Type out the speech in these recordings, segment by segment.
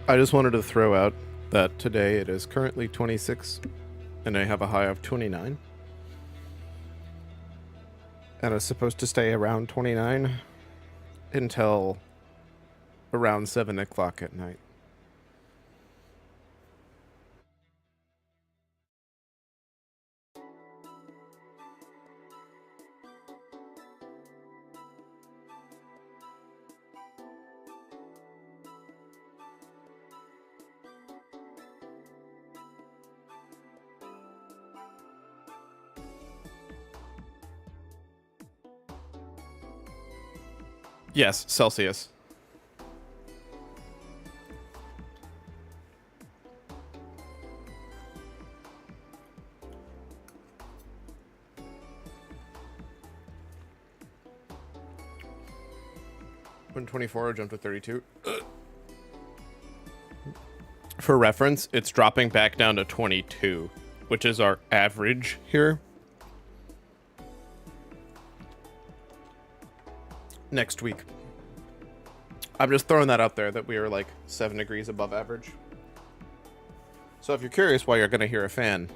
I just wanted to throw out that today it is currently 26 and I have a high of 29. And it's supposed to stay around 29 until around 7 o'clock at night. Yes, Celsius. When 24 jumped to 32. For reference, it's dropping back down to 22, which is our average here. Next week. I'm just throwing that out there that we are like 7 degrees above average. So if you're curious why you're going to hear a fan,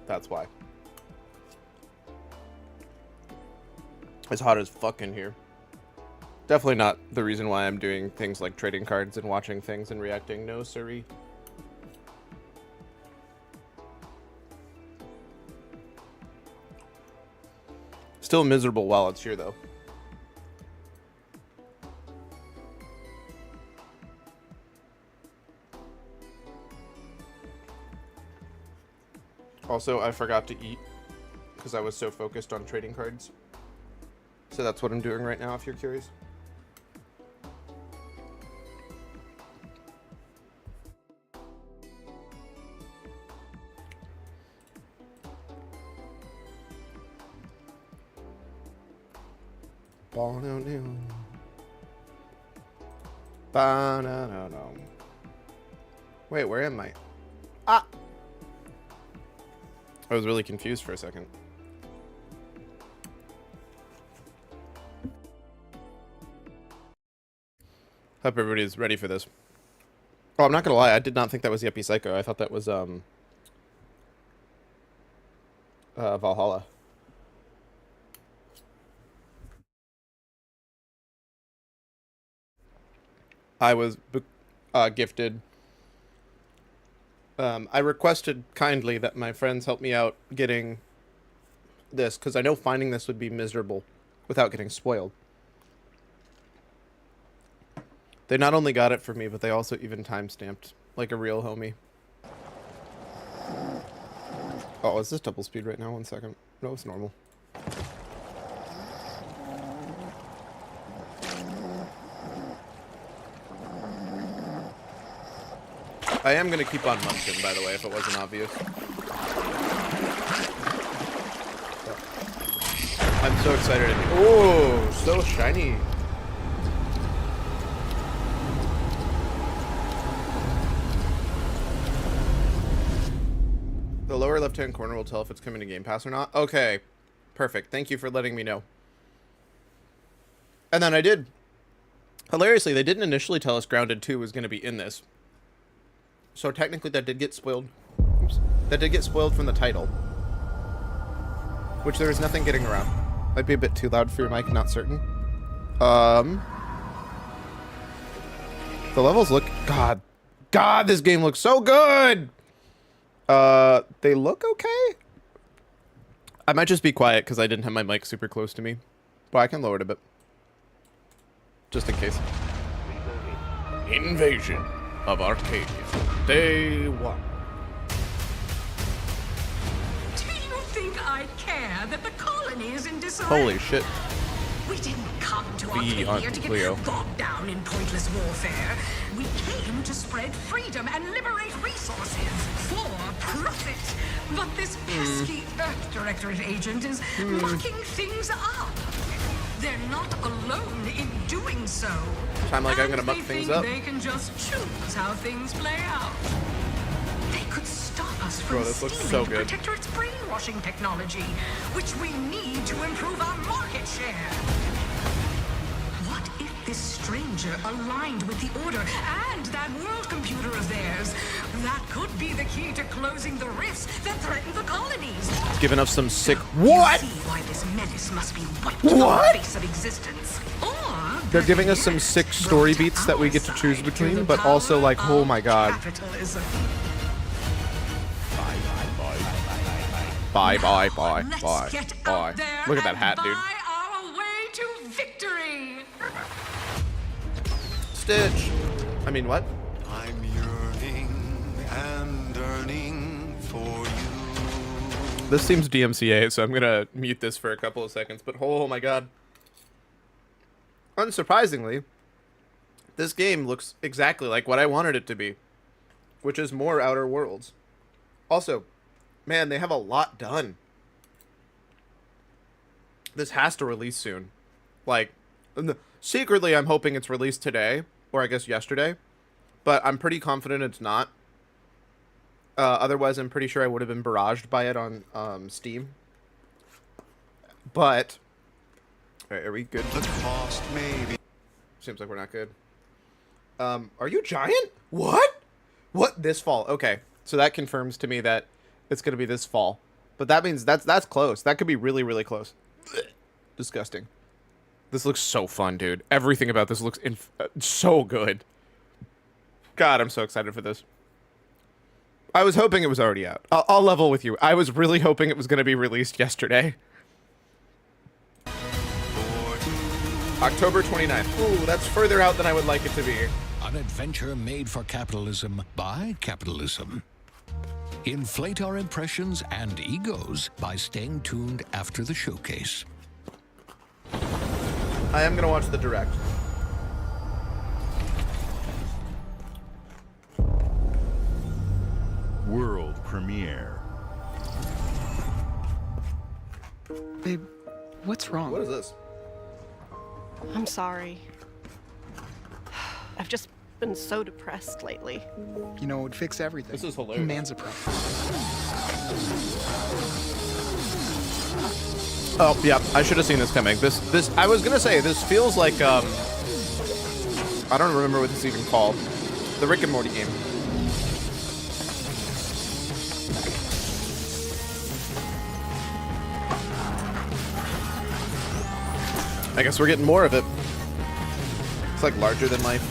that's why. It's hot as fuck in here. Definitely not the reason why I'm doing things like trading cards and watching things and reacting. No, siree. Still miserable while it's here, though. Also, I forgot to eat because I was so focused on trading cards. So that's what I'm doing right now, if you're curious. Wait, where am I? Ah! I was really confused for a second. Hope everybody's ready for this. Oh, I'm not gonna lie, I did not think that was the Epipsycho. I thought that was Valhalla. I was gifted. I requested kindly that my friends help me out getting this, because I know finding this would be miserable without getting spoiled. They not only got it for me, but they also even time-stamped, like a real homie. Oh, is this double speed right now? 1 second. No, it's normal. I am going to keep on munching, by the way, if it wasn't obvious. I'm so excited. Oh, so shiny. The lower left-hand corner will tell if it's coming to Game Pass or not. Okay, perfect. Thank you for letting me know. And then I did. Hilariously, they didn't initially tell us Grounded 2 was going to be in this. So technically that did get spoiled. Oops. That did get spoiled from the title. Which there is nothing getting around. Might be a bit too loud for your mic, not certain. The levels look... God, this game looks so good! They look okay? I might just be quiet because I didn't have my mic super close to me. But I can lower it a bit. Just in case. Invasion of Arcadia. Day 1. Do you think I care that the colony is in disarray? Holy shit. We didn't come to Be Arcadia on to Cleo. get bogged down in pointless warfare. We came to spread freedom and liberate resources for profit. But this pesky Earth Directorate agent is mucking things up. They're not alone in doing so. I'm gonna muck things up. They can just choose how things play out. They could stop us from Bro, this looks stealing so the good. Protectorate's brainwashing technology, which we need to improve our market share. What if this stranger aligned with the Order and that world computer That could be the key to closing the rifts that threaten the colonies. Giving us some sick. You What? see why this menace must be wiped What? from the face of existence. Or They're giving us some sick story beats that we get to choose between, but also like, oh my god. Capitalism. Bye, bye, bye, Let's bye, get bye. out there Look at that and hat, dude. buy our way to victory. Stitch. I mean, what? I'm yearning and yearning for you. This seems DMCA, so I'm gonna mute this for a couple of seconds, but oh my god. Unsurprisingly, this game looks exactly like what I wanted it to be, which is more Outer Worlds. Also, man, they have a lot done. This has to release soon. Like, secretly I'm hoping it's released today, or I guess yesterday, but I'm pretty confident it's not. Otherwise, I'm pretty sure I would have been barraged by it on Steam. But, are we good? The cost may be. Seems like we're not good. Are you giant? What? What? This fall? Okay, so that confirms to me that it's gonna be this fall. But that means that's close. That could be really, really close. Disgusting. This looks so fun, dude. Everything about this looks so good. God, I'm so excited for this. I was hoping it was already out. I'll level with you. I was really hoping it was going to be released yesterday. October 29th. Ooh, that's further out than I would like it to be. An adventure made for capitalism by capitalism. Inflate our impressions and egos by staying tuned after the showcase. I am going to watch the direct. World premiere. Babe, what's wrong? What is this? I'm sorry. I've just been so depressed lately. You know, it would fix everything. This is hilarious. Man's a pro. Oh, yeah, I should have seen this coming. This, I was gonna say, this feels like, I don't remember what this is even called. The Rick and Morty game. I guess we're getting more of it. It's like larger than life.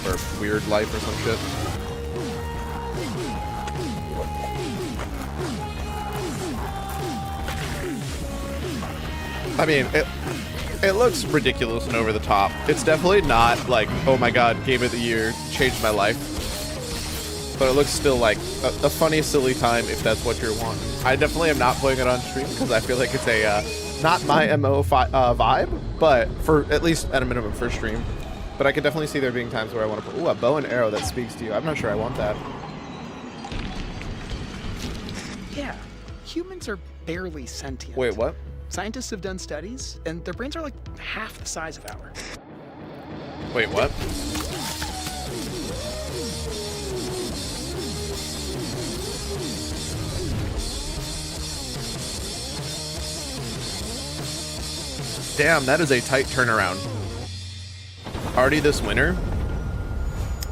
Or weird life or some shit. I mean, it looks ridiculous and over the top. It's definitely not like, oh my god, Game of the Year, changed my life. But it looks still like a funny, silly time if that's what you're wanting. I definitely am not playing it on stream because I feel like it's a not my MO vibe, but for at least at a minimum for stream. But I could definitely see there being times where I want to put, ooh, a bow and arrow that speaks to you. I'm not sure I want that. Yeah, humans are barely sentient. Wait, what? Scientists have done studies, and their brains are like half the size of ours. Wait, what? Damn, that is a tight turnaround. Already this winter?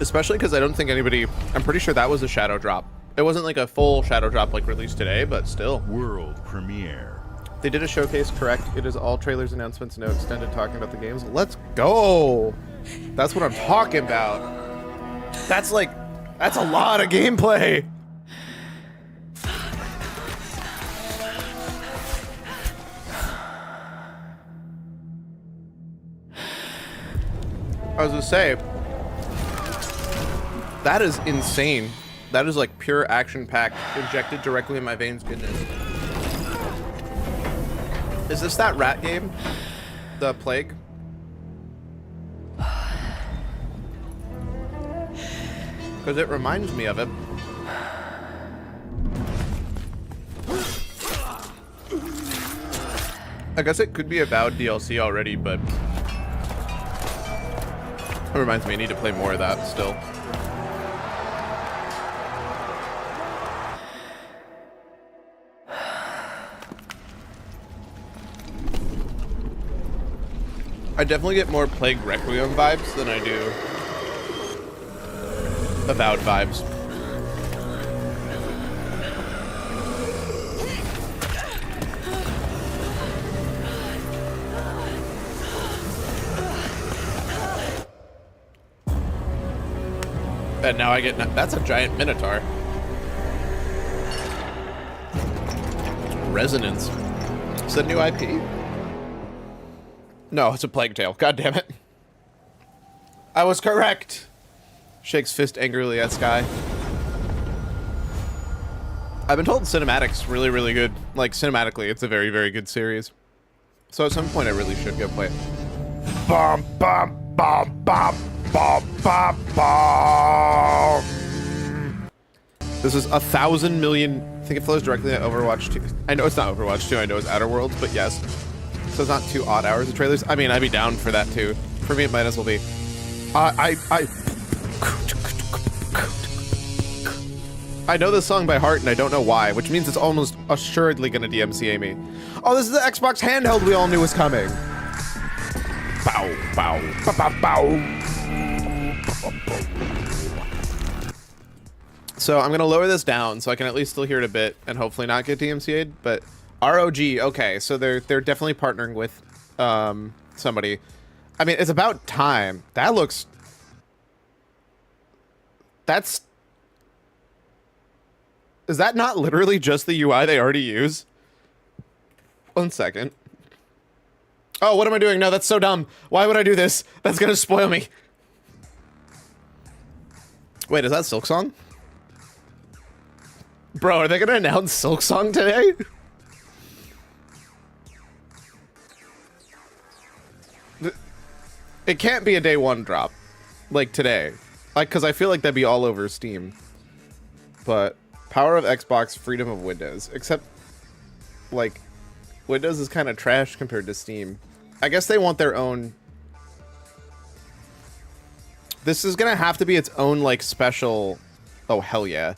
Especially because I don't think anybody... I'm pretty sure that was a shadow drop. It wasn't like a full shadow drop like released today, but still. World premiere. They did a showcase, correct? It is all trailers, announcements, no extended talking about the games. Let's go! That's what I'm talking about. That's like... That's a lot of gameplay! I was gonna say, that is insane. That is like pure action-packed, injected directly in my veins goodness. Is this that rat game? The Plague? Because it reminds me of it. I guess it could be Avowed DLC already, but... It reminds me, I need to play more of that still. I definitely get more Plague Requiem vibes than I do Avowed vibes. And now I get... That's a giant minotaur. Resonance. Is that a new IP? No, it's a Plague Tale. God damn it. I was correct. Shakes fist angrily at sky. I've been told cinematic's really, really good. Like, cinematically, it's a very, very good series. So at some point, I really should go play it. Bum, bum, bum, bum, bum, bum, bum. This is 1,000 million... I think it flows directly to Overwatch 2. I know it's not Overwatch 2, I know it's Outer Worlds, but yes. So it's not 2 odd hours of trailers. I mean, I'd be down for that too. For me, it might as well be. I know this song by heart and I don't know why, which means it's almost assuredly gonna DMCA me. Oh, this is the Xbox handheld we all knew was coming. Bow, bow, bow, bow, bow. So I'm gonna lower this down so I can at least still hear it a bit and hopefully not get DMCA'd. But ROG, okay, so they're definitely partnering with somebody. I mean, it's about time. That looks... That's... Is that not literally just the UI they already use? 1 second. Oh, what am I doing? No, that's so dumb. Why would I do this? That's gonna spoil me. Wait, is that Silksong? Bro, are they gonna announce Silksong today? It can't be a day 1 drop. Like today. Like, cause I feel like that'd be all over Steam. But power of Xbox, freedom of Windows. Except, like, Windows is kind of trash compared to Steam. I guess they want their own... This is gonna have to be its own, like, special... Oh, hell yeah.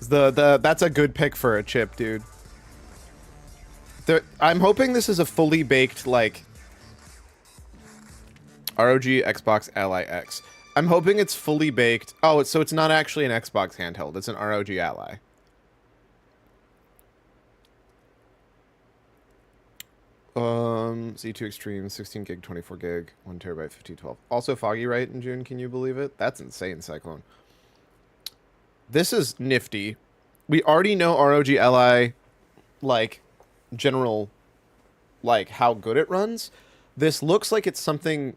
That's a good pick for a chip, dude. I'm hoping this is a fully baked, like... ROG Xbox Ally X. I'm hoping it's fully baked. Oh, so it's not actually an Xbox handheld. It's an ROG Ally. Z2 Extreme, 16 gig, 24 gig, 1 terabyte, 5012. Also foggy right in June, can you believe it? That's insane, Cyclone. This is nifty. We already know ROG Ally, like, general, like, how good it runs. This looks like it's something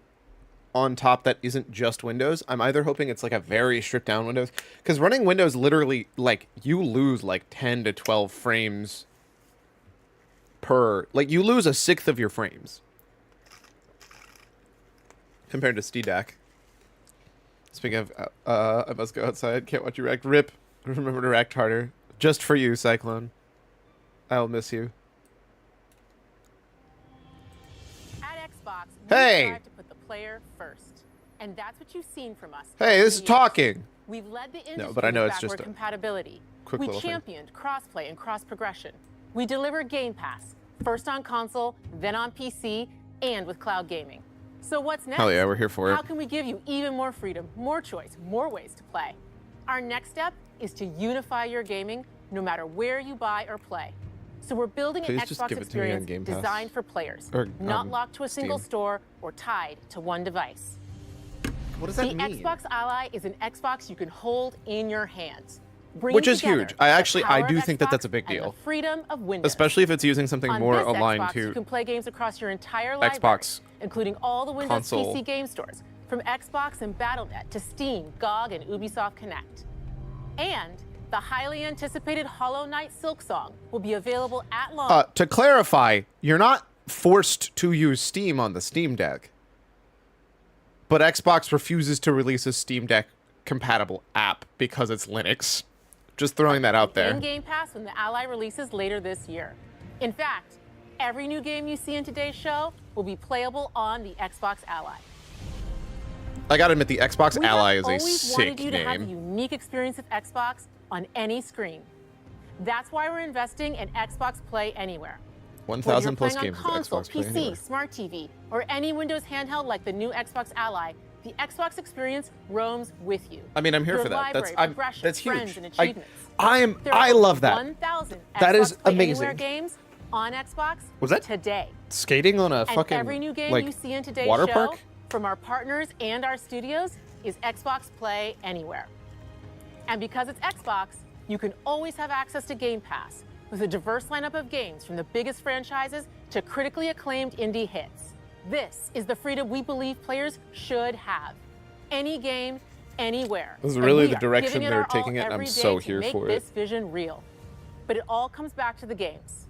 on top that isn't just Windows. I'm either hoping it's like a very stripped down Windows, because running Windows literally, like, you lose like 10 to 12 frames per, like, you lose 1/6 of your frames compared to SteDeck. Speaking of, I must go outside. Can't watch you react. Rip. Remember to react harder. Just for you, Cyclone. I'll miss you. At Xbox, hey! we strive to put the player first. And that's what you've seen from us. Hey, this is talking. We've led the industry No, but I know with it's just backward a compatibility. quick We little thing. championed crossplay and cross-progression. We deliver Game Pass, first on console, then on PC, and with cloud gaming. So what's next? Hell yeah, we're here for it. How can we give you even more freedom, more choice, more ways to play? Our next step is to unify your gaming no matter where you buy or play. So we're building an Please just Xbox give it to me on experience Game Pass. designed for players, Or, not locked to a single Steam. store or tied to one device. What does that The mean? Xbox Ally is an Xbox you can hold in your hands. Which is Together huge. I the power do of think that Xbox that's a big and deal. the freedom of Windows. Especially if it's using something On more this aligned Xbox, to you can play games across your entire library, Xbox including all the Windows console. PC game stores, from Xbox and Battle.net to Steam, GOG, and Ubisoft Connect. And the highly anticipated Hollow Knight Silksong will be available at launch. To clarify, you're not forced to use Steam on the Steam Deck. But Xbox refuses to release a Steam Deck compatible app because it's Linux. Just throwing that out there. In Game Pass when the Ally releases later this year. In fact, every new game you see in today's show will be playable on the Xbox Ally. I gotta admit, the Xbox We Ally have is a always sick wanted you to have a name. unique experience of Xbox on any screen. That's why we're investing in Xbox Play Anywhere. Whether 1,000 you're plus playing games on with console, Xbox Play PC, Anywhere. Smart TV, or any Windows handheld like the new Xbox Ally, the Xbox experience roams with you. I mean, I'm here Your for that. library, progression, That's friends, huge. and achievements. There are I over love that. 1,000 That Xbox is Play amazing. Anywhere games on Xbox Was that today. skating on a And fucking every new game like you see in today's water show park? from our partners and our studios is Xbox Play Anywhere. And because it's Xbox, you can always have access to Game Pass with a diverse lineup of games from the biggest franchises to critically acclaimed indie hits. This is the freedom we believe players should have. Any game, anywhere. This is And really we the are direction giving they're our all taking it, and I'm every so day to here make for this it. vision real. But it all comes back to the games.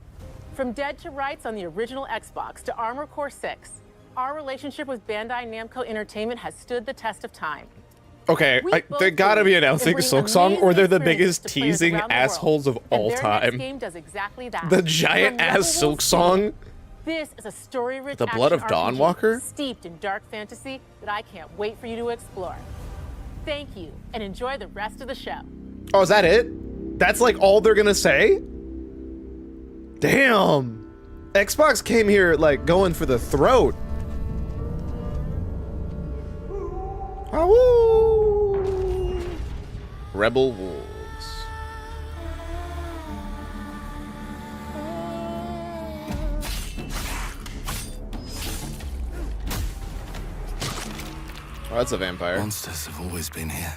From Dead to Rights on the original Xbox to Armored Core 6, our relationship with Bandai Namco Entertainment has stood the test of time. Okay, We they both gotta be believe in announcing bringing Silksong, or amazing they're the experiences biggest to players teasing around the world. assholes of all And their next time. game does exactly that. The giant From ass lovable Silksong. speed, this is a story-rich The Blood action of Dawn RPG Walker? steeped in dark fantasy that I can't wait for you to explore. Thank you, and enjoy the rest of the show. Oh, is that it? That's like all they're gonna say? Damn. Xbox came here like going for the throat. Awoo. Rebel Wolves. Oh, that's a vampire. Monsters have always been here.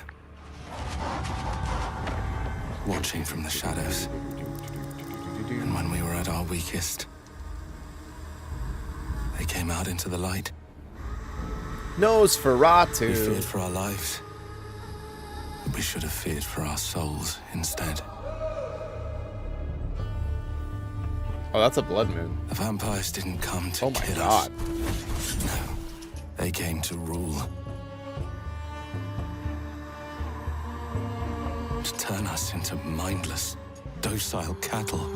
Watching from the shadows. And when we were at our weakest, they came out into the light. We Nosferatu. feared for our lives. But we should have feared for our souls instead. Oh, that's a blood moon. The vampires didn't come to Oh my kill god. us. No, they came to rule. To turn us into mindless, docile cattle.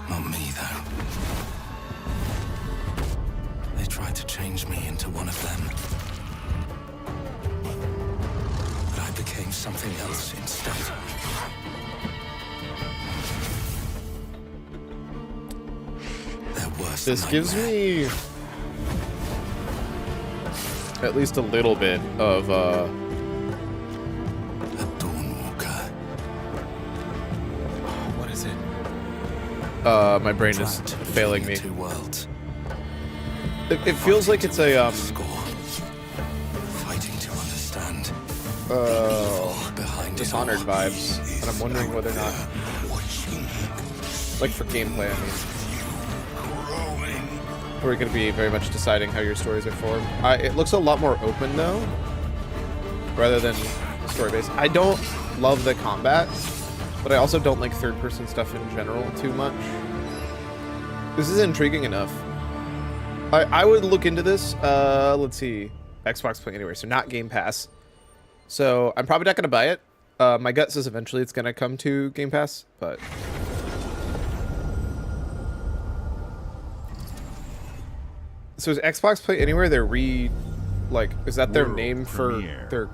Not me, though. They tried to change me into one of them. But I became something else instead. They're worse This than gives nightmare. me at least a little bit of A Dawnwalker. what is it? My brain is Trapped failing between me. Two worlds. It feels like it's a Score. Fighting to understand. Behind it Dishonored all vibes, and I'm wondering whether or not, like for gameplay, I mean, we're going to be very much deciding how your stories are formed. It looks a lot more open though, rather than story-based. I don't love the combat, but I also don't like third-person stuff in general too much. This is intriguing enough. I would look into this. Let's see, Xbox Play Anywhere, so not Game Pass. So I'm probably not going to buy it. My gut says eventually it's going to come to Game Pass, but... So is Xbox Play Anywhere their is that their World name for premiere. their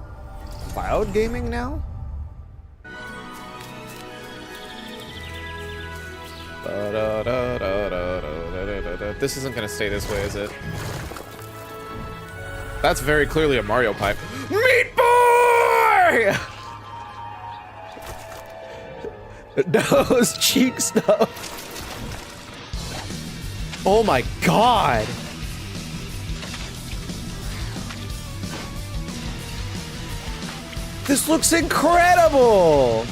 cloud gaming now? This isn't going to stay this way, is it? That's very clearly a Mario pipe. Meat Boy! Those cheeks, though. Oh my god. This looks incredible.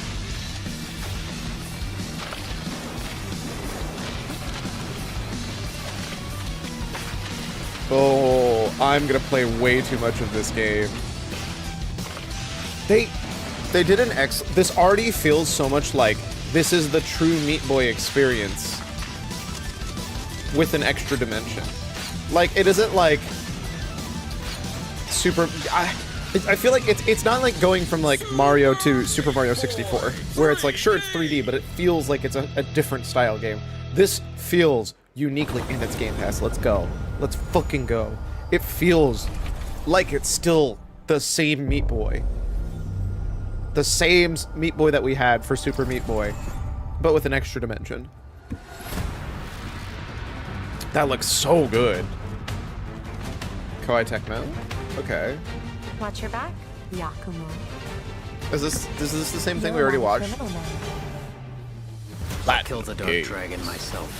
Oh, I'm gonna play way too much of this game. They did an this already feels so much like this is the true Meat Boy experience with an extra dimension. Like, it isn't like super... I feel like it's not like going from like Mario to Super Mario 64, where it's like, sure, it's 3D, but it feels like it's a different style game. This feels uniquely in its Game Pass. Let's go. Let's fucking go. It feels like it's still the same Meat Boy. The same Meat Boy that we had for Super Meat Boy, but with an extra dimension. That looks so good. Kawaii Tecmo? Okay. Watch your back, Yakumo. Is this the same thing we already watched? I killed the dark dragon myself.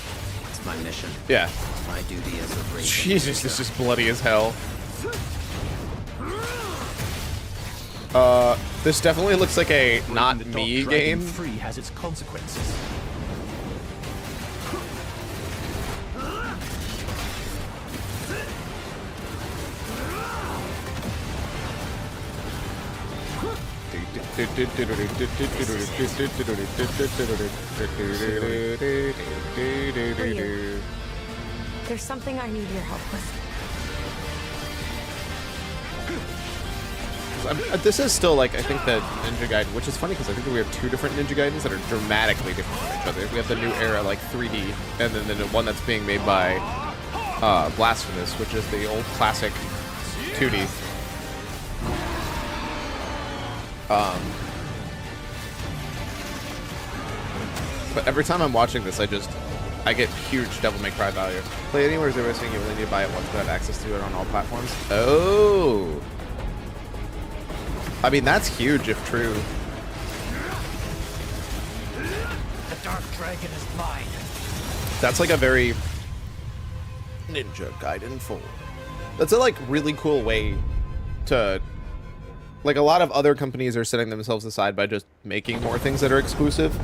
It's my mission. Yeah. My duty as a brave. Jesus, this is bloody as hell. This definitely looks like a not me game. Free has its consequences. There's something I need your help with. This is still like, I think the Ninja Gaiden, which is funny because I think we have two different Ninja Gaidens that are dramatically different from each other. We have the new era like 3D, and then the one that's being made by Blasphemous, which is the old classic 2D. But every time I'm watching this, I get huge Devil May Cry value. Play anywhere, zero saying you only need to buy it once to have access to it on all platforms. Oh. I mean, that's huge if true. The dark dragon is mine. That's like a very Ninja Gaiden full. That's a like really cool way to, like, a lot of other companies are setting themselves aside by just making more things that are exclusive,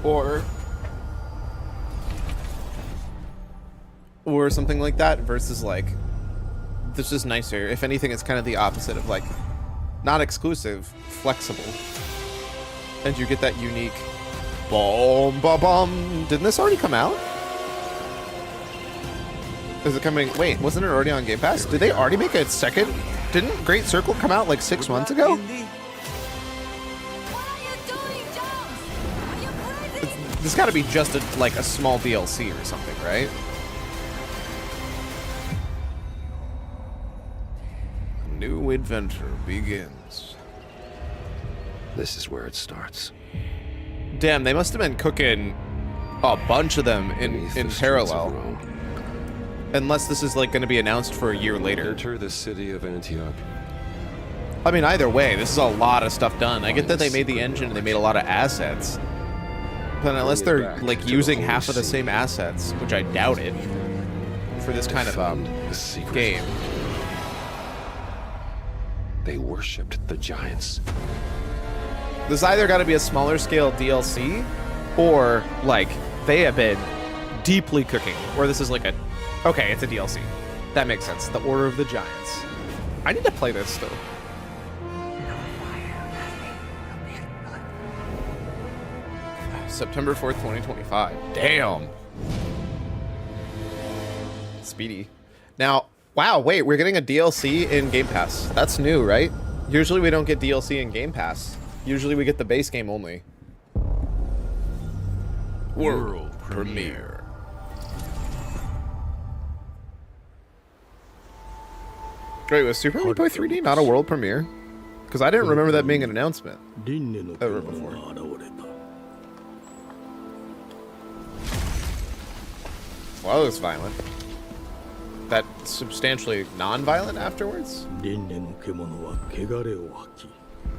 or something like that, versus like, this is nicer. If anything, it's kind of the opposite of like, not exclusive, flexible. And you get that unique boom, ba bum. Didn't this already come out? Is it coming? Wait, wasn't it already on Game Pass? Did they already make a second? Didn't Great Circle come out like 6 months ago? This got to be just like a small DLC or something, right? New adventure begins. This is where it starts. Damn, they must have been cooking a bunch of them in parallel. Unless this is like going to be announced for a year later. Enter the city of Antioch. I mean, either way, this is a lot of stuff done. I get that they made the engine and they made a lot of assets. But unless they're like using half of the same assets, which I doubt it, for this kind of game. They worshipped the giants. This either got to be a smaller scale DLC, or like they have been deeply cooking, or this is like a, okay, it's a DLC. That makes sense. The Order of the Giants. I need to play this though. September 4th, 2025. Damn. Speedy. Now, wow, wait, we're getting a DLC in Game Pass. That's new, right? Usually we don't get DLC in Game Pass. Usually we get the base game only. World premiere. Wait, was Super Meat Boy 3D not a world premiere? Because I didn't remember that being an announcement ever before. Well, it was violent. That substantially non-violent afterwards?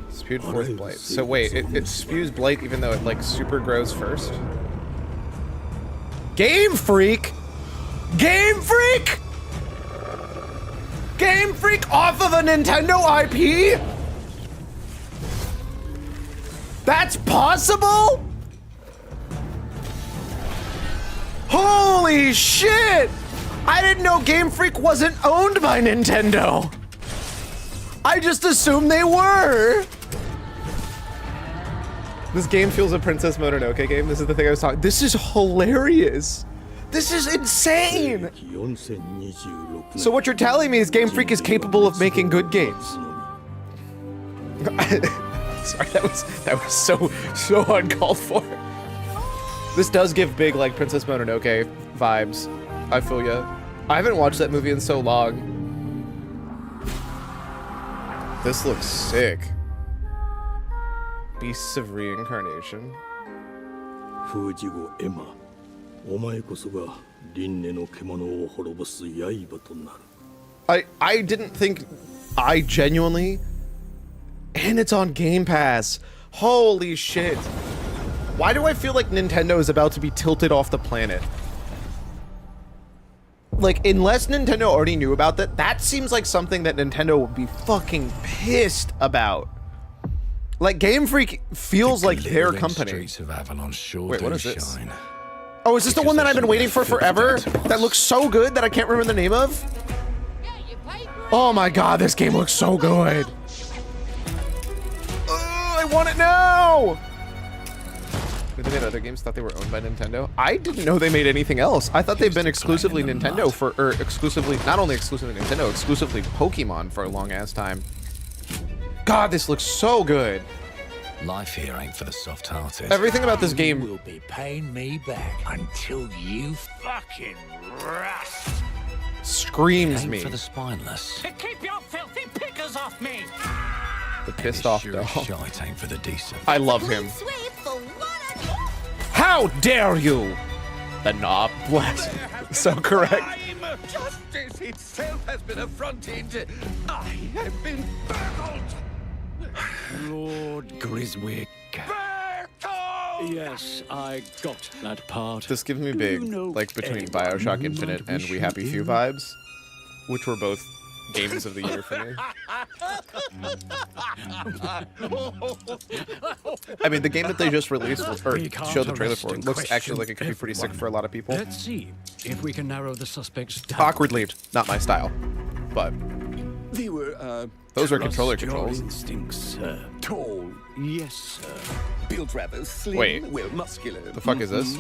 Spewed forth blight. So wait, it spews blight even though it like super grows first? Game Freak! Game Freak! Game Freak off of a Nintendo IP? That's possible? Holy shit! I didn't know Game Freak wasn't owned by Nintendo. I just assumed they were. This game feels a Princess Mononoke game. This is the thing I was talking. This is hilarious. This is insane. So what you're telling me is Game Freak is capable of making good games. Sorry, that was so uncalled for. This does give big like Princess Mononoke vibes. I feel ya. I haven't watched that movie in so long. This looks sick. Beasts of Reincarnation. I didn't think, I genuinely, and it's on Game Pass. Holy shit. Why do I feel like Nintendo is about to be tilted off the planet? Like, unless Nintendo already knew about that, that seems like something that Nintendo would be fucking pissed about. Like, Game Freak feels like their company. Streets of Avalon sure Wait, what do is this? shine. Oh, is this the one that I've been waiting for forever? That looks so good that I can't remember the name of? Oh my god, this game looks so good. I want it now! Did they make other games? Thought they were owned by Nintendo? I didn't know they made anything else. I thought they've been exclusively Nintendo for, or exclusively, not only exclusively Nintendo, exclusively Pokemon for a long ass time. God, this looks so good. Life here ain't for the soft-hearted. Everything about this game will be paying me back until you fucking rust. Screams Ain't me. for the spineless. To keep your filthy pickers off me. The pissed off Sure doll. as shite ain't for the decent. I love him. How dare you? The knob. Bless. So correct. Justice itself has been affronted. I have been burgled. Lord Griswick. Yes, I got that part. This gives me big, like, between Bioshock Infinite and We Happy Few vibes, which were both games of the year for me. I mean, the game that they just released, or showed the trailer for, looks actually like it could be pretty sick for a lot of people. Let's see if we can narrow the suspects down. Awkwardly, not my style, but They were, those are controller trust your controls. instincts, sir. Tall, yes, sir. Built rather slim, Wait. well muscular. The fuck is this?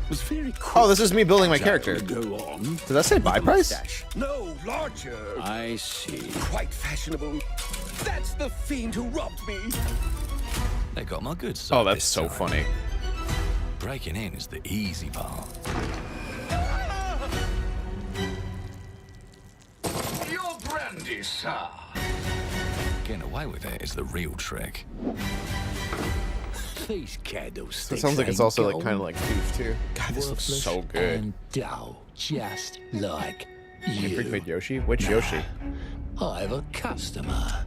Was very quick. Oh, this is me building my character. Go on. Does that say buy price? Mustache. No, larger. I see. Quite fashionable. That's the fiend who robbed me. They got my good side. Oh, that's this so time. funny. Breaking in is the easy part. Your brandy, sir. Getting away with it is the real trick. These candlesticks. It sounds like it's ain't also like gold. kind of like Thief too. God, this looks Worthless so good. And dull, just like Game Freak you. made Yoshi? Which Yoshi? I have a customer.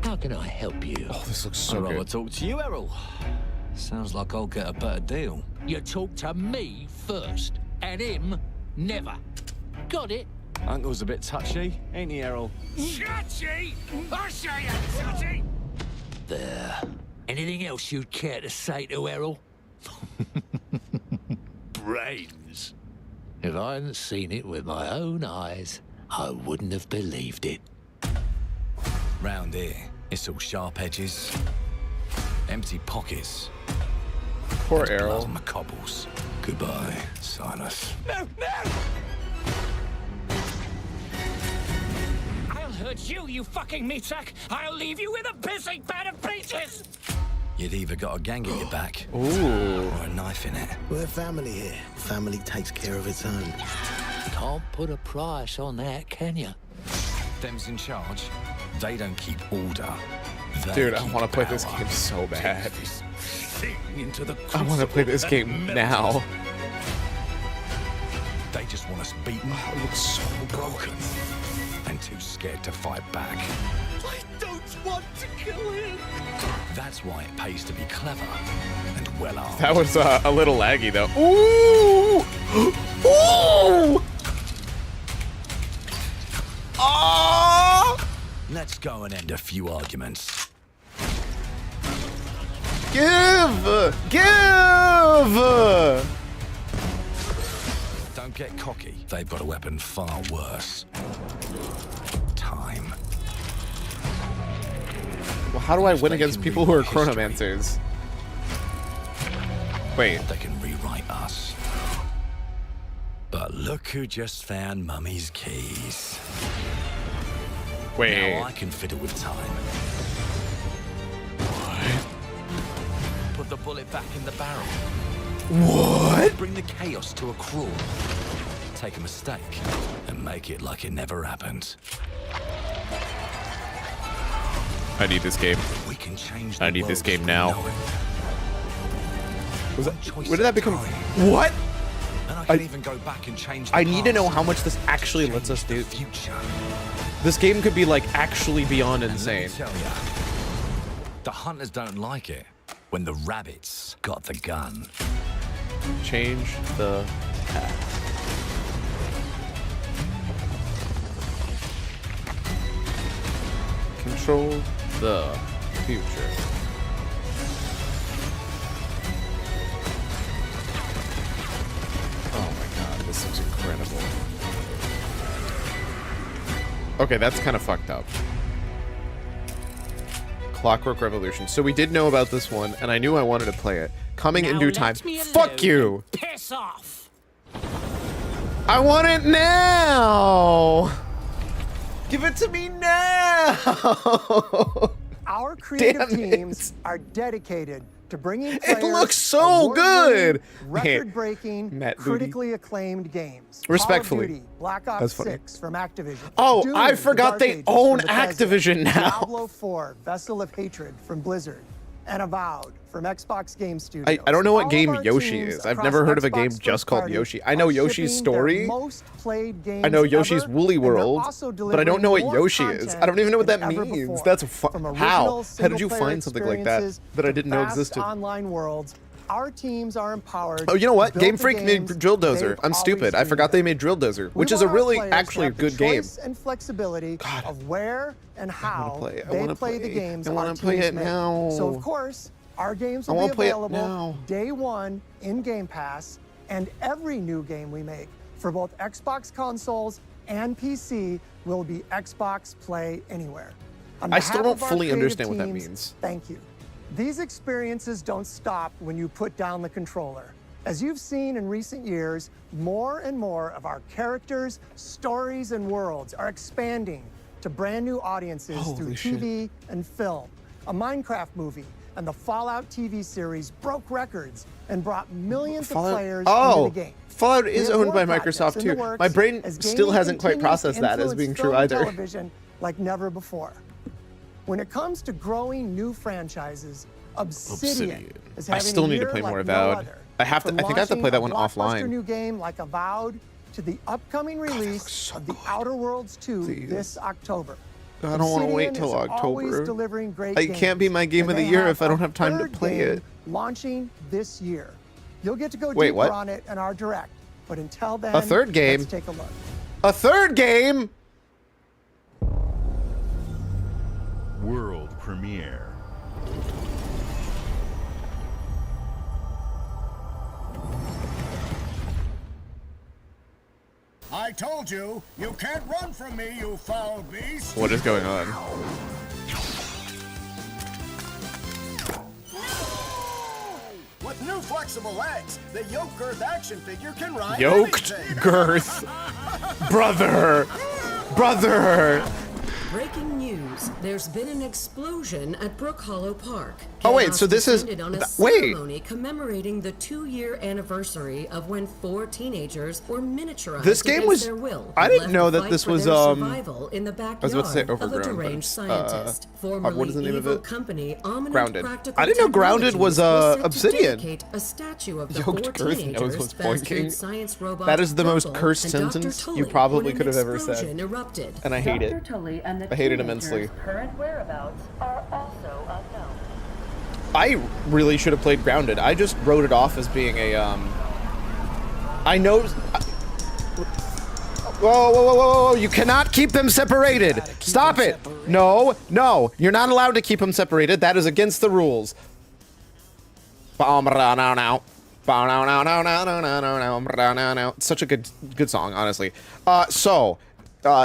How can I help you? Oh, this looks I'd so rather good. talk to you, Errol. Sounds like I'll get a better deal. You talk to me first, and him never. Got it? Uncle's a bit touchy, ain't he, Errol? Touchy? I say touchy. There. Anything else you'd care to say to Errol? Brains. If I hadn't seen it with my own eyes, I wouldn't have believed it. Round here, it's all sharp edges, empty pockets, Poor and Errol. blood on the cobbles. Goodbye, Silas. No, no! I'll hurt you, you fucking meatsack! I'll leave you with a pissing bed of pieces! You'd either got a gang at your back Ooh. or a knife in it. We're family here. Family takes care of its own. Can't put a price on that, can you? Them's in charge. They don't keep order. They Dude, I keep want to play this power. game so bad. Thing into the I want to play this game now. They just want us beaten, It looks so broken, and too scared to fight back. I don't want to kill him! That's why it pays to be clever and well armed. That was a little laggy though. Ooh! Ooh! Oh! Let's go and end a few arguments. Give! Give! Don't get cocky. They've got a weapon far worse. Time. Well, how do I win They against can people who are rewrite history. chronomancers? Wait. They can rewrite us. But look who just found Mummy's keys. Wait. Now I can fiddle with time. Put the bullet back in the barrel. What? Bring the chaos to a crawl. Take a mistake and make it like it never happened. I need this game. We can change I the need this world game as we now. know it. Was that, One choice when did that at a become? time. What? And I can even go back and change the I need to know past how much this actually lets us change do. the future. This game could be like actually beyond insane. Tell ya, the hunters don't like it when the rabbits got the gun. Change the path. Control the future. Oh my god, this looks incredible. Okay, that's kind of fucked up. Clockwork Revolution. So we did know about this one, and I knew I wanted to play it. Coming in due time. Fuck you! Piss off! I want it now! Give it to me now! Our creative Damn it. teams are dedicated to bringing It players looks so good! record-breaking, Matt Booty. critically acclaimed games. Respectfully. Call of Duty, Black Ops That's funny. 6 from Activision. Oh, Doom, I The forgot Dark they Ages own from Bethesda. Activision now. Diablo 4, Vessel of Hatred from Blizzard, and Avowed from Xbox Game Studios. I don't know what All game of our Yoshi teams is. I've across never heard of a Xbox game first just called party Yoshi. I know are Yoshi's shipping their story. most played games I know Yoshi's ever, Woolly and they're World, also but I don't know what delivering more Yoshi is. content I don't even know what that than ever means. before. That's From how? original How did you single-player find something like that experiences that I to didn't know fast existed? online worlds, our teams are empowered. Oh, you know what? to Game build the Freak made games Drill Dozer. they've I'm stupid. always I forgot dreamed they of. made Drill Dozer, We which is a want our really players to actually have the good game. choice and flexibility of where and how play it. I they wanna play the play. games I wanna our play teams it make. now. So of course, our games I will be wanna play it available now. day one in Game Pass, and every new game we make for both Xbox consoles and PC will be Xbox Play Anywhere. On I still behalf don't of our fully creative understand what that teams, means. Thank you. These experiences don't stop when you put down the controller. As you've seen in recent years, more and more of our characters, stories, and worlds are expanding to brand new audiences through Holy shit. TV and film. A Minecraft movie and the Fallout TV series broke records and brought millions of players into the game. Fallout We is have owned more by projects Microsoft in the too. works My brain as still gaming hasn't quite continues to processed that as influence being film true and either. television like never before. When it comes to growing new franchises, Obsidian is I having still a need to year play like more no Avowed. other. I have to. From I think I have to play that one launching a blockbuster offline. new game like Avowed to the upcoming release of The Outer Worlds 2 this October. I don't want to wait Obsidian till is always October. delivering great It games, can't be my game and of the they year if I a don't have time to third play game it. Launching this year. You'll get to go Wait, deeper what? on it in our direct, but until then, A third game? let's take a look. A third game. World premiere. I told you, you can't run from me, you foul beast! What is going on? With new flexible legs, the yoke girth action figure can ride Yoked anything. girth, brother, brother. Breaking news. There's been an explosion at Brook Hollow Park. Oh, wait, so this is- Chaos descended on a wait. ceremony commemorating the 2-year anniversary of when 4 teenagers were miniaturized This game against was- their will. I and didn't left know to that fight this for was, their I survival in the backyard was about to say of a Overgrown, but, deranged scientist. Formerly what is the name of evil it? company Omnium Grounded. Practical I didn't know Grounded was, Technologies set to Obsidian. dedicate a statue of the Yoked 4 girth teenagers knows what's fast pointing. food science robot That is the most Purple cursed and Dr. sentence you Tully probably when an could have ever said. explosion erupted. And I hate it. I hate it immensely. Current whereabouts are also unknown. I really should have played Grounded. I just wrote it off as being a, I know... Whoa, whoa, whoa, whoa, whoa, you cannot keep them separated! Stop it! No, no, you're not allowed to keep them separated. That is against the rules. It's such a good song, honestly.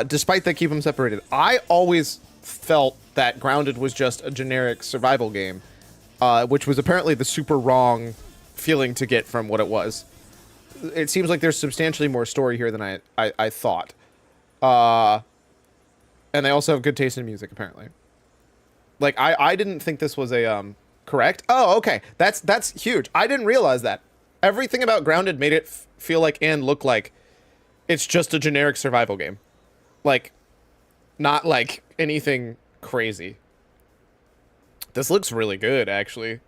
Despite they keep them separated, I always felt that Grounded was just a generic survival game, which was apparently the super wrong feeling to get from what it was. It seems like there's substantially more story here than I thought. And they also have good taste in music, apparently. Like, I didn't think this was a, correct? Oh, okay. That's huge. I didn't realize that. Everything about Grounded made it feel like and look like it's just a generic survival game. Like, not like anything crazy. This looks really good, actually.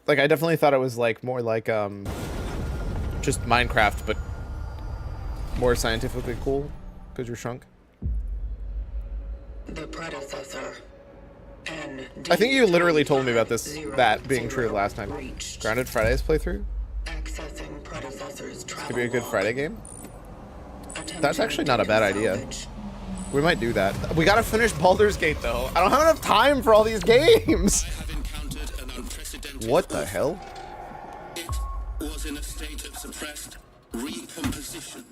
Like, I definitely thought it was like more like just Minecraft, but more scientifically cool because you're shrunk. The predecessor. I think you literally told me about that being true last time. Grounded Fridays playthrough? Accessing predecessor's This could be a good Friday game. That's actually not a bad idea. We might do that. We gotta finish Baldur's Gate though. I don't have enough time for all these games. What the hell? It was in a state of suppressed recomposition.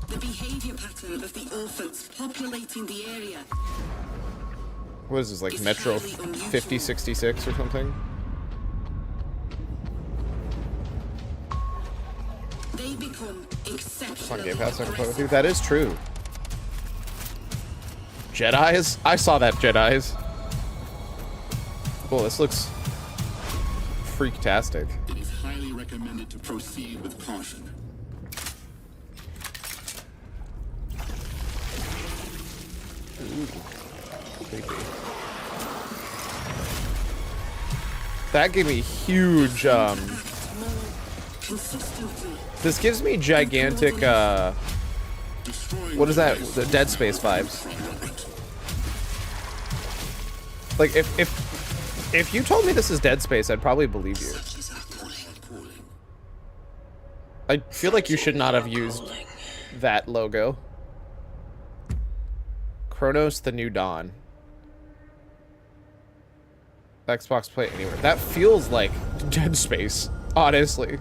The behavior pattern of the orphans populating the area. What is this, like Metro 5066 or something? They become It's on exceptional. Game Pass, I can play with you. That is true. Jedis? I saw that, Jedis. Cool, this looks freaktastic. It is highly recommended to proceed with caution. Ooh, creepy. That gave me huge, this gives me gigantic, what is that? The Dead Space vibes. Like, if you told me this is Dead Space, I'd probably believe you. I feel like you should not have used that logo. Chronos: The New Dawn. Xbox Play Anywhere. That feels like Dead Space, honestly.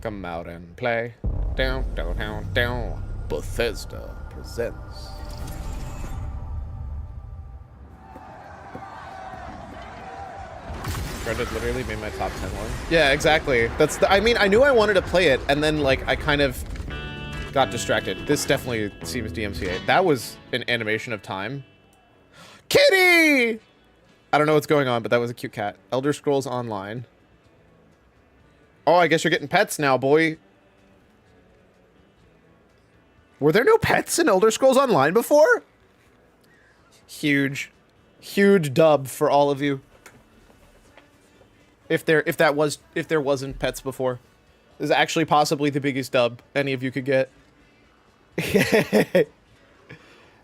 Come out and play. Down, down, down, down. Bethesda presents. Dreaded literally made my top 10 one. Yeah, exactly. That's the, I mean, I knew I wanted to play it, and then like I kind of got distracted. This definitely seems DMCA. That was an animation of time. Kitty! I don't know what's going on, but that was a cute cat. Elder Scrolls Online. Oh, I guess you're getting pets now, boy. Were there no pets in Elder Scrolls Online before? Huge. Huge dub for all of you. If there wasn't pets before. This is actually possibly the biggest dub any of you could get.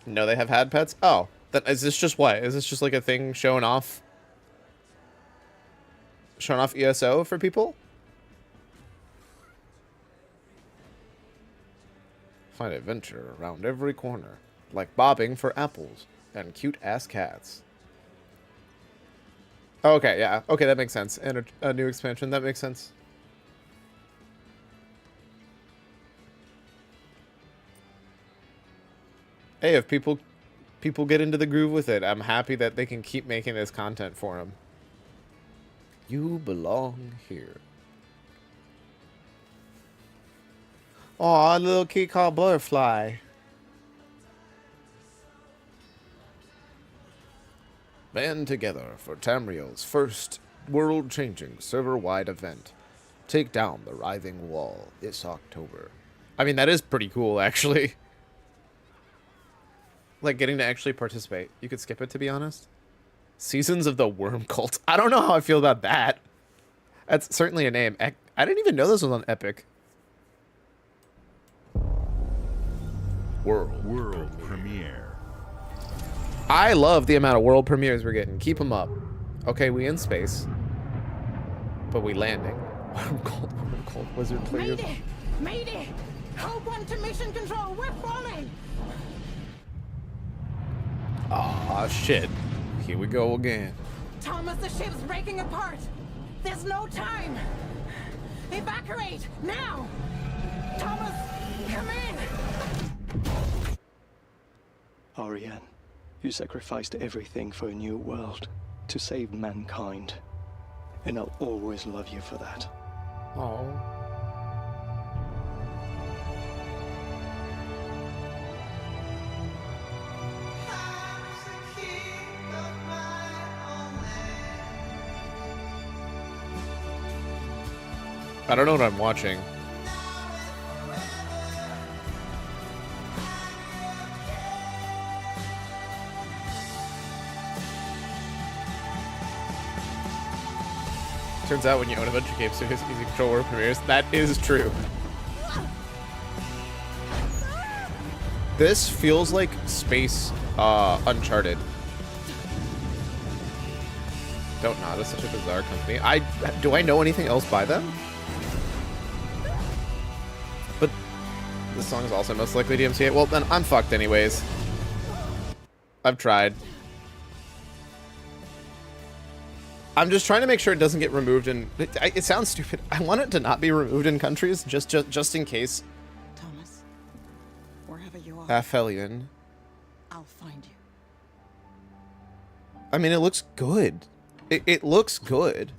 No, they have had pets? Oh. Then is this just what? Is this just like a thing showing off? Showing off ESO for people? Find adventure around every corner. Like bobbing for apples and cute-ass cats. Okay, yeah. Okay, that makes sense. And a new expansion, that makes sense. Hey, if people get into the groove with it, I'm happy that they can keep making this content for them. You belong here. Aw, a little kitty called Butterfly. Band together for Tamriel's first world-changing server-wide event. Take down the writhing wall this October. I mean, that is pretty cool, actually. Like, getting to actually participate. You could skip it, to be honest. Seasons of the Worm Cult. I don't know how I feel about that. That's certainly a name. I didn't even know this was on Epic. World premiere. I love the amount of world premieres we're getting. Keep them up. Okay, we in space. But we landing. Worm Cult Wizard players. Mayday! Mayday! Hold one to mission control. We're falling! Aw, shit. Here we go again. Thomas, the ship's breaking apart. There's no time. Evacuate now. Thomas, come in. Ariane, you sacrificed everything for a new world to save mankind. And I'll always love you for that. Oh. I don't know what I'm watching. Turns out when you own a bunch of games, so it's easy to control world premieres. That is true. This feels like space Uncharted. Don't nod. It's such a bizarre company. Do I know anything else by them? But this song is also most likely DMCA. Well, then I'm fucked anyways. I've tried. I'm just trying to make sure it doesn't get removed in... It sounds stupid. I want it to not be removed in countries, just in case. Thomas, wherever you are, Aphelion. I'll find you. I mean, it looks good. It looks good.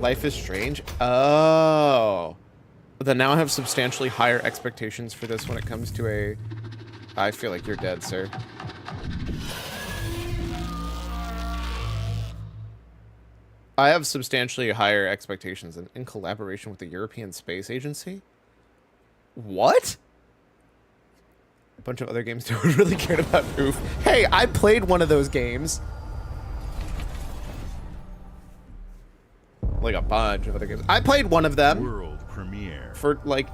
Life is Strange. Oh. But then now I have substantially higher expectations for this when it comes to a... I feel like you're dead, sir. I have substantially higher expectations in collaboration with the European Space Agency. What? A bunch of other games too really cared about Oof. Hey, I played one of those games. Like a bunch of other games. I played one of them. World premiere. For like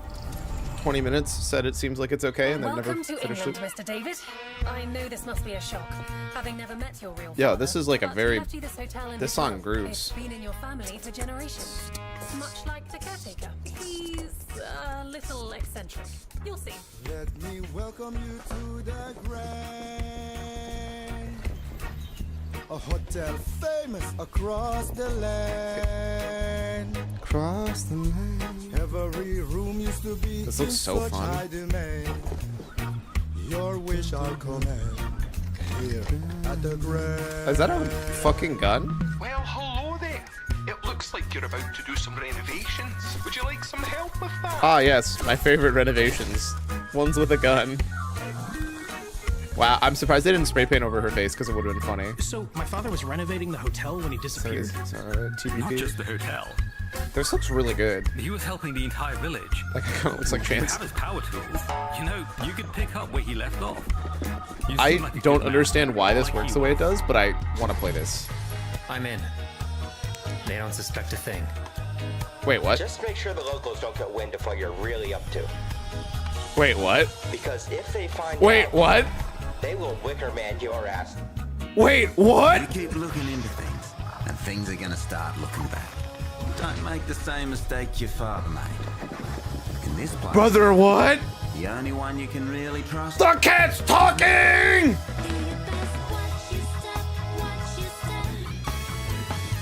20 minutes, said it seems like it's okay, and then never Welcome to finished England, it. Mr. David. I know this must be a shock, having never met your real Yeah, father, this is like a but very... we left you this hotel in This his song will. grooves. It's been in your family for generations. Much like the caretaker. He's a little eccentric. You'll see. Let me welcome you to the Grand, a hotel famous across the land. Across the land. Every room used to be This looks so such fun. high demand. Your wish I'll command here at the Grand. Is that a fucking gun? Well, hello there. It looks like you're about to do some renovations. Would you like some help with that? Ah, yes. My favorite renovations. Ones with a gun. Wow, I'm surprised they didn't spray paint over her face because it would have been funny. So, my father was renovating the hotel when he disappeared. TBP. Not just the hotel. This looks really good. He was helping the entire village. Like, it kind of looks like Chance. Have his power tools. You know, you could pick up where he left off. You I seem like a don't good man. understand why this works the way it does, but I want to play this. I'm in. They don't suspect a thing. Wait, what? Just make sure the locals don't get wind of what you're really up to. Wait, what? Because if they find Wait, out, what? they will Wickerman your ass. Wait, what? You keep looking into things, and things are gonna start looking back. Don't make the same mistake your father made. In this place, Brother, what? the only one you can really trust. The cat's talking!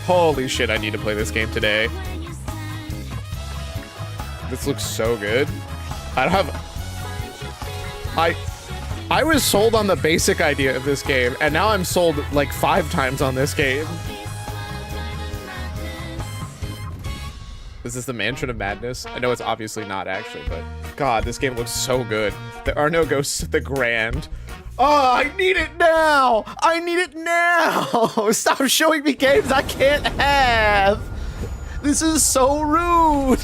Holy shit, I need to play this game today. This looks so good. I don't have... I was sold on the basic idea of this game, and now I'm sold like 5 times on this game. Is this the Mansion of Madness? I know it's obviously not actually, but God, this game looks so good. There are no ghosts at the Grand. Oh, I need it now! I need it now! Stop showing me games I can't have! This is so rude!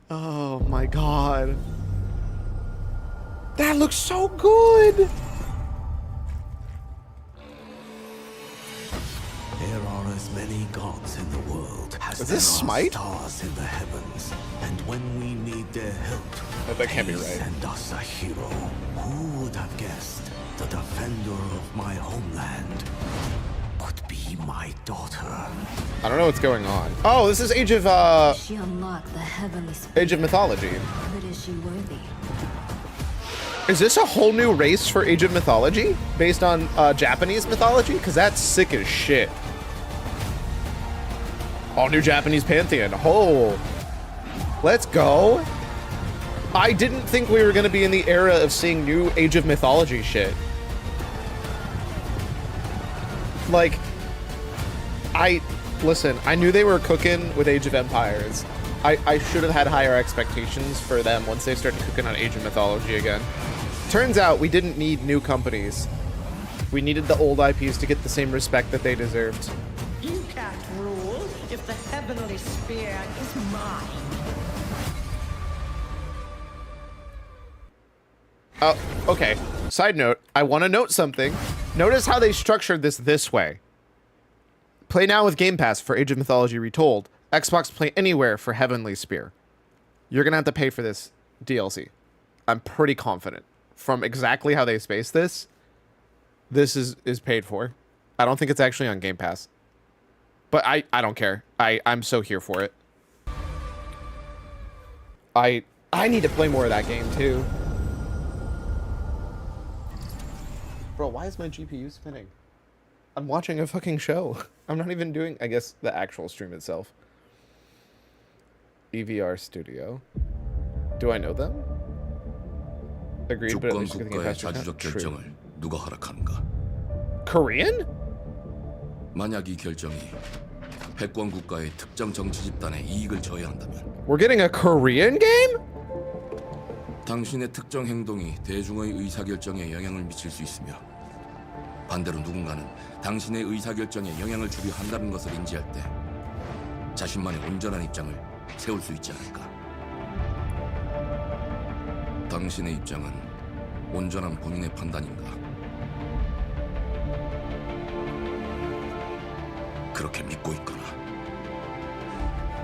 Oh my God. That looks so good! There are as many gods in the world as Is there this are Smite? stars in the heavens. And when we need their help, That can't be they right. send us a hero. Who would have guessed? The defender of my homeland would be my daughter. I don't know what's going on. Oh, this is Age of She unlocked the heavenly Age of Mythology. But is she worthy? Is this a whole new race for Age of Mythology based on Japanese mythology? Because that's sick as shit. All new Japanese pantheon. Oh, let's go. I didn't think we were going to be in the era of seeing new Age of Mythology shit. Like, listen, I knew they were cooking with Age of Empires. I should have had higher expectations for them once they started cooking on Age of Mythology again. Turns out we didn't need new companies. We needed the old IPs to get the same respect that they deserved. You can't rule if the heavenly spear is mine. Oh, okay. Side note, I want to note something. Notice how they structured this way. Play now with Game Pass for Age of Mythology Retold. Xbox Play Anywhere for Heavenly Spear. You're going to have to pay for this DLC. I'm pretty confident. From exactly how they space this, this is paid for. I don't think it's actually on Game Pass. But I don't care. I'm so here for it. I need to play more of that game too. Bro, why is my GPU spinning? I'm watching a fucking show. I'm not even doing, I guess, the actual stream itself. EVR Studio. Do I know them? Agreed, but at least the Game Pass discount. True. 누가 허락하는가? Korean? 만약 이 결정이 패권 국가의 특정 정치 집단에 이익을 저해한다면 We're getting a Korean game? 당신의 특정 행동이 대중의 의사결정에 영향을 미칠 수 있으며 반대로 누군가는 당신의 의사결정에 영향을 주려 한다는 것을 인지할 때 자신만의 온전한 입장을 세울 수 있지 않을까? 당신의 입장은 온전한 본인의 판단인가? 그렇게 믿고 있거나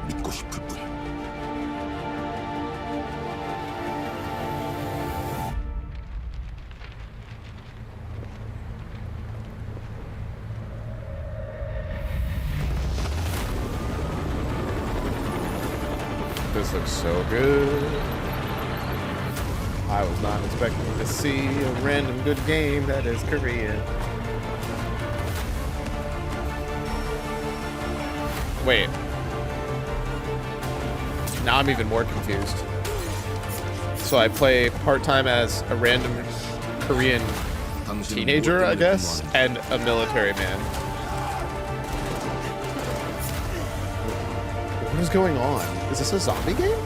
믿고 싶을 뿐. This looks so good. I was not expecting to see a random good game that is Korean. Wait. Now I'm even more confused. So I play part-time as a random Korean teenager, I guess, and a military man. What is going on? Is this a zombie game?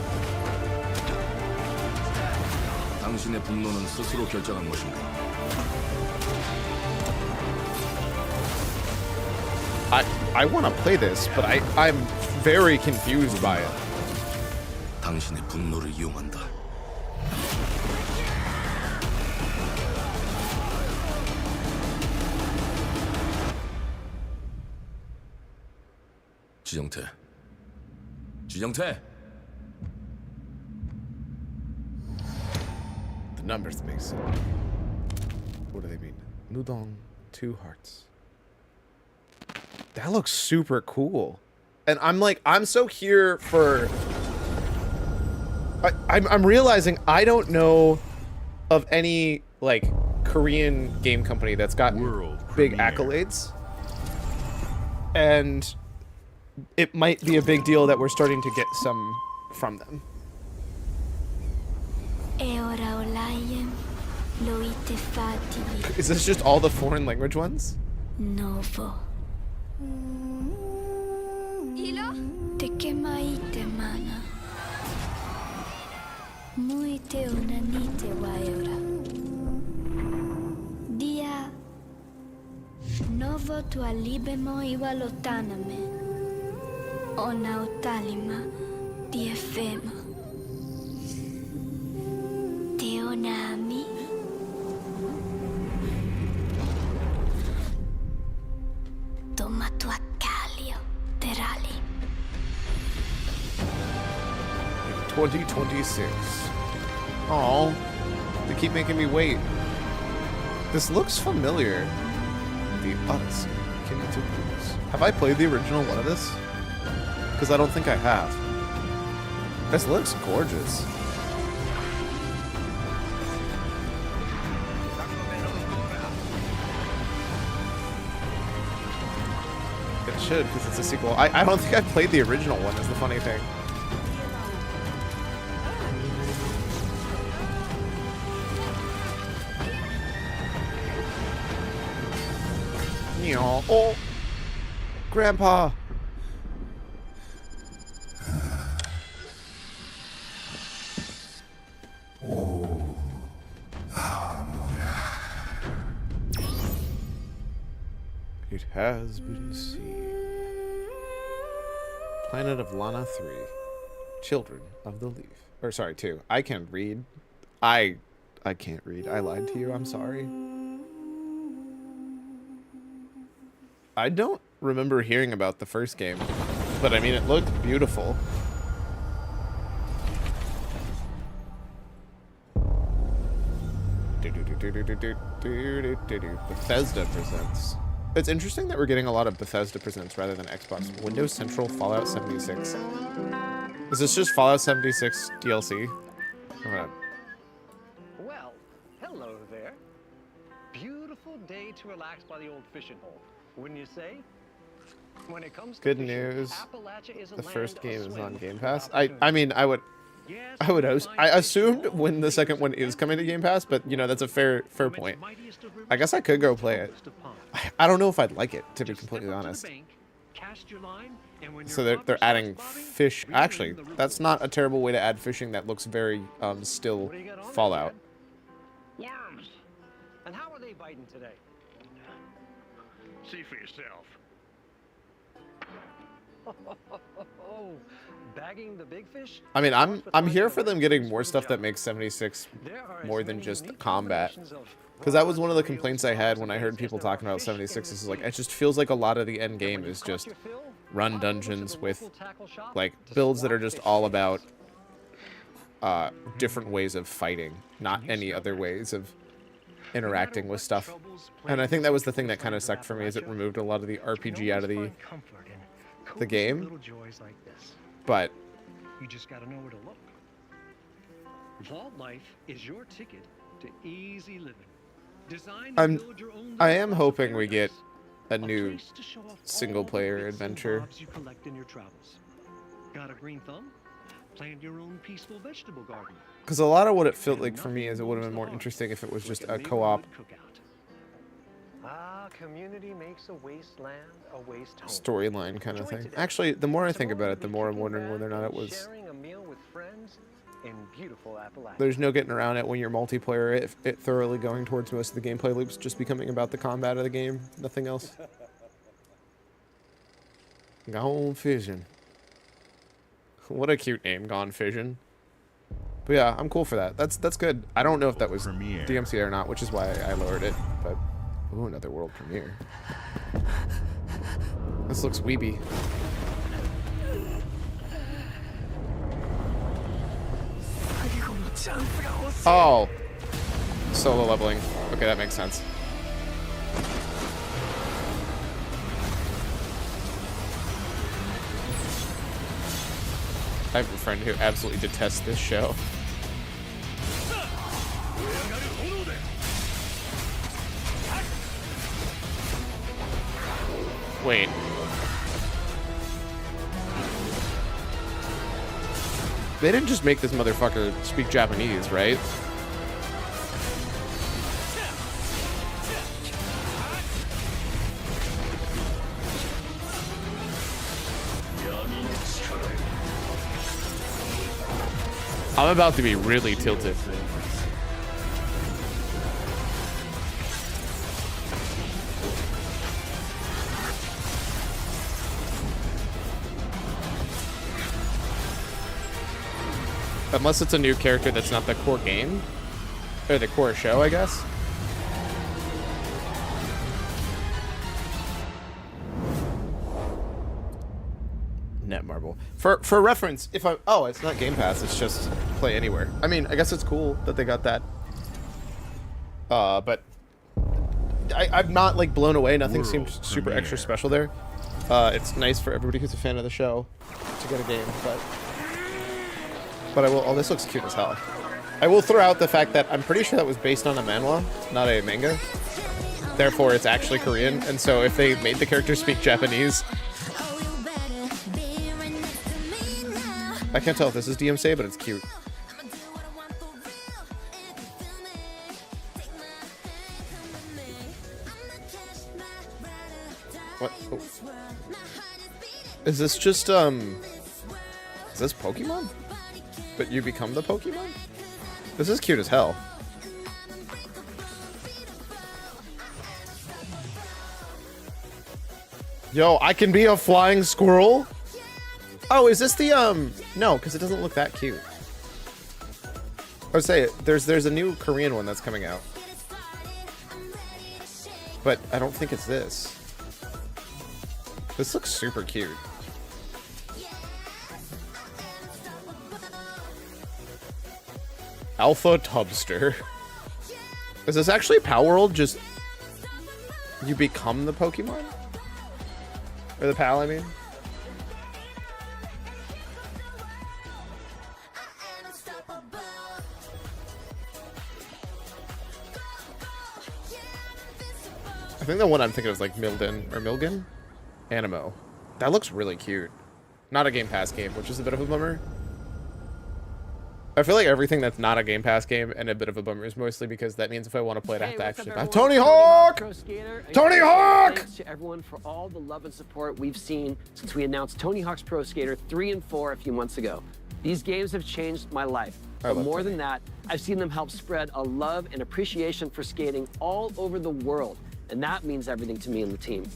당신의 분노는 스스로 결정한 것인가? I want to play this, but I'm very confused by it. 당신의 분노를 이용한다. 지정태. 지정태. The numbers make sense. What do they mean? Mudong, 2 hearts. That looks super cool. And I'm so here for... I'm realizing I don't know of any, like, Korean game company that's got big accolades. And it might be a big deal that we're starting to get some from them. Is this just all the foreign language ones? Novo. Ilo? Te kemaite mana. Muite unanite waiora. Dia. Novo tu alibemo iwalotaname. Ona utalima diefema. Te onami. Toma tu accalio, terali. 2026. Oh, they keep making me wait. This looks familiar. The Odyssey. Have I played the original one of this? Because I don't think I have. This looks gorgeous. It should, because it's a sequel. I don't think I played the original one, is the funny thing. Oh, Grandpa. It has been seen. Planet of Lana 3. Children of the Leaf. Or sorry, 2. I can't read. I can't read. I lied to you. I'm sorry. I don't remember hearing about the first game, but I mean, it looked beautiful. Bethesda presents. It's interesting that we're getting a lot of Bethesda presents rather than Xbox. Windows Central Fallout 76. Is this just Fallout 76 DLC? Well, hello there. Beautiful day to relax by the old fishing hole, wouldn't you say? When it comes to Good fishing, news. Appalachia is a The land first game is aswim on with Game Pass. opportunities. I mean, I assumed when the second one is coming to Game Pass, but you know, that's a fair point. I guess I could go play it. I don't know if I'd like it, to be completely honest. So they're adding fish. Actually, that's not a terrible way to add fishing. That looks very still Fallout. Worms. And how are they biting today? See for yourself. Bagging the big fish? I mean, I'm here for them getting more stuff that makes 76 more than just combat. Because that was one of the complaints I had when I heard people talking about 76. Is like, it just feels like a lot of the end game is just run dungeons with like builds that are just all about different ways of fighting, not any other ways of interacting with stuff. And I think that was the thing that kind of sucked for me, is it removed a lot of the RPG out of the game. But you just got to know where to look. Vault Life is your ticket to easy living. I am hoping we get a new single-player adventure. You collect in your travels. Got a green thumb? Plant your own peaceful vegetable garden. Because a lot of what it felt like for me is it would have been more interesting if it was just a co-op Community makes a wasteland a waste home. storyline kind of thing. Actually, the more I think about it, the more I'm wondering whether or not it was... Sharing a meal with friends in beautiful Appalachia. There's no getting around it when you're multiplayer, it thoroughly going towards most of the gameplay loops just becoming about the combat of the game, nothing else. Gone Fishing. What a cute name, Gone Fishing. But yeah, I'm cool for that. That's good. I don't know if that was DMCA or not, which is why I lowered it, but... Ooh, another world premiere. This looks weeby. Oh! Solo leveling. Okay, that makes sense. I have a friend who absolutely detests this show. Wait. They didn't just make this motherfucker speak Japanese, right? I'm about to be really tilted. Unless it's a new character that's not the core game. Or the core show, I guess. Netmarble. For reference, if I... Oh, it's not Game Pass, it's just Play Anywhere. I mean, I guess it's cool that they got that. But... I'm not, like, blown away. Nothing seemed super extra special there. It's nice for everybody who's a fan of the show to get a game, but I will... Oh, this looks cute as hell. I will throw out the fact that I'm pretty sure that was based on a manhwa, not a manga. Therefore, it's actually Korean, and so if they made the character speak Japanese... I can't tell if this is DMCA, but it's cute. What? Oh. Is this just, Is this Pokemon? But you become the Pokemon? This is cute as hell. Yo, I can be a flying squirrel? Oh, is this the, No, because it doesn't look that cute. I would say, there's a new Korean one that's coming out. But I don't think it's this. This looks super cute. Alpha Tubster. Is this actually Power World? Just you become the Pokemon? Or the pal, I mean? I think the one I'm thinking of is like Milden or Milgen? Animo. That looks really cute. Not a Game Pass game, which is a bit of a bummer. I feel like everything that's not a Game Pass game and a bit of a bummer is mostly because that means if I want to play it, I have to actually buy Tony Hawk! Tony Hawk! Thanks to everyone for all the love and support we've seen since we announced Tony Hawk's Pro Skater 3 and 4 a few months ago. These games have changed my life. But more than that, I've seen them help spread a love and appreciation for skating all over the world. And that means everything to me and the team.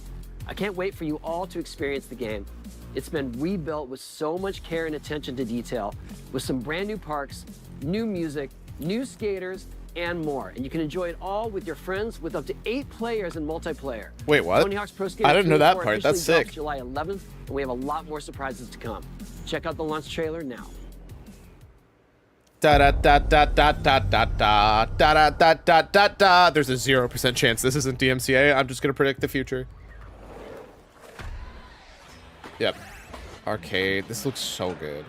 I can't wait for you all to experience the game. It's been rebuilt with so much care and attention to detail, with some brand new parks, new music, new skaters, and more. And you can enjoy it all with your friends with up to 8 players in multiplayer. Wait, what? Tony Hawk's Pro Skater I didn't know 3 that and 4 part. That's officially drops sick. July 11th, and we have a lot more surprises to come. Check out the launch trailer now. Da da da da da da da da da da da da da. There's a 0% chance this isn't DMCA. I'm just gonna predict the future. Yep. Arcade. This looks so good.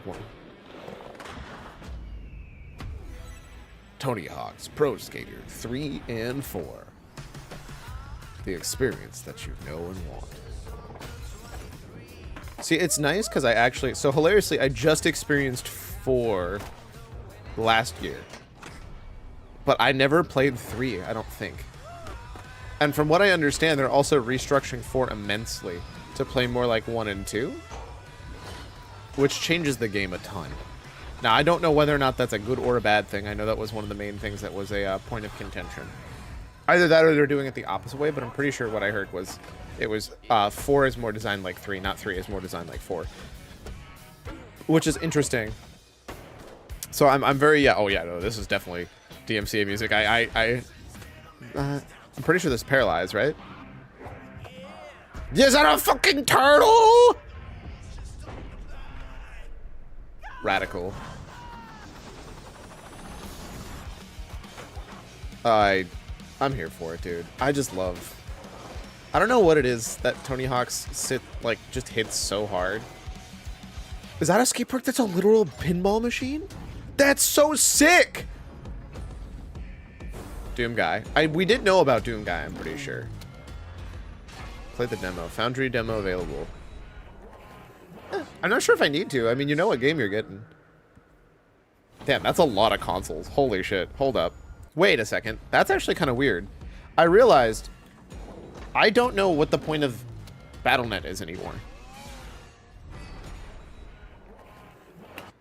Tony Hawk's Pro Skater 3 and 4. The experience that you know and want. See, it's nice because I actually... So, hilariously, I just experienced 4 last year. But I never played 3, I don't think. And from what I understand, they're also restructuring 4 immensely to play more like 1 and 2. Which changes the game a ton. Now, I don't know whether or not that's a good or a bad thing. I know that was one of the main things that was a point of contention. Either that or they're doing it the opposite way, but I'm pretty sure what I heard was it was 4 is more designed like 3, not 3 is more designed like 4. Which is interesting. So I'm very, yeah, oh yeah, no, this is definitely DMCA music. I'm pretty sure this is Paralyzed, right? Is that a fucking turtle? Radical. I'm here for it, dude. I just love... I don't know what it is that Tony Hawk's just hits so hard. Is that a skate park that's a literal pinball machine? That's so sick! Doom Guy. We did know about Doom Guy, I'm pretty sure. Play the demo. Foundry demo available. I'm not sure if I need to. I mean, you know what game you're getting. Damn, that's a lot of consoles. Holy shit. Hold up. Wait a second. That's actually kind of weird. I realized I don't know what the point of BattleNet is anymore.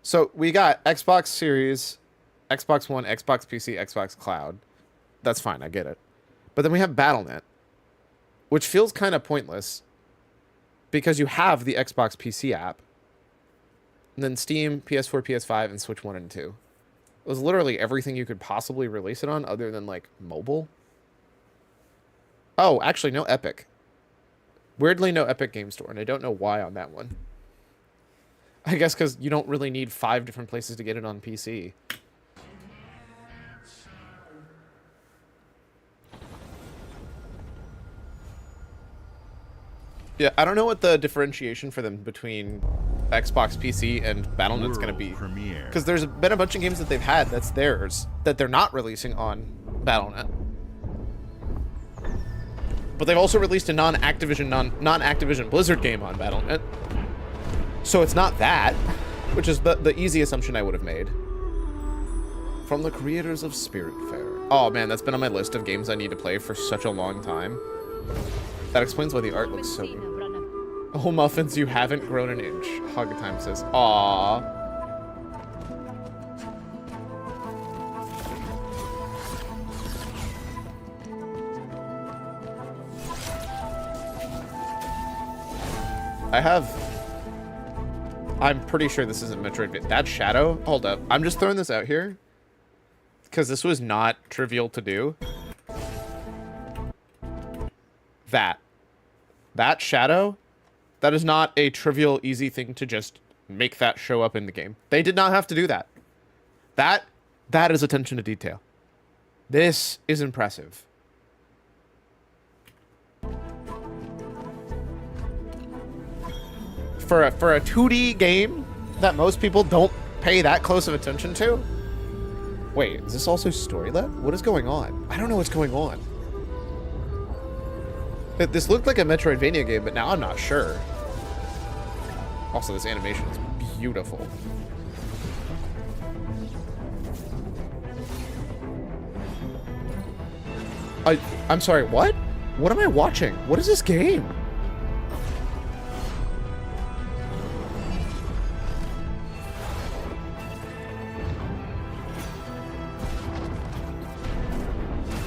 So we got Xbox Series, Xbox One, Xbox PC, Xbox Cloud. That's fine. I get it. But then we have BattleNet, which feels kind of pointless. Because you have the Xbox PC app. And then Steam, PS4, PS5, and Switch 1 and 2. It was literally everything you could possibly release it on other than, like, mobile. Oh, actually, no Epic. Weirdly, no Epic Game Store, and I don't know why on that one. I guess because you don't really need 5 different places to get it on PC. Yeah, I don't know what the differentiation for them between Xbox PC and BattleNet's going to be. Because there's been a bunch of games that they've had that's theirs that they're not releasing on BattleNet. But they've also released a non-Activision Blizzard game on BattleNet. So it's not that, which is the easy assumption I would have made. From the creators of Spiritfarer. Oh man, that's been on my list of games I need to play for such a long time. That explains why the art looks so good. Oh, Muffins, you haven't grown an inch. Hug Time says, aww. I'm pretty sure this isn't Metroid. That shadow? Hold up. I'm just throwing this out here. Because this was not trivial to do. That shadow, that is not a trivial, easy thing to just make that show up in the game. They did not have to do that. That is attention to detail. This is impressive. For a 2D game that most people don't pay that close of attention to? Wait, is this also story-led? What is going on? I don't know what's going on. This looked like a Metroidvania game, but now I'm not sure. Also, this animation is beautiful. I'm sorry, what? What am I watching? What is this game?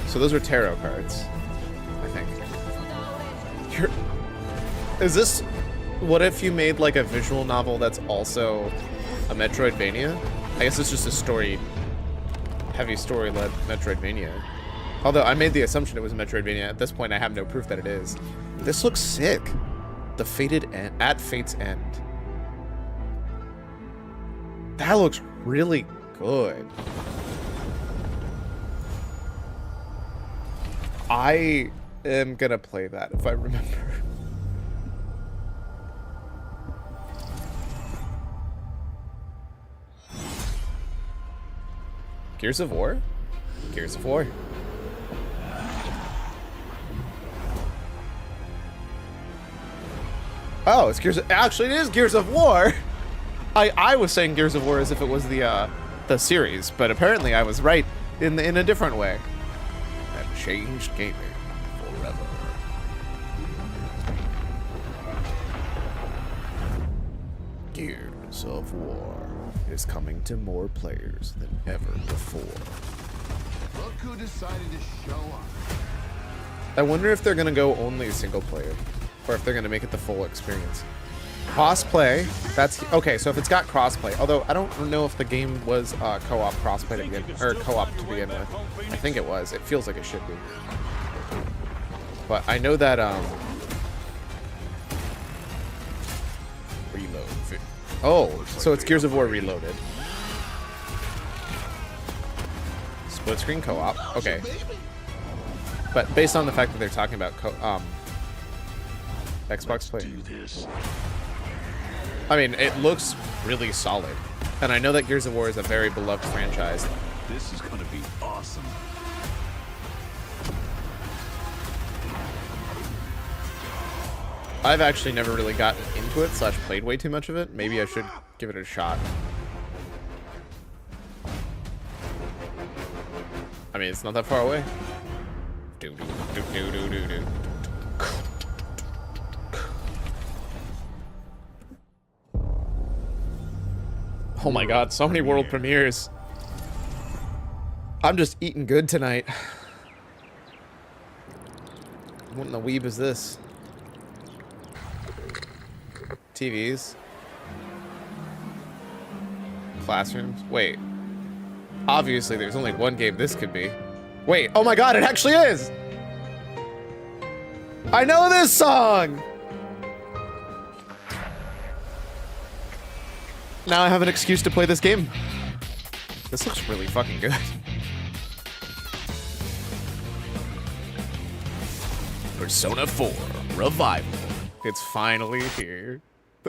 So those are tarot cards, I think. Is this... What if you made like a visual novel that's also a Metroidvania? I guess it's just a story... heavy story-led Metroidvania. Although I made the assumption it was a Metroidvania. At this point, I have no proof that it is. This looks sick. The Fated End... At Fate's End. That looks really good. I am gonna play that if I remember. Gears of War? Gears of War. Oh, it's Gears of... Actually, it is Gears of War! I was saying Gears of War as if it was the series, but apparently I was right in a different way. That changed gaming forever. Gears of War is coming to more players than ever before. Look who decided to show up. I wonder if they're gonna go only single player, or if they're gonna make it the full experience. Crossplay, that's okay. So if it's got crossplay, although I don't know if the game was co-op crossplay to begin, or co-op to begin with. I think it was. It feels like it should be. But I know that reload. Oh, so it's Gears of War Reloaded. Split screen co-op. Okay. But based on the fact that they're talking about Xbox Play. I mean, it looks really solid. And I know that Gears of War is a very beloved franchise. This is gonna be awesome. I've actually never really gotten into it, / played way too much of it. Maybe I should give it a shot. I mean, it's not that far away. Oh my god, so many world premieres. I'm just eating good tonight. What in the weeb is this? TVs. Classrooms. Wait. Obviously, there's only one game this could be. Wait, oh my god, it actually is! I know this song! Now I have an excuse to play this game. This looks really fucking good. Persona 4 Revival. It's finally here.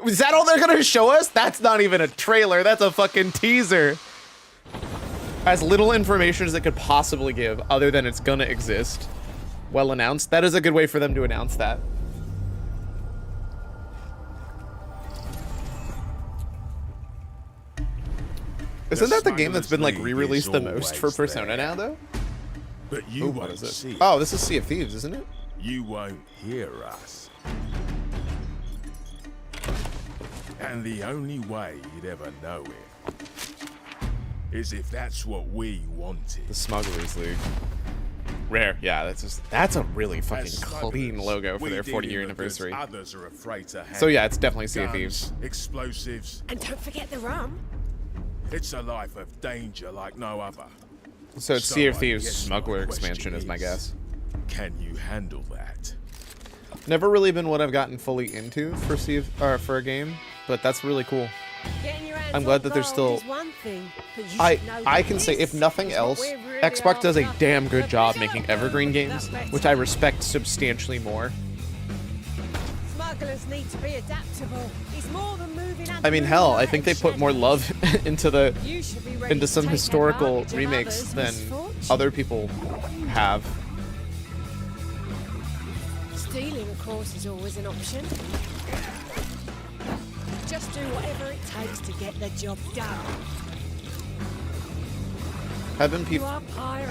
Is that all they're gonna show us? That's not even a trailer, that's a fucking teaser. As little information as it could possibly give, other than it's gonna exist. Well announced. That is a good way for them to announce that. Isn't that the game that's been like re-released the most for Persona now, though? But you won't see. Oh, this is Sea of Thieves, isn't it? You won't hear us. And the only way you'd ever know it is if that's what we wanted. The Smugglers League. Rare, yeah, that's a really fucking clean logo for their 40-year anniversary. Others are afraid to So yeah, it's definitely Sea of Thieves. Explosives. And don't forget the rum. It's a life of danger like no other. So it's Sea of Thieves Smuggler expansion is my guess. Can you handle that? Never really been what I've gotten fully into for for a game, but that's really cool. Getting your hands I'm glad on that there's gold still is one thing, but you I should know I that can say this if nothing is what else, we're really Xbox does a damn good job making evergreen games, which I respect substantially more. Smugglers need to be adaptable. It's more than moving. I mean, hell, I think they put more love into some historical remakes than other people have. Stealing, of course, is always an option. Just do whatever it takes to get the job done. Had been P4R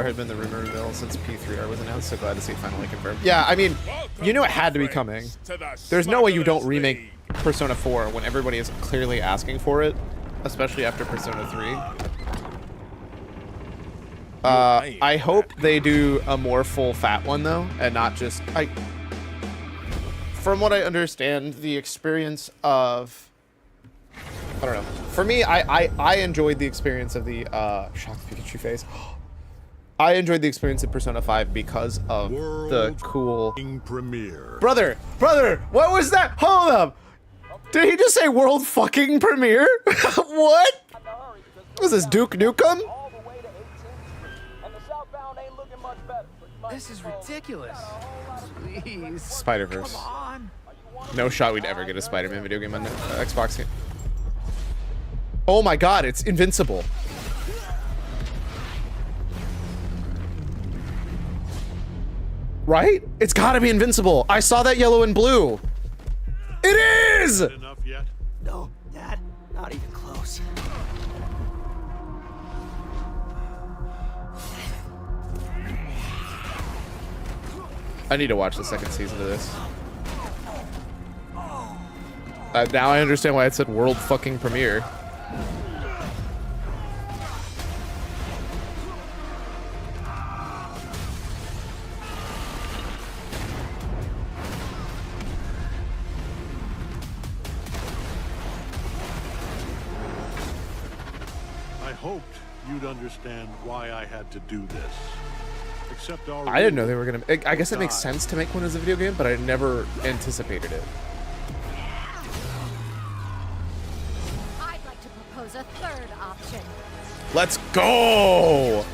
had been the rumor mill since P3R was announced, so glad to see it finally confirmed. Yeah, I mean, you knew it had to be coming. There's no way you don't remake Persona 4 when everybody is clearly asking for it, especially after Persona 3. I hope they do a more full fat one though, and not just from what I understand, the experience of I don't know. For me, I enjoyed the experience of the shock the Pikachu face. I enjoyed the experience of Persona 5 because of the cool premiere. Brother, what was that? Hold up. Did he just say world fucking premiere? What? Was this Duke Nukem? This is ridiculous. Please. Spider-Verse. Come on. No shot we'd ever get a Spider-Man video game on Xbox. Oh my god, it's invincible. Right? It's gotta be invincible. I saw that yellow and blue. It is! Enough yet? No, Dad, not even close. I need to watch the second season of this. Now I understand why it said world fucking premiere. I hoped you'd understand why I had to do this. Except our I didn't know they were gonna. I guess it makes sense to make one as a video game, but I never anticipated it. I'd like to propose a third option. Let's go!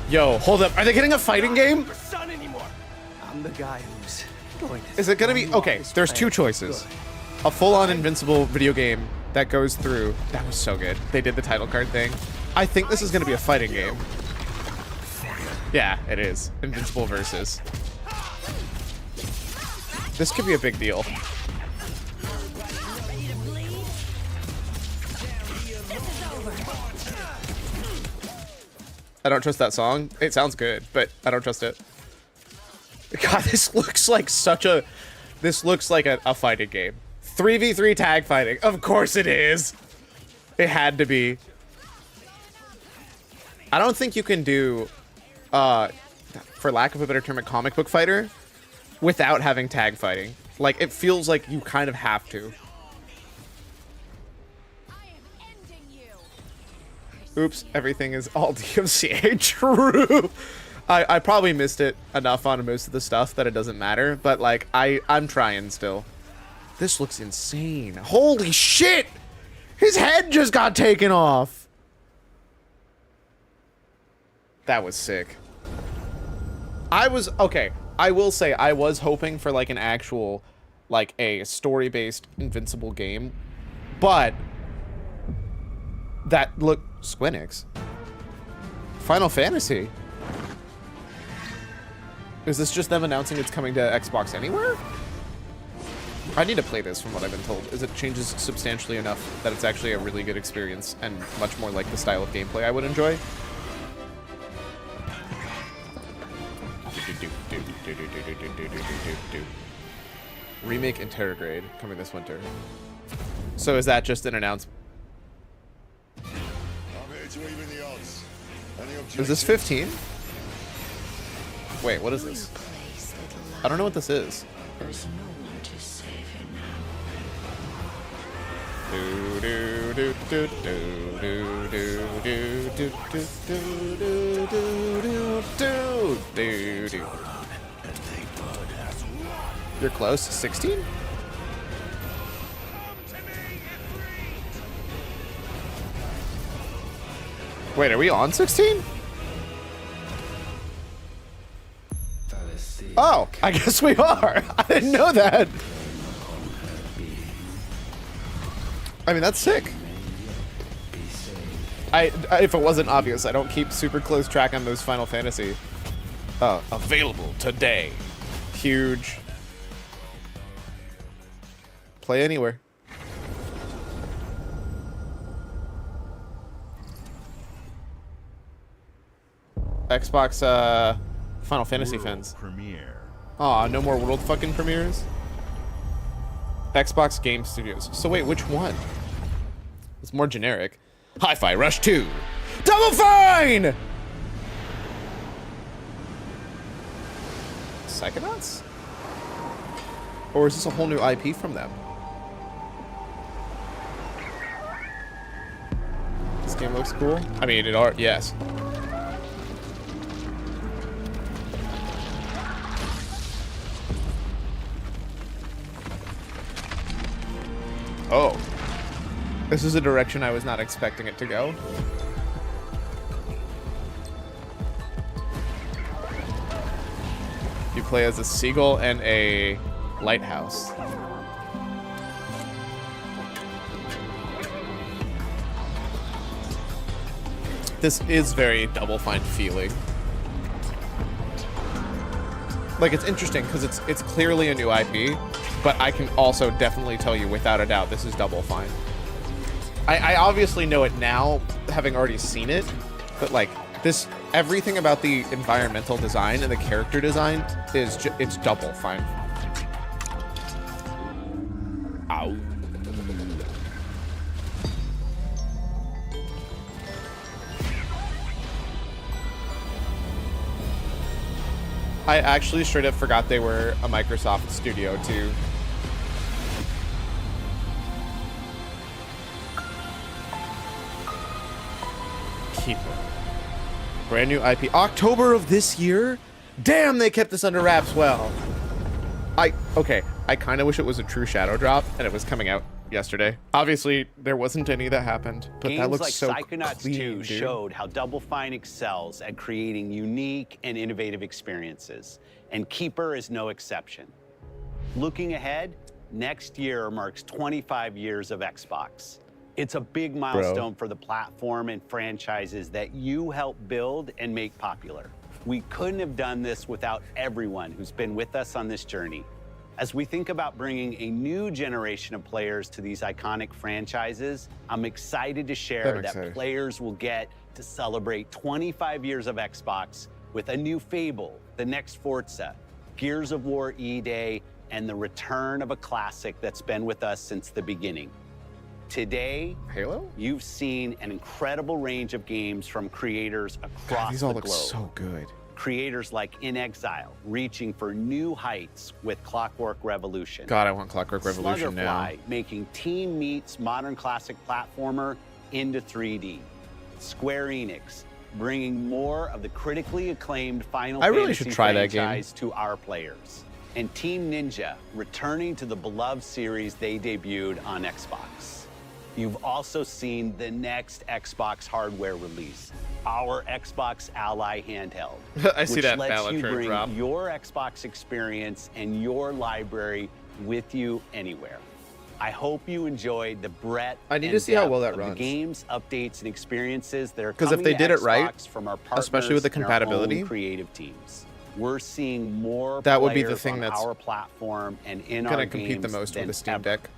Yo, hold up. Are they getting a fighting game? Son anymore. I'm the guy who's going to. Is it gonna be okay? There's two choices: a full-on Invincible video game that goes through. That was so good. They did the title card thing. I think this is gonna be a fighting game. Yeah, it is. Invincible versus. This could be a big deal. I don't trust that song. It sounds good, but I don't trust it. God, this looks like this looks like a fighting game. 3v3 tag fighting. Of course it is. It had to be. I don't think you can do, for lack of a better term, a comic book fighter without having tag fighting. Like, it feels like you kind of have to. Oops, everything is all DMCA. True. I probably missed it enough on most of the stuff that it doesn't matter, but like I'm trying still. This looks insane. Holy shit! His head just got taken off. That was sick. I will say I was hoping for like an actual, like a story-based Invincible game, but that look Squinix. Final Fantasy. Is this just them announcing it's coming to Xbox Anywhere? I need to play this from what I've been told. Is it changes substantially enough that it's actually a really good experience and much more like the style of gameplay I would enjoy? Remake Interrograde coming this winter. So is that just an announcement? Is this 15? Wait, what is this? I don't know what this is. There's no one to save you Do do do do do do do do do do do do do do. You're close. 16? Wait, are we on 16? Oh, I guess we are. I didn't know that. I mean, that's sick. If it wasn't obvious, I don't keep super close track on those Final Fantasy. Available today. Huge. Play anywhere. Xbox Final Fantasy fans. Premiere. Aw, no more world fucking premieres? Xbox Game Studios. So wait, which one? It's more generic. Hi-Fi Rush 2. Double Fine! Psychonauts? Or is this a whole new IP from them? This game looks cool. I mean, yes. Oh. This is a direction I was not expecting it to go. You play as a seagull and a lighthouse. This is very Double Fine feeling. Like, it's interesting because it's clearly a new IP, but I can also definitely tell you without a doubt this is Double Fine. I obviously know it now, having already seen it, but like everything about the environmental design and the character design is it's Double Fine. Ow. I actually straight up forgot they were a Microsoft studio too. Keeper. Brand new IP. October of this year? Damn, they kept this under wraps well. Okay, I kind of wish it was a true shadow drop and it was coming out yesterday. Obviously, there wasn't any that happened, but Games that looks like so Psychonauts clean, 2 dude. showed how Double Fine excels at creating unique and innovative experiences, and Keeper is no exception. Looking ahead, next year marks 25 years of Xbox. It's a big milestone for the platform and franchises that you helped build and make popular. We couldn't have done this without everyone who's been with us on this journey. As we think about bringing a new generation of players to these iconic franchises, I'm excited to share that players will get to celebrate 25 years of Xbox with a new Fable, the next Forza, Gears of War E-Day, and the return of a classic that's been with us since the beginning. Today, Halo? You've seen an incredible range of games from creators across These all the look globe. so good. Creators like In Exile, reaching for new heights with Clockwork Revolution. God, I want Clockwork Revolution now. Sluggerfly, making Team Meat's modern classic platformer into 3D. Square Enix, bringing more of the critically acclaimed Final Fantasy franchise to our players. And Team Ninja, returning to the beloved series they debuted on Xbox. You've also seen the next Xbox hardware release, our Xbox Ally handheld. I see that which lets you Balatron bring drop. your Xbox experience and your library with you anywhere. I hope you enjoyed the breadth I need and to see how depth well that of runs. the games, updates, and experiences that are Because if coming they to did it right, Xbox from our partners especially with the and our own compatibility, creative teams. We're seeing more that would be the players thing on that's our platform and in gonna our compete the games most with than the Steam ever, Deck.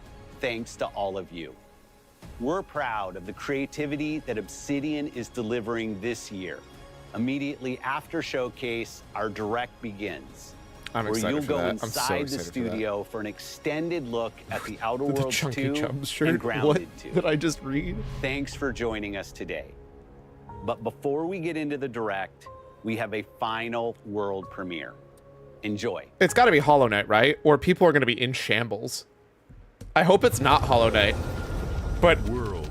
thanks to all of you. We're proud of the creativity that Obsidian is delivering this year. Immediately after Showcase, our direct begins. I'm where excited you'll for go that. I'm so inside the excited for that. studio for an extended look at the Outer With the Worlds Chunky 2 Chums shirt? and Grounded What 2. did I just read? Thanks for joining us today. But before we get into the direct, we have a final world premiere. Enjoy. It's got to be Hollow Knight, right? Or people are going to be in shambles. I hope it's not Hollow Knight, but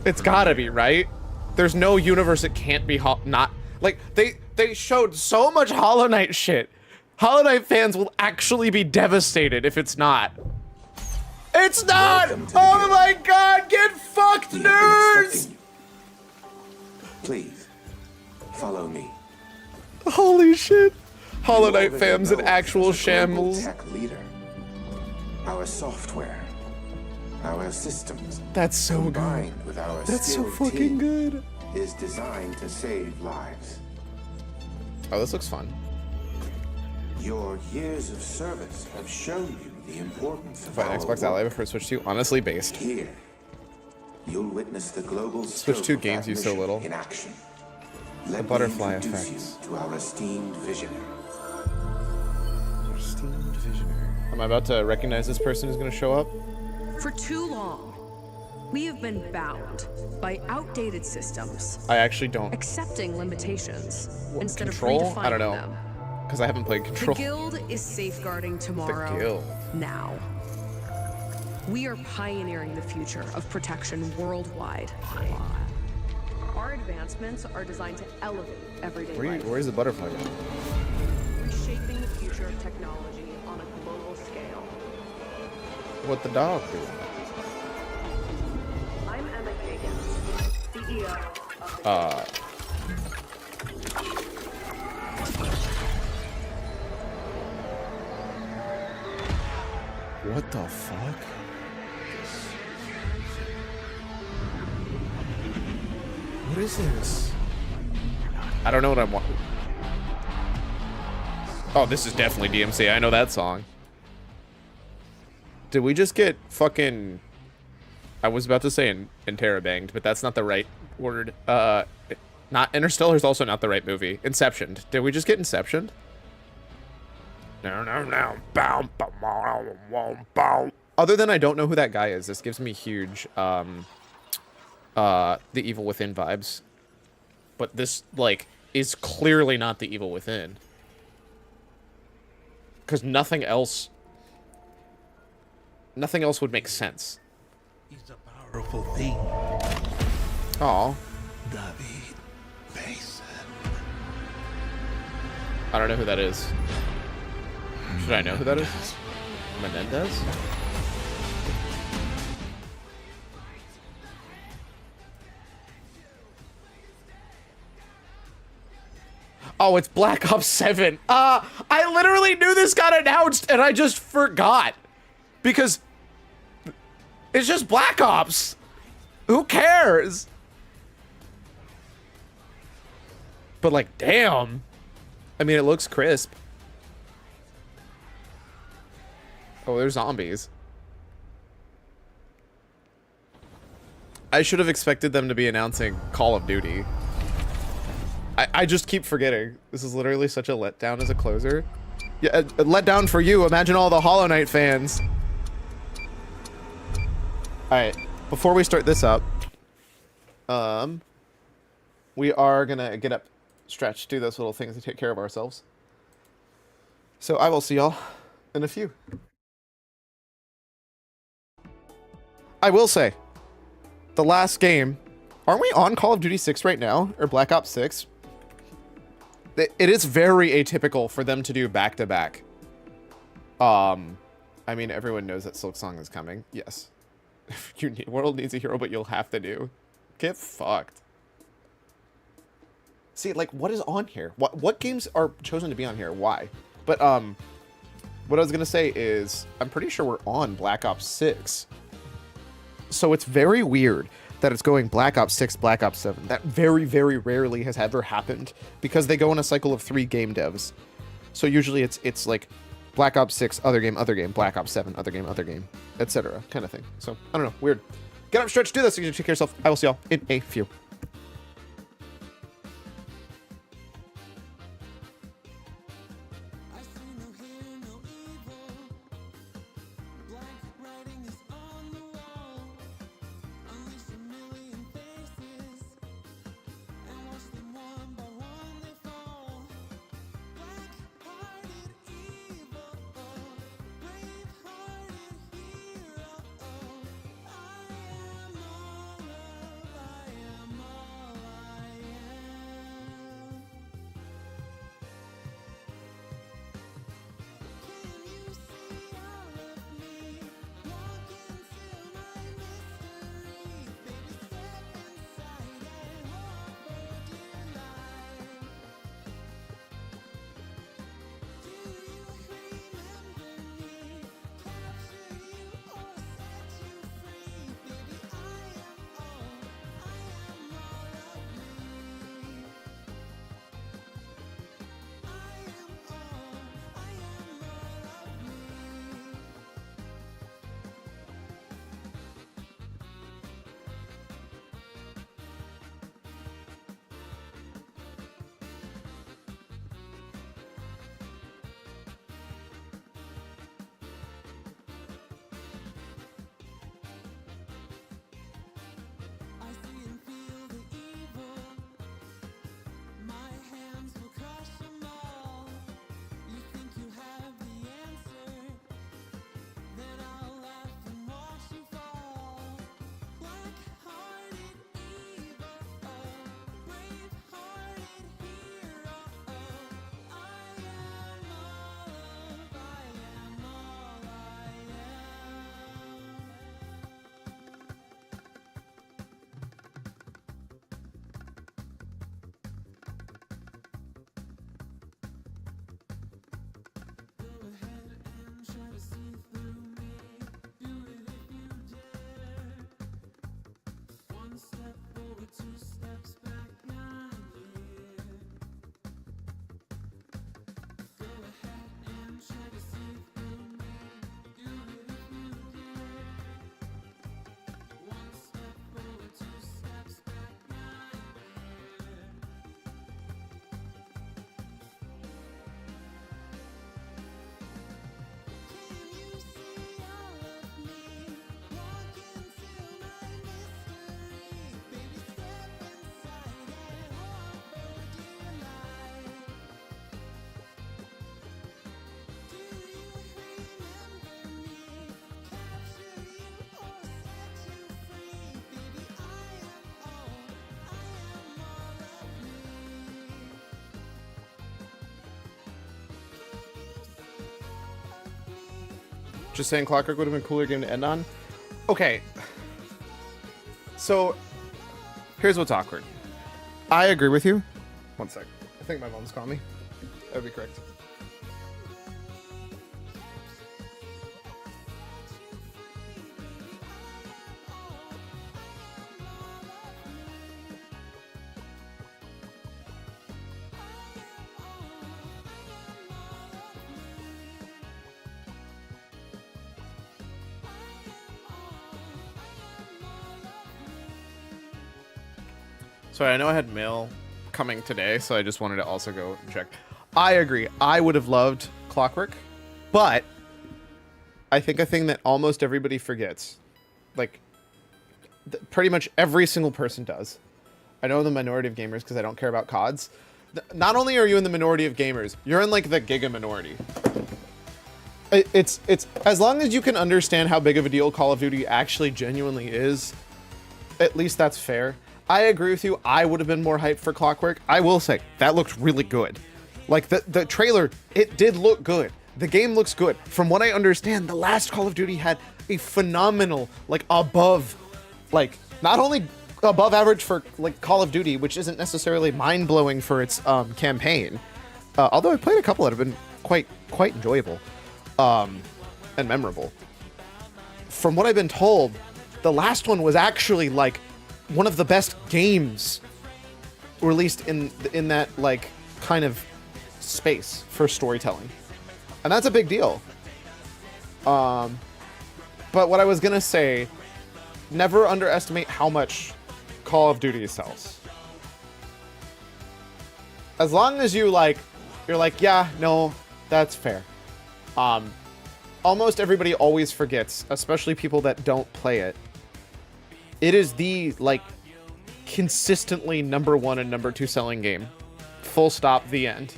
it's got to be, right? There's no universe it can't be not. Like, they showed so much Hollow Knight shit. Hollow Knight fans will actually be devastated if it's not. It's not! Oh my god, get fucked, nerds! Please, Follow me. Holy shit. Hollow Knight You fam's an already know actual as a global shambles. Tech leader. Our software, our systems, That's so combined good. with our That's so skilled fucking team, good. is designed to save lives. Oh, this looks fun. Your years of service have shown you the importance of Fine, our Xbox work. Ally before Switch 2. Honestly, based. Here, you'll witness the global Switch scope 2 of games that use so mission little. in action. The Let me butterfly introduce effects. you to our esteemed visionary. Esteemed visionary. Am I about to recognize this person who's going to show up? For too long, we have been bound by outdated systems, I actually don't. accepting limitations instead Control? of redefining I don't know. them. Because I haven't played Control. The Guild is safeguarding tomorrow. The Guild. Now. We are pioneering the future of protection worldwide. Our advancements are designed to elevate everyday life, Where's the butterfly going? reshaping the future of technology on a global scale. What the dog do? I'm Emma Higgins, CEO of What the fuck? What is this? I don't know what I want. Oh, this is definitely DMC. I know that song. Did we just get fucking... I was about to say interrobanged, but that's not the right word. Not Interstellar's also not the right movie. Inceptioned. Did we just get Inceptioned? No. Other than I don't know who that guy is, this gives me huge The Evil Within vibes. But this, like, is clearly not The Evil Within. Because nothing else would make sense. It's a powerful thing. Aw. David Mason. I don't know who that is. Should I know who that is? Menendez? Oh, it's Black Ops 7. I literally knew this got announced and I just forgot. Because it's just Black Ops. Who cares? But like, damn. I mean, it looks crisp. Oh, there's zombies. I should have expected them to be announcing Call of Duty. I just keep forgetting. This is literally such a letdown as a closer. Yeah, a letdown for you. Imagine all the Hollow Knight fans. Alright, before we start this up, we are gonna get up, stretch, do those little things to take care of ourselves. So I will see y'all in a few. I will say, the last game, aren't we on Call of Duty 6 right now? Or Black Ops 6? It is very atypical for them to do back-to-back. I mean, everyone knows that Silksong is coming. Yes. Your world needs a hero, but you'll have to do. Get fucked. See, like, what is on here? What games are chosen to be on here? Why? But, what I was gonna say is, I'm pretty sure we're on Black Ops 6. So it's very weird that it's going Black Ops 6, Black Ops 7. That very, very rarely has ever happened because they go in a cycle of 3 game devs. So usually it's like Black Ops 6, other game, Black Ops 7, other game, etc. kind of thing. So, I don't know. Weird. Get up, stretch, do this. You can take care of yourself. I will see y'all in a few. Just saying Clockwork would have been a cooler game to end on. Okay. So, here's what's awkward. I agree with you. One sec. I think my mom's calling me. That would be correct. Sorry, I know I had mail coming today, so I just wanted to also go check. I agree. I would have loved Clockwork, but I think a thing that almost everybody forgets, like pretty much every single person does. I know I'm the minority of gamers because I don't care about CODs. Not only are you in the minority of gamers, you're in like the giga minority. It's as long as you can understand how big of a deal Call of Duty actually genuinely is, at least that's fair. I agree with you. I would have been more hyped for Clockwork. I will say that looked really good. Like the trailer, it did look good. The game looks good. From what I understand, the last Call of Duty had a phenomenal, like above, like not only above average for like Call of Duty, which isn't necessarily mind blowing for its campaign. Although I played a couple that have been quite enjoyable, and memorable. From what I've been told, the last one was actually like one of the best games released in that like kind of space for storytelling, and that's a big deal. But what I was gonna say, never underestimate how much Call of Duty sells. As long as you're like, yeah, no, that's fair. Almost everybody always forgets, especially people that don't play it. It is the, like, consistently #1 and #2 selling game. Full stop, the end.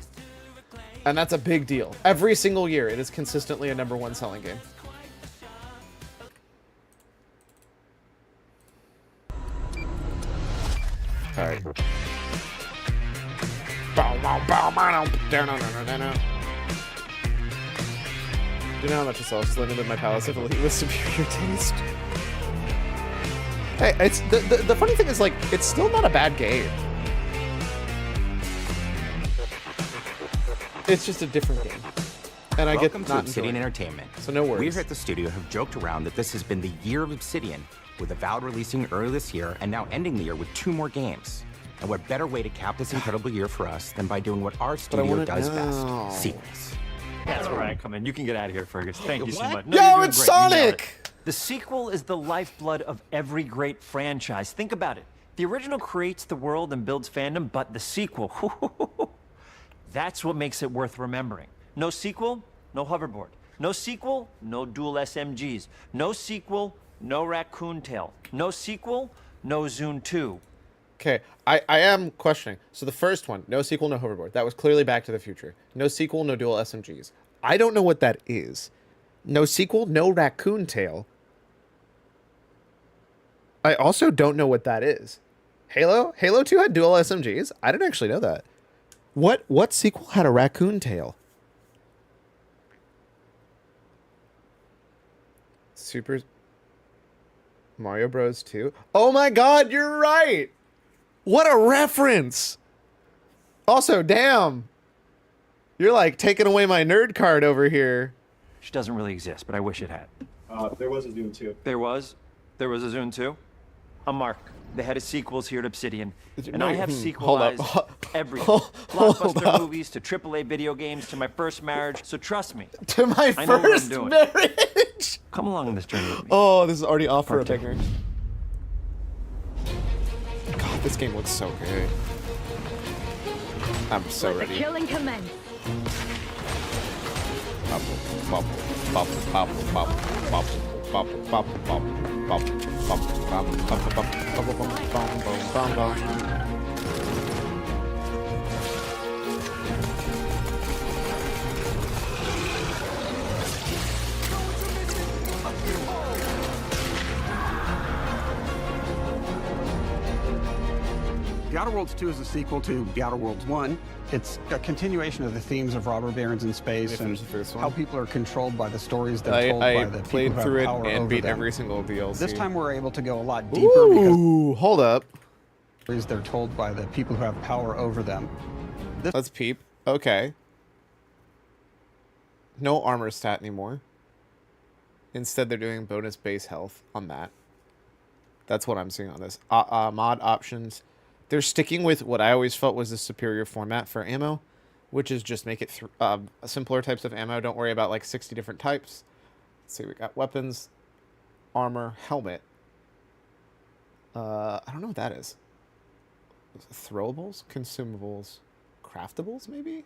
And that's a big deal. Every single year, it is consistently a #1 selling game. Alright. Do you know how much a sauce limited my palate if it was superior taste? Hey, it's the funny thing is, like, it's still not a bad game. It's just a different game. And I get not to Obsidian Entertainment. So no worries. We here at the studio have joked around that this has been the year of Obsidian, with Avowed releasing early this year and now ending the year with 2 more games. And what better way to cap this incredible year for us than by doing what our studio does best, sequels. That's where I come in. You can get out of here, Fergus. Thank you so much. No, yo, it's Sonic! The sequel is the lifeblood of every great franchise. Think about it. The original creates the world and builds fandom, but the sequel, that's what makes it worth remembering. No sequel, no hoverboard. No sequel, no dual SMGs. No sequel, no raccoon tail. No sequel, no Zune 2. Okay, I am questioning. So the first one, no sequel, no hoverboard. That was clearly Back to the Future. No sequel, no dual SMGs. I don't know what that is. No sequel, no raccoon tail. I also don't know what that is. Halo 2 had dual SMGs? I didn't actually know that. What sequel had a raccoon tail? Super Mario Bros 2. Oh my god, you're right! What a reference! Also, damn. You're like taking away my nerd card over here. Which doesn't really exist, but I wish it had. There was a Zune 2. There was a Zune 2? I'm Mark, the head of sequels here at Obsidian. And I have sequelized everything. Blockbuster movies to AAA video games to my first marriage, so trust me. To my first marriage! Come along on this journey with me. Oh, this is already off for a picker. God, this game looks so good. I'm so ready. Killing commence. The Outer Worlds 2 is a sequel to The Outer Worlds 1. It's a continuation of the themes of robber barons in space and how people are controlled by the stories they're told by the people who have power and over beat them. every single DLC. This time we're able to go a lot deeper because hold up. They're told by the people who have power over them. Let's peep. Okay. No armor stat anymore. Instead, they're doing bonus base health on that. That's what I'm seeing on this. Mod options. They're sticking with what I always felt was the superior format for ammo, which is just make it simpler types of ammo. Don't worry about like 60 different types. Let's see, we got weapons, armor, helmet. I don't know what that is. Throwables, consumables, craftables, maybe?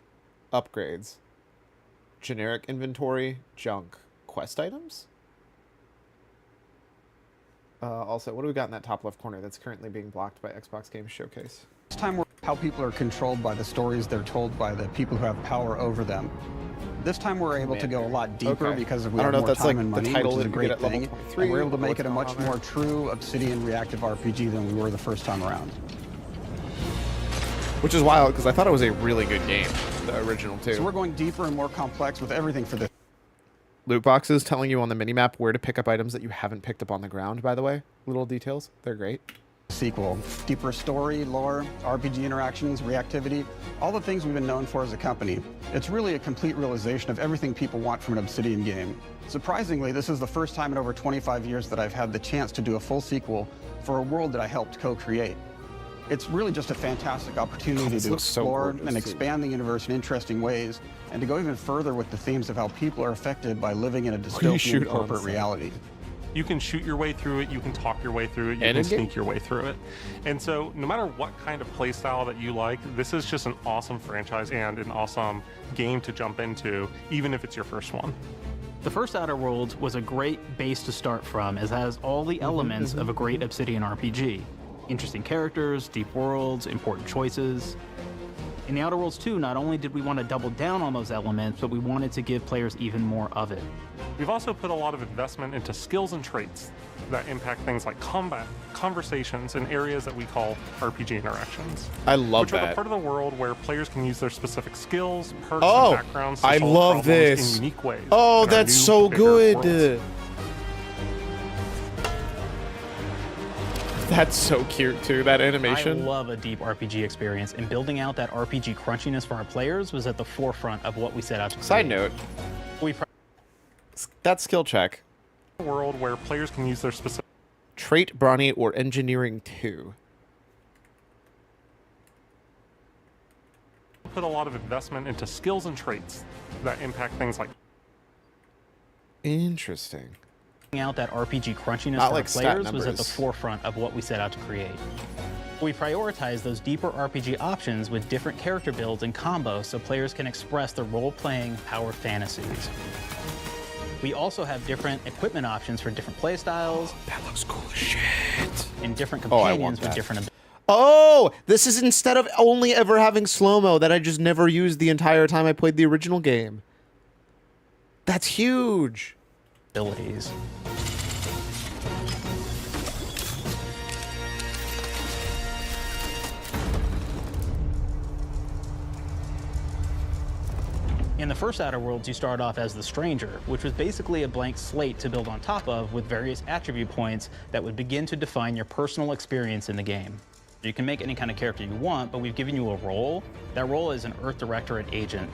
Upgrades. Generic inventory, junk, quest items? Also, what do we got in that top left corner that's currently being blocked by Xbox Games Showcase? This time we're how people are controlled by the stories they're told by the people who have power over them. This time we're able to go a lot deeper because we have more time and money, which is a great thing. And we're able to make it a much more true Obsidian reactive RPG than we were the first time around. Which is wild, because I thought it was a really good game, the original too. So we're going deeper and more complex with everything for this. Loot boxes telling you on the minimap where to pick up items that you haven't picked up on the ground, by the way. Little details. They're great. Sequel. Deeper story, lore, RPG interactions, reactivity, all the things we've been known for as a company. It's really a complete realization of everything people want from an Obsidian game. Surprisingly, this is the first time in over 25 years that I've had the chance to do a full sequel for a world that I helped co-create. It's really just a fantastic opportunity to explore and expand the universe in interesting ways, and to go even further with the themes of how people are affected by living in a dystopian corporate reality. You can shoot your way through it, you can talk your way through it, you can sneak your way through it. And so no matter what kind of playstyle that you like, this is just an awesome franchise and an awesome game to jump into, even if it's your first one. The first Outer Worlds was a great base to start from, as it has all the elements of a great Obsidian RPG. Interesting characters, deep worlds, important choices. In the Outer Worlds 2, not only did we want to double down on those elements, but we wanted to give players even more of it. We've also put a lot of investment into skills and traits that impact things like combat, conversations, and areas that we call RPG interactions. I love which are that. the part of the world where players can use their specific skills, perks, and backgrounds to I solve love problems this. in unique ways. Oh, in our that's new, so bigger good. worlds. That's so cute too, that animation. I love a deep RPG experience, and building out that RPG crunchiness for our players was at the forefront of what we set out to create. Side note, that skill check. A world where players can use their specific Trait, Brawny, or Engineering 2. put a lot of investment into skills and traits that impact things like Interesting. Out that RPG crunchiness Not for like our stat players was at the numbers. forefront of what we set out to create. We prioritize those deeper RPG options with different character builds and combos so players can express their role-playing power fantasies. We also have different equipment options for different playstyles. That looks cool as shit. And different Oh, I want companions with that. different abilities. Oh, this is instead of only ever having slow-mo that I just never used the entire time I played the original game. That's huge. In the first Outer Worlds, you start off as the Stranger, which was basically a blank slate to build on top of with various attribute points that would begin to define your personal experience in the game. You can make any kind of character you want, but we've given you a role. That role is an Earth Directorate agent.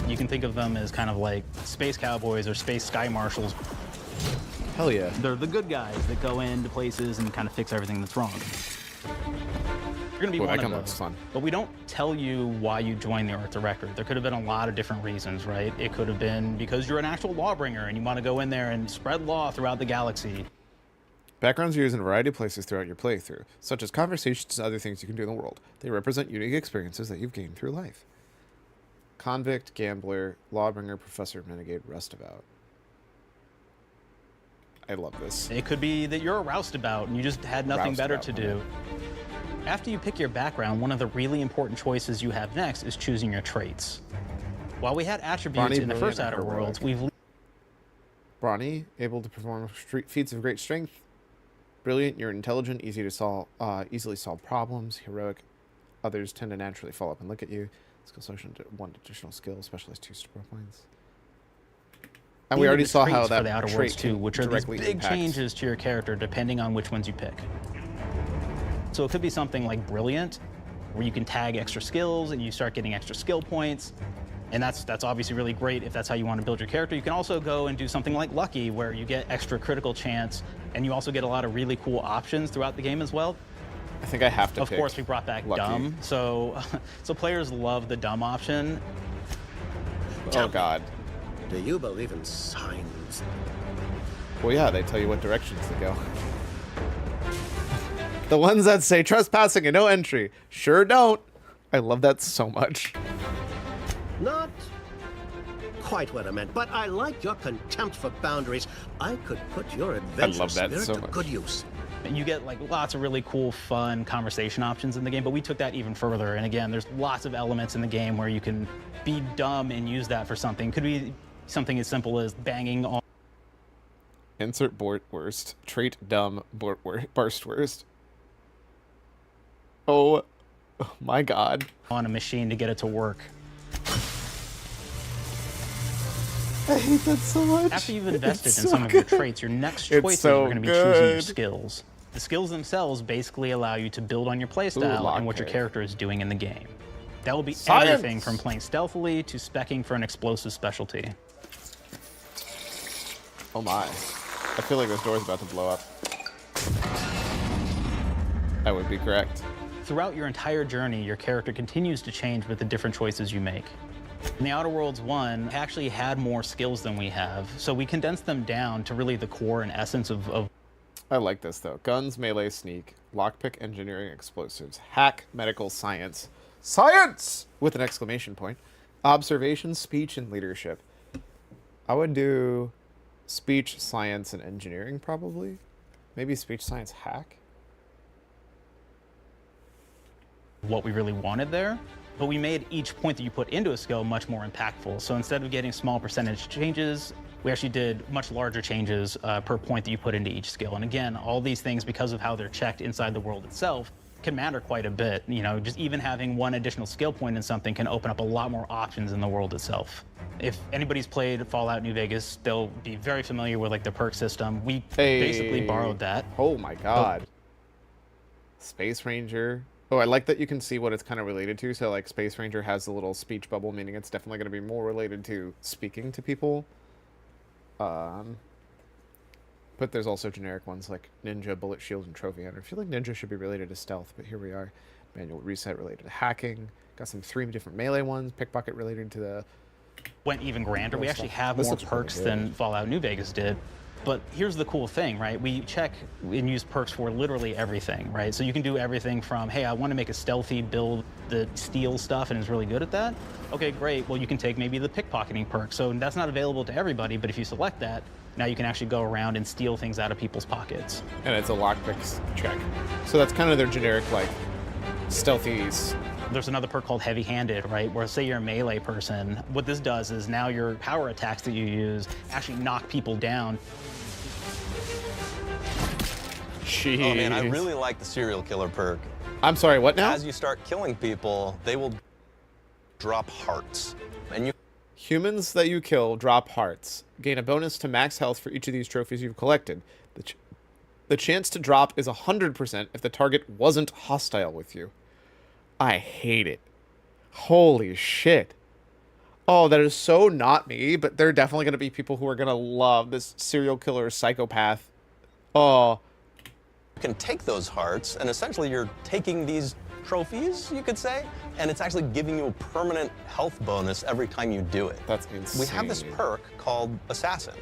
You can think of them as kind of like space cowboys or space sky marshals. Hell yeah. They're the good guys that go into places and kind of fix everything that's wrong. You're gonna be Ooh, one that of kinda those. looks fun. But we don't tell you why you joined the Earth Directorate. There could have been a lot of different reasons, right? It could have been because you're an actual lawbringer and you want to go in there and spread law throughout the galaxy. Backgrounds are used in a variety of places throughout your playthrough, such as conversations and other things you can do in the world. They represent unique experiences that you've gained through life. Convict, gambler, lawbringer, professor, renegade, roustabout. I love this. It could be that you're a roustabout and you just had nothing better to do. After you pick your background, one of the really important choices you have next is choosing your traits. While we had attributes Brawny, in the first brilliant, Outer heroic. Worlds, we've Brawny, able to perform feats of great strength. Brilliant, you're intelligent, easily solve problems. Heroic, others tend to naturally fall up and look at you. Skill selection, 1 additional skill, specialized 2 store points. And we already saw how that for the Outer Worlds trait too, which are these directly big impacts. changes to your character depending on which ones you pick. So it could be something like Brilliant, where you can tag extra skills and you start getting extra skill points. And that's obviously really great if that's how you want to build your character. You can also go and do something like Lucky, where you get extra critical chance, and you also get a lot of really cool options throughout the game as well. I think I have to Of pick course, we brought back Lucky. Dumb, so players love the Dumb option. Oh God. Do you believe in signs? Well, yeah, they tell you what directions to go. The ones that say trespassing and no entry sure don't. I love that so much. Not quite what I meant, but I like your contempt for boundaries. I could put your adventure love that spirit so to much. good use. You get like lots of really cool, fun conversation options in the game, but we took that even further. And again, there's lots of elements in the game where you can be dumb and use that for something. Could be something as simple as banging on. Insert Bortwurst. Trait dumb Barstwurst. Oh my God. On a machine to get it to work. I hate that so much. After you've invested It's in so some of your good. traits, your next It's choices so are going to be choosing your good. skills. The skills themselves basically allow you to build on your playstyle and what your lockpick. character is doing in the game. That will be Science! everything from playing stealthily to speccing for an explosive specialty. Oh my. I feel like this door's about to blow up. I would be correct. Throughout your entire journey, your character continues to change with the different choices you make. In the Outer Worlds 1, actually had more skills than we have, so we condensed them down to really the core and essence of I like this though. Guns, melee, sneak, lockpick, engineering, explosives, hack, medical, science. Science! With an exclamation point. Observation, speech, and leadership. I would do speech, science, and engineering probably. Maybe speech, science, hack. what we really wanted there. But we made each point that you put into a skill much more impactful. So instead of getting small percentage changes, we actually did much larger changes per point that you put into each skill. And again, all these things, because of how they're checked inside the world itself, can matter quite a bit. You know, just even having one additional skill point in something can open up a lot more options in the world itself. If anybody's played Fallout New Vegas, they'll be very familiar with like the perk system. We basically borrowed that. Oh my god. Space Ranger. Oh, I like that you can see what it's kind of related to. So like Space Ranger has a little speech bubble, meaning it's definitely going to be more related to speaking to people. But there's also generic ones like Ninja, Bullet Shield, and Trophy Hunter. I feel like Ninja should be related to stealth, but here we are. Manual Reset related to hacking. Got some 3 different melee ones. Pickpocket related to the... Went even grander. We actually have This more looks really perks good. than Fallout New Vegas did. But here's the cool thing, right? We check and use perks for literally everything, right? So you can do everything from, hey, I want to make a stealthy build that steals stuff and is really good at that. Okay, great. Well, you can take maybe the pickpocketing perk. So that's not available to everybody, but if you select that, now you can actually go around and steal things out of people's pockets. And it's a lockpicks check. So that's kind of their generic, like, stealthies. There's another perk called heavy-handed, right? Where say you're a melee person, what this does is now your power attacks that you use actually knock people down. Jeez. Oh man, I really like the serial killer perk. I'm sorry, what now? As you start killing people, they will drop hearts. And you Humans that you kill drop hearts. Gain a bonus to max health for each of these trophies you've collected. The chance to drop is 100% if the target wasn't hostile with you. I hate it. Holy shit. Oh, that is so not me, but there are definitely going to be people who are going to love this serial killer psychopath. Oh. You can take those hearts, and essentially you're taking these trophies, you could say, and it's actually giving you a permanent health bonus every time you do it. That's insane. We have this perk called Assassin.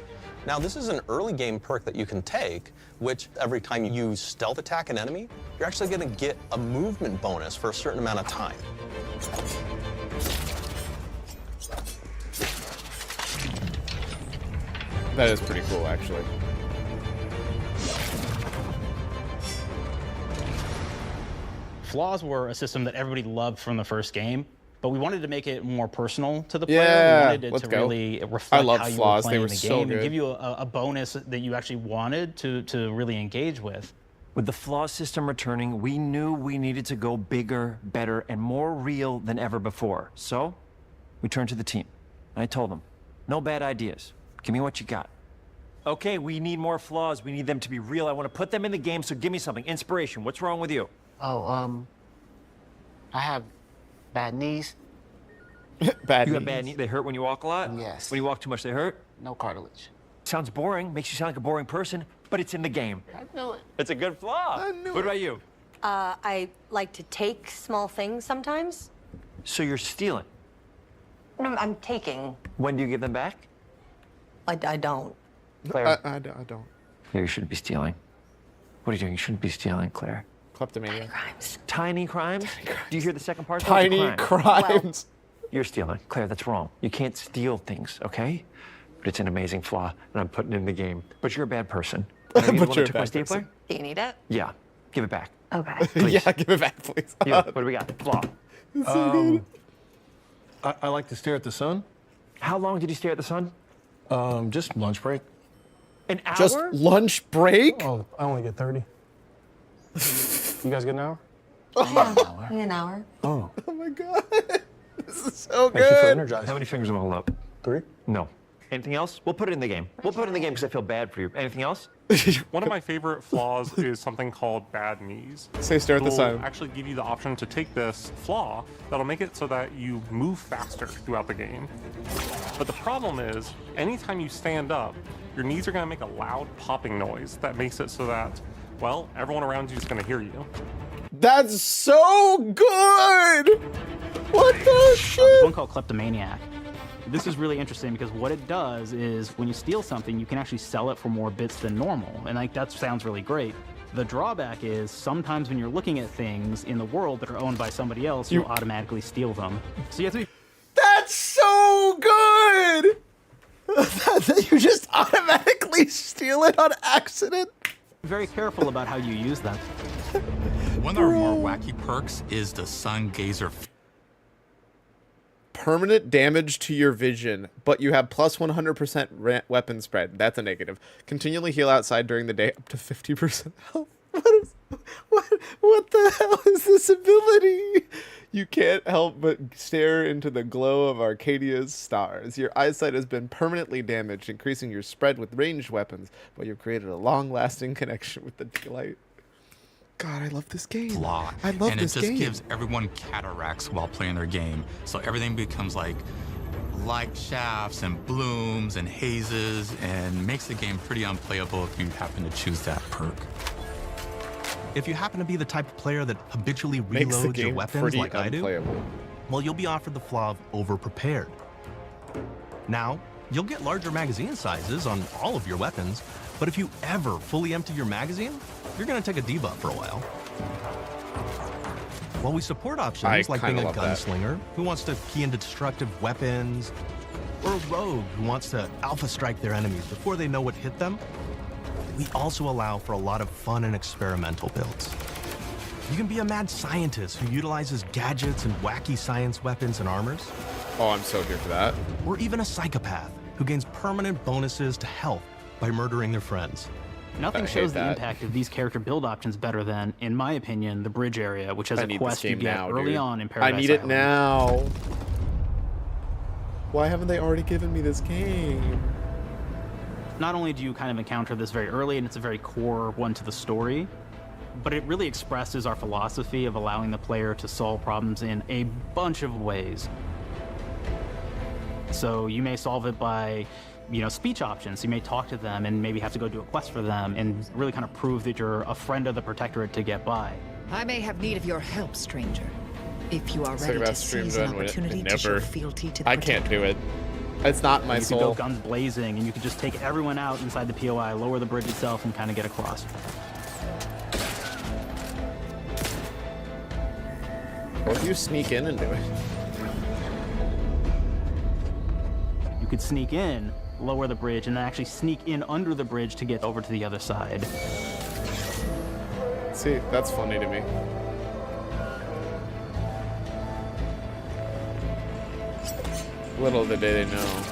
Now, this is an early game perk that you can take, which every time you stealth attack an enemy, you're actually going to get a movement bonus for a certain amount of time. That is pretty cool, actually. Flaws were a system that everybody loved from the first game, but we wanted to make it more personal to the player. Yeah, We wanted it let's to go. really I reflect loved how you flaws. were They playing were the so game good. and give you a bonus that you actually wanted to really engage with. With the flaw system returning, we knew we needed to go bigger, better, and more real than ever before. So, we turned to the team. I told them, no bad ideas. Give me what you got. Okay, we need more flaws. We need them to be real. I want to put them in the game, so give me something. Inspiration. What's wrong with you? Oh, I have bad knees. Bad You have bad knees? They hurt when you walk a lot? Yes. When you walk too much, they hurt? No cartilage. Sounds boring. Makes you sound like a boring person, but it's in the game. I knew it. It's a good flaw. What about you? I like to take small things sometimes. So you're stealing. No, I'm taking. When do you give them back? I don't. Claire. I don't. Yeah, you shouldn't be stealing. What are you doing? You shouldn't be stealing, Claire. Kleptomania. Tiny crimes? Do you hear the second part? Tiny That's a crime. crimes. You're stealing. Claire, that's wrong. You can't steal things, okay? But it's an amazing flaw, and I'm putting it in the game. But you're a bad person. Are you the one that took my stapler? Do you need it? Yeah. Give it back. Okay. Yeah, give it back, please. You, what do we got? Flaw. It's so good. I like to stare at the sun. How long did you stare at the sun? Just lunch break. An hour? Just lunch break? Oh, I only get 30. You guys get an hour? Yeah, an hour. Oh. Oh my god. This is so Makes you feel good. energized. How many fingers am I holding up? 3? No. Anything else? We'll put it in the game. We'll put it in the game because I feel bad for you. Anything else? One of my favorite flaws is something called bad knees. Say stare at the It'll sun. actually give you the option to take this flaw that'll make it so that you move faster throughout the game. But the problem is, anytime you stand up, your knees are going to make a loud popping noise that makes it so that, well, everyone around you is going to hear you. That's so good! What the shit? There's one called Kleptomaniac. This is really interesting because what it does is when you steal something, you can actually sell it for more bits than normal. And like that sounds really great. The drawback is sometimes when you're looking at things in the world that are owned by somebody else, you'll automatically steal them. So you have to be... That's so good! That you just automatically steal it on accident? very careful about how you use them. One of our more wacky perks is the Sun Gazer. Permanent damage to your vision, but you have plus 100% weapon spread. That's a negative. Continually heal outside during the day, up to 50% health. What the hell is this ability? You can't help but stare into the glow of Arcadia's stars. Your eyesight has been permanently damaged, increasing your spread with ranged weapons, but you've created a long-lasting connection with the daylight. God, I love this game. Flaw. I love and this it game. just gives everyone cataracts while playing their game. So everything becomes like light shafts and blooms and hazes and makes the game pretty unplayable if you happen to choose that perk. If you happen to be the type of player that habitually Makes the reloads your game weapons pretty like I do, unplayable. well, you'll be offered the flaw of over-prepared. Now, you'll get larger magazine sizes on all of your weapons, but if you ever fully empty your magazine, you're going to take a debuff for a while. While we support options like being a gunslinger who wants to key into destructive weapons, or a rogue who wants to alpha strike their enemies before they know what hit them, we also allow for a lot of fun and experimental builds. You can be a mad scientist who utilizes gadgets and wacky science weapons and armors. Oh, I'm so here for that. Or even a psychopath who gains permanent bonuses to health by murdering their friends. Nothing shows the impact of these character build options better than, in my opinion, the bridge area, which has a quest you get early on in Paradise I need it Island. now. Why haven't they already given me this game? Not only do you kind of encounter this very early, and it's a very core one to the story, but it really expresses our philosophy of allowing the player to solve problems in a bunch of ways. So you may solve it by, speech options. You may talk to them and maybe have to go do a quest for them and really kind of prove that you're a friend of the Protectorate to get by. I may have need of your help, stranger. If you are Talk ready about to stream seize an zone, opportunity it to show never- fealty to the I can't do it. It's not my You soul. could go guns blazing, and you could just take everyone out inside the POI, lower the bridge itself, and kind of get across. Or if you sneak in and do it. You could sneak in, lower the bridge, and then actually sneak in under the bridge to get over to the other side. See, that's funny to me. Little did they know.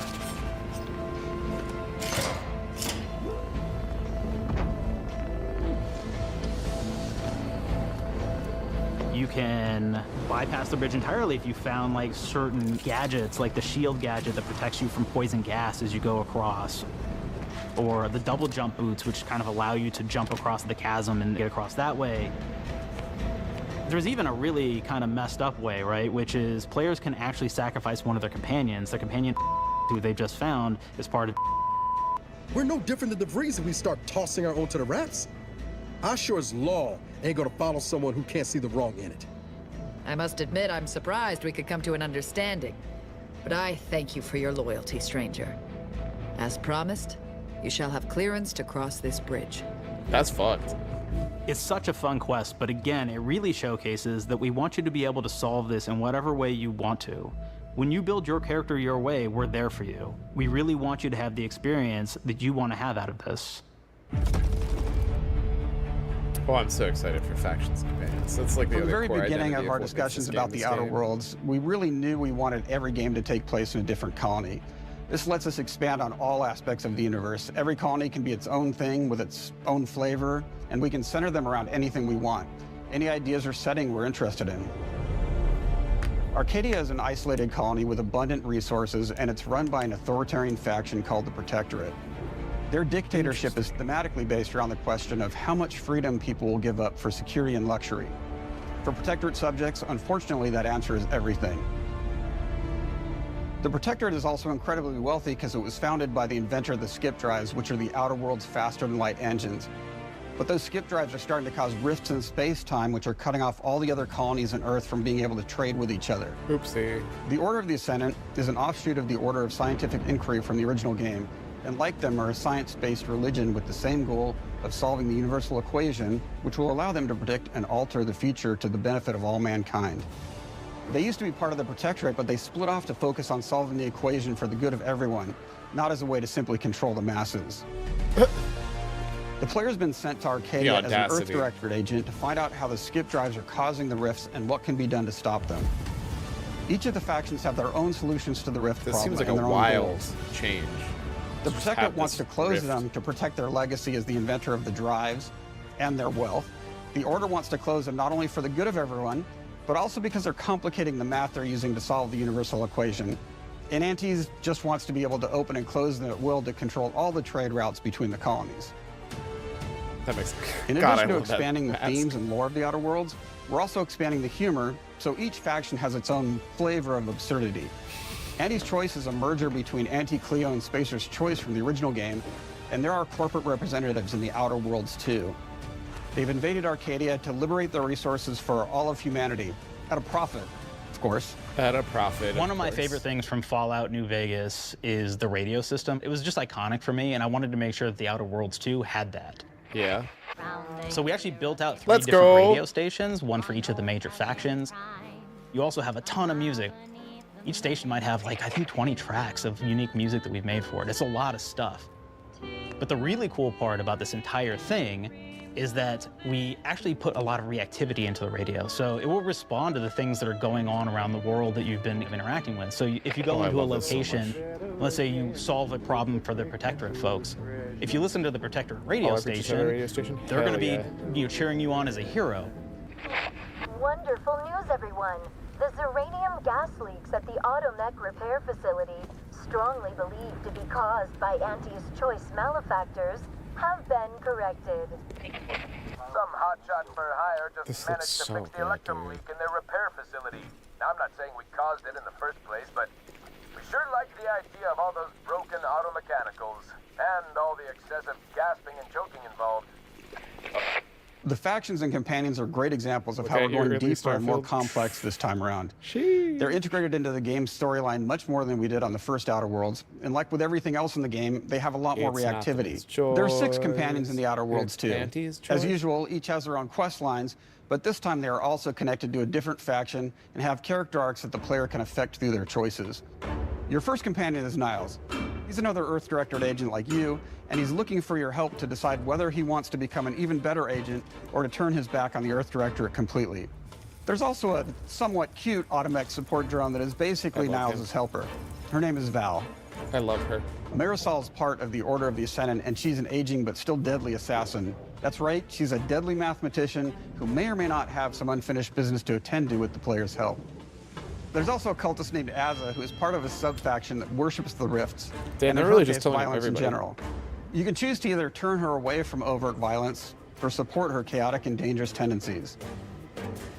then bypass the bridge entirely if you found like certain gadgets, like the shield gadget that protects you from poison gas as you go across, or the double jump boots, which kind of allow you to jump across the chasm and get across that way. There's even a really kind of messed up way, right? Which is players can actually sacrifice one of their companions. The companion who they just found is part of. We're no different than the Breeze if we start tossing our own to the rats. I sure as law ain't gonna follow someone who can't see the wrong in it. I must admit, I'm surprised we could come to an understanding. But I thank you for your loyalty, stranger. As promised, you shall have clearance to cross this bridge. That's fucked. It's such a fun quest, but again, it really showcases that we want you to be able to solve this in whatever way you want to. When you build your character your way, we're there for you. We really want you to have the experience that you want to have out of this. Oh, I'm so excited for Factions Companions. That's like the From the other very core beginning identity of our what makes discussions this about game the this Outer game. Worlds, we really knew we wanted every game to take place in a different colony. This lets us expand on all aspects of the universe. Every colony can be its own thing with its own flavor, and we can center them around anything we want. Any ideas or setting we're interested in. Arcadia is an isolated colony with abundant resources, and it's run by an authoritarian faction called the Protectorate. Their dictatorship is thematically based around the question of how much freedom people will give up for security and luxury. For Protectorate subjects, unfortunately, that answer is everything. The Protectorate is also incredibly wealthy because it was founded by the inventor of the skip drives, which are the Outer World's faster-than-light engines. But those skip drives are starting to cause rifts in space-time, which are cutting off all the other colonies on Earth from being able to trade with each other. Oopsie. The Order of the Ascendant is an offshoot of the Order of Scientific Inquiry from the original game, and like them are a science-based religion with the same goal of solving the universal equation, which will allow them to predict and alter the future to the benefit of all mankind. They used to be part of the Protectorate, but they split off to focus on solving the equation for the good of everyone, not as a way to simply control the masses. The player's been sent to Arcadia as an Earth Directorate agent to find out how the skip drives are causing the rifts and what can be done to stop them. Each of the factions have their own solutions to the rift problem. This seems like and a their own wild goals. change. The Just Protectorate have wants this to close rift. them to protect their legacy as the inventor of the drives and their wealth. The Order wants to close them not only for the good of everyone, but also because they're complicating the math they're using to solve the universal equation. And Antes just wants to be able to open and close them at will to control all the trade routes between the colonies. That makes In God, addition I to love that expanding the mask. themes and lore of the Outer Worlds, we're also expanding the humor, so each faction has its own flavor of absurdity. Anti's Choice is a merger between Anti-Cleo and Spacer's Choice from the original game, and there are corporate representatives in the Outer Worlds too. They've invaded Arcadia to liberate their resources for all of humanity, at a profit, of course. At a profit. One of my favorite things from Fallout New Vegas is the radio system. It was just iconic for me, and I wanted to make sure that the Outer Worlds 2 had that. Yeah. So we actually built out 3 Let's different go. radio stations, one for each of the major factions. You also have a ton of music. Each station might have, like, I think 20 tracks of unique music that we've made for it. It's a lot of stuff. But the really cool part about this entire thing is that we actually put a lot of reactivity into the radio. So it will respond to the things that are going on around the world that you've been interacting with. So if you go into a location, let's say you solve a problem for the Protectorate folks, if you listen to the Protectorate radio station, they're going to be cheering you on as a hero. Wonderful news, everyone. The Zeranium gas leaks at the Automech repair facility, strongly believed to be caused by Anti's Choice malefactors, have been corrected. Some hotshot for hire just managed to fix the electrum leak in their repair facility. Now, I'm not saying we caused it in the first place, but we sure like the idea of all those broken auto mechanicals and all the excessive gasping and choking involved. The factions and companions are great examples of how Okay, we're going you're really deeper and more Starfield. complex this time around. They're integrated into the game's storyline much more than we did on the first Outer Worlds, and like with everything else in the game, they have a lot more It's not reactivity. his There are 6 choice. companions in the Outer Worlds It's too. Anti's As choice. usual, each has their own quest lines, but this time they are also connected to a different faction and have character arcs that the player can affect through their choices. Your first companion is Niles. He's another Earth Directorate agent like you, and he's looking for your help to decide whether he wants to become an even better agent or to turn his back on the Earth Directorate completely. There's also a somewhat cute Automech support drone that is basically I love Niles' him. helper. Her name is Val. I love her. Marisol's part of the Order of the Ascendant, and she's an aging but still deadly assassin. That's right, she's a deadly mathematician who may or may not have some unfinished business to attend to with the player's help. There's also a cultist named Azza who is part of a sub-faction that worships the rifts. Damn, and they're her really just against telling violence in everybody. general. You can choose to either turn her away from overt violence or support her chaotic and dangerous tendencies.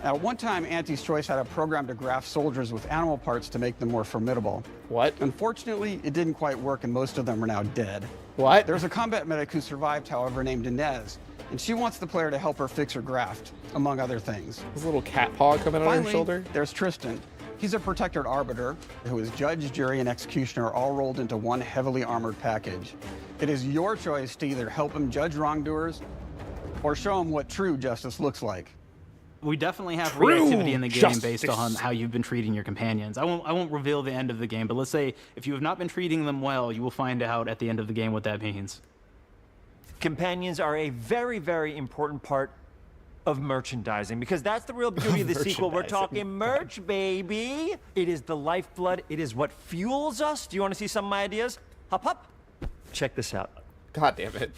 At one time, Auntie's Choice had a program to graft soldiers with animal parts to make them more formidable. What? Unfortunately, it didn't quite work, and most of them are now dead. What? There's a combat medic who survived, however, named Inez, and she wants the player to help her fix her graft, among other things. His little cat paw coming on her Finally, shoulder. there's Tristan. He's a protected arbiter who is judge, jury, and executioner all rolled into one heavily armored package. It is your choice to either help him judge wrongdoers or show him what true justice looks like. We definitely have True reactivity in the game based justice. on how you've been treating your companions. I won't reveal the end of the game, but let's say if you have not been treating them well, you will find out at the end of the game what that means. Companions are a very, very important part of merchandising, because that's the real beauty of the sequel. We're talking merch, baby. It is the lifeblood. It is what fuels us. Do you want to see some of my ideas? Hop, hop. Check this out. God damn it.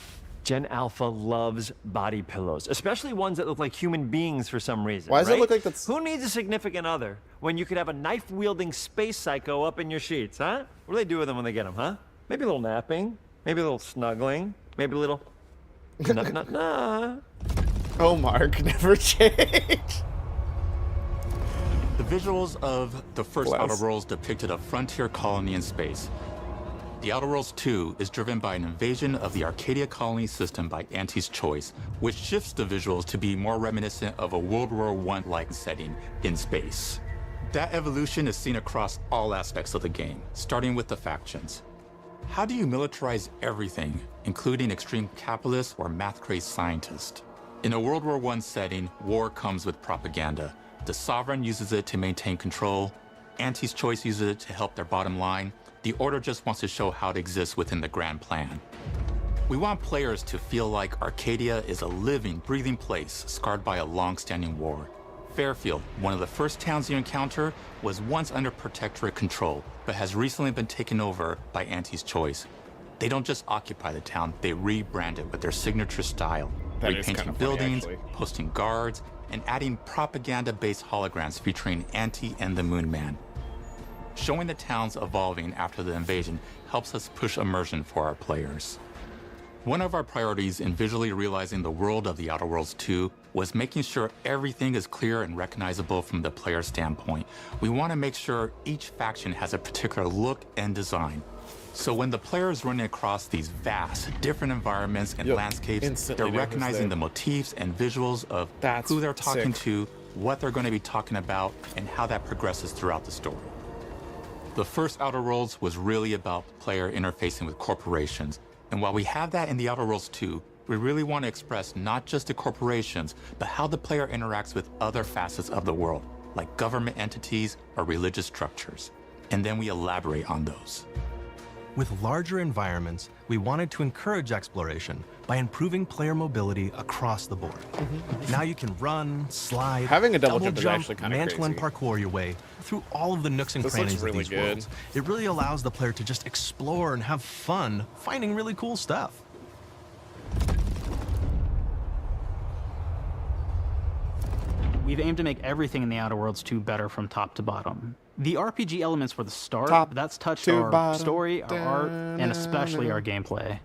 Gen Alpha loves body pillows, especially ones that look like human beings for some reason. Why does it right? look like that's... Who needs a significant other when you could have a knife-wielding space psycho up in your sheets, huh? What do they do with them when they get them, huh? Maybe a little napping, maybe a little snuggling, maybe a little... nah. Oh, Mark, never change. The visuals of the first Bless. Outer Worlds depicted a frontier colony in space. The Outer Worlds 2 is driven by an invasion of the Arcadia colony system by Auntie's Choice, which shifts the visuals to be more reminiscent of a World War I-like setting in space. That evolution is seen across all aspects of the game, starting with the factions. How do you militarize everything, including extreme capitalists or math-crazed scientists? In a World War I setting, war comes with propaganda. The Sovereign uses it to maintain control. Auntie's Choice uses it to help their bottom line. The Order just wants to show how it exists within the grand plan. We want players to feel like Arcadia is a living, breathing place scarred by a long-standing war. Fairfield, one of the first towns you encounter, was once under Protectorate control, but has recently been taken over by Auntie's Choice. They don't just occupy the town, they rebrand it with their signature style, That is repainting kinda funny, buildings, actually. posting guards, and adding propaganda-based holograms featuring Auntie and the Moon Man. Showing the towns evolving after the invasion helps us push immersion for our players. One of our priorities in visually realizing the world of the Outer Worlds 2 was making sure everything is clear and recognizable from the player standpoint. We want to make sure each faction has a particular look and design. So when the player is running across these vast, different environments and landscapes, instantly they're know who's recognizing there. the motifs and visuals of That's who they're talking sick. to, what they're going to be talking about, and how that progresses throughout the story. The first Outer Worlds was really about the player interfacing with corporations. And while we have that in the Outer Worlds 2, we really want to express not just the corporations, but how the player interacts with other facets of the world, like government entities or religious structures. And then we elaborate on those. With larger environments, we wanted to encourage exploration by improving player mobility across the board. Now you can run, slide, Having a double jump is actually kinda mantle and crazy. parkour your way through all of the nooks and This looks crannies really of these good. worlds. It really allows the player to just explore and have fun finding really cool stuff. We've aimed to make everything in the Outer Worlds 2 better from top to bottom. The RPG elements were the start, Top but that's touched to our bottom. story, our art, and especially our gameplay.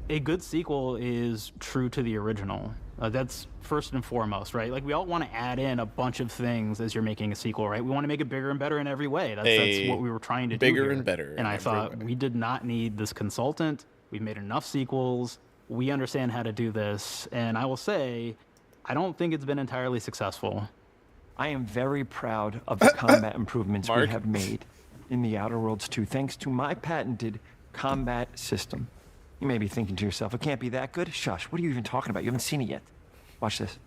A good sequel is true to the original. That's first and foremost, right? Like, we all want to add in a bunch of things as you're making a sequel, right? We want to make it bigger and better in every way. That's what we were trying to do bigger here. and better in And I every thought way. we did not need this consultant. We've made enough sequels. We understand how to do this. And I will say, I don't think it's been entirely successful. I am very proud of the combat improvements we Mark? have made in the Outer Worlds 2, thanks to my patented combat system. You may be thinking to yourself, it can't be that good. Shush, what are you even talking about? You haven't seen it yet. Watch this.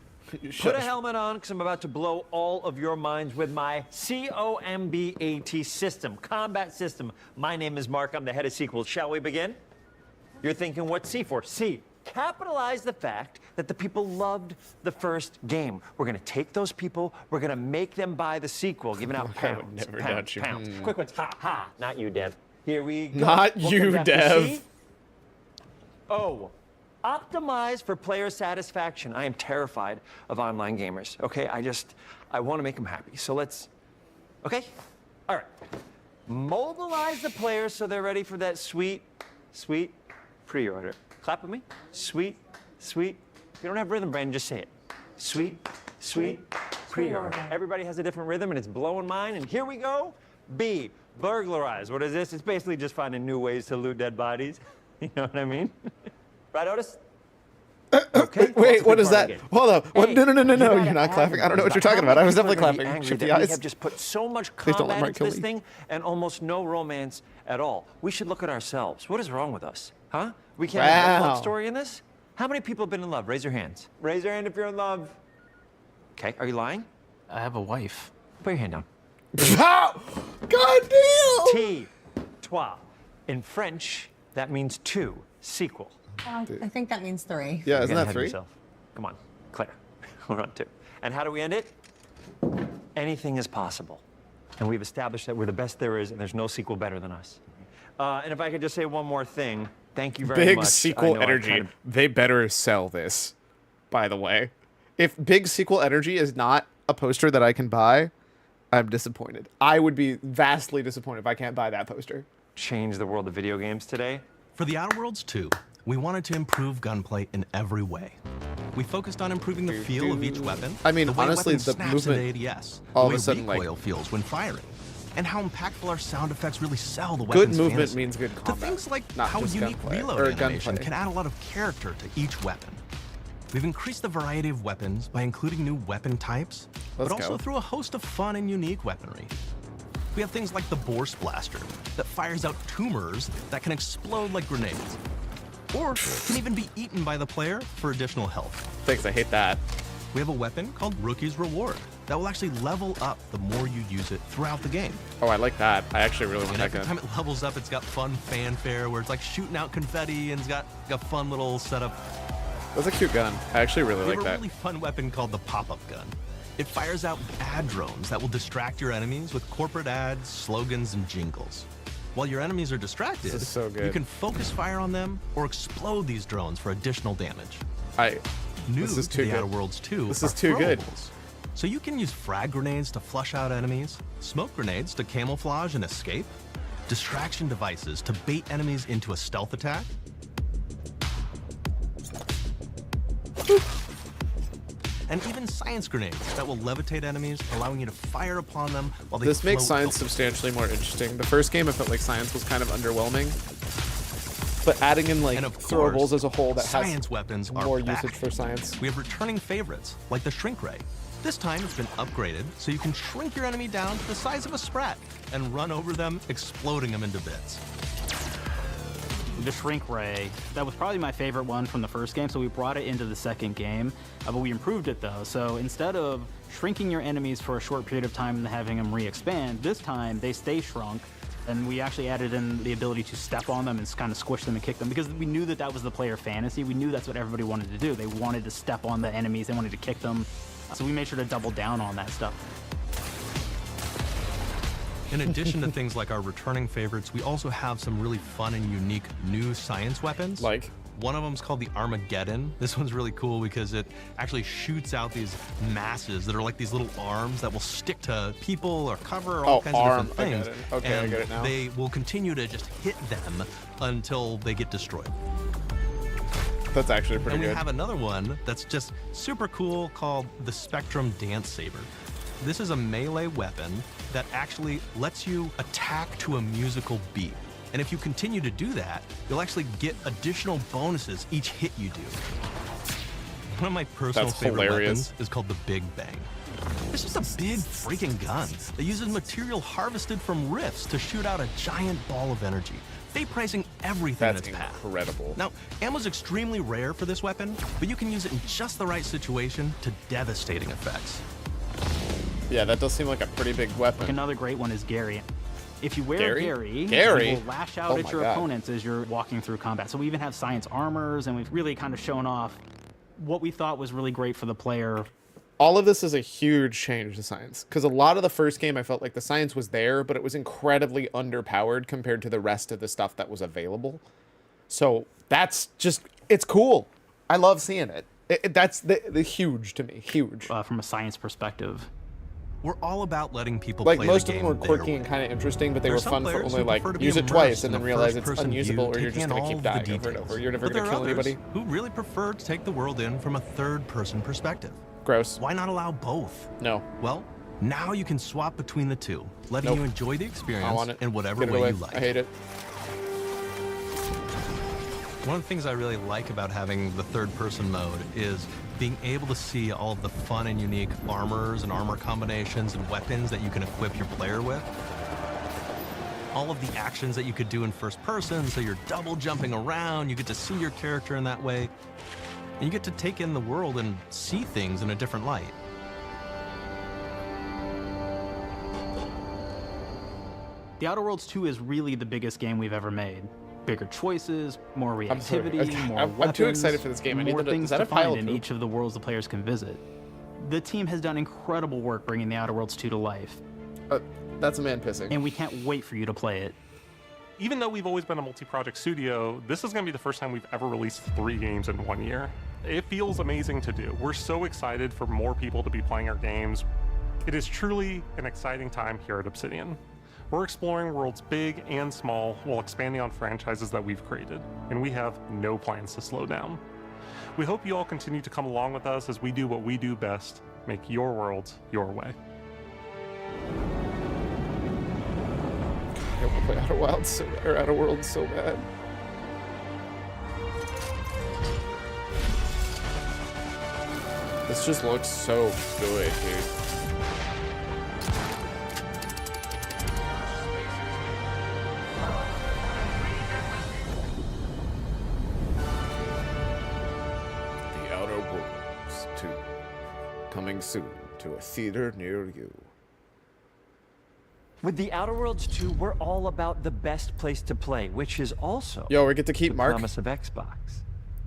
Put a helmet on, because I'm about to blow all of your minds with my COMBAT system, combat system. My name is Mark, I'm the head of sequels. Shall we begin? You're thinking, what's C for? C, capitalize the fact that the people loved the first game. We're gonna take those people, we're gonna make them buy the sequel, giving out I would pounds, never pounds, doubt you. pounds. Quick ones, ha, ha. Not you, Dev. Here we go. Not What you, comes after Dev. C? O. optimize for player satisfaction. I am terrified of online gamers, okay? I want to make them happy. So let's, okay? All right. Mobilize the players so they're ready for that sweet, sweet pre-order. Clap with me. Sweet, sweet. If you don't have rhythm, Brandon, just say it. Sweet, sweet pre-order. Everybody has a different rhythm, and it's blowing mine. And here we go. B, burglarize. What is this? It's basically just finding new ways to loot dead bodies. You know what I mean? Right, Otis? Okay. Wait, what is that? Hold up. What? Hey, No, you're not clapping. I don't know what you're talking about. I was definitely clapping. Shoot the We eyes. have just put so much Please don't let combat Mark into kill this me. thing and almost no romance at all. We should look at ourselves. What is wrong with us? Huh? We can't have a love story in this? How many people have been in love? Raise your hands. Raise your hand if you're in love. Okay, are you lying? I have a wife. Put your hand down. God damn! T, trois. In French, that means two. Sequel. I think that means 3. Yeah, You're isn't getting that ahead of 3? yourself. Come on, Claire. We're on 2. And how do we end it? Anything is possible. And we've established that we're the best there is, and there's no sequel better than us. And if I could just say one more thing, thank you very much. Big sequel energy. They better sell this, by the way. If Big Sequel Energy is not a poster that I can buy, I'm disappointed. I would be vastly disappointed if I can't buy that poster. Change the world of video games today. For the Outer Worlds 2, we wanted to improve gunplay in every way. We focused on improving the feel of each weapon. I mean, the way honestly, weapon the snaps movement into ADS, all the of a way sudden, like, recoil feels when firing, and how impactful our sound effects really sell the good weapon's movement fantasy. means good To combat. things like not how just unique gunplay, reload or animation gunplay. can add a lot of character to each weapon. We've increased the variety of weapons by including new weapon types, Let's but also go. through a host of fun and unique weaponry. We have things like the Bourse Blaster that fires out tumors that can explode like grenades, or can even be eaten by the player for additional health. Thanks, I hate that. We have a weapon called Rookie's Reward that will actually level up the more you use it throughout the game. Oh, I like that. I actually really want And that every gun. time it levels up, it's got fun fanfare where it's like shooting out confetti and it's got a fun little setup. That's a cute gun. I actually really We like have a that. really fun weapon called the pop-up gun. It fires out ad drones that will distract your enemies with corporate ads, slogans, and jingles. While your enemies are distracted, This is so good. you can focus fire on them or explode these drones for additional damage. New This is to too the good. Outer Worlds 2 This are is too good. throwables. So you can use frag grenades to flush out enemies, smoke grenades to camouflage and escape, distraction devices to bait enemies into a stealth attack, and even science grenades that will levitate enemies, allowing you to fire upon them while they This makes float science substantially more interesting. The first game, I felt like science was kind of underwhelming. But adding in, like, And of throwables course, as a whole that science has weapons are more back. usage for science. We have returning favorites, like the Shrink Ray. This time it's been upgraded, so you can shrink your enemy down to the size of a sprat and run over them, exploding them into bits. The Shrink Ray, that was probably my favorite one from the first game, so we brought it into the second game, but we improved it though. So instead of shrinking your enemies for a short period of time and having them re-expand, this time they stay shrunk, and we actually added in the ability to step on them and kind of squish them and kick them, because we knew that that was the player fantasy. We knew that's what everybody wanted to do. They wanted to step on the enemies, they wanted to kick them, so we made sure to double down on that stuff. In addition to things like our returning favorites, we also have some really fun and unique new science weapons. Like? One of them is called the Armageddon. This one's really cool because it actually shoots out these masses that are like these little arms that will stick to people or cover all kinds of different things. I get it. Okay, and I get it now. they will continue to just hit them until they get destroyed. That's actually pretty And we good. have another one that's just super cool called the Spectrum Dance Saber. This is a melee weapon that actually lets you attack to a musical beat. And if you continue to do that, you'll actually get additional bonuses each hit you do. One of my personal That's favorite hilarious. weapons is called the Big Bang. This is a big freaking gun that uses material harvested from rifts to shoot out a giant ball of energy, vaporizing everything in That's its path. incredible. Now, ammo's extremely rare for this weapon, but you can use it in just the right situation to devastating effects. Yeah, that does seem like a pretty big weapon. Another great one is Gary. If you wear Gary? Gary, you will lash out Oh at my your God. opponents as you're walking through combat. So we even have science armors, and we've really kind of shown off what we thought was really great for the player. All of this is a huge change to science, because a lot of the first game I felt like the science was there, but it was incredibly underpowered compared to the rest of the stuff that was available. So that's just it's cool. I love seeing it. That's the huge to me. Huge. From a science perspective. We're all about letting people Like play most the of game them were quirky and kind of interesting, but they were fun for only like use it twice and then realize it's unusable, or you're just gonna keep dying over and over. You're never gonna kill anybody. Who really prefer to take the world in from a third-person perspective. Gross. Why not allow both? No. Well, now you can swap between the two, letting you enjoy the experience in whatever way you like. I hate it. One of the things I really like about having the third-person mode is being able to see all of the fun and unique armors and armor combinations and weapons that you can equip your player with. All of the actions that you could do in first person, so you're double jumping around, you get to see your character in that way, and you get to take in the world and see things in a different light. The Outer Worlds 2 is really the biggest game we've ever made. Bigger choices, more reactivity, more weapons, I'm too excited for this game. I need more to, things is that to a pile find of in poop? each of the worlds the players can visit. The team has done incredible work bringing the Outer Worlds 2 to life. That's a man pissing. And we can't wait for you to play it. Even though we've always been a multi-project studio, this is going to be the first time we've ever released 3 games in 1 year. It feels amazing to do. We're so excited for more people to be playing our games. It is truly an exciting time here at Obsidian. We're exploring worlds big and small while expanding on franchises that we've created, and we have no plans to slow down. We hope you all continue to come along with us as we do what we do best, make your worlds your way. I want to play Outer Worlds so bad. This just looks so good, dude. The Outer Worlds 2. Coming soon to a theater near you. With the Outer Worlds 2, we're all about the best place to play, which is also Yo, we get to keep the Mark. promise of Xbox.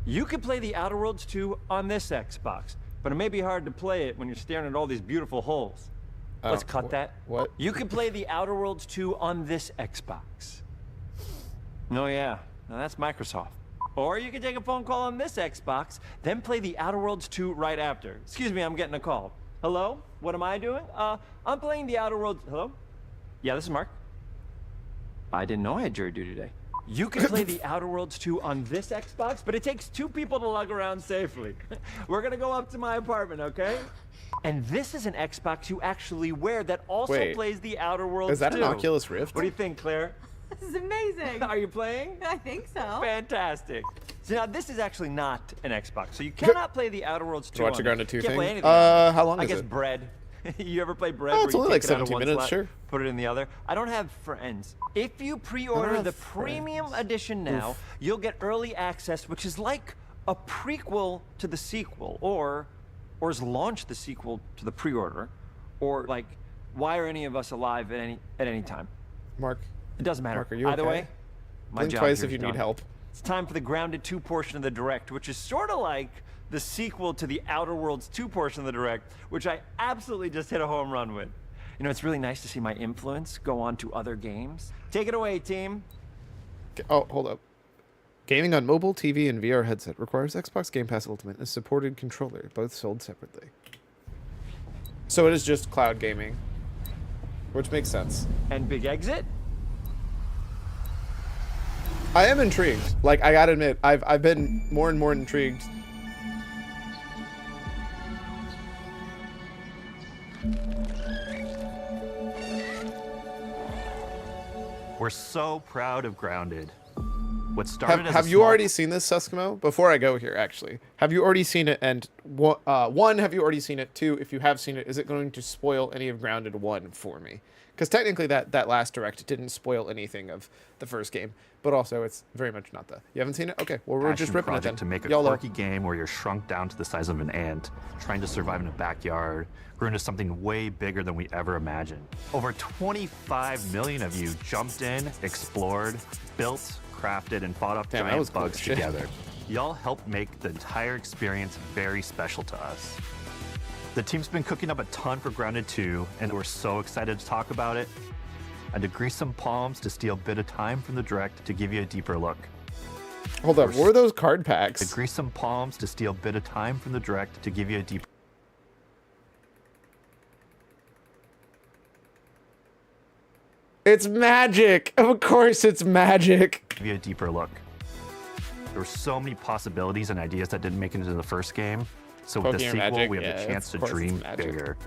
You can play the Outer Worlds 2 on this Xbox, but it may be hard to play it when you're staring at all these beautiful holes. Let's cut that. What? You can play the Outer Worlds 2 on this Xbox. Oh yeah, now that's Microsoft. Or you can take a phone call on this Xbox, then play the Outer Worlds 2 right after. Excuse me, I'm getting a call. Hello? What am I doing? I'm playing the Outer Worlds. Hello? Yeah, this is Mark. I didn't know I had jury duty today. You can play the Outer Worlds 2 on this Xbox, but it takes 2 people to lug around safely. We're gonna go up to my apartment, okay? And this is an Xbox you actually wear that also plays the Outer Worlds 2. Is that an Oculus Rift? What do you think, Claire? This is amazing. Are you playing? I think so. Fantastic. So now this is actually not an Xbox, so you cannot play the Outer Worlds 2 Watch on a Grounded 2 Can't thing? play anything. How long I is guess it? bread. You ever play bread Oh, where it's you only take like it out of 17 one minutes, slot, sure. put it in the other? I don't have friends. If you pre-order have the friends. premium edition now, Oof. you'll get early access, which is like a prequel to the sequel, or is launch the sequel to the pre-order, or like, why are any of us alive at any time? Mark. It doesn't matter. Mark, are you Either okay? way, my Blink job twice here if is you need done. help. It's time for the Grounded 2 portion of the Direct, which is sort of like the sequel to the Outer Worlds 2 portion of the Direct, which I absolutely just hit a home run with. You know, it's really nice to see my influence go on to other games. Take it away, team. Oh, hold up. Gaming on mobile, TV, and VR headset requires Xbox Game Pass Ultimate and a supported controller, both sold separately. So it is just cloud gaming, which makes sense. And big exit? I am intrigued. Like, I gotta admit, I've been more and more intrigued. We're so proud of Grounded. What started as Have a you small- already seen this, Suskimo? Before I go here, actually, have you already seen it? And one, have you already seen it? 2, if you have seen it, is it going to spoil any of Grounded 1 for me? Because technically, that last direct didn't spoil anything of the first game, but also it's very much not the. You haven't seen it? Okay, well we're just passion ripping it then. project to make a YOLO. quirky game where you're shrunk down to the size of an ant, trying to survive in a backyard, grew into something way bigger than we ever imagined. Over 25 million of you jumped in, explored, built, crafted, and fought off Damn, that giant was cool bugs as shit. together. Y'all helped make the entire experience very special to us. The team's been cooking up a ton for Grounded 2, and we're so excited to talk about it. And to grease some palms to steal a bit of time from the direct to give you a deeper look. Hold up, what were those card packs? Grease some palms to steal a bit of time from the direct to give you a deeper. It's magic! Of course it's magic! Give you a deeper look. There were so many possibilities and ideas that didn't make it into the first game. So with the sequel, magic, we have the chance to dream bigger.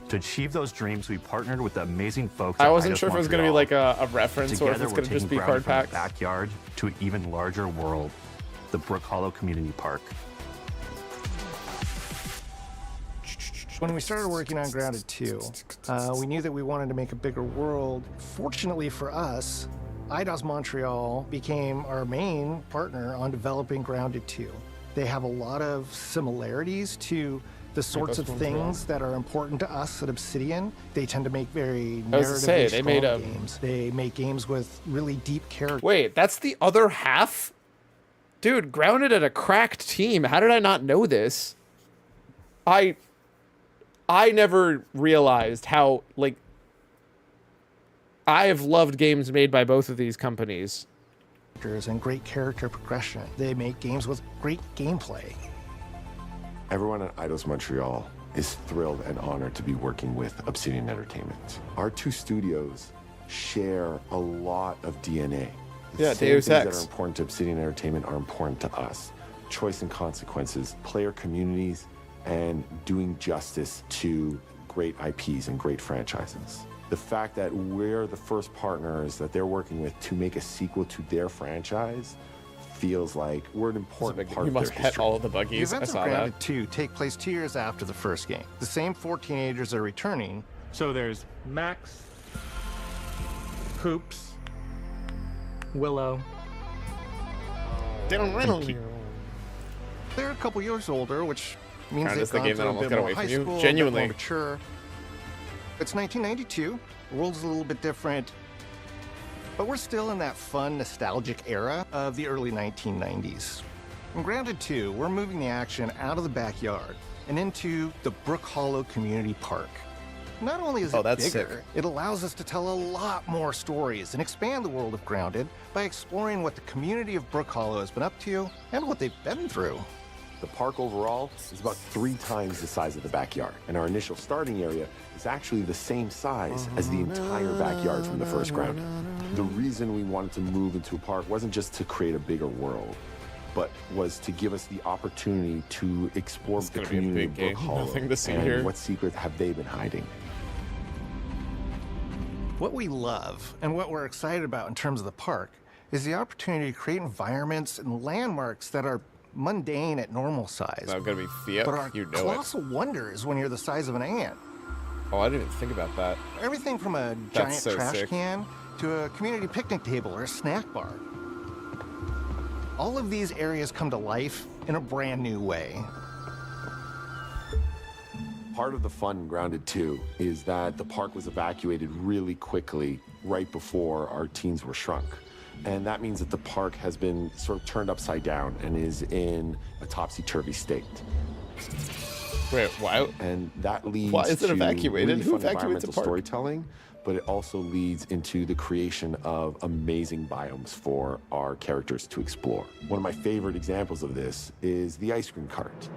To achieve those dreams, we partnered with the amazing folks I at wasn't Eidos sure if it was going to be like a reference or if Together, it's going to we're just be taking card Grounded from packs. the backyard to an even larger world, the Brook Hollow Community Park. When we started working on Grounded 2, we knew that we wanted to make a bigger world. Fortunately for us, Eidos Montreal became our main partner on developing Grounded 2. They have a lot of similarities to the sorts of things that are important to us at Obsidian. They tend to make very narratively strong games. They make games with really deep character. Wait, that's the other half? Dude, Grounded at a cracked team. How did I not know this? I never realized how, like, I have loved games made by both of these companies. And great character progression. They make games with great gameplay. Everyone at Eidos Montreal is thrilled and honored to be working with Obsidian Entertainment. Our two studios share a lot of DNA. Yeah, The same Deus things that Ex. are important to Obsidian Entertainment are important to us. Choice and consequences, player communities, and doing justice to great IPs and great franchises. The fact that we're the first partners that they're working with to make a sequel to their franchise feels like we're an important part You of their must pet history. all of the The buggies. I events of saw Grounded that. 2 take place 2 years after the first game. The same 4 teenagers are returning. So there's Max, Hoops, Willow, and Keith. They're a couple years older, which means Grounded's they've the gone game that through a almost bit got more away high from you. school, Genuinely. a bit more mature. It's 1992. The world's a little bit different, but we're still in that fun, nostalgic era of the early 1990s. In Grounded 2, we're moving the action out of the backyard and into the Brook Hollow Community Park. Not only is it that's bigger, sick. it allows us to tell a lot more stories and expand the world of Grounded by exploring what the community of Brook Hollow has been up to and what they've been through. The park overall is about 3 times the size of the backyard, and our initial starting area is actually the same size as the entire backyard from the first Grounded. The reason we wanted to move into a park wasn't just to create a bigger world, but was to give us the opportunity to explore the gonna be a community big of Brook game. Hollow Nothing to see and here. what secrets have they been hiding. What we love and what we're excited about in terms of the park is the opportunity to create environments and landmarks that are mundane at normal size. Not gonna be Fiat. But are You know it. colossal wonders when you're the size of an ant. Oh, I didn't even think about that. Everything from a That's giant so trash sick. can to a community picnic table or a snack bar. All of these areas come to life in a brand new way. Part of the fun in Grounded 2 is that the park was evacuated really quickly right before our teens were shrunk. And that means that the park has been sort of turned upside down and is in a topsy-turvy state. Wait, why? And that leads Why is it to evacuated? really Who fun evacuates a environmental park? storytelling, but it also leads into the creation of amazing biomes for our characters to explore. One of my favorite examples of this is the ice cream cart.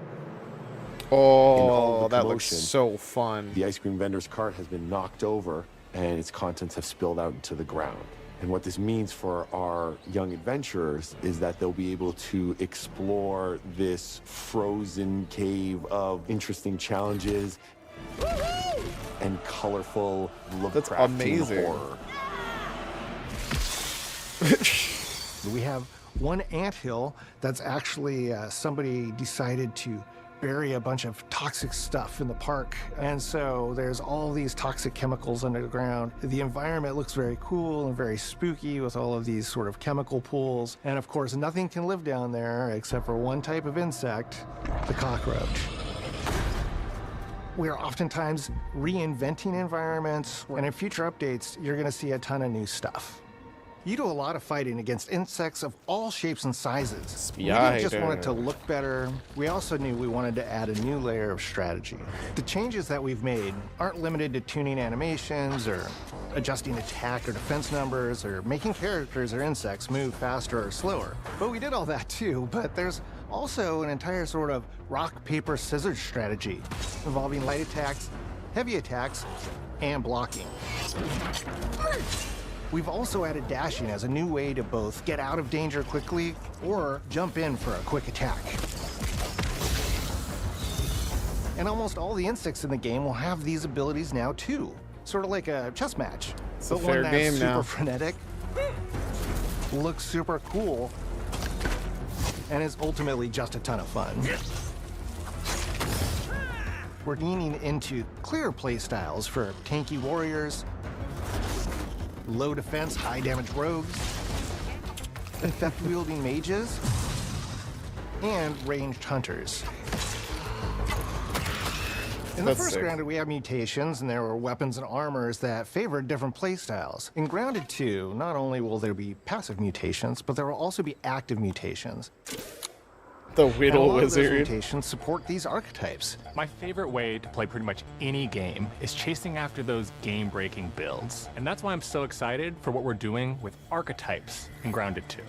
Oh, that looks so fun. The ice cream vendor's cart has been knocked over and its contents have spilled out into the ground. And what this means for our young adventurers is that they'll be able to explore this frozen cave of interesting challenges and colorful Lovecraftian amazing. horror. We have one anthill that's actually somebody decided to bury a bunch of toxic stuff in the park. And so there's all these toxic chemicals under the ground. The environment looks very cool and very spooky with all of these sort of chemical pools. And of course, nothing can live down there except for one type of insect, the cockroach. We're oftentimes reinventing environments, and in future updates, you're gonna see a ton of new stuff. You do a lot of fighting against insects of all shapes and sizes. We Yeah, didn't just want it to look better, we also knew we wanted to add a new layer of strategy. The changes that we've made aren't limited to tuning animations or adjusting attack or defense numbers or making characters or insects move faster or slower. But we did all that too, but there's also an entire sort of rock, paper, scissors strategy involving light attacks, heavy attacks, and blocking. We've also added dashing as a new way to both get out of danger quickly or jump in for a quick attack. And almost all the insects in the game will have these abilities now too. Sort of like a chess match. It's a fair game super now. Frenetic, looks super cool, and is ultimately just a ton of fun. We're leaning into clear play styles for tanky warriors, low defense, high damage rogues, effect-wielding mages, and ranged hunters. In the first Grounded, we have mutations, and there were weapons and armors that favored different playstyles. In Grounded 2, not only will there be passive mutations, but there will also be active mutations. The Whittle Wizard. Mutations support these archetypes. My favorite way to play pretty much any game is chasing after those game-breaking builds. And that's why I'm so excited for what we're doing with archetypes in Grounded 2.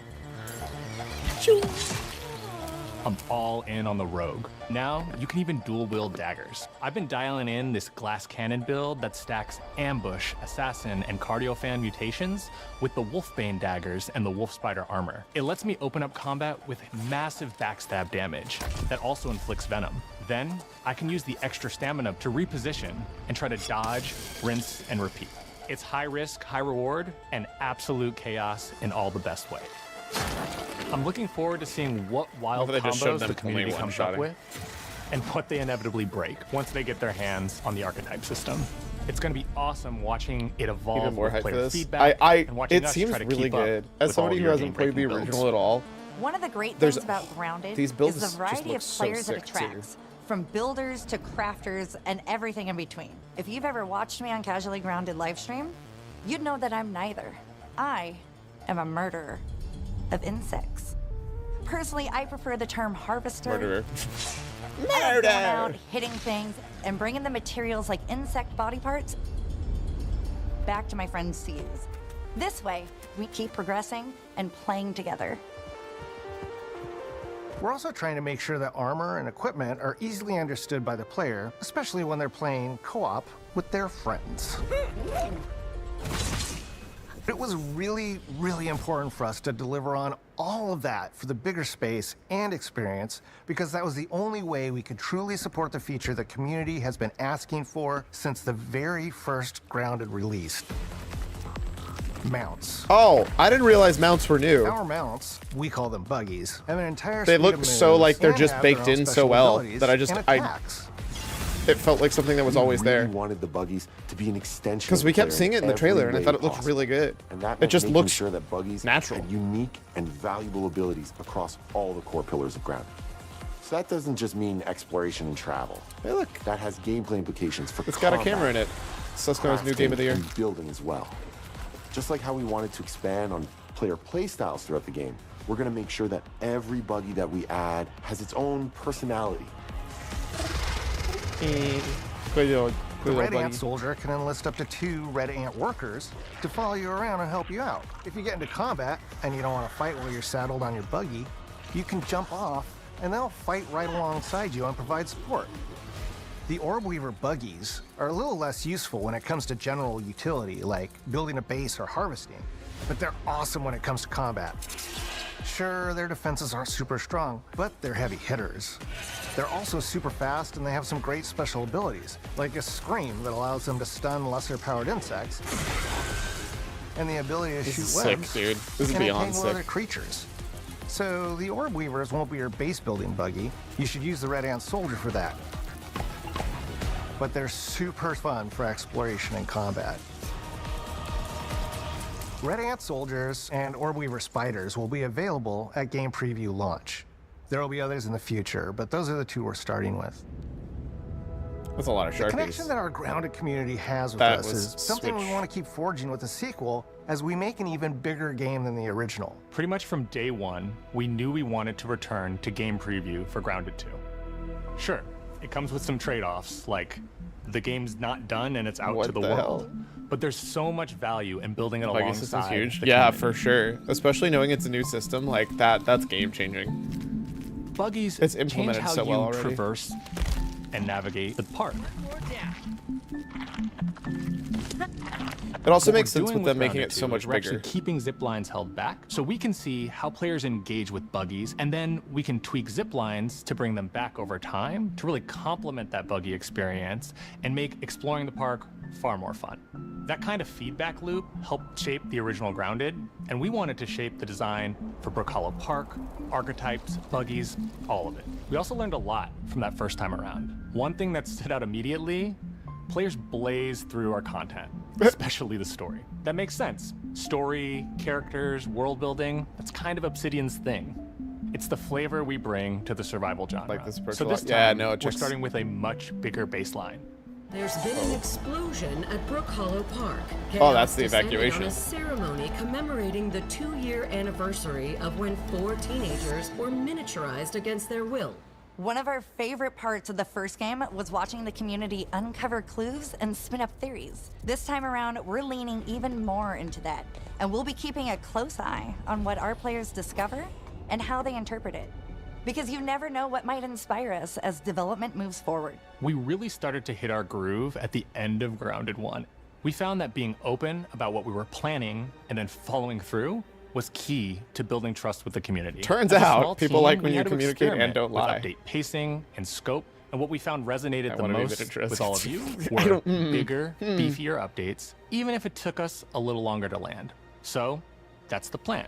I'm all in on the rogue. Now, you can even dual-wield daggers. I've been dialing in this glass cannon build that stacks ambush, assassin, and cardio fan mutations with the wolfbane daggers and the wolf spider armor. It lets me open up combat with massive backstab damage that also inflicts venom. Then, I can use the extra stamina to reposition and try to dodge, rinse, and repeat. It's high risk, high reward, and absolute chaos in all the best way. I'm looking forward to seeing what wild combos the community comes up with and what they inevitably break once they get their hands on the archetype system. It's going to be awesome watching it evolve Even more with hype for player this. feedback and watching It us seems try to really keep up good. As with somebody all who your hasn't played the game-breaking original builds. at all, One of the great There's- things about Grounded these builds is the just variety look of so players it sick, too. attracts, from builders to crafters and everything in between. If you've ever watched me on Casually Grounded livestream, you'd know that I'm neither. I am a murderer of insects. Personally, I prefer the term harvester. Murderer. I love going out, hitting things, and bringing the materials like insect body parts back to my friends to use. This way, we keep progressing and playing together. We're also trying to make sure that armor and equipment are easily understood by the player, especially when they're playing co-op with their friends. It was really, really important for us to deliver on all of that for the bigger space and experience, because that was the only way we could truly support the feature the community has been asking for since the very first Grounded release. Mounts. Oh, I didn't realize mounts were new. Our mounts, we call them buggies, have an entire They suite look of so moves like they're and just have their baked own in so special well abilities that and attacks. it felt like something that was always We really there. wanted the buggies to be an extension. Because of we kept player seeing it in the every trailer, and I way thought it looked possible. really good. And that It meant just making looks sure that buggies natural. had unique and valuable abilities across all the core pillars of Grounded. So that doesn't just mean exploration and travel. Hey, look. That has gameplay implications for It's got a combat, camera in it. Susco's new game of the year. and building as well. Just like how we wanted to expand on player playstyles throughout the game, we're going to make sure that every buggy that we add has its own personality. The Red Ant Soldier can enlist up to 2 Red Ant workers to follow you around and help you out. If you get into combat and you don't want to fight while you're saddled on your buggy, you can jump off and they'll fight right alongside you and provide support. The Orb Weaver buggies are a little less useful when it comes to general utility, like building a base or harvesting, but they're awesome when it comes to combat. Sure, their defenses aren't super strong, but they're heavy hitters. They're also super fast, and they have some great special abilities, like a scream that allows them to stun lesser-powered insects, and the ability to shoot sick, webs dude. This is and beyond entangle sick. other creatures. So the Orb Weavers won't be your base-building buggy. You should use the Red Ant Soldier for that. But they're super fun for exploration and combat. Red Ant Soldiers and Orb Weaver Spiders will be available at game preview launch. There will be others in the future, but those are the 2 we're starting with. That's a lot of Sharpies. The connection that our grounded community has with That us was is something we Switch. want to keep forging with the sequel as we make an even bigger game than the original. Pretty much from day one, we knew we wanted to return to game preview for Grounded 2. Sure, it comes with some trade-offs, like the game's not done and it's out What to the the world. hell? But there's so much value in building it Buggy system's alongside. huge. the Yeah, community. for sure. Especially knowing it's a new system like that. That's game changing. Buggies It's change implemented how so you well already. traverse and navigate the park. It also What makes we're sense doing with them making Grounded it so 2 much is we're actually bigger. keeping zip lines held back so we can see how players engage with buggies, and then we can tweak zip lines to bring them back over time to really complement that buggy experience and make exploring the park far more fun. That kind of feedback loop helped shape the original Grounded, and we wanted to shape the design for Brook Hollow Park, archetypes, buggies, all of it. We also learned a lot from that first time around. One thing that stood out immediately: players blaze through our content, especially the story. That makes sense. Story, characters, world building, that's kind of Obsidian's thing. It's the flavor we bring to the survival genre. Like this So this time, yeah, no, it we're checks. starting with a much bigger baseline. There's been an explosion at Brook Hollow Park. Oh, that's the Chaos descended evacuation. On a ceremony commemorating the 2-year anniversary of when 4 teenagers were miniaturized against their will. One of our favorite parts of the first game was watching the community uncover clues and spin up theories. This time around, we're leaning even more into that, and we'll be keeping a close eye on what our players discover and how they interpret it. Because you never know what might inspire us as development moves forward. We really started to hit our groove at the end of Grounded 1. We found that being open about what we were planning and then following through was key to building trust with the community. Turns As a out, small people team, like when we you had to communicate and experiment don't with lie. Update pacing and scope, and what we found resonated I the wanna be a most bit interested. with all of you I were don't- bigger, beefier updates, even if it took us a little longer to land. So that's the plan.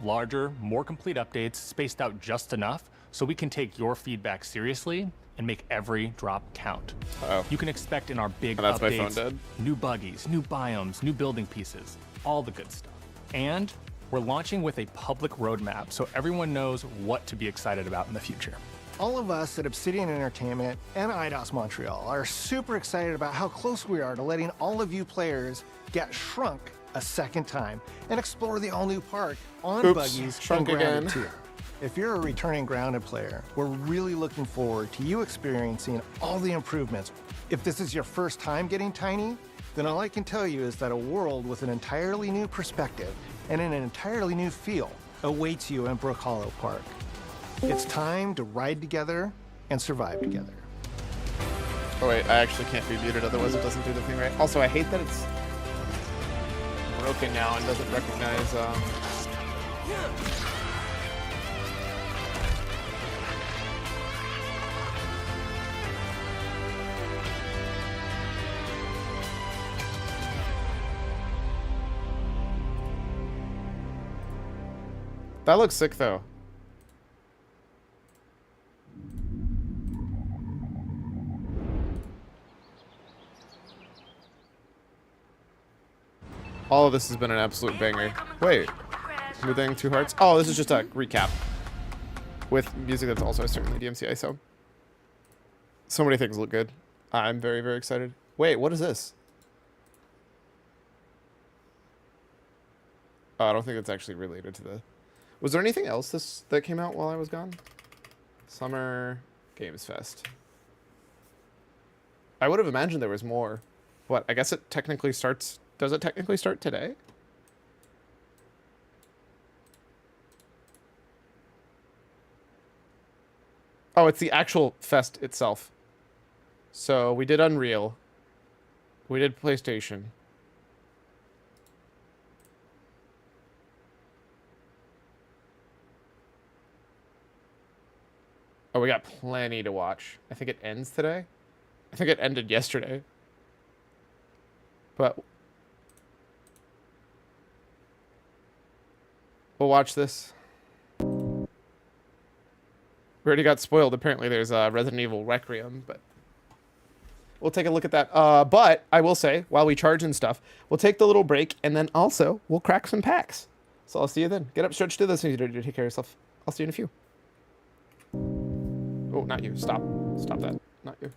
Larger, more complete updates spaced out just enough so we can take your feedback seriously and make every drop count. Uh-oh. You can expect in our big Oh, that's my phone updates dead. new buggies, new biomes, new building pieces, all the good stuff. And we're launching with a public roadmap so everyone knows what to be excited about in the future. All of us at Obsidian Entertainment and IDOS Montreal are super excited about how close we are to letting all of you players get shrunk a second time and explore the all-new park on Oops, buggies shrunk and Grounded again. 2. If you're a returning Grounded player, we're really looking forward to you experiencing all the improvements. If this is your first time getting Tiny, then all I can tell you is that a world with an entirely new perspective and an entirely new feel awaits you in Brook Hollow Park. It's time to ride together and survive together. Oh wait, I actually can't be muted, otherwise it doesn't do the thing right. Also, I hate that it's broken now and doesn't recognize. That looks sick though. All of this has been an absolute banger. Wait, moving 2 hearts? Oh, this is just a recap with music that's also certainly DMCA. So many things look good. I'm very, very excited. Wait, what is this? Oh, I don't think it's actually related to the... Was there anything else that came out while I was gone? Summer Games Fest. I would have imagined there was more. What, I guess it technically starts... Does it technically start today? Oh, it's the actual fest itself. So we did Unreal. We did PlayStation. Oh, we got plenty to watch. I think it ends today. I think it ended yesterday. But we'll watch this. We already got spoiled. Apparently there's Resident Evil Requiem, but we'll take a look at that. But I will say, while we charge and stuff, we'll take the little break, and then also we'll crack some packs. So I'll see you then. Get up, stretch, do those things you do to take care of yourself. I'll see you in a few. Oh, not you. Stop. Stop that. Not you.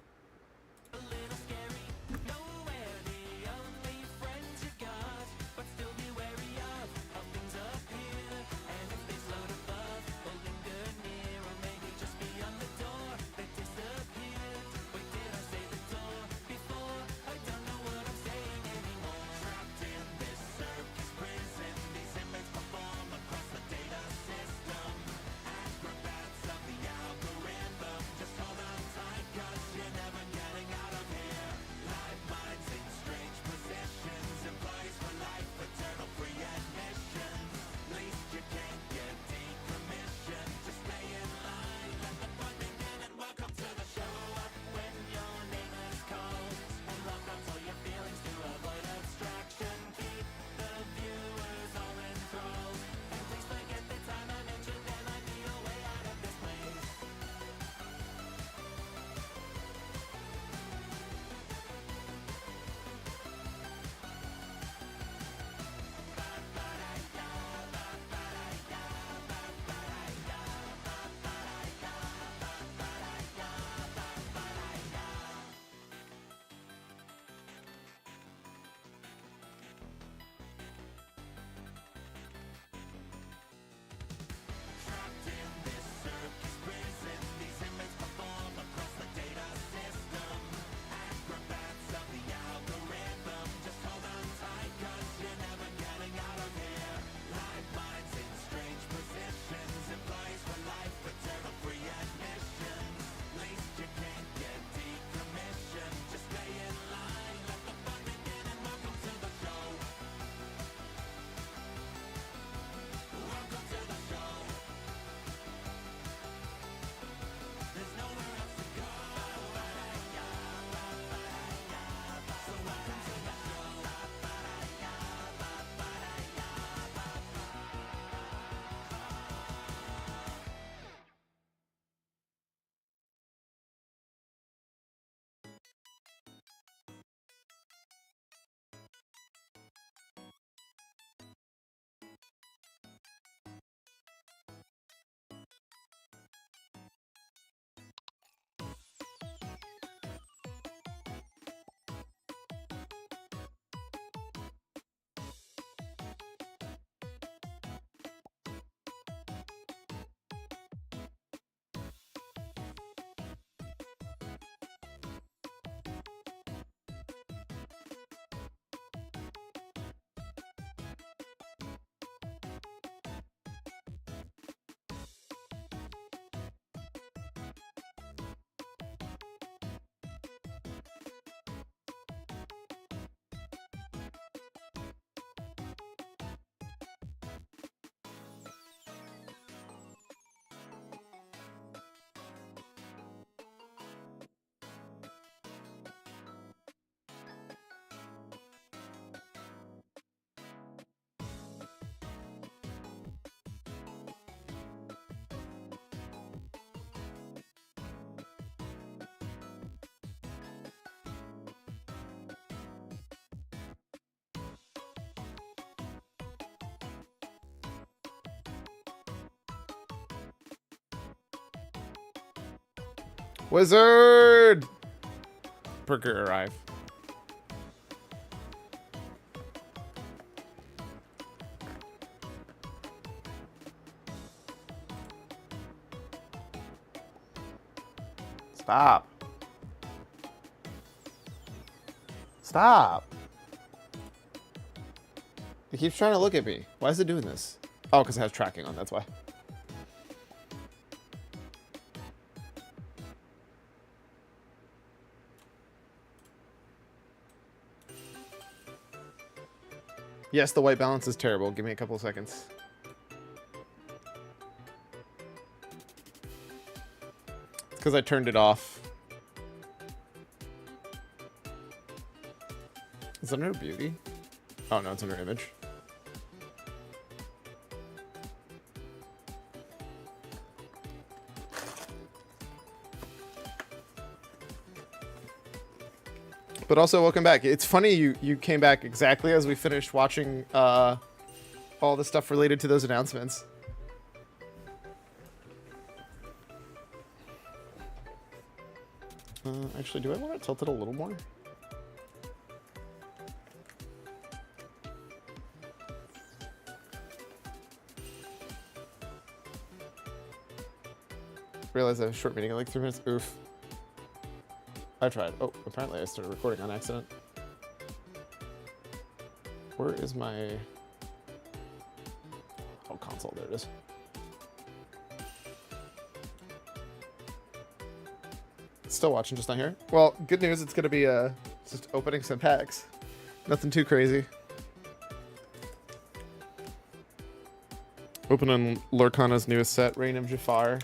Wizard! Burger arrive. Stop. Stop. It keeps trying to look at me. Why is it doing this? Oh, because it has tracking on, that's why. Yes, the white balance is terrible. Give me a couple of seconds. It's because I turned it off. Is that under beauty? Oh no, it's under image. But also, welcome back. It's funny you came back exactly as we finished watching all the stuff related to those announcements. Actually, do I want to tilt it a little more? Realize I have a short meeting in like 3 minutes. Oof. I tried. Oh, apparently I started recording on accident. Where is my... Oh, console. There it is. Still watching, just not here. Well, good news. It's going to be just opening some packs. Nothing too crazy. Opening Lorcana's newest set, Reign of Jafar.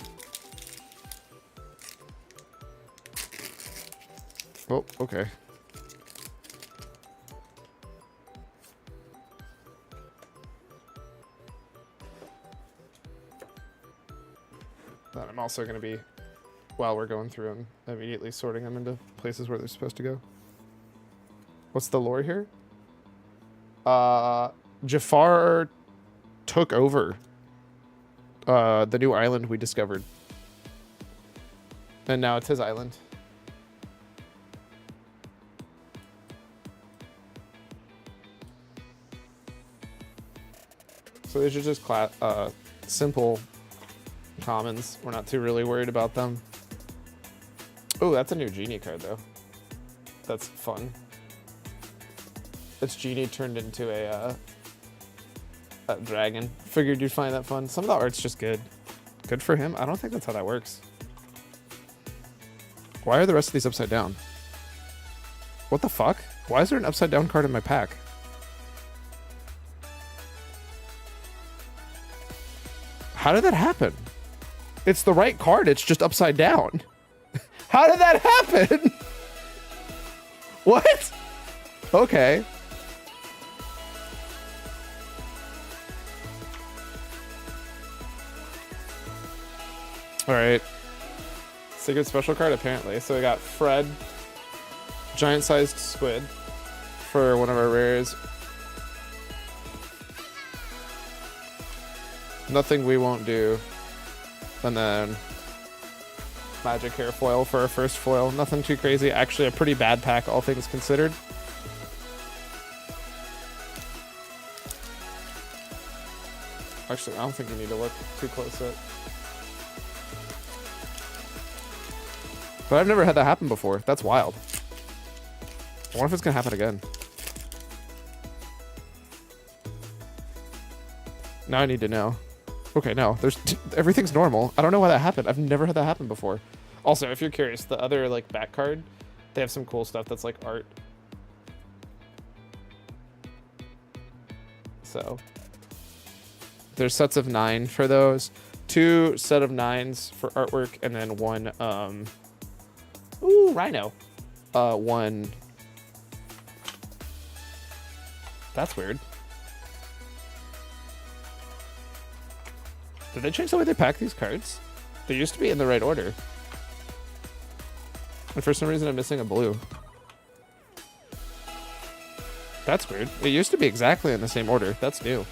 Oh, okay. Then I'm also going to be, while we're going through them, immediately sorting them into places where they're supposed to go. What's the lore here? Jafar took over the new island we discovered. And now it's his island. So these are just simple commons. We're not too really worried about them. Oh, that's a new genie card though. That's fun. It's genie turned into a dragon. Figured you'd find that fun. Some of the art's just good. Good for him. I don't think that's how that works. Why are the rest of these upside down? What the fuck? Why is there an upside down card in my pack? How did that happen? It's the right card, it's just upside down. How did that happen? What? Okay. Alright. Secret special card, apparently. So we got Fred, giant-sized squid, for one of our rares. Nothing we won't do. And then magic hair foil for our first foil. Nothing too crazy. Actually a pretty bad pack, all things considered. Actually, I don't think you need to look too close at. But I've never had that happen before. That's wild. I wonder if it's gonna happen again. Now I need to know. Okay, no, everything's normal. I don't know why that happened. I've never had that happen before. Also, if you're curious, the other like back card, they have some cool stuff that's like art. So there's sets of 9 for those. 2 set of 9s for artwork, and then 1 ooh, rhino. 1. That's weird. Did they change the way they pack these cards? They used to be in the right order. And for some reason I'm missing a blue. That's weird. It used to be exactly in the same order. That's new.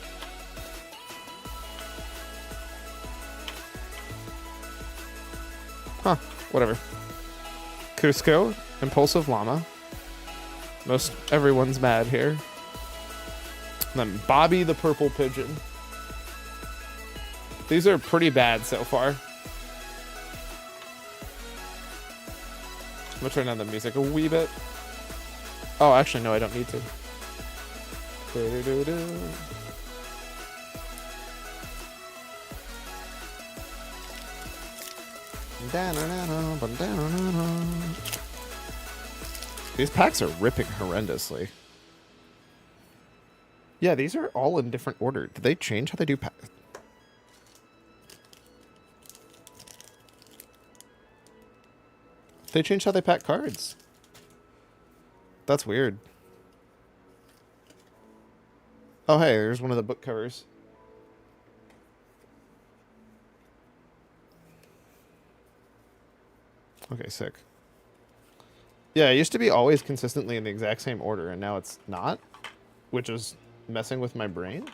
Huh. Whatever. Cusco, Impulsive Llama. Most everyone's mad here. And then Bobby the Purple Pigeon. These are pretty bad so far. I'm gonna turn down the music a wee bit. Oh, actually, no, I don't need to. These packs are ripping horrendously. Yeah, these are all in different order. Did they change how they do packs? They changed how they pack cards. That's weird. Oh, hey, there's one of the book covers. Okay, sick. Yeah, it used to be always consistently in the exact same order, and now it's not, which is messing with my brain.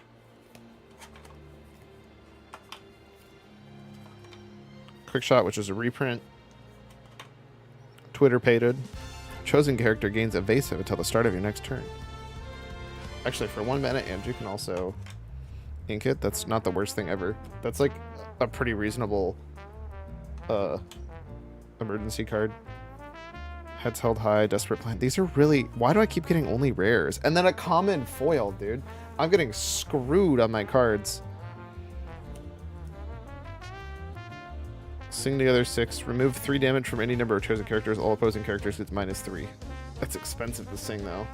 Quick Shot, which is a reprint. Twitter pated. Chosen character gains evasive until the start of your next turn. Actually, for 1 mana, and you can also ink it. That's not the worst thing ever. That's like a pretty reasonable emergency card. Heads Held High, Desperate Plan. These are really... Why do I keep getting only rares? And then a common foil, dude. I'm getting screwed on my cards. Sing together 6. Remove 3 damage from any number of chosen characters. All opposing characters gets -3. That's expensive to sing, though.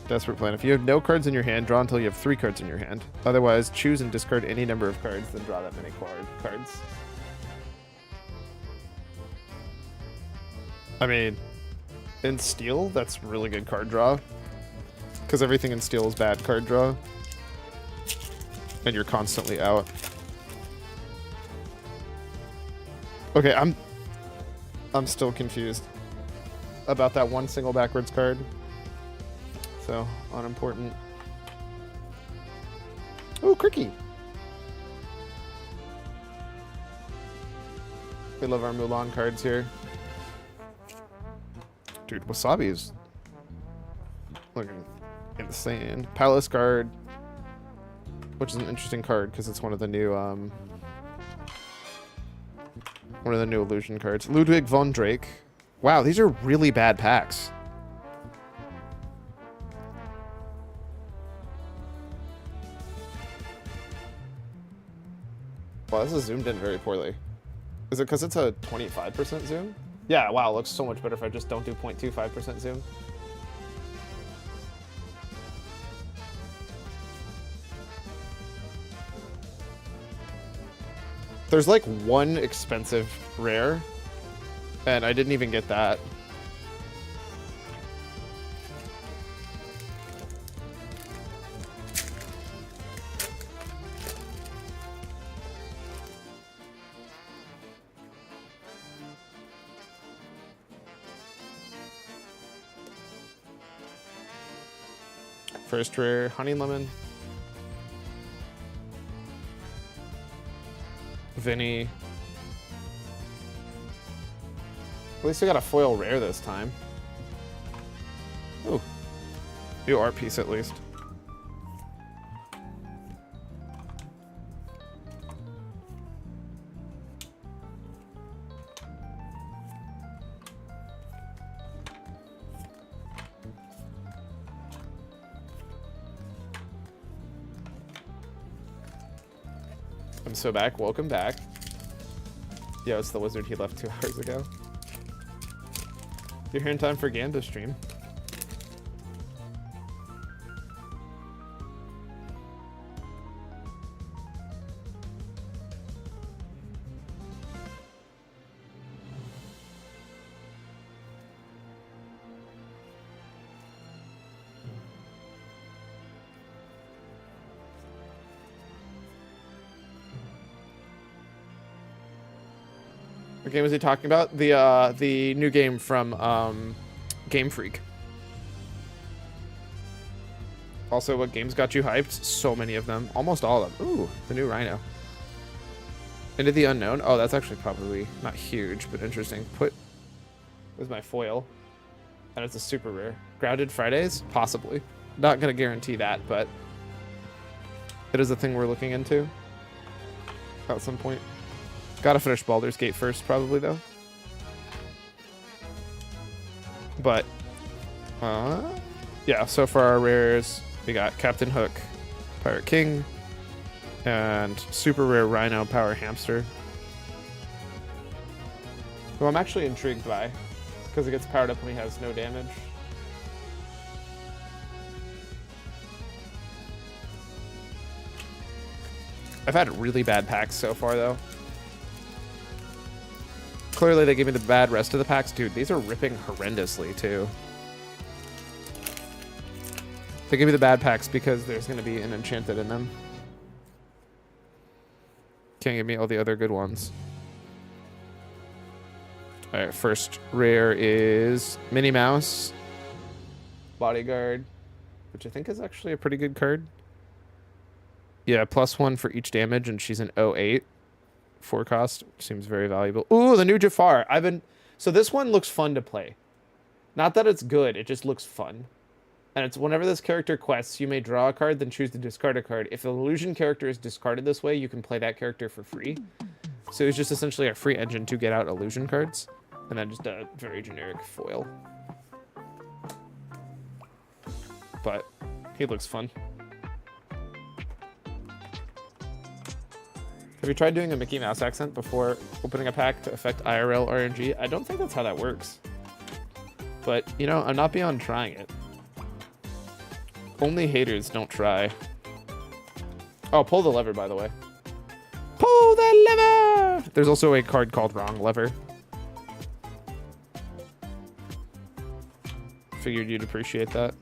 Desperate Plan. If you have no cards in your hand, draw until you have 3 cards in your hand. Otherwise, choose and discard any number of cards, then draw that many cards. I mean, in Steel, that's really good card draw. Because everything in Steel is bad card draw. And you're constantly out. Okay, I'm still confused about that one single backwards card. So, unimportant. Oh, Cricky! We love our Mulan cards here. Dude, Wasabi is looking insane. Palace Guard, which is an interesting card because it's one of the new illusion cards. Ludwig von Drake. Wow, these are really bad packs. Wow, this is zoomed in very poorly. Is it because it's a 25% zoom? Yeah, wow, it looks so much better if I just don't do 0.25% zoom. There's like one expensive rare, and I didn't even get that. First rare, Honey Lemon. Vinny. At least we got a foil rare this time. Ooh. New art piece at least. I'm so back. Welcome back. Yo, it's the wizard he left 2 hours ago. You're here in time for Gamba stream. What game was he talking about? The new game from Game Freak. Also, what games got you hyped? So many of them. Almost all of them. Ooh, the new Rhino. Into the Unknown. Oh, that's actually probably not huge, but interesting. Put is my foil. And it's a super rare. Grounded Fridays? Possibly. Not going to guarantee that, but it is a thing we're looking into at some point. Gotta finish Baldur's Gate first, probably, though. But, yeah, so for our rares, we got Captain Hook, Pirate King, and super rare Rhino Power Hamster. Who I'm actually intrigued by, because it gets powered up when he has no damage. I've had really bad packs so far, though. Clearly, they gave me the bad rest of the packs. Dude, these are ripping horrendously, too. They give me the bad packs because there's going to be an enchanted in them. Can't give me all the other good ones. Alright, first rare is Minnie Mouse. Bodyguard. Which I think is actually a pretty good card. Yeah, +1 for each damage, and she's an 08. 4 cost. Seems very valuable. Ooh, the new Jafar. So this one looks fun to play. Not that it's good, it just looks fun. And it's whenever this character quests, you may draw a card, then choose to discard a card. If an illusion character is discarded this way, you can play that character for free. So it's just essentially a free engine to get out illusion cards. And then just a very generic foil. But he looks fun. Have you tried doing a Mickey Mouse accent before opening a pack to affect IRL RNG? I don't think that's how that works. But, you know, I'm not beyond trying it. Only haters don't try. Oh, pull the lever, by the way. Pull the lever! There's also a card called Wrong Lever. Figured you'd appreciate that.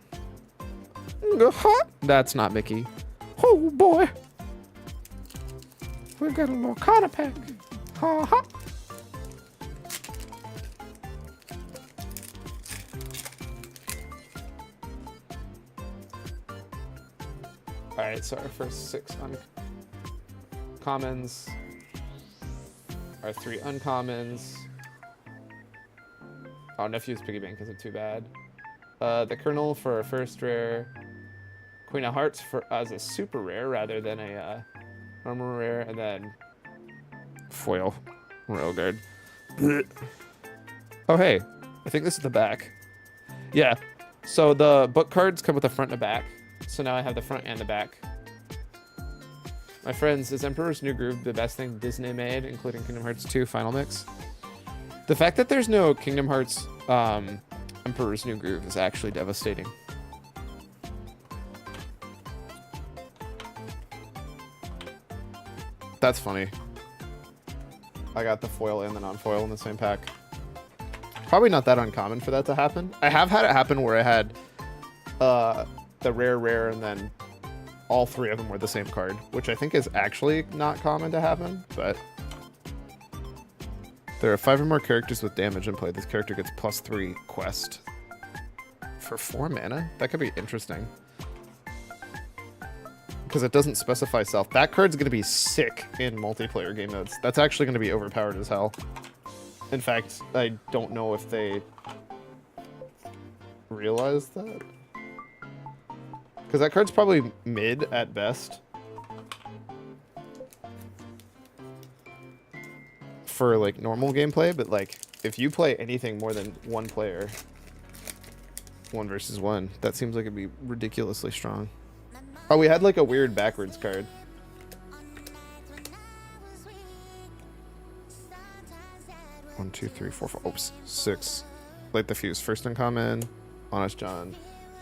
That's not Mickey. Oh, boy. We got a little Carter pack. Ha ha. Alright, so our first 6 uncommons. Our 3 uncommons. Oh, Nephew's Piggy Bank isn't too bad. The Colonel for our first rare. Queen of Hearts as a super rare rather than a normal rare, and then foil Royal Guard. Oh hey, I think this is the back. Yeah, so the book cards come with a front and a back. So now I have the front and the back. My friends, is Emperor's New Groove the best thing Disney made, including Kingdom Hearts 2 Final Mix? The fact that there's no Kingdom Hearts Emperor's New Groove is actually devastating. That's funny. I got the foil and the non-foil in the same pack. Probably not that uncommon for that to happen. I have had it happen where I had the rare, and then all 3 of them were the same card, which I think is actually not common to happen, but there are 5 or more characters with damage in play. This character gets +3 quest for 4 mana. That could be interesting. Because it doesn't specify self. That card's going to be sick in multiplayer game modes. That's actually going to be overpowered as hell. In fact, I don't know if they realize that. Because that card's probably mid at best. For like normal gameplay, but like if you play anything more than 1 player, 1 versus 1, that seems like it'd be ridiculously strong. Oh, we had like a weird backwards card. One, two, three, four, five. Oops, 6. Light the Fuse, first uncommon. Honest John,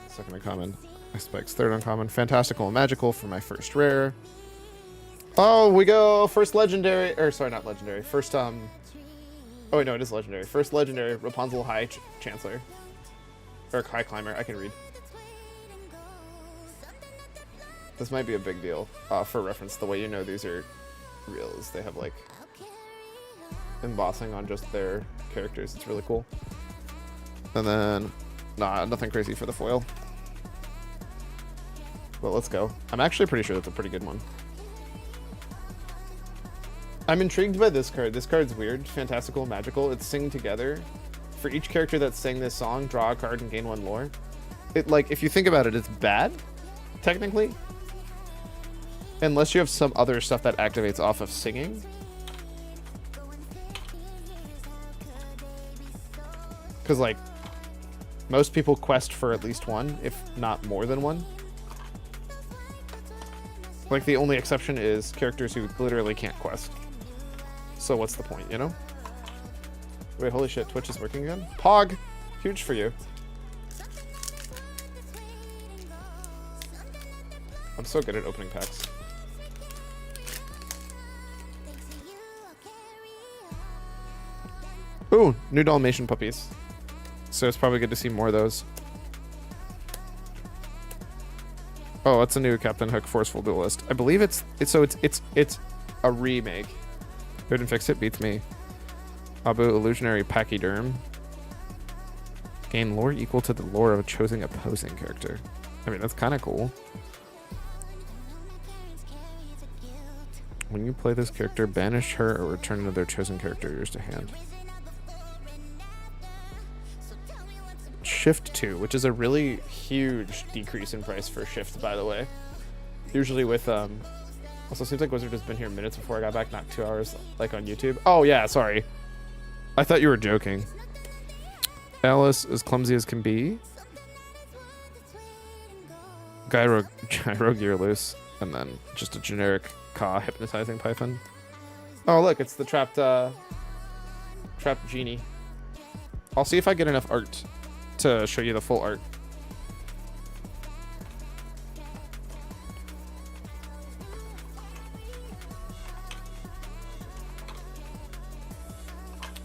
second uncommon. Ice Spikes, third uncommon. Fantastical and Magical for my first rare. Oh, we go first legendary, or sorry, not legendary. First, oh wait, no, it is legendary. First legendary, Rapunzel High Chancellor. Or High Climber, I can read. This might be a big deal. For reference, the way you know these are real is they have like embossing on just their characters. It's really cool. And then, nah, nothing crazy for the foil. But let's go. I'm actually pretty sure that's a pretty good one. I'm intrigued by this card. This card's weird. Fantastical, magical. It's Sing Together. for each character that sang this song, draw a card and gain 1 lore. It, like, if you think about it, it's bad, technically. Unless you have some other stuff that activates off of singing. Because, like, most people quest for at least 1, if not more than 1. Like, the only exception is characters who literally can't quest. So what's the point, you know? Wait, holy shit, Twitch is working again? Pog! Huge for you. I'm so good at opening packs. Ooh, new Dalmatian puppies. So it's probably good to see more of those. Oh, that's a new Captain Hook Forceful Duelist. I believe it's a remake. Who didn't fix it? Beats me. Abu Illusionary Pachyderm. Gain lore equal to the lore of a chosen opposing character. I mean, that's kind of cool. When you play this character, banish her or return another chosen character yours to hand. Shift 2, which is a really huge decrease in price for Shift, by the way. Usually with, also seems like Wizard has been here minutes before I got back, not 2 hours like on YouTube. Oh yeah, sorry. I thought you were joking. Alice, as clumsy as can be. Gyro Gear Loose, and then just a generic Ka Hypnotizing Python. Oh look, it's the trapped genie. I'll see if I get enough art to show you the full art.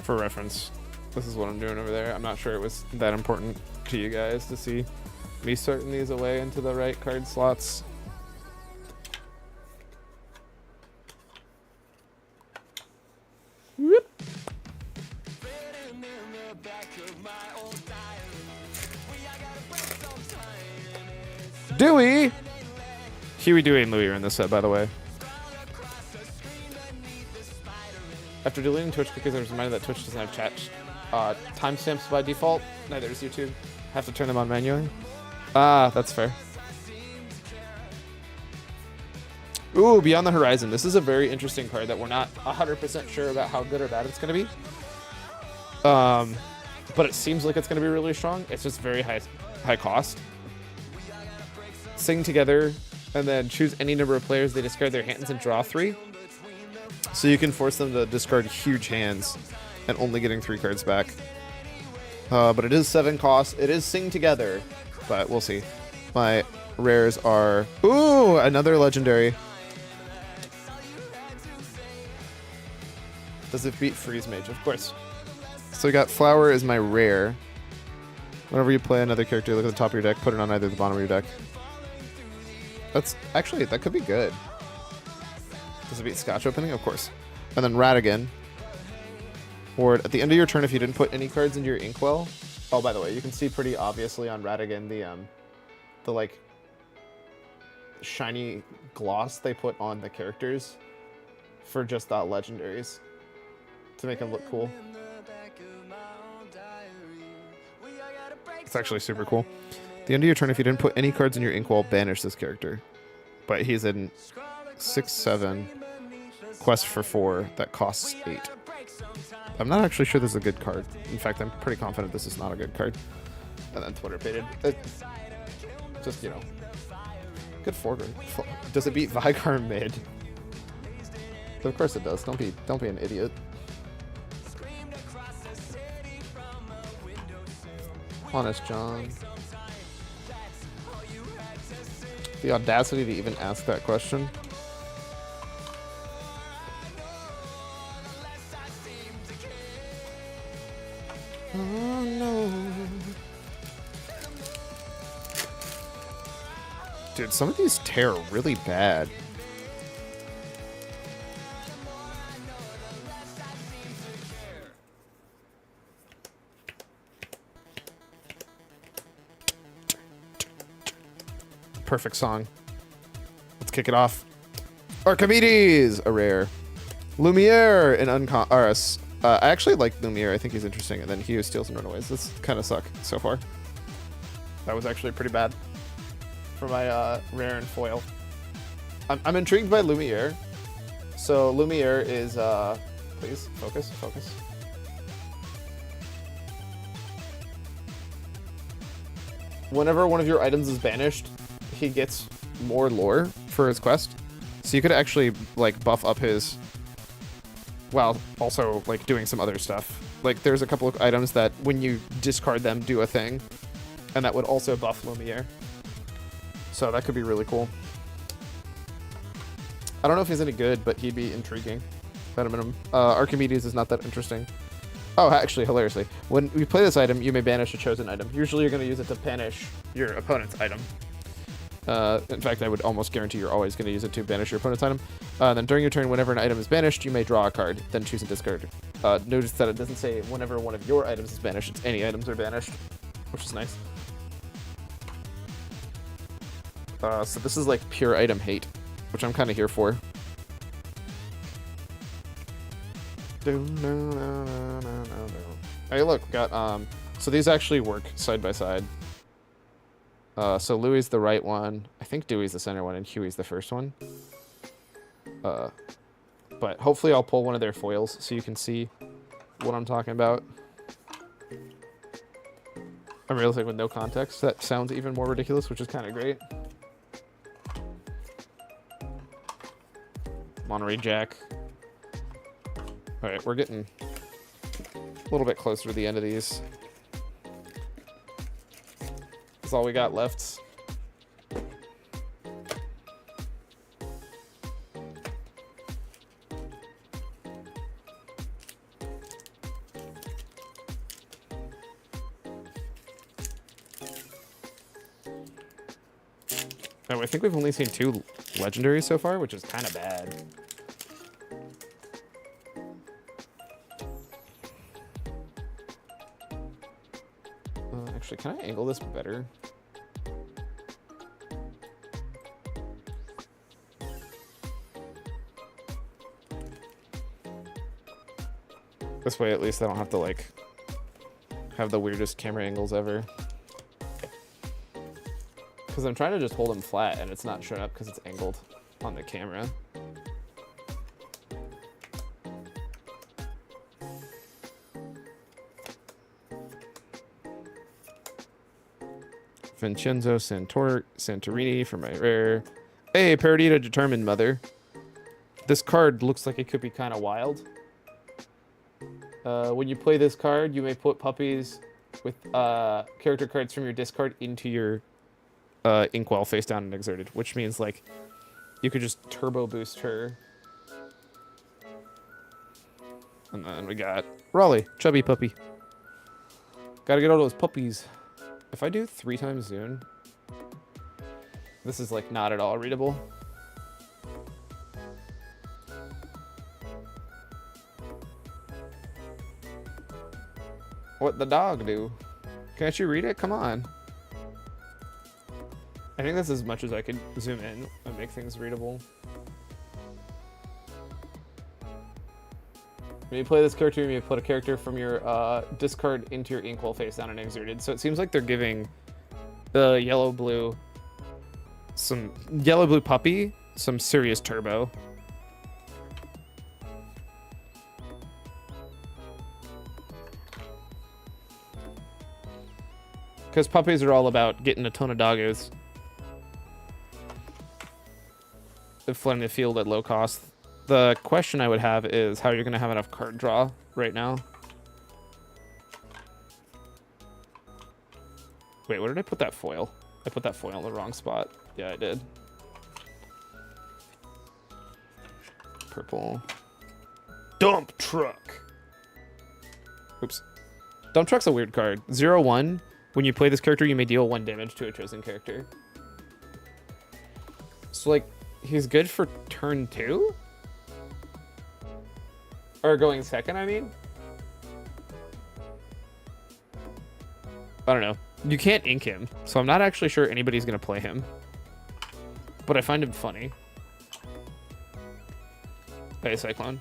For reference, this is what I'm doing over there. I'm not sure it was that important to you guys to see me sorting these away into the right card slots. Whoop. Dewey! Huey, Dewey, and Louie are in this set, by the way. After deleting Twitch cookies, I was reminded that Twitch doesn't have chat timestamps by default. Neither does YouTube. Have to turn them on manually. Ah, that's fair. Ooh, Beyond the Horizon. This is a very interesting card that we're not 100% sure about how good or bad it's going to be. But it seems like it's going to be really strong. It's just very high cost. Sing together, and then choose any number of players. They discard their hands and draw 3. So you can force them to discard huge hands and only getting 3 cards back. But it is 7 cost. It is Sing Together, but we'll see. My rares are... Ooh, another legendary. Does it beat Freeze Mage? Of course. So we got Flower is my rare. Whenever you play another character, look at the top of your deck, put it on either the bottom of your deck. That's... Actually, that could be good. Does it beat Scotch Opening? Of course. And then Ratigan. Ward, at the end of your turn, if you didn't put any cards into your Inkwell... Oh, by the way, you can see pretty obviously on Ratigan the like, shiny gloss they put on the characters for just legendaries to make them look cool. It's actually super cool. At the end of your turn, if you didn't put any cards in your Inkwell, banish this character. But he's in 6/7 quest for 4 that costs 8. I'm not actually sure this is a good card. In fact, I'm pretty confident this is not a good card. And then Twitter pated. Just, you know, good forward. Does it beat Vigar mid? Of course it does. Don't be an idiot. Honest John. The audacity to even ask that question. Oh no. Dude, some of these tear really bad. Perfect song. Let's kick it off. Archimedes, a rare. Lumiere, an I actually like Lumiere. I think he's interesting. And then Hugh steals and runaways. This kind of suck so far. That was actually pretty bad for my rare and foil. I'm intrigued by Lumiere. So Lumiere is please focus. Whenever one of your items is banished, he gets more lore for his quest. So you could actually like buff up his, while also like doing some other stuff. Like there's a couple of items that when you discard them do a thing, and that would also buff Lumiere. So that could be really cool. I don't know if he's any good, but he'd be intriguing at a minimum. Archimedes is not that interesting. Oh, actually, hilariously, when we play this item, you may banish a chosen item. Usually you're going to use it to banish your opponent's item. In fact, I would almost guarantee you're always going to use it to banish your opponent's item. Then during your turn, whenever an item is banished, you may draw a card, then choose a discard. Notice that it doesn't say whenever one of your items is banished, it's any items are banished, which is nice. So this is like pure item hate, which I'm kind of here for. Hey, look, got so these actually work side by side. So Louie's the right one. I think Dewey's the center one, and Huey's the first one. But hopefully I'll pull one of their foils so you can see what I'm talking about. I'm realizing with no context, that sounds even more ridiculous, which is kind of great. Monterey Jack. Alright, we're getting a little bit closer to the end of these. That's all we got left. Oh, I think we've only seen 2 legendaries so far, which is kind of bad. Actually, can I angle this better? This way, at least I don't have to, like, have the weirdest camera angles ever. Because I'm trying to just hold him flat, and it's not showing up because it's angled on the camera. Vincenzo Santorini for my rare. Hey, Paradita Determined Mother. This card looks like it could be kind of wild. When you play this card, you may put puppies with character cards from your discard into your Inkwell face down and exerted, which means like you could just turbo boost her. And then we got Raleigh, chubby puppy. Gotta get all those puppies. If I do 3 times Zune, this is like not at all readable. What the dog do? Can't you read it? Come on. I think that's as much as I could zoom in and make things readable. When you play this character, you may put a character from your discard into your Inkwell face down and exerted. So it seems like they're giving the yellow-blue puppy some serious turbo. Because puppies are all about getting a ton of doggos. They're flooding the field at low cost. The question I would have is how you're going to have enough card draw right now. Wait, where did I put that foil? I put that foil in the wrong spot. Yeah, I did. Purple. Dump Truck. Oops. Dump Truck's a weird card. 0/1. When you play this character, you may deal 1 damage to a chosen character. So, like, he's good for turn 2? Or going second, I mean? I don't know. You can't ink him, so I'm not actually sure anybody's going to play him. But I find him funny. Hey, Cyclone.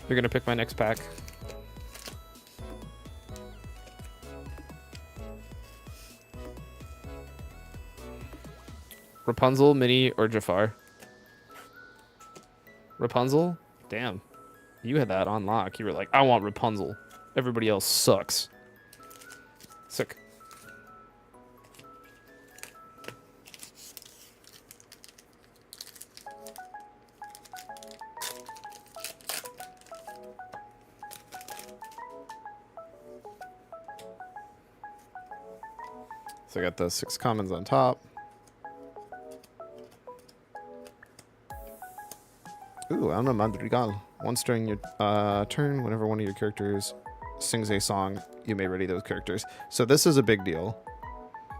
You're gonna pick my next pack. Rapunzel, Minnie, or Jafar? Rapunzel? Damn. You had that on lock. You were like, I want Rapunzel. Everybody else sucks. Sick. So I got the 6 commons on top. Ooh, Alma Madrigal. Once during your turn, whenever one of your characters sings a song, you may ready those characters. So this is a big deal.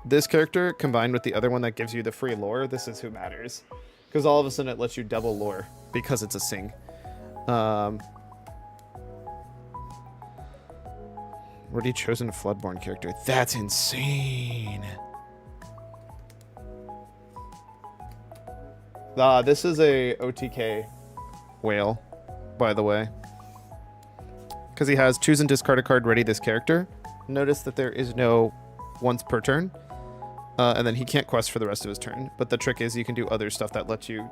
This character, combined with the other one that gives you the free lore, this is who matters. Because all of a sudden it lets you double lore, because it's a sing. Already chosen Floodborn character. That's insane. This is a OTK whale, by the way. Because he has choose and discard a card, ready this character. Notice that there is no once per turn. And then he can't quest for the rest of his turn. But the trick is you can do other stuff that lets you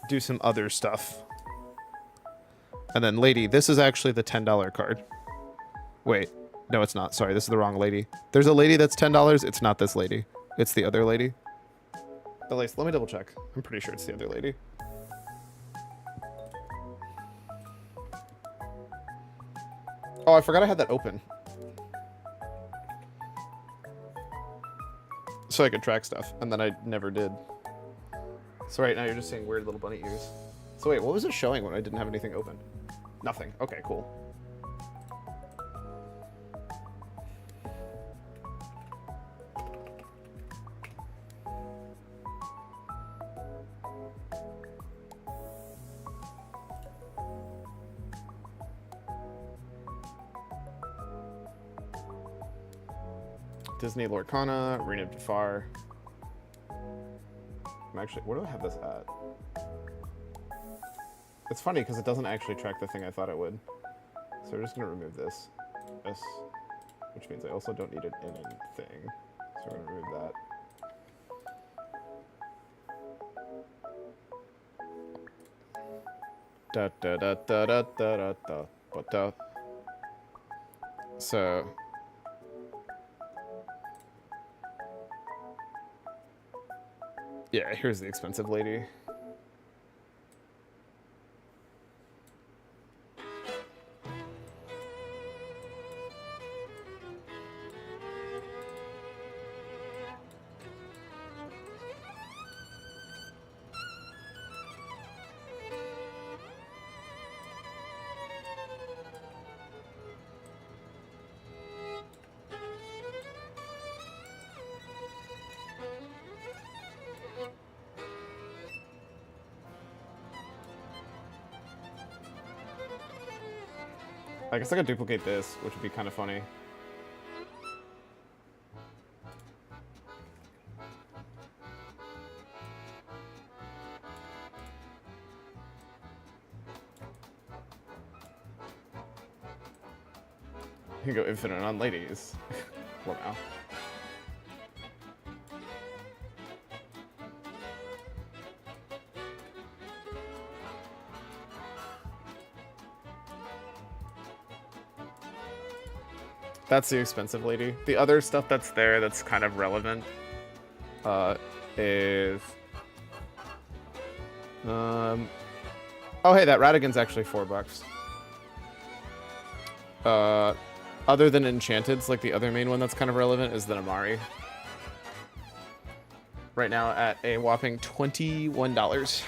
do some other stuff. And then Lady, this is actually the $10 card. Wait, no it's not. Sorry, this is the wrong lady. There's a lady that's $10. It's not this lady. It's the other lady. At least, let me double check. I'm pretty sure it's the other lady. Oh, I forgot I had that open. So I could track stuff, and then I never did. So right now you're just seeing weird little bunny ears. So wait, what was it showing when I didn't have anything open? Nothing. Okay, cool. Disney Lorcana, Reign of Jafar. I'm actually, where do I have this at? It's funny because it doesn't actually track the thing I thought it would. So we're just gonna remove this. This, which means I also don't need it in anything. So we're gonna remove that. Da da da da da da da da. So. Yeah, here's the expensive lady. I guess I could duplicate this, which would be kind of funny. You can go infinite on ladies. Well, now. That's the expensive lady. The other stuff that's there that's kind of relevant is... oh, hey, that Radigan's actually $4. Other than Enchanteds, like the other main one that's kind of relevant is the Namari. Right now at a whopping $21.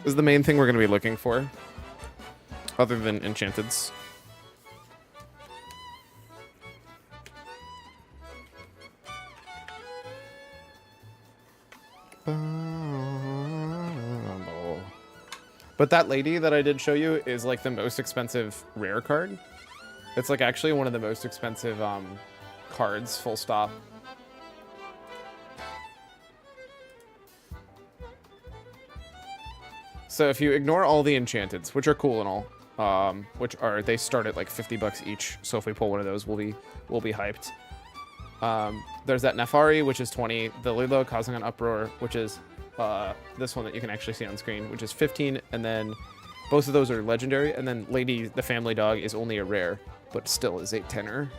Is the main thing we're going to be looking for, other than Enchanteds. But that lady that I did show you is like the most expensive rare card. It's like actually one of the most expensive cards, full stop. So if you ignore all the enchanteds, which are cool and all, they start at like $50 each. So if we pull one of those, we'll be hyped. There's that Nefari, which is 20. The Lilo causing an uproar, which is this one that you can actually see on screen, which is 15. And then both of those are legendary. And then Lady the Family Dog is only a rare, but still is a tenner.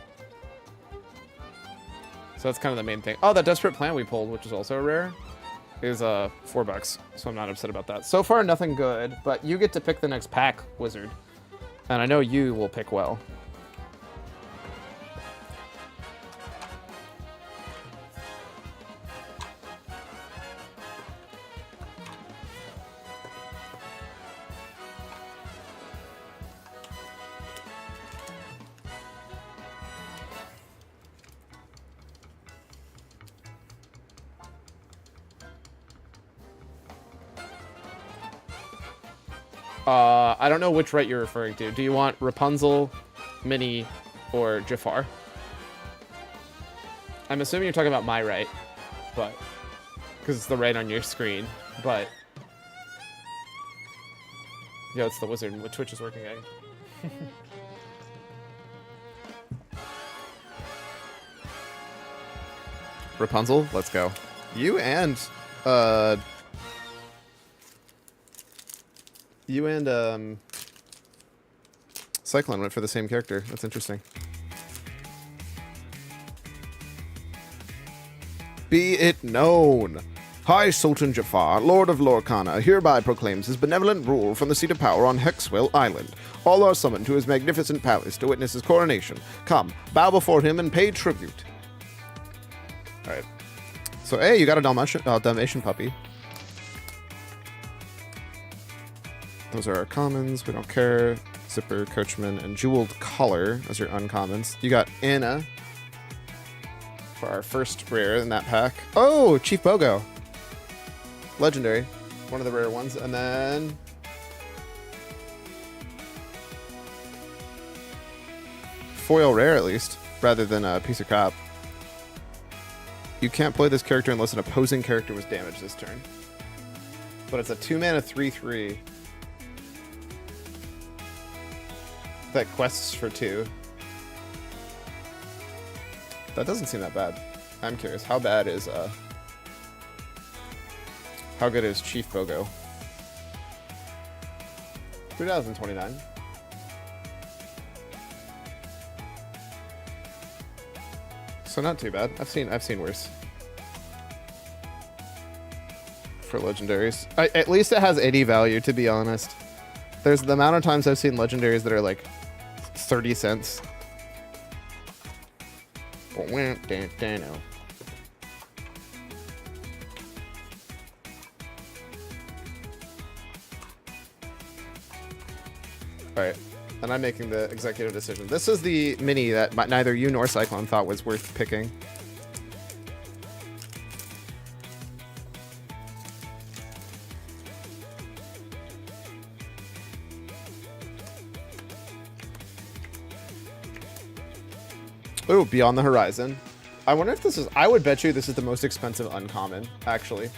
So that's kind of the main thing. Oh, that Desperate Plan we pulled, which is also a rare, is $4. So I'm not upset about that. So far, nothing good, but you get to pick the next pack, Wizard. And I know you will pick well. I don't know which right you're referring to. Do you want Rapunzel, Minnie, or Jafar? I'm assuming you're talking about my right, but because it's the right on your screen. But yeah, it's the wizard. Twitch is working. Rapunzel, let's go. You and Cyclone went for the same character. That's interesting. Be it known. High Sultan Jafar, Lord of Lorcana, hereby proclaims his benevolent rule from the seat of power on Hexwell Island. All are summoned to his magnificent palace to witness his coronation. Come, bow before him and pay tribute. Alright. So, hey, you got a Dalmatian puppy. Those are our commons. We don't care. Zipper, Coachman, and Jeweled Collar as your uncommons. You got Anna for our first rare in that pack. Oh, Chief Bogo. Legendary. One of the rare ones. And then foil rare, at least, rather than a piece of crap. You can't play this character unless an opposing character was damaged this turn. But it's a 2-mana 3/3. That quests for 2. That doesn't seem that bad. I'm curious, how bad is how good is Chief Bogo? 3029. So not too bad. I've seen worse for legendaries. At least it has any value, to be honest. There's the amount of times I've seen legendaries that are like 30 cents. Alright, and I'm making the executive decision. This is the mini that neither you nor Cyclone thought was worth picking. Ooh, Beyond the Horizon. I wonder if this is... I would bet you this is the most expensive uncommon, actually.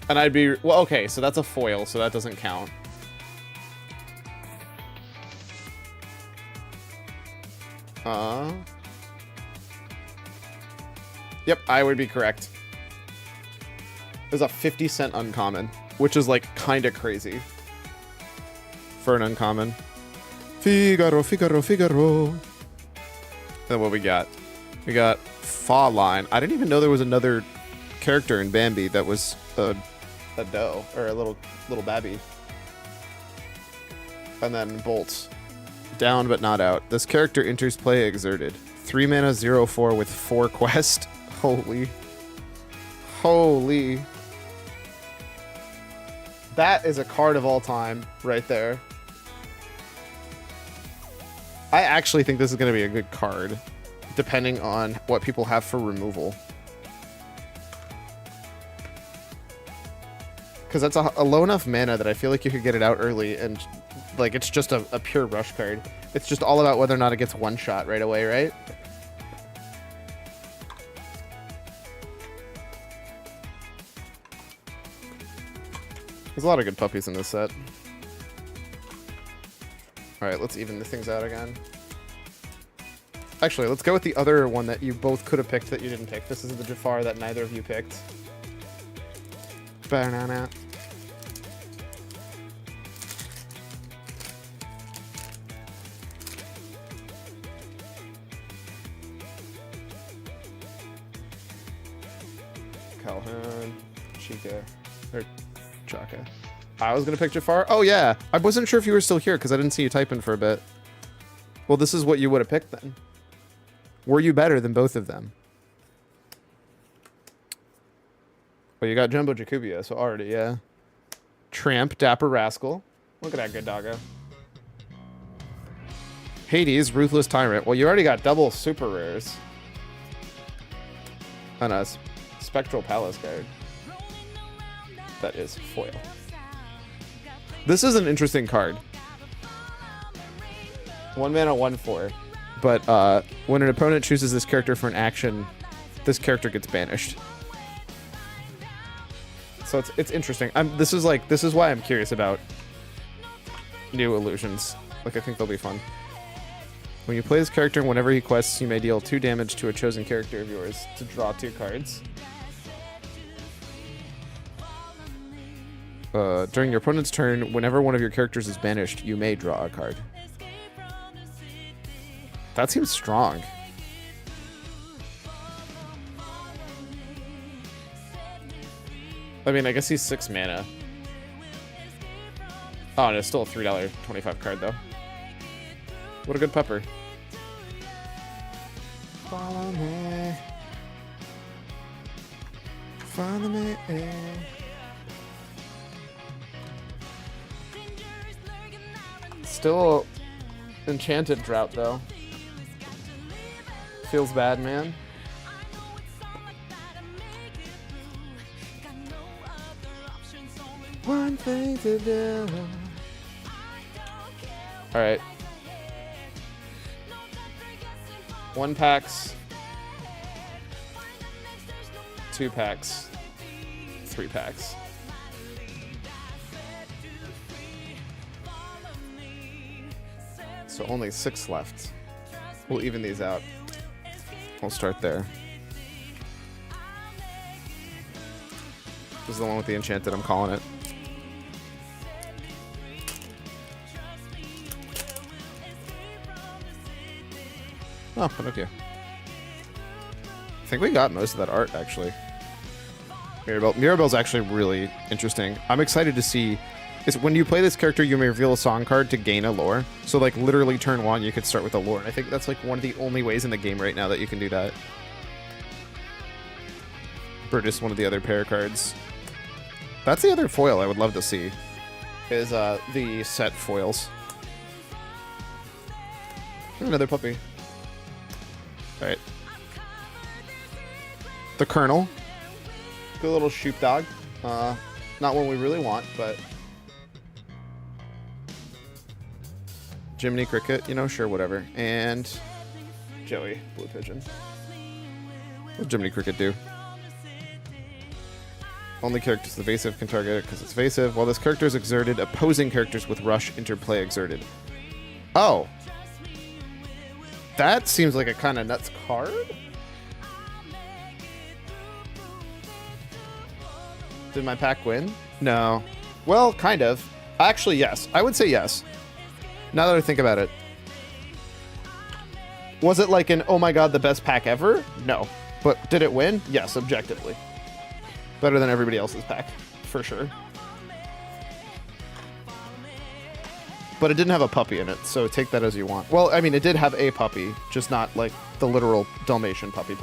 And I'd be... Well, okay, so that's a foil, so that doesn't count. Yep, I would be correct. There's a 50-cent uncommon, which is, like, kind of crazy for an uncommon. Figaro, Figaro, Figaro. Then what we got? We got Fa Line. I didn't even know there was another character in Bambi that was a doe, or a little babby. And then Bolts. Down but not out. This character enters play exerted. 3 mana, 0/4 with 4 quest. Holy. That is a card of all time right there. I actually think this is going to be a good card, depending on what people have for removal. Because that's a low enough mana that I feel like you could get it out early, and like it's just a pure rush card. It's just all about whether or not it gets one shot right away, right? There's a lot of good puppies in this set. Alright, let's even the things out again. Actually, let's go with the other one that you both could have picked that you didn't pick. This is the Jafar that neither of you picked. Banana. Calhoun, Chica, or Chaka. I was gonna pick Jafar. Oh yeah, I wasn't sure if you were still here because I didn't see you typing for a bit. Well, this is what you would have picked then. Were you better than both of them? Well, you got Jumbo Jacubia, so already, yeah. Tramp, Dapper Rascal. Look at that good doggo. Hades, Ruthless Tyrant. Well, you already got double super rares. And a Spectral Palace card. That is foil. This is an interesting card. 1 mana, 1/4. But when an opponent chooses this character for an action, this character gets banished. So it's interesting. This is why I'm curious about new illusions. Like, I think they'll be fun. When you play this character, whenever he quests, you may deal 2 damage to a chosen character of yours to draw 2 cards. During your opponent's turn, whenever one of your characters is banished, you may draw a card. That seems strong. I mean, I guess he's 6 mana. Oh, and it's still a $3.25 card, though. What a good pupper. Follow me. Follow me. Still enchanted drought, though. Feels bad, man. One thing to do. All right. 1 packs. 2 packs. 3 packs. So only 6 left. We'll even these out. We'll start there. This is the one with the enchanted, I'm calling it. Oh, Pinocchio. I think we got most of that art, actually. Mirabelle's actually really interesting. I'm excited to see... When you play this character, you may reveal a song card to gain a lore. So, like, literally turn 1, you could start with a lore. And I think that's, like, one of the only ways in the game right now that you can do that. Brutus, one of the other pair cards. That's the other foil I would love to see. Is, the set foils. Another puppy. Alright. The Colonel. Good little sheepdog. Not one we really want, but... Jiminy Cricket, you know, sure, whatever. And Joey, Blue Pigeon. What does Jiminy Cricket do? Only characters evasive can target it because it's evasive. While this character is exerted, opposing characters with rush interplay exerted. Oh. That seems like a kind of nuts card. Did my pack win? No. Well, kind of. Actually, yes. I would say yes. Now that I think about it. Was it like an, oh my god, the best pack ever? No. But did it win? Yes, objectively. Better than everybody else's pack, for sure. But it didn't have a puppy in it, so take that as you want. Well, I mean, it did have a puppy, just not like the literal Dalmatian puppy.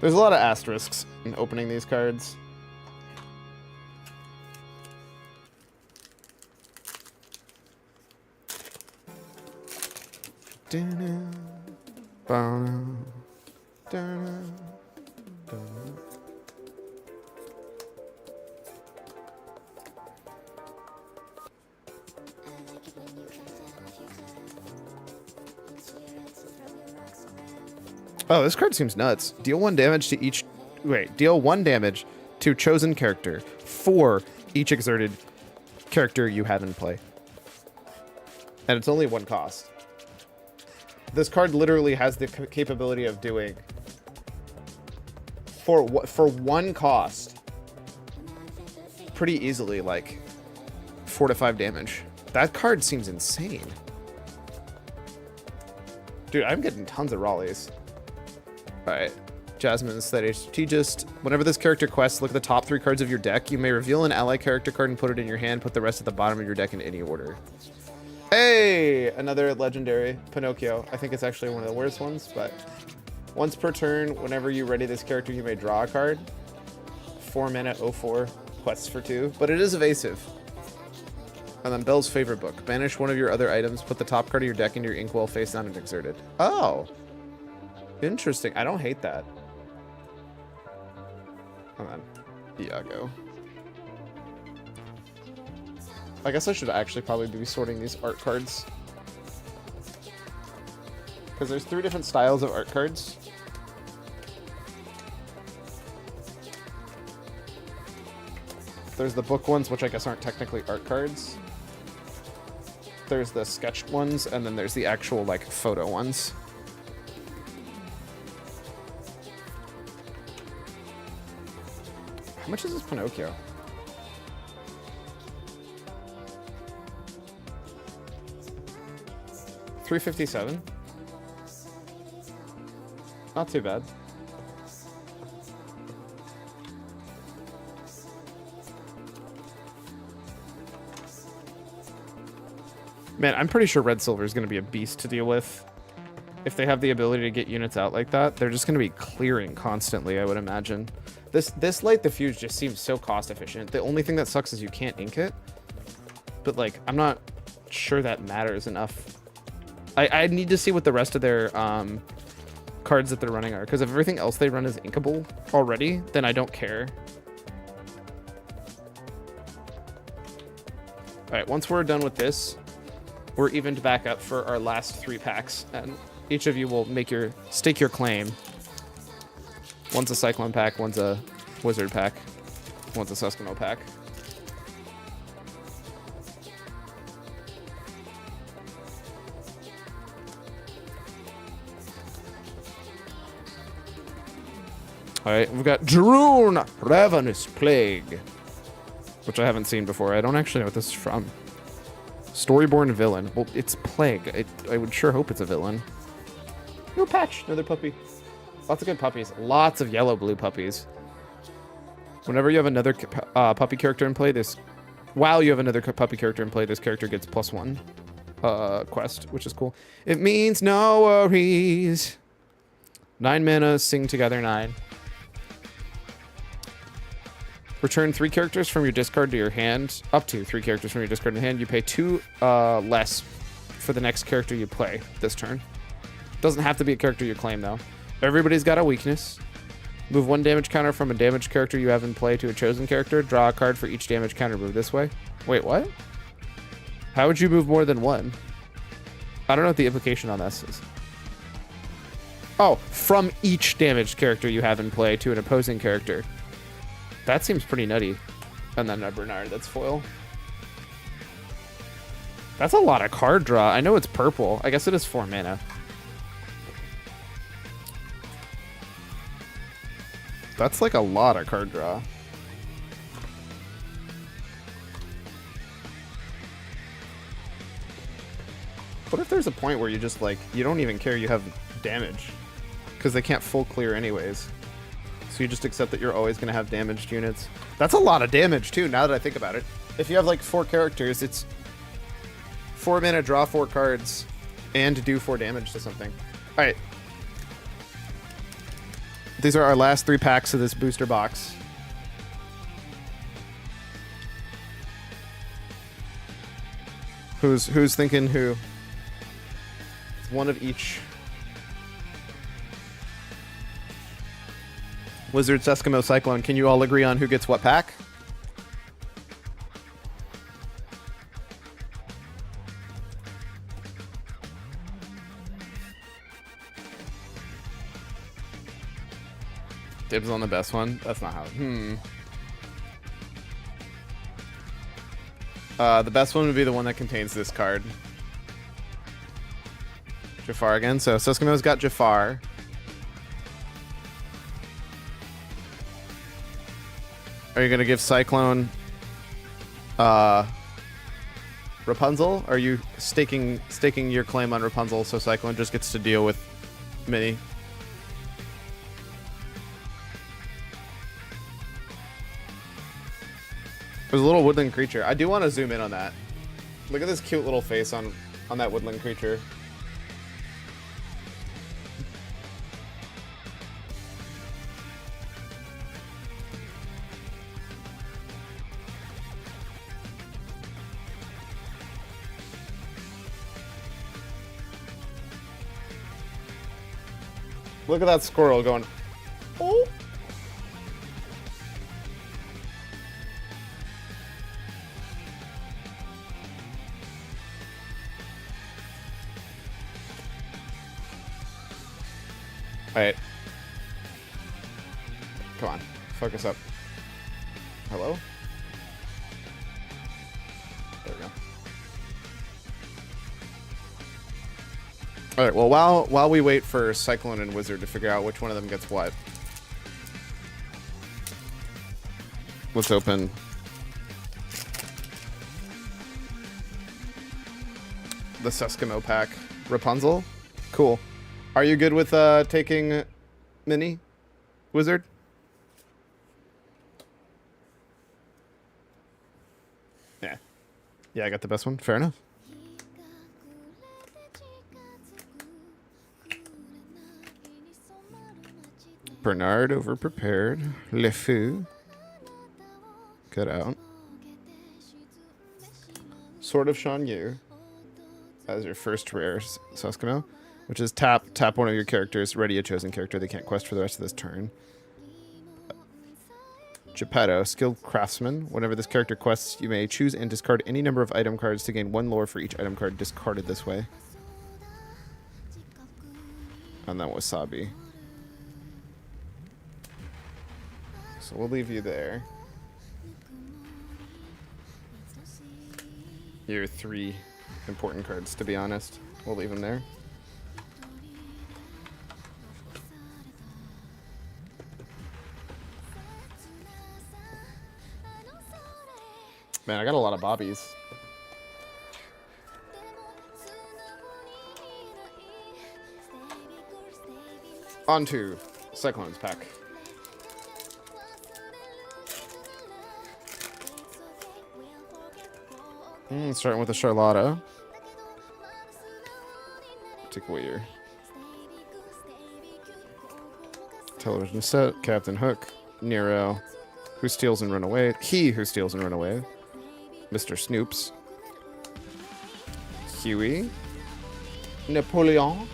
There's a lot of asterisks in opening these cards. Oh, this card seems nuts. Deal 1 damage to each... Wait, deal 1 damage to chosen character for each exerted character you have in play. And it's only 1 cost. This card literally has the capability of doing... For 1 cost, pretty easily, like, 4 to 5 damage. That card seems insane. Dude, I'm getting tons of Raleighs. Alright. Jasmine is that a strategist. Whenever this character quests, look at the top 3 cards of your deck. You may reveal an ally character card and put it in your hand. Put the rest at the bottom of your deck in any order. Hey! Another legendary Pinocchio. I think it's actually one of the worst ones, but... Once per turn, whenever you ready this character, you may draw a card. 4 mana, 04. Quests for 2. But it is evasive. And then Belle's favorite book. Banish one of your other items. Put the top card of your deck into your inkwell face down and exerted. Oh! Interesting. I don't hate that. Hold on. Iago. I guess I should actually probably be sorting these art cards. Because there's 3 different styles of art cards. There's the book ones, which I guess aren't technically art cards. There's the sketched ones, and then there's the actual, like, photo ones. How much is this Pinocchio? $357. Not too bad. Man, I'm pretty sure Red Silver is going to be a beast to deal with. If they have the ability to get units out like that, they're just going to be clearing constantly, I would imagine. This Light the Fuse just seems so cost efficient. The only thing that sucks is you can't ink it. But, like, I'm not sure that matters enough. I need to see what the rest of their cards that they're running are. Because if everything else they run is inkable already, then I don't care. Alright, once we're done with this, we're evened back up for our last 3 packs. And each of you will stake your claim. One's a Cyclone pack, one's a Wizard pack, one's a Suskimo pack. Alright, we've got Droon, Ravenous Plague, which I haven't seen before. I don't actually know what this is from. Storyborn Villain. Well, it's Plague. I would sure hope it's a villain. No patch, another puppy. Lots of good puppies. Lots of yellow-blue puppies. Whenever you have another puppy character in play, while you have another puppy character in play, this character gets +1 quest, which is cool. It means no worries. 9 mana, sing together 9. Return 3 characters from your discard to your hand. Up to 3 characters from your discard to hand. You pay 2 less for the next character you play this turn. Doesn't have to be a character you claim, though. Everybody's got a weakness. Move 1 damage counter from a damaged character you have in play to a chosen character. Draw a card for each damage counter moved this way. Wait, what? How would you move more than 1? I don't know what the implication on this is. Oh, from each damaged character you have in play to an opposing character. That seems pretty nutty. And then a Bernard, that's foil. That's a lot of card draw. I know it's purple. I guess it is 4 mana. That's like a lot of card draw. What if there's a point where you just like, you don't even care you have damage? Because they can't full clear anyways. So you just accept that you're always going to have damaged units. That's a lot of damage too, now that I think about it. If you have like 4 characters, it's 4 mana, draw 4 cards, and do 4 damage to something. Alright. These are our last 3 packs of this booster box. Who's thinking who? It's one of each. Wizards, Eskimo, Cyclone. Can you all agree on who gets what pack? Dibs on the best one. That's not how. The best one would be the one that contains this card. Jafar again. So Eskimo's got Jafar. Are you gonna give Cyclone Rapunzel? Are you staking your claim on Rapunzel so Cyclone just gets to deal with Mini? There's a little woodland creature. I do want to zoom in on that. Look at this cute little face on that woodland creature. Look at that squirrel going, oh. Alright. Come on. Focus up. Hello? There we go. Alright, well while we wait for Cyclone and Wizard to figure out which one of them gets what, let's open the Eskimo pack. Rapunzel? Cool. Are you good with taking Mini, Wizard? Yeah. Yeah, I got the best one. Fair enough. Bernard overprepared. Le Fou. Cut out. Sword of Shan Yu as your first rare Eskimo. Which is tap one of your characters, ready a chosen character. They can't quest for the rest of this turn. Geppetto, skilled craftsman. Whenever this character quests, you may choose and discard any number of item cards to gain 1 lore for each item card discarded this way. And then Wasabi. So we'll leave you there. Your 3 important cards, to be honest. We'll leave them there. Man, I got a lot of bobbies. On to Cyclone's pack. Starting with the Charlotta. Take away your television set. Captain Hook. Nero. Who steals and run away. He who steals and run away. Mr. Snoops. Huey. Napoleon.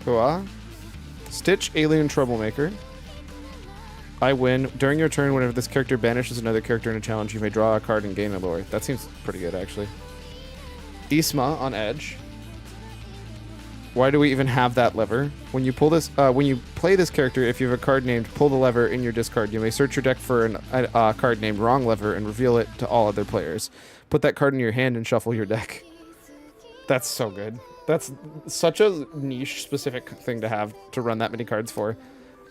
Hua. Stitch, Alien Troublemaker. I win. During your turn, whenever this character banishes another character in a challenge, you may draw a card and gain a lore. That seems pretty good, actually. Isma on Edge. Why do we even have that lever? When you pull this, when you play this character, if you have a card named Pull the Lever in your discard, you may search your deck for a card named Wrong Lever and reveal it to all other players. Put that card in your hand and shuffle your deck. That's so good. That's such a niche specific thing to have to run that many cards for.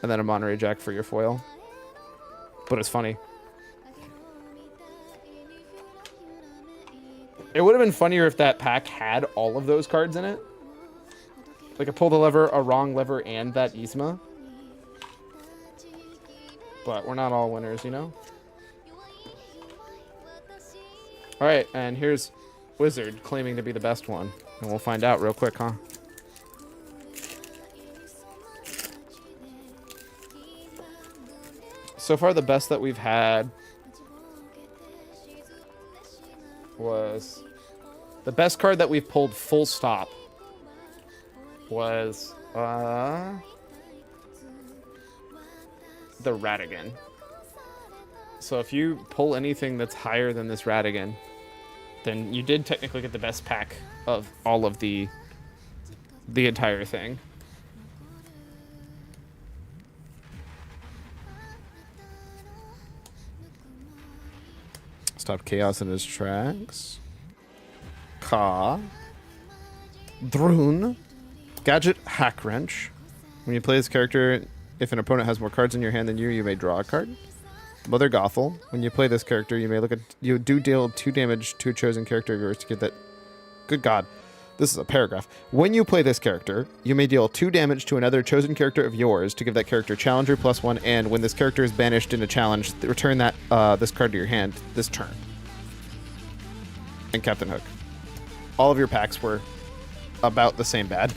And then a Monterey Jack for your foil. But it's funny. It would have been funnier if that pack had all of those cards in it. Like a Pull the Lever, a Wrong Lever, and that Isma. But we're not all winners, you know? Alright, and here's Wizard claiming to be the best one. And we'll find out real quick, huh? So far, the best that we've had was... The best card that we've pulled full stop was the Ratigan. So if you pull anything that's higher than this Ratigan, then you did technically get the best pack of all of the entire thing. Stop chaos in his tracks. Ka. Drun. Gadget Hack Wrench. When you play this character, if an opponent has more cards in your hand than you may draw a card. Mother Gothel. When you play this character, you do deal 2 damage to a chosen character of yours to get that. Good God. This is a paragraph. When you play this character, you may deal 2 damage to another chosen character of yours to give that character Challenger +1, and when this character is banished in a challenge, return that this card to your hand this turn. And Captain Hook. All of your packs were about the same bad.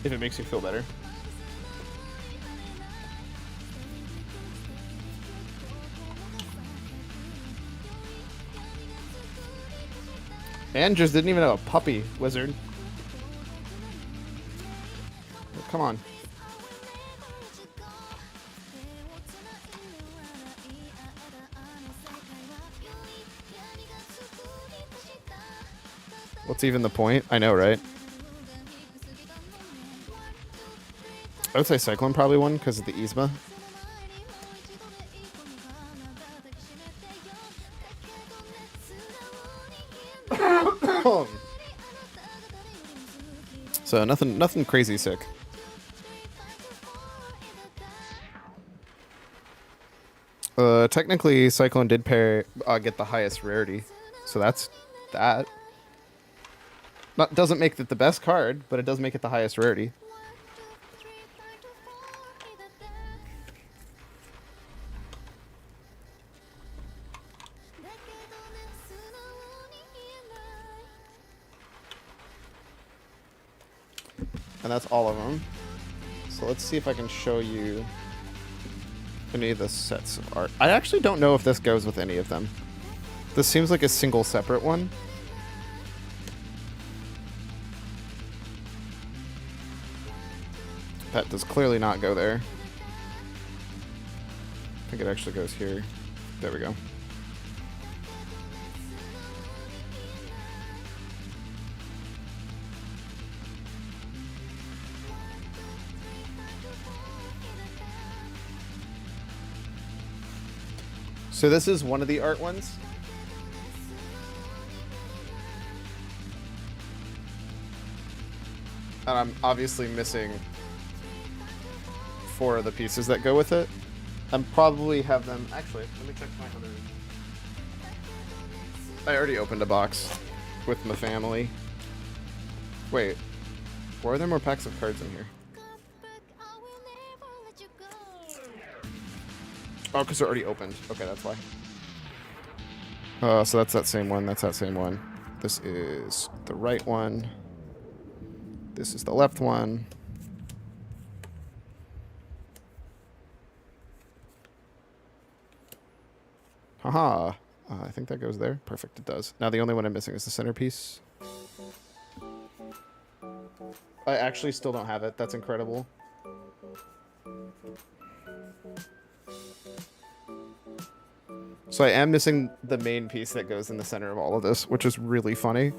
If it makes you feel better. Andrews didn't even have a puppy, wizard. Oh, come on. What's even the point? I know, right? I would say Cyclone probably won because of the Yzma. So nothing crazy sick. Technically, Cyclone did get the highest rarity, so that's that. Doesn't make it the best card, but it does make it the highest rarity. And that's all of them. So let's see if I can show you any of the sets of art. I actually don't know if this goes with any of them. This seems like a single separate one. That does clearly not go there. I think it actually goes here. There we go. So this is one of the art ones. And I'm obviously missing 4 of the pieces that go with it. I probably have them... Actually, let me check my other... I already opened a box with my family. Wait. Why are there more packs of cards in here? Oh, because they're already opened. Okay, that's why. So that's that same one. That's that same one. This is the right one. This is the left one. Haha. I think that goes there. Perfect, it does. Now the only one I'm missing is the centerpiece. I actually still don't have it. That's incredible. So I am missing the main piece that goes in the center of all of this, which is really funny.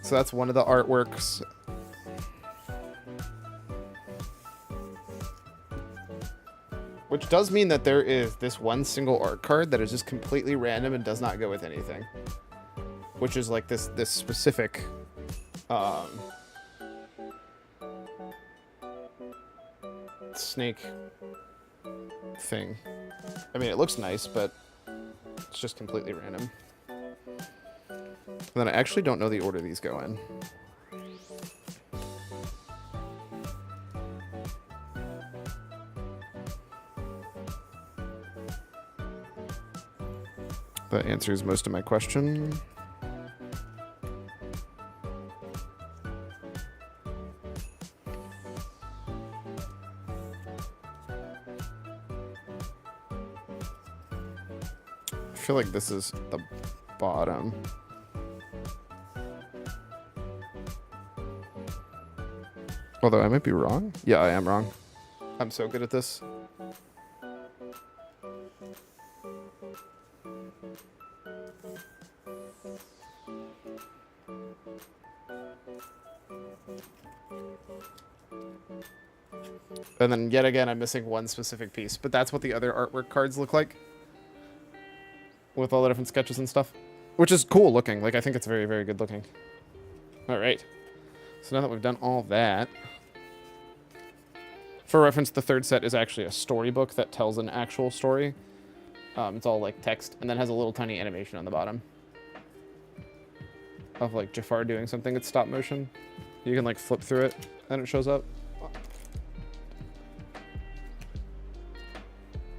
So that's one of the artworks. Which does mean that there is this one single art card that is just completely random and does not go with anything. Which is like this specific snake thing. I mean, it looks nice, but it's just completely random. And then I actually don't know the order these go in. That answers most of my question. I feel like this is the bottom. Although I might be wrong. Yeah, I am wrong. I'm so good at this. And then yet again, I'm missing one specific piece, but that's what the other artwork cards look like. With all the different sketches and stuff. Which is cool looking. Like, I think it's very, very good looking. Alright. So now that we've done all that... For reference, the third set is actually a storybook that tells an actual story. It's all, like, text, and then has a little tiny animation on the bottom. Of, like, Jafar doing something. It's stop motion. You can, like, flip through it, and it shows up.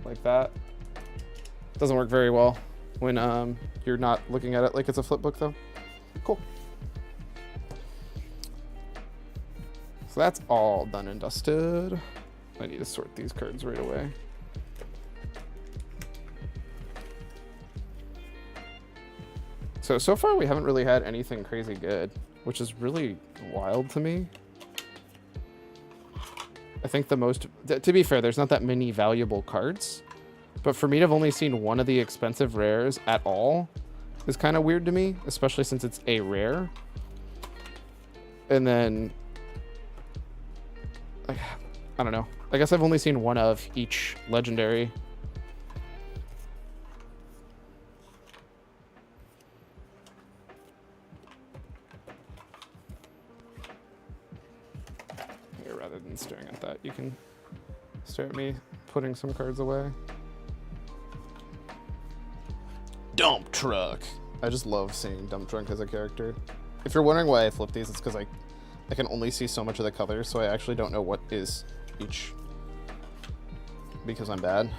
Like that. Doesn't work very well when you're not looking at it like it's a flip book, though. Cool. So that's all done and dusted. I need to sort these cards right away. So far we haven't really had anything crazy good, which is really wild to me. I think the most, to be fair, there's not that many valuable cards, but for me to have only seen one of the expensive rares at all is kind of weird to me, especially since it's a rare. And then, like, I don't know. I guess I've only seen one of each legendary. Here, rather than staring at that, you can stare at me putting some cards away. Dump truck. I just love seeing dump truck as a character. If you're wondering why I flip these, it's because I can only see so much of the colors, so I actually don't know what is each. Because I'm bad.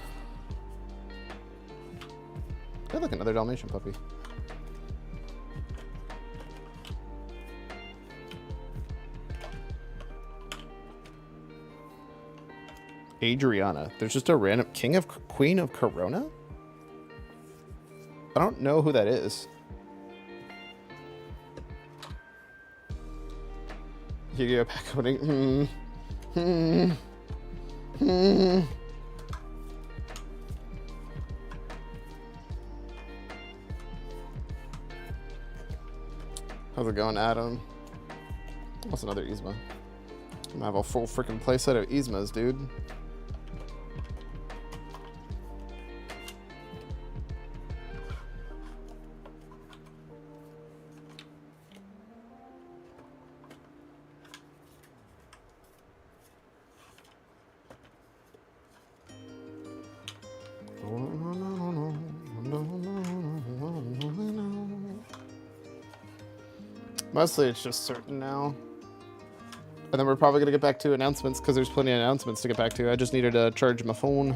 Hey, look, another Dalmatian puppy. Adriana. There's just a random Queen of Corona? I don't know who that is. Yu-Gi-Oh! Pack opening. How's it going, Adam? What's another Yzma? I'm gonna have a full freaking playset of Yzmas, dude. Mostly it's just certain now. And then we're probably gonna get back to announcements because there's plenty of announcements to get back to. I just needed to charge my phone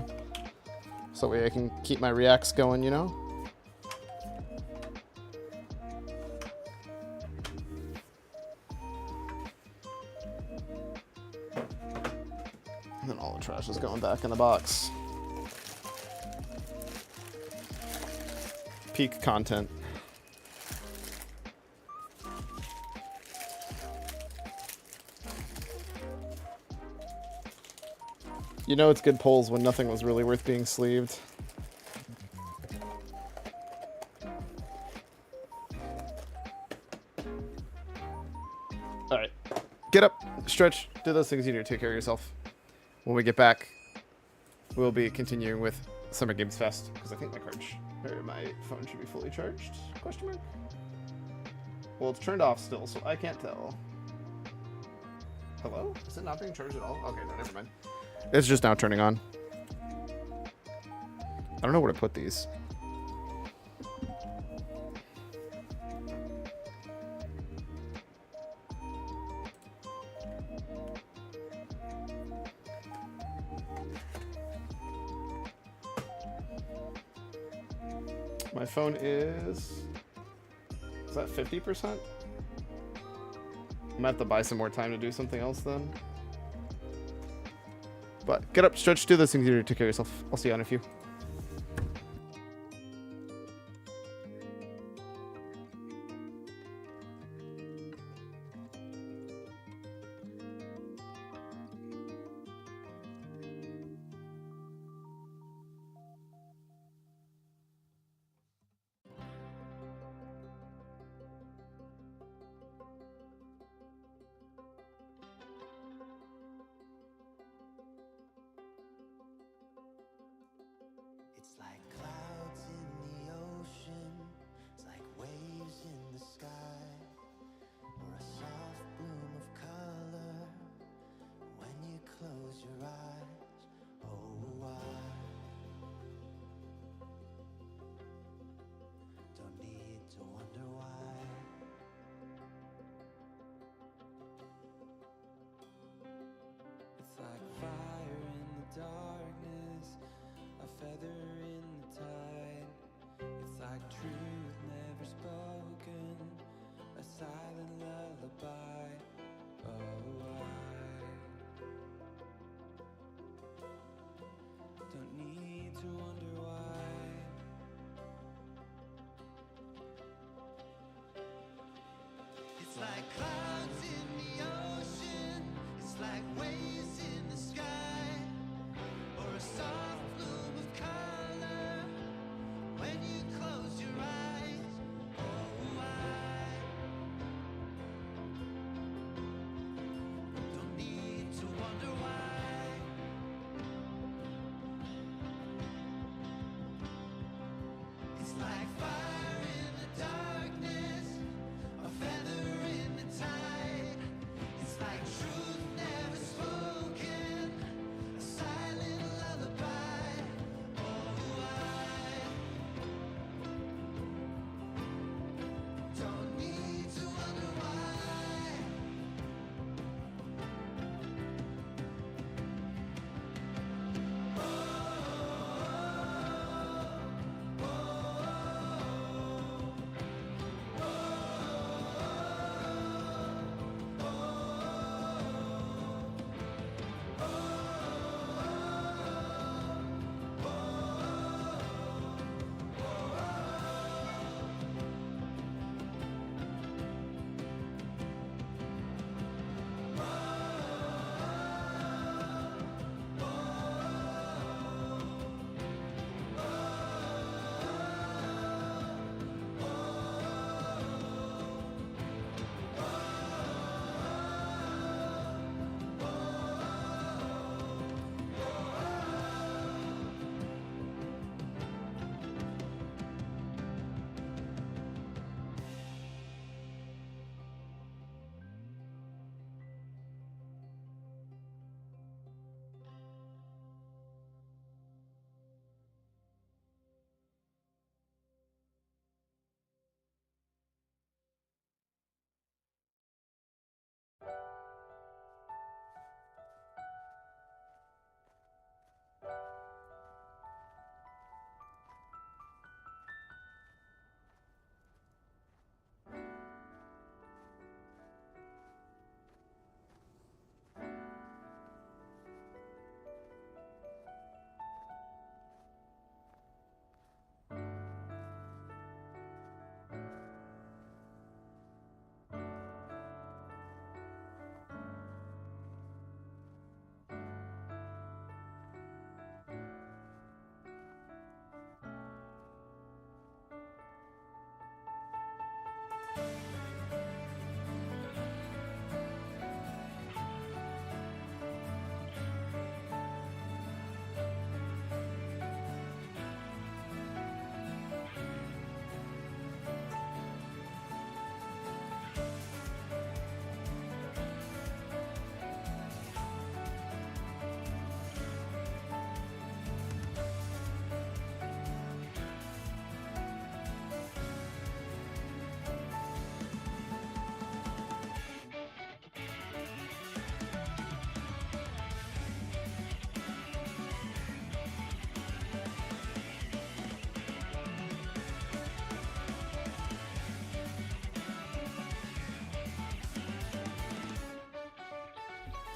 so that way I can keep my reacts going, you know? And then all the trash is going back in the box. Peak content. You know it's good polls when nothing was really worth being sleeved. Alright. Get up, stretch, do those things you need to take care of yourself. When we get back, we'll be continuing with Summer Games Fest, because I think my phone should be fully charged, question mark? Well, it's turned off still, so I can't tell. Hello? Is it not being charged at all? Okay, no, never mind. It's just now turning on. I don't know where to put these. My phone is that 50%? I'm gonna have to buy some more time to do something else then. But get up, stretch, do those things you need to take care of yourself. I'll see you on a few.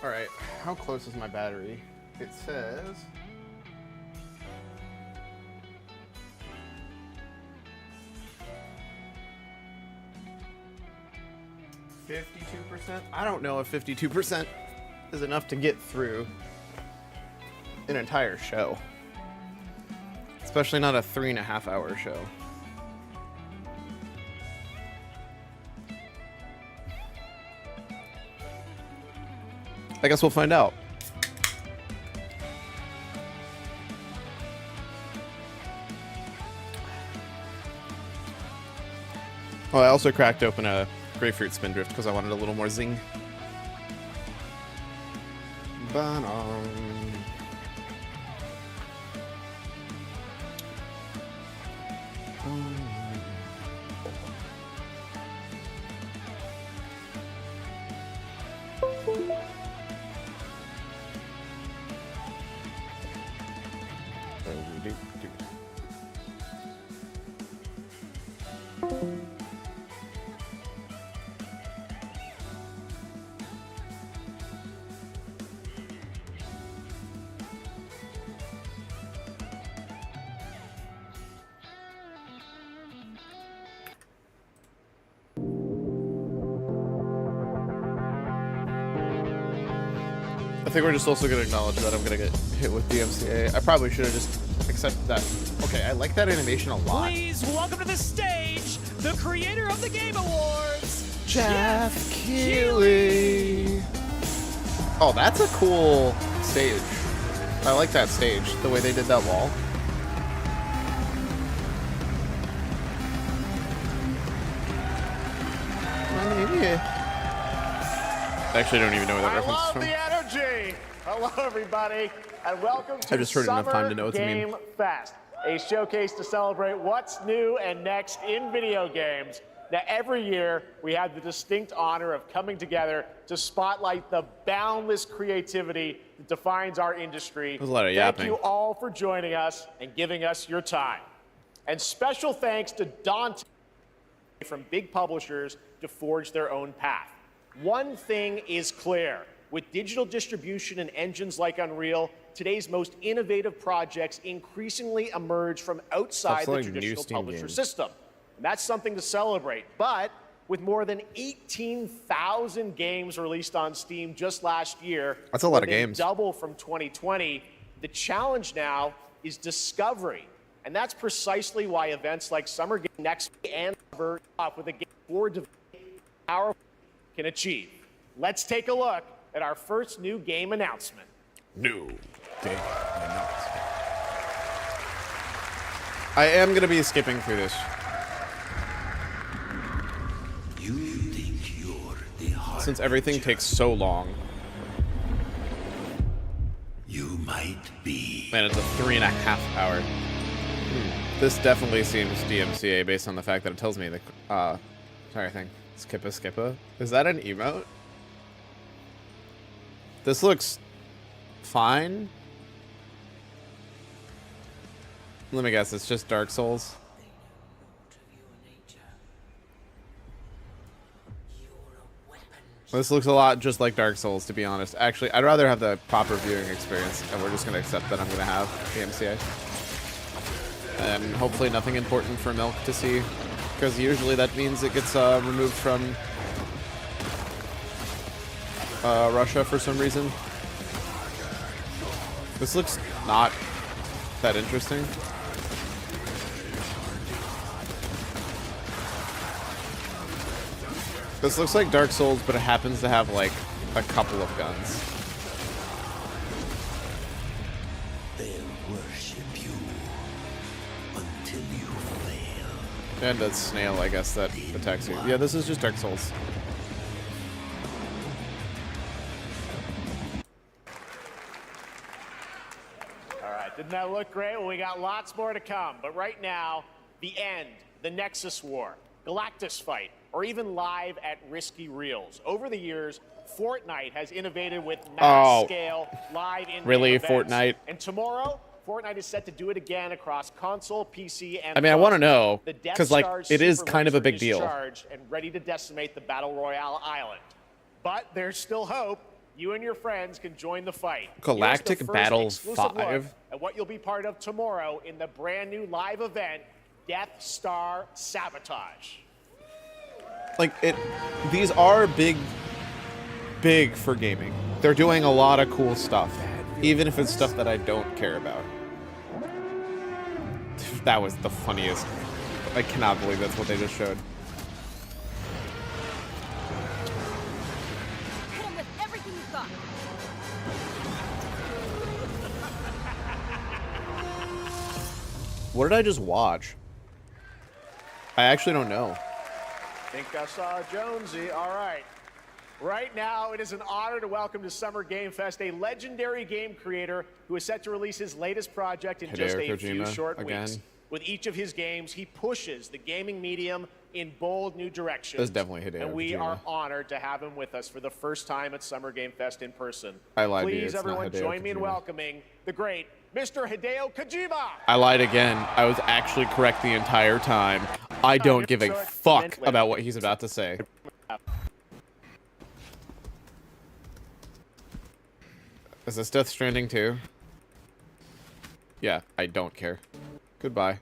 All right, how close is my battery? It says 52%. I don't know if 52% is enough to get through an entire show, especially not a 3.5-hour show. I guess we'll find out. Oh, I also cracked open a grapefruit spindrift because I wanted a little more zing. I think we're just also going to acknowledge that I'm going to get hit with DMCA. I probably should have just accepted that. Okay, I like that animation a lot. Please welcome to the stage the creator of the Game Awards, Jeff Keighley. Oh, that's a cool stage. I like that stage, the way they did that wall. I actually don't even know where that reference is from. The energy. Hello, everybody, and welcome to I've just heard Summer enough time to know what to Game mean. Fest, a showcase to celebrate what's new and next in video games. Now, every year, we have the distinct honor of coming together to spotlight the boundless creativity that defines our industry. There's a lot of Thank yapping. you all for joining us and giving us your time. And special thanks to Dante from big publishers to forge their own path. One thing is clear. With digital distribution and engines like Unreal, today's most innovative projects increasingly emerge from outside the traditional publisher system. And that's something to celebrate. But with more than 18,000 games released on Steam just last year, that's a lot of more than games. Double from 2020. The challenge now is discovery. And that's precisely why events like Summer Game Next and Cover Up with a game for powerful can achieve. Let's take a look at our first new game announcement. New game announcement. I am going to be skipping through this. You think you're the heart. Since everything takes so long. You might be. Man, it's a 3.5 hour. This definitely seems DMCA based on the fact that it tells me the sorry thing. Skippa. Is that an emote? This looks fine. Let me guess, it's just Dark Souls. This looks a lot just like Dark Souls, to be honest. Actually, I'd rather have the proper viewing experience, and we're just going to accept that I'm going to have DMCA. And hopefully nothing important for Milk to see, because usually that means it gets removed from Russia for some reason. This looks not that interesting. This looks like Dark Souls, but it happens to have like a couple of guns. They'll worship you until you fail. And a snail, I guess, that attacks you. Yeah, this is just Dark Souls. All right, didn't that look great? Well, we got lots more to come. But right now, the end, the Nexus War, Galactus Fight, or even live at Risky Reels. Over the years, Fortnite has innovated with mass-scale live in-game really, events. Fortnite? And tomorrow, Fortnite is set to do it again across console, PC, and I mean, I want to know, The Death because like Star's it is super kind of a laser big is deal. charged and ready to decimate the Battle Royale island. But there's still hope. You and your friends can join the fight. Galactic Here's the first Battle exclusive look 5? at what you'll be part of tomorrow in the brand new live event, Death Star Sabotage. Like these are big for gaming. They're doing a lot of cool stuff, even if it's stuff that I don't care about. That was the funniest. I cannot believe that's what they just showed. Hit him with everything you've got. What did I just watch? I actually don't know. Think I saw Jonesy. All right. Right now, it is an honor to welcome to Summer Game Fest a legendary game creator who is set to release his latest project in just a few short weeks. With each of his games, he pushes the gaming medium in bold new directions. That's definitely Hideo And we Kojima. are honored to have him with us for the first time at Summer Game Fest in person. I lied to you, Please, it's not everyone, Hideo join me in Kojima. welcoming the great Mr. Hideo Kojima. I lied again. I was actually correct the entire time. I don't give a fuck about what he's about to say. Is this Death Stranding too? Yeah, I don't care. Goodbye.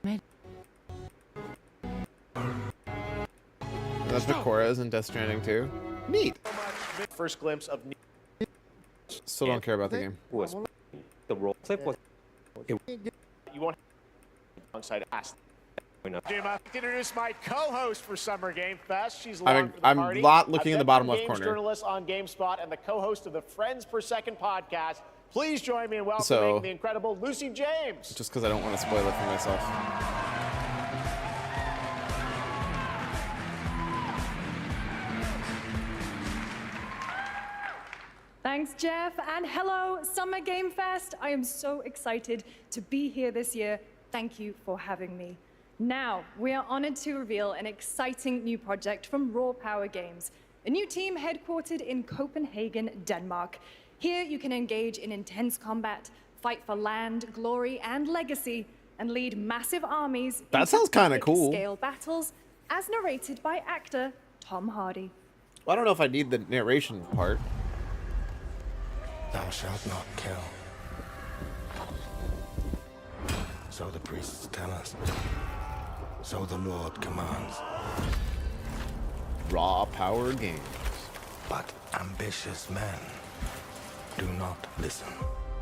That's Vicoria's in Death Stranding too. Neat. First glimpse of Still don't care about the game. The role play was. You won't alongside us. I'd like to introduce my co-host for Summer Game Fest. She's I'm not looking in the bottom left corner. Journalist on GameSpot and the co-host of the Friends Per Second podcast. Please join me in welcoming the incredible Lucy James. Just because I don't want to spoil it for myself. Thanks, Jeff, and hello, Summer Game Fest. I am so excited to be here this year. Thank you for having me. Now, we are honored to reveal an exciting new project from Raw Power Games, a new team headquartered in Copenhagen, Denmark. Here, you can engage in intense combat, fight for land, glory, and legacy, and lead massive armies. That sounds kind of cool. Scale battles, as narrated by actor Tom Hardy. Well, I don't know if I need the narration part. Thou shalt not kill. So the priests tell us. So the Lord commands. Raw Power Games. But ambitious men do not listen.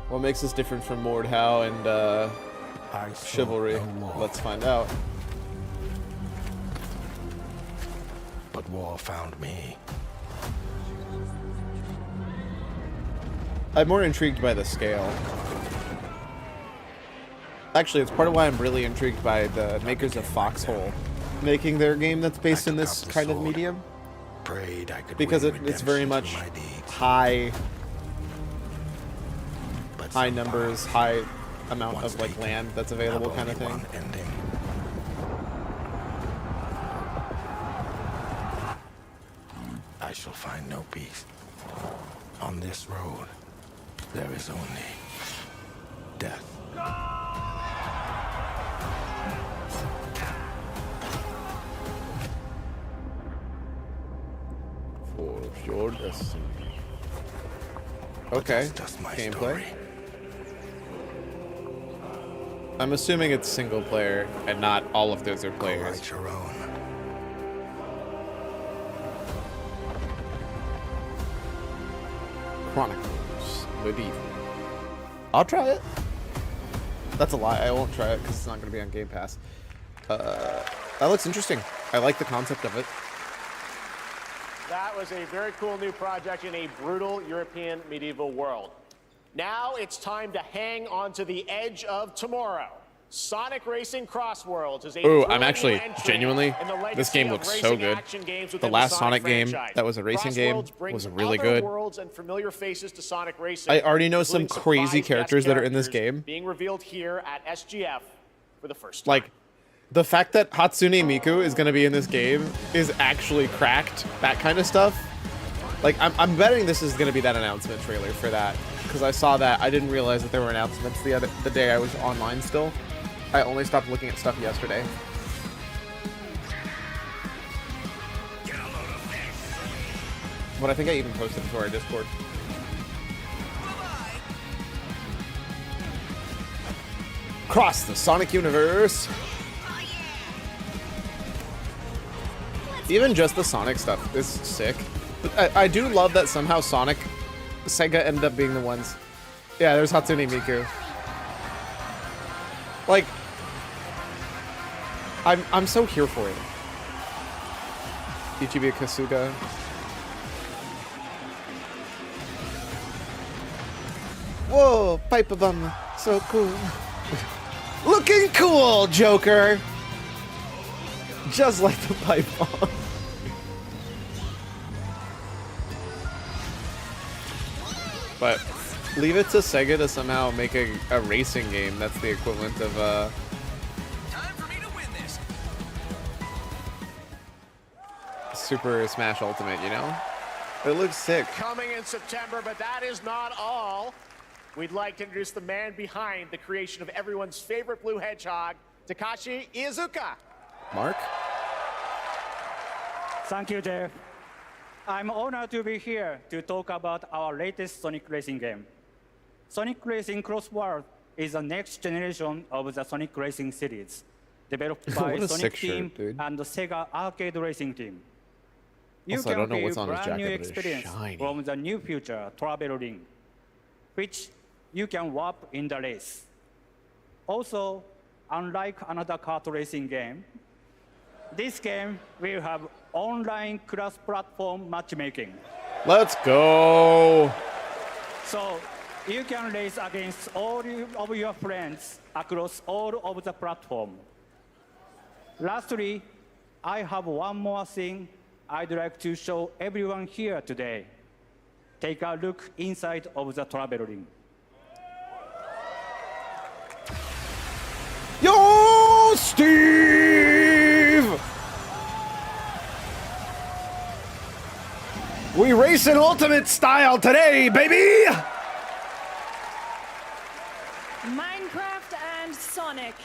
What makes us different from Mordhau and Chivalry? Let's find out. But war found me. I'm more intrigued by the scale. Actually, it's part of why I'm really intrigued by the makers of Foxhole making their game that's based in this kind of medium. Because it's very much high numbers, high amount of like land that's available kind of thing. I shall find no peace. On this road, there is only death. For your destiny. Okay, gameplay. I'm assuming it's single player and not all of those are players. Chronicles Medieval. I'll try it. That's a lie. I won't try it because it's not going to be on Game Pass. That looks interesting. I like the concept of it. That was a very cool new project in a brutal European medieval world. Now it's time to hang on to the edge of tomorrow. Sonic Racing Crossworlds is a Ooh, I'm actually genuinely, this game looks so good. The last Sonic game that was a racing game was really good. Worlds and familiar faces to Sonic Racing. I already know some crazy characters that are in this game. Being revealed here at SGF for the first time. Like, the fact that Hatsune Miku is going to be in this game is actually cracked. That kind of stuff. Like, I'm betting this is going to be that announcement trailer for that. Because I saw that. I didn't realize that there were announcements the day I was online still. I only stopped looking at stuff yesterday. But I think I even posted it to our Discord. Cross the Sonic universe. Even just the Sonic stuff is sick. But I do love that somehow Sega ended up being the ones. Yeah, there's Hatsune Miku. Like, I'm so here for it. Ichibi Kasuga. Whoa, Piper Bum, so cool. Looking cool, Joker. Just like the pipe bomb. But leave it to Sega to somehow make a racing game that's the equivalent of Super Smash Ultimate, you know? It looks sick. Coming in September, but that is not all. We'd like to introduce the man behind the creation of everyone's favorite blue hedgehog, Takashi Iizuka. Mark? Thank you, Jeff. I'm honored to be here to talk about our latest Sonic Racing game. Sonic Racing Cross World is the next generation of the Sonic Racing series, developed by Sonic Team and the Sega Arcade Racing Team. You Also, I don't know can what's feel on his brand new jacket, but it's experience shiny. from the new future Travel Ring. which you can warp in the race. Also, unlike another kart racing game, this game will have online cross-platform matchmaking. Let's go. So you can race against all of your friends across all of the platform. Lastly, I have one more thing I'd like to show everyone here today. Take a look inside of the travel ring. Yo, Steve! We race in ultimate style today, baby! Minecraft and Sonic.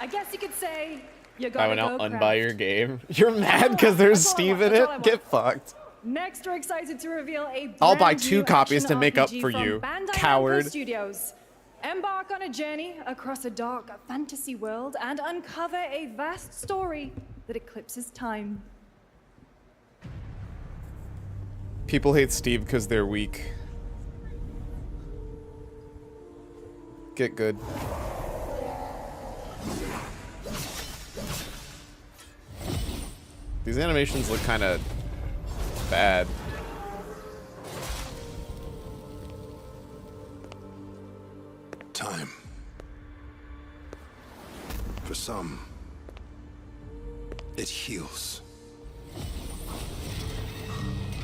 I guess you could say you I gotta will now go unbuy craft. your game. You're mad because there's Steve in it? Get fucked. Next, we're excited to reveal a I'll buy brand 2 new copies action to make up RPG for from you, Bandai Namco coward. Studios. Embark on a journey across a dark fantasy world and uncover a vast story that eclipses time. People hate Steve because they're weak. Get good. These animations look kind of bad. Time. For some, it heals.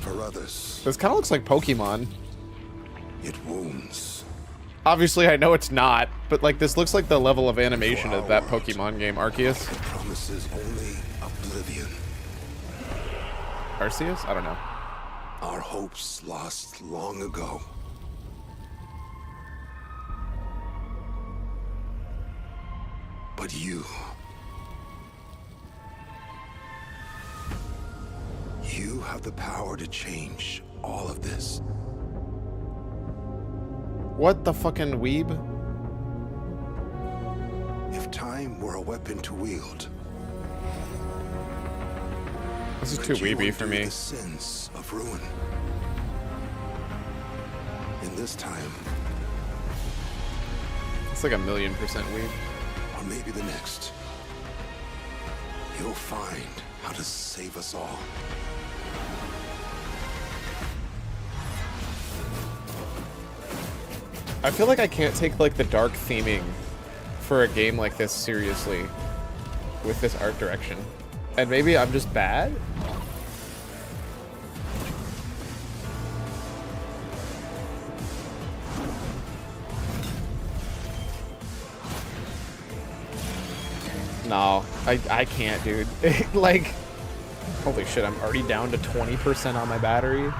For others, This kind of looks like Pokemon. it wounds. Obviously, I know it's not, but like this looks like the level of animation of that Pokemon game, Arceus. It promises only oblivion. Arceus? I don't know. Our hopes lost long ago. But you have the power to change all of this. What the fucking weeb? If time were a weapon to wield, This is too weeby for me. the sins of ruin. In this time, It's like 1,000,000% weeb. or maybe the next, you'll find how to save us all. I feel like I can't take like the dark theming for a game like this seriously with this art direction. And maybe I'm just bad? No, I can't, dude. Like, holy shit, I'm already down to 20% on my battery.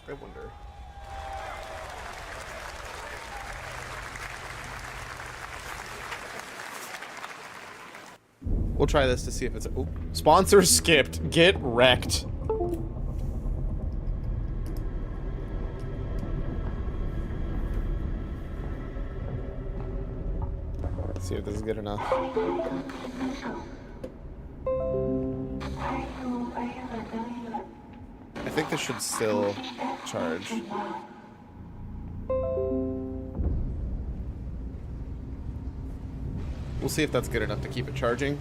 I wonder. We'll try this to see if it's... Ooh. Sponsor skipped. Get wrecked. Let's see if this is good enough. I think this should still charge. We'll see if that's good enough to keep it charging.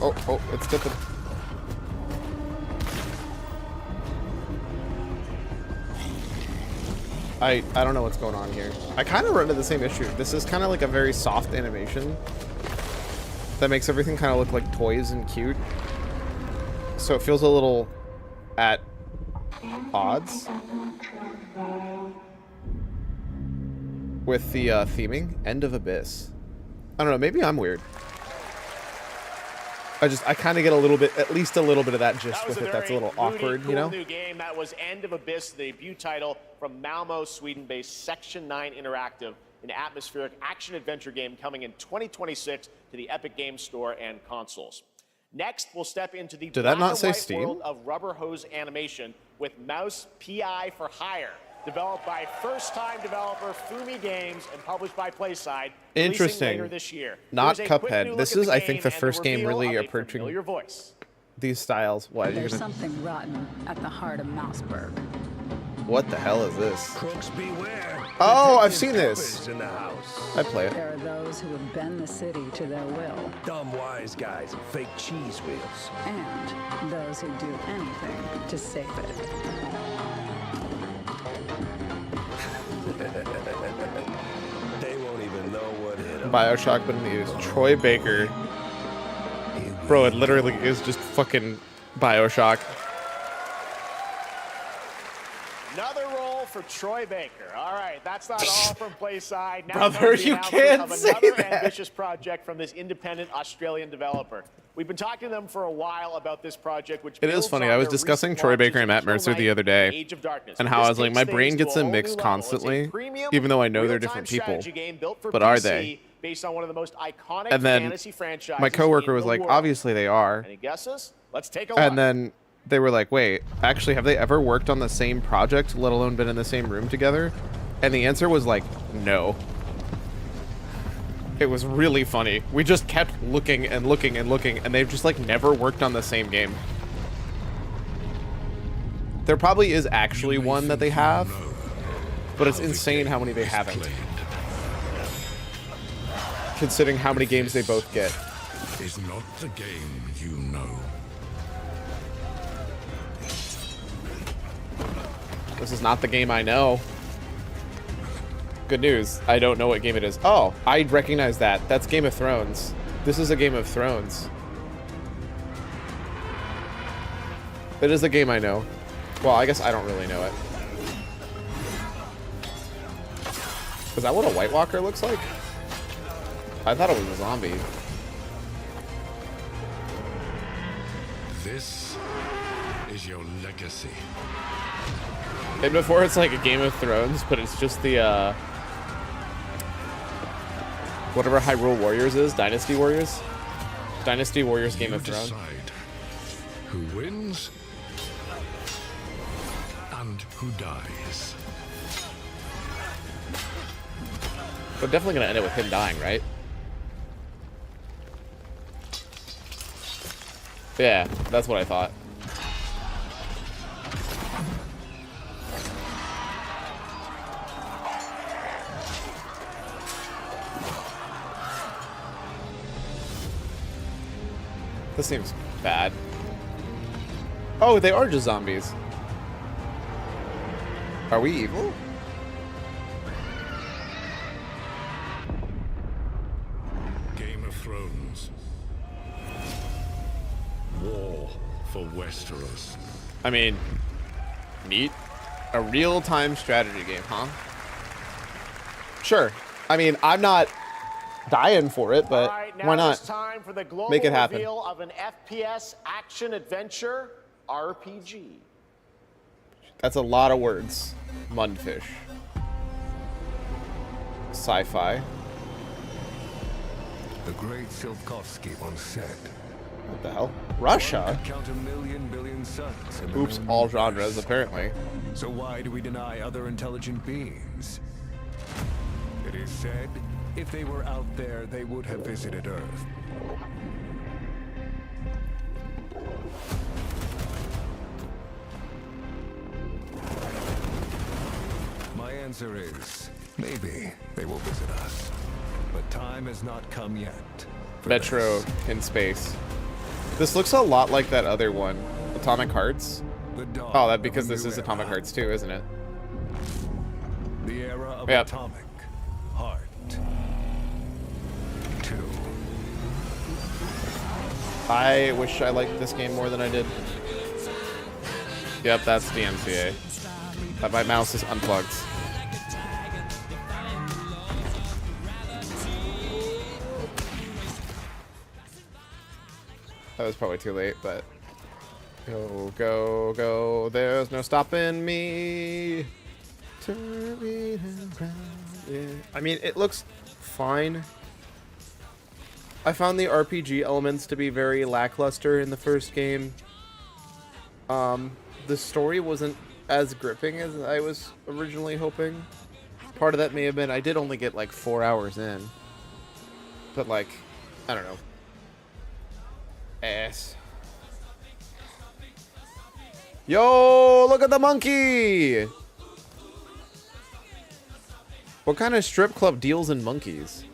Oh, it's dipping. I don't know what's going on here. I kind of run into the same issue. This is kind of like a very soft animation that makes everything kind of look like toys and cute. So it feels a little at odds with the theming. End of Abyss. I don't know, maybe I'm weird. I kind of get a little bit, at least a little bit of that gist with it. That's a little awkward, cool you know? New game. That was End of Abyss, the debut title from Malmo, Sweden-based Section 9 Interactive, an atmospheric action-adventure game coming in 2026 to the Epic Games Store and consoles. Next, we'll step into the Did that not black and say white Steam? world of rubber hose animation with Mouse PI for Hire. developed by first-time developer Fumi Games and published by PlaySide. Interesting. Later this year. Not Here's a quick new Cuphead. look This at is, the I think, the game and first game reveal really of a approaching familiar voice. these styles. What? There's something rotten at the heart of Mouseburg. What the hell is this? Crooks beware. Oh, I've seen this. In the house. I play it. There are those who would bend the city to their will. Dumb wise guys and fake cheese wheels. And those who do anything to save it. They won't even know what hit them. Bioshock, but in the use. Troy Baker. Bro, it literally is just fucking Bioshock. Another role for Troy Baker. All right, that's not all from PlaySide. Now Brother, comes the you announcement can't of say another that. ambitious project from this independent Australian developer. We've been talking to them for a while about this project, which It is builds funny. on I was their discussing recent Troy launches Baker and Matt Eternal Mercer the Night other and day, Age of Darkness. and how This I was like, takes my things brain to gets a them whole mixed new level. It's a constantly, premium, even though I know they're real-time different people. strategy game built for But are PC they? Based on one of the most iconic And then fantasy franchises my coworker in was the like, world. obviously they are. Any guesses? Let's take a look. And then they were like, wait, actually, have they ever worked on the same project, let alone been in the same room together? And the answer was like, no. It was really funny. We just kept looking and looking and looking, and they've just like never worked on the same game. There probably is actually one that they have, but it's insane how many they haven't. Considering how many games they both get. Is not the game you know. This is not the game I know. Good news. I don't know what game it is. Oh, I recognize that. That's Game of Thrones. This is a Game of Thrones. It is a game I know. Well, I guess I don't really know it. Is that what a White Walker looks like? I thought it was a zombie. This is your legacy. And before it's like a Game of Thrones, but it's just the, whatever Hyrule Warriors is, Dynasty Warriors? Dynasty Warriors Game of Thrones. Decide who wins and who dies. We're definitely gonna end it with him dying, right? Yeah, that's what I thought. This seems bad. Oh, they are just zombies. Are we evil? Game of Thrones. War for Westeros. I mean, neat. A real-time strategy game, huh? Sure. I mean, I'm not dying for it, but All right, now why not? it's time for the global Make it happen. reveal of an FPS action adventure RPG. That's a lot of words. Mundfish. Sci-fi. The great Silkovsky once said, What the hell? Russia? count a million billion suns. in the Oops, moon all universe. genres, apparently. So why do we deny other intelligent beings? It is said, if they were out there, they would have visited Earth. My answer is, maybe they will visit us. But time has not come yet. for Metro this. in space. This looks a lot like that other one. Atomic Hearts? The dawn Oh, that of because a this new is era. Atomic Hearts too, isn't it? The era of Yep. atomic heart. 2. I wish I liked this game more than I did. Yep, that's the MCA. My mouse is unplugged. That was probably too late, but... Go, go, go, there's no stopping me. Turning around, yeah. I mean, it looks fine. I found the RPG elements to be very lackluster in the first game. The story wasn't as gripping as I was originally hoping. Part of that may have been I did only get like 4 hours in. But like, I don't know. Ass. Yo, look at the monkey! What kind of strip club deals in monkeys?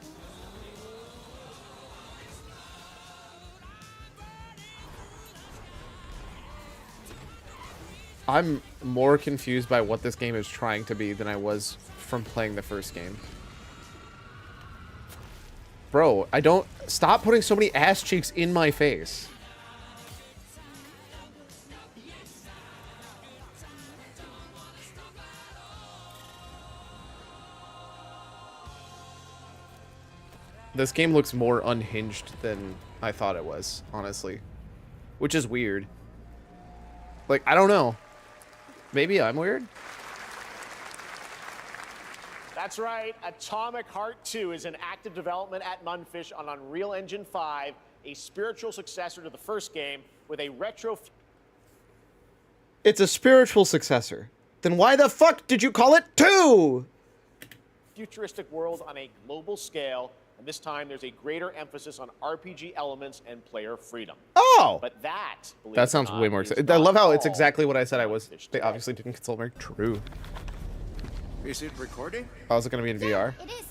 I'm more confused by what this game is trying to be than I was from playing the first game. Bro, I don't... Stop putting so many ass cheeks in my face. This game looks more unhinged than I thought it was, honestly. Which is weird. Like, I don't know. Maybe I'm weird? That's right. Atomic Heart 2 is in active development at Munfish on Unreal Engine 5, a spiritual successor to the first game with a retro... It's a spiritual successor. Then why the fuck did you call it 2? Futuristic world on a global scale, and this time there's a greater emphasis on RPG elements and player freedom. Oh! But that... That sounds way more exciting. I love how it's exactly what I said I was. They obviously didn't consult me. True. Is it recording? Oh, is it going to be in VR? It is.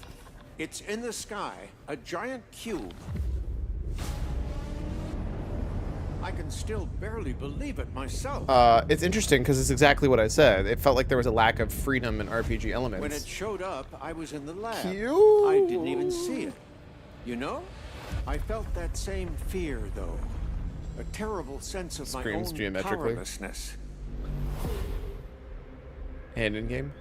It's in the sky, a giant cube. I can still barely believe it myself. It's interesting because it's exactly what I said. It felt like there was a lack of freedom in RPG elements. When it showed up, I was in the lab. Cute. I didn't even see it. You know? I felt that same fear, though. A terrible sense of Screams my own geometrically. powerlessness. And in game.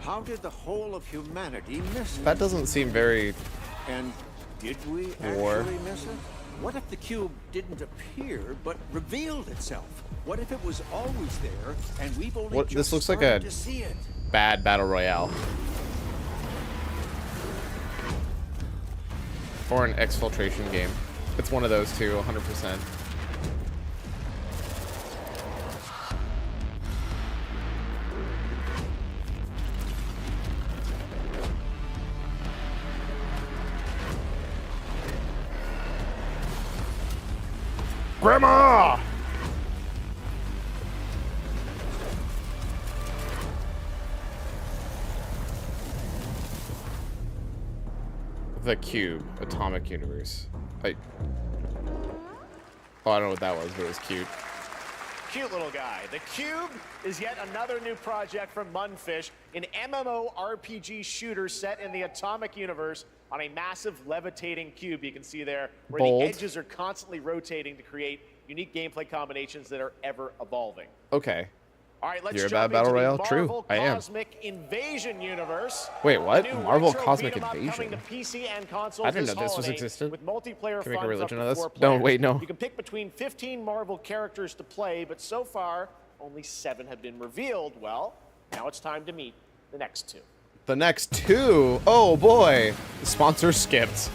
How did the whole of humanity miss it? That doesn't seem very. And did we War. actually miss it? What if the cube didn't appear but revealed itself? What if it was always there and we've only What? just This looks like started a to see it? bad battle royale. Or an exfiltration game. It's one of those two, 100%. Grandma! The Cube, Atomic Universe. Oh, I don't know what that was, but it was cute. Cute little guy. The Cube is yet another new project from Munfish, an MMORPG shooter set in the Atomic Universe on a massive levitating cube you can see there, where Bold. the edges are constantly rotating to create unique gameplay combinations that are ever evolving. Okay. All right, let's You're a jump bad battle into royale? the True, Marvel I am. Cosmic Invasion universe. Wait, what? The new Marvel retro Cosmic beat 'em up coming Invasion? to PC and consoles I didn't this know this was holiday existent. with multiplayer Can we make a fun religion for up of to this? 4 No, players. wait, no. You can pick between 15 Marvel characters to play, but so far only 7 have been revealed. Well, now it's time to meet the next 2. The next 2? Oh boy. The sponsor skipped.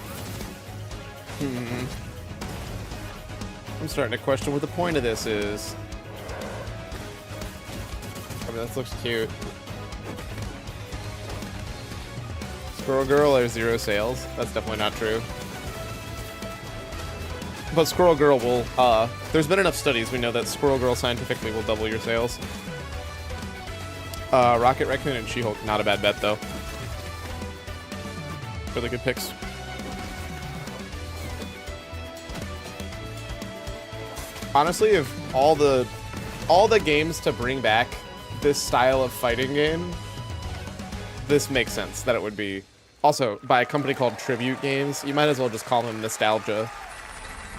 I'm starting to question what the point of this is. I mean, this looks cute. Squirrel Girl or 0 sales? That's definitely not true. But Squirrel Girl will, there's been enough studies, we know that Squirrel Girl scientifically will double your sales. Rocket Raccoon and She-Hulk, not a bad bet though. Really good picks. Honestly, if all the games to bring back this style of fighting game, this makes sense that it would be. Also, by a company called Tribute Games, you might as well just call them Nostalgia.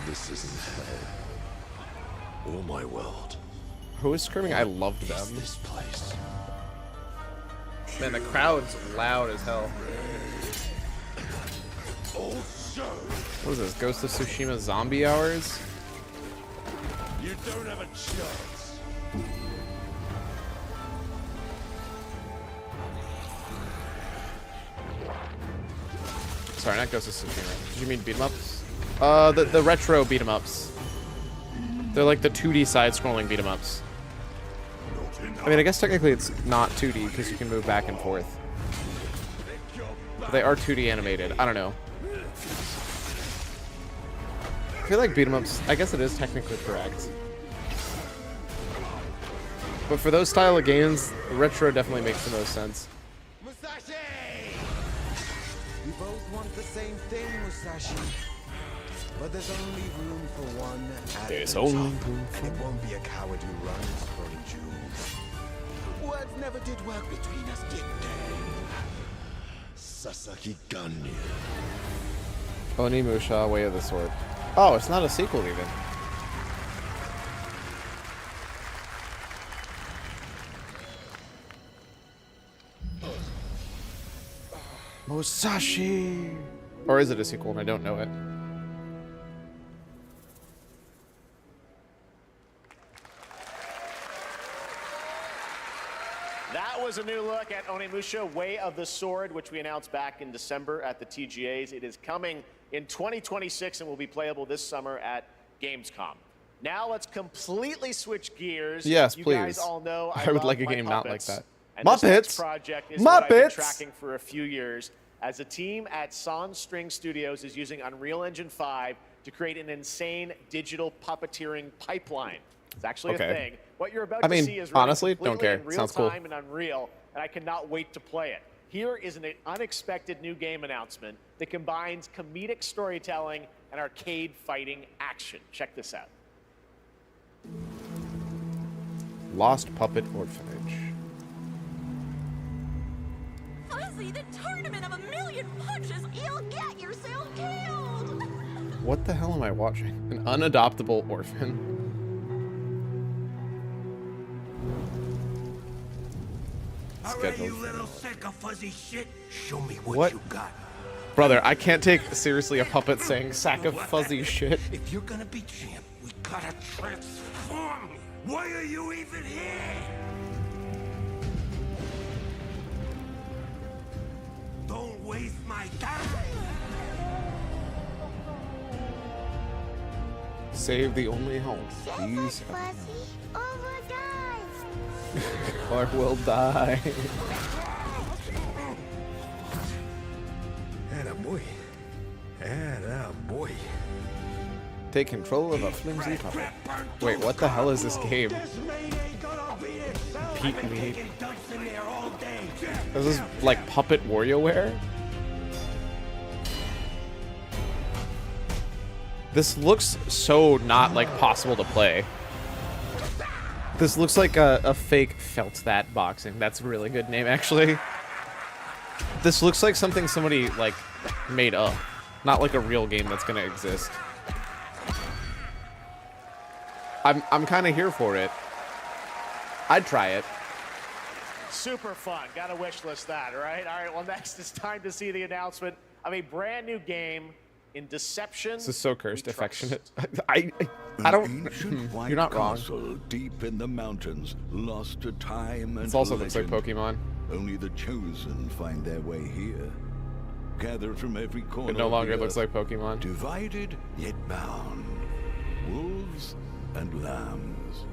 This isn't hell or my world. Who is screaming? I loved them. This place. Man, the crowd's loud as hell. What is this? Ghost of Tsushima Zombie Hours? You don't have a chance. Sorry, not Ghost of Tsushima. Did you mean beat 'em ups? The retro beat 'em ups. They're like the 2D side-scrolling beat 'em ups. I mean, I guess technically it's not 2D because you can move back and forth. But they are 2D animated. I don't know. I feel like beat 'em ups, I guess it is technically correct. But for those style of games, retro definitely makes the most sense. Musashi! We both want the same thing, Musashi. But there's only room for one at There's the only top, room for and it won't be a coward who runs for a Jew. Words never did work between us, did they? Sasaki Ganya. Onimusha, Way of the Sword. Oh, it's not a sequel even. Musashi! Or is it a sequel and I don't know it? That was a new look at Onimusha, Way of the Sword, which we announced back in December at the TGAs. It is coming in 2026 and will be playable this summer at Gamescom. Now let's completely switch gears. Yes, you please. guys all know I would love like a my game not like puppets, that. and this next Muppets! project is what I've been Muppets! tracking for a few years as a team at Sans String Studios is using Unreal Engine 5 to create an insane digital puppeteering pipeline. It's actually Okay. a thing. What you're about I to mean, see is running honestly, don't completely care. in real Sounds cool. time and Unreal, and I cannot wait to play it. Here is an unexpected new game announcement that combines comedic storytelling and arcade fighting action. Check this out. Lost Puppet Orphanage. Fuzzy, the tournament of a million punches, you'll get yourself killed! What the hell am I watching? An unadoptable orphan. Alright, you little sick of fuzzy shit. Show me What? you got. Brother, I can't take seriously a puppet saying sack of fuzzy shit. If you're gonna be champ, we gotta transform. Why are you even here? Don't waste my time. Save the only home. Please. Clark will die. Attaboy. Attaboy. Take control of a flimsy puppet. Wait, what the hell is this game? Peep me. This is like Puppet WarioWare? This looks so not like possible to play. This looks like a fake Felt That Boxing. That's a really good name, actually. This looks like something somebody like made up, not like a real game that's gonna exist. I'm kind of here for it. I'd try it. Super fun. Gotta wish list that, right? All right, well, next it's time to see the announcement of a brand new game in Deception. This is so cursed, affectionate. I don't. You're not wrong. Castle deep in the mountains, lost to time and This also looks like legend. Pokemon. Only the chosen find their way here. Gathered from every corner. It no of the longer looks earth, like Pokemon. Divided yet bound. Wolves and lambs.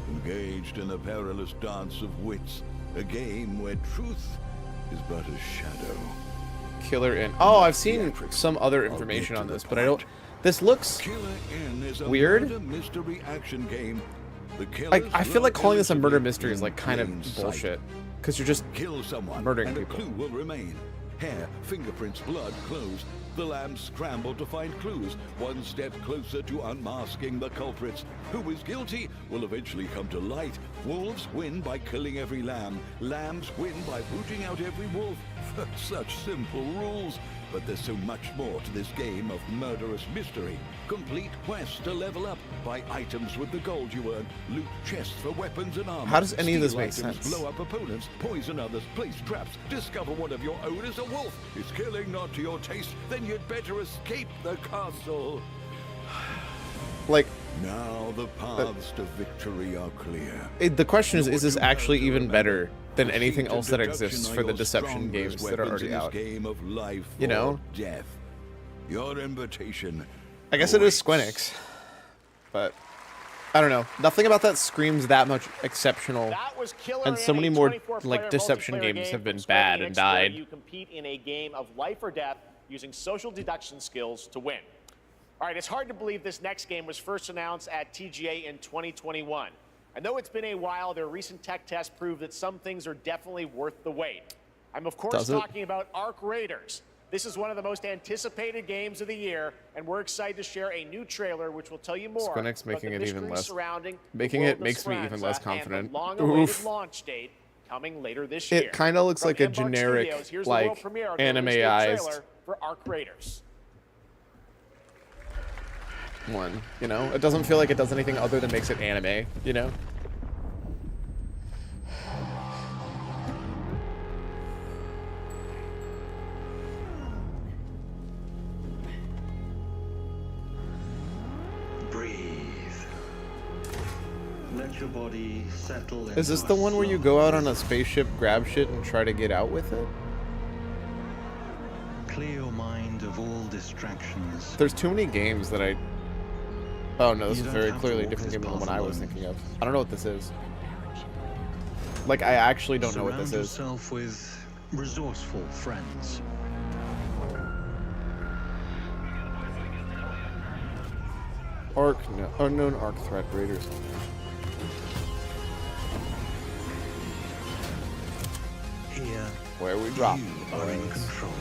Engaged in a perilous dance of wits. A game where truth is but a shadow. Killer Inn. Oh, I've seen some other information on this, but I don't. This looks weird. Mystery action game. I feel like calling this a murder mystery is like kind of bullshit, because you're just kill someone murdering and people. a clue will remain. Hair, fingerprints, blood, clothes. The lambs scramble to find clues, one step closer to unmasking the culprits. Who is guilty will eventually come to light. Wolves win by killing every lamb. Lambs win by booting out every wolf. Such simple rules. But there's so much more to this game of murderous mystery. Complete quests to level up. Buy items with the gold you earn. Loot chests for weapons and armor. How does any of this Steal make items, sense? Blow up opponents, poison others, place traps. Discover one of your own is a wolf. Is killing not to your taste? Then you'd better escape the castle. Like, now the paths to victory are clear. the question is this actually even better than anything else that exists for the Deception games that are already out? Game of life You know? or death. Your invitation. I guess it is Squenix, but I don't know. Nothing about that screams that much exceptional. That was killer, And so many more 24-player like deception multiplayer games game have been from Square bad Enix and where died. You compete in a game of life or death using social deduction skills to win. All right, it's hard to believe this next game was first announced at TGA in 2021. I know it's been a while. Their recent tech tests prove that some things are definitely worth the wait. I'm of course talking about Arc Raiders. This is one of the most anticipated games of the year, and we're excited to share a new trailer which will tell you more Square Enix making about it the even mystery less. surrounding Making the it world of makes me even less Speranza confident. and the long-awaited Oof. launch date coming later this year. It kind of looks From like a Embark generic, Studios, here's the world like premiere of the release date anime-ized trailer for Arc Raiders. one. You know, it doesn't feel like it does anything other than makes it anime. You know. Let your body settle. Is this the one where you go out on a spaceship, grab shit, and try to get out with it? Clear your mind of all distractions. There's too many games that I... Oh no, this You is don't very have clearly to a different walk game this than the one I path was alone. thinking of. I don't know what this is. Like, I actually don't know what this is. Surround yourself with resourceful friends. Arc, no, unknown Arc threat raiders. Here, where we drop. You are in control.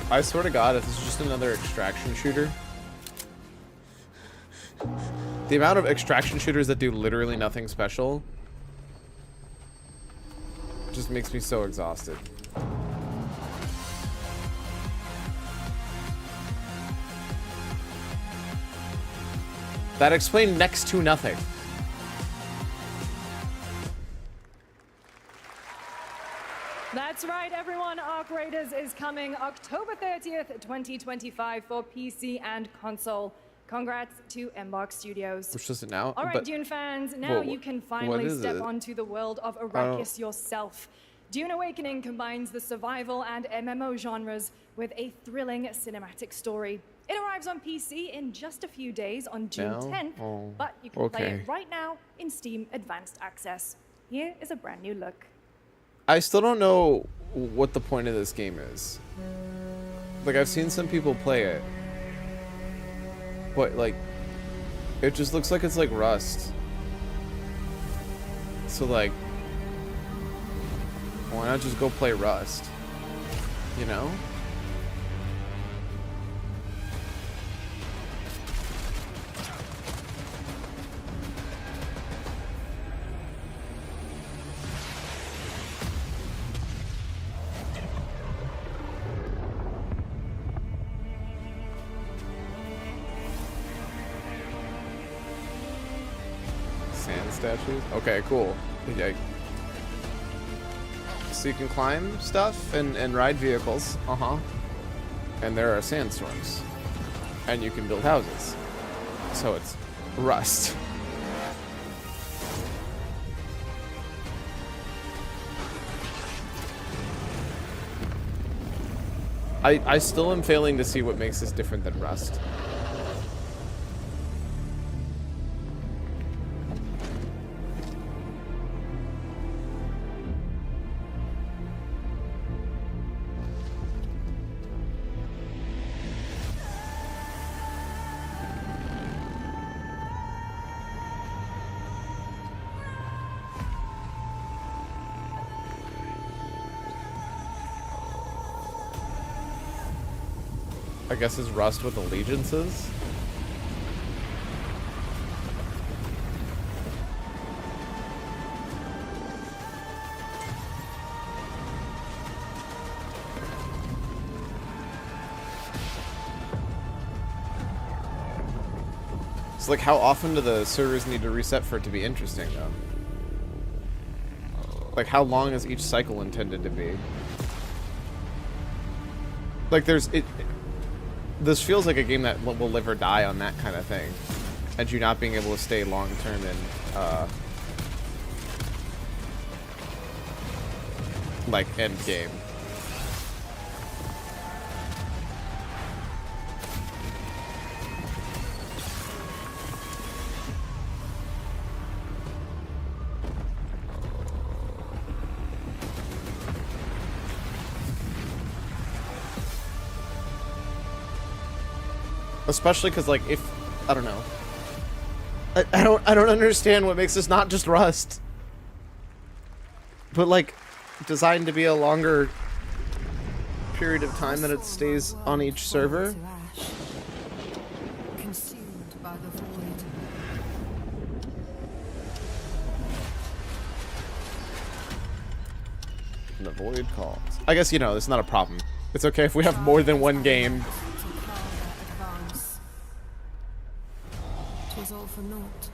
I swear to God, if this is just another extraction shooter. The amount of extraction shooters that do literally nothing special just makes me so exhausted. That explained next to nothing. That's right, everyone. Arc Raiders is coming October 30th, 2025 for PC and console. Congrats to Embark Studios. Which does it now? All right, But- Dune fans, now Whoa, you can what finally is step it? onto the world of Arrakis yourself. Dune Awakening combines the survival and MMO genres with a thrilling cinematic story. It arrives on PC in just a few days on June Now? 10th, Oh, but you can play okay. it right now in Steam Advanced Access. Here is a brand new look. I still don't know what the point of this game is. Like, I've seen some people play it. But, like, it just looks like it's like Rust. So, like, why not just go play Rust? You know? Sand statues? Okay, cool. Yeah. So you can climb stuff and ride vehicles. Uh-huh. And there are sandstorms. And you can build houses. So it's Rust. I still am failing to see what makes this different than Rust. I guess is Rust with allegiances? It's like, how often do the servers need to reset for it to be interesting, though? Like, how long is each cycle intended to be? Like, this feels like a game that will live or die on that kind of thing. And you not being able to stay long-term in like end game. Especially because, like, if I don't know, I don't understand what makes this not just Rust, but like designed to be a longer period of time that it stays on each server. Consumed by the void. And the void calls. I guess, you know, it's not a problem. It's okay if we have more than one game. Twas all for naught.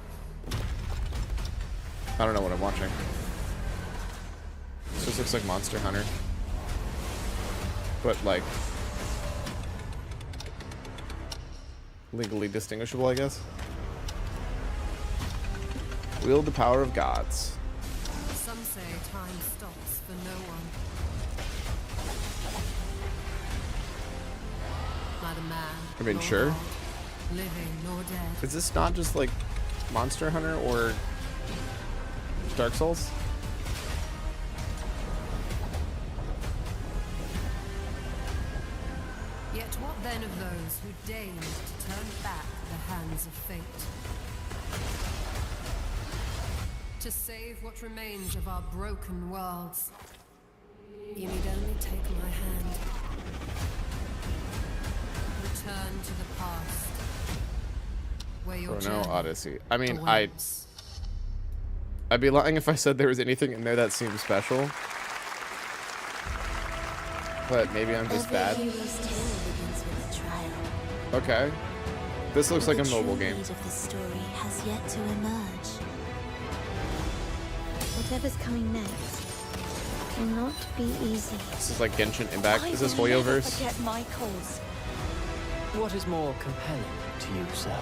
I don't know what I'm watching. This just looks like Monster Hunter. But, like, legally distinguishable, I guess. Wield the power of gods. Some say time stops for no one. Neither man, I mean, nor sure. God, living nor dead. Is this not just like Monster Hunter or Dark Souls? Yet what then of those who deigned to turn back the hands of fate? To save what remains of our broken worlds, you need only take my hand. Return to the past, where your Chrono journey Odyssey. I mean, awaits. I'd be lying if I said there was anything in there that seemed special. But maybe I'm just bad. Okay. This looks like a mobile game. The the story has yet to emerge. Whatever's coming next cannot be easy. This is like Genshin Impact. Is this Hoyoverse? Forget my cause. What is more compelling to you, sir?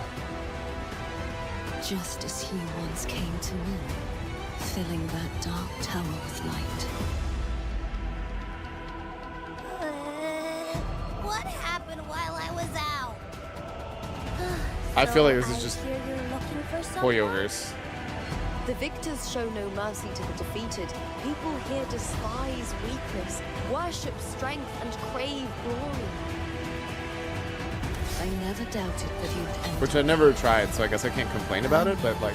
Just as he once came to me, filling that dark tower with light. What happened while I was out? I feel like this is just Hear you're looking for someone? Hoyoverse. The victors show no mercy to the defeated. People here despise weakness, worship strength, and crave glory. I never doubted that you'd enter. Which I never tried, so I guess I can't complain about it, but like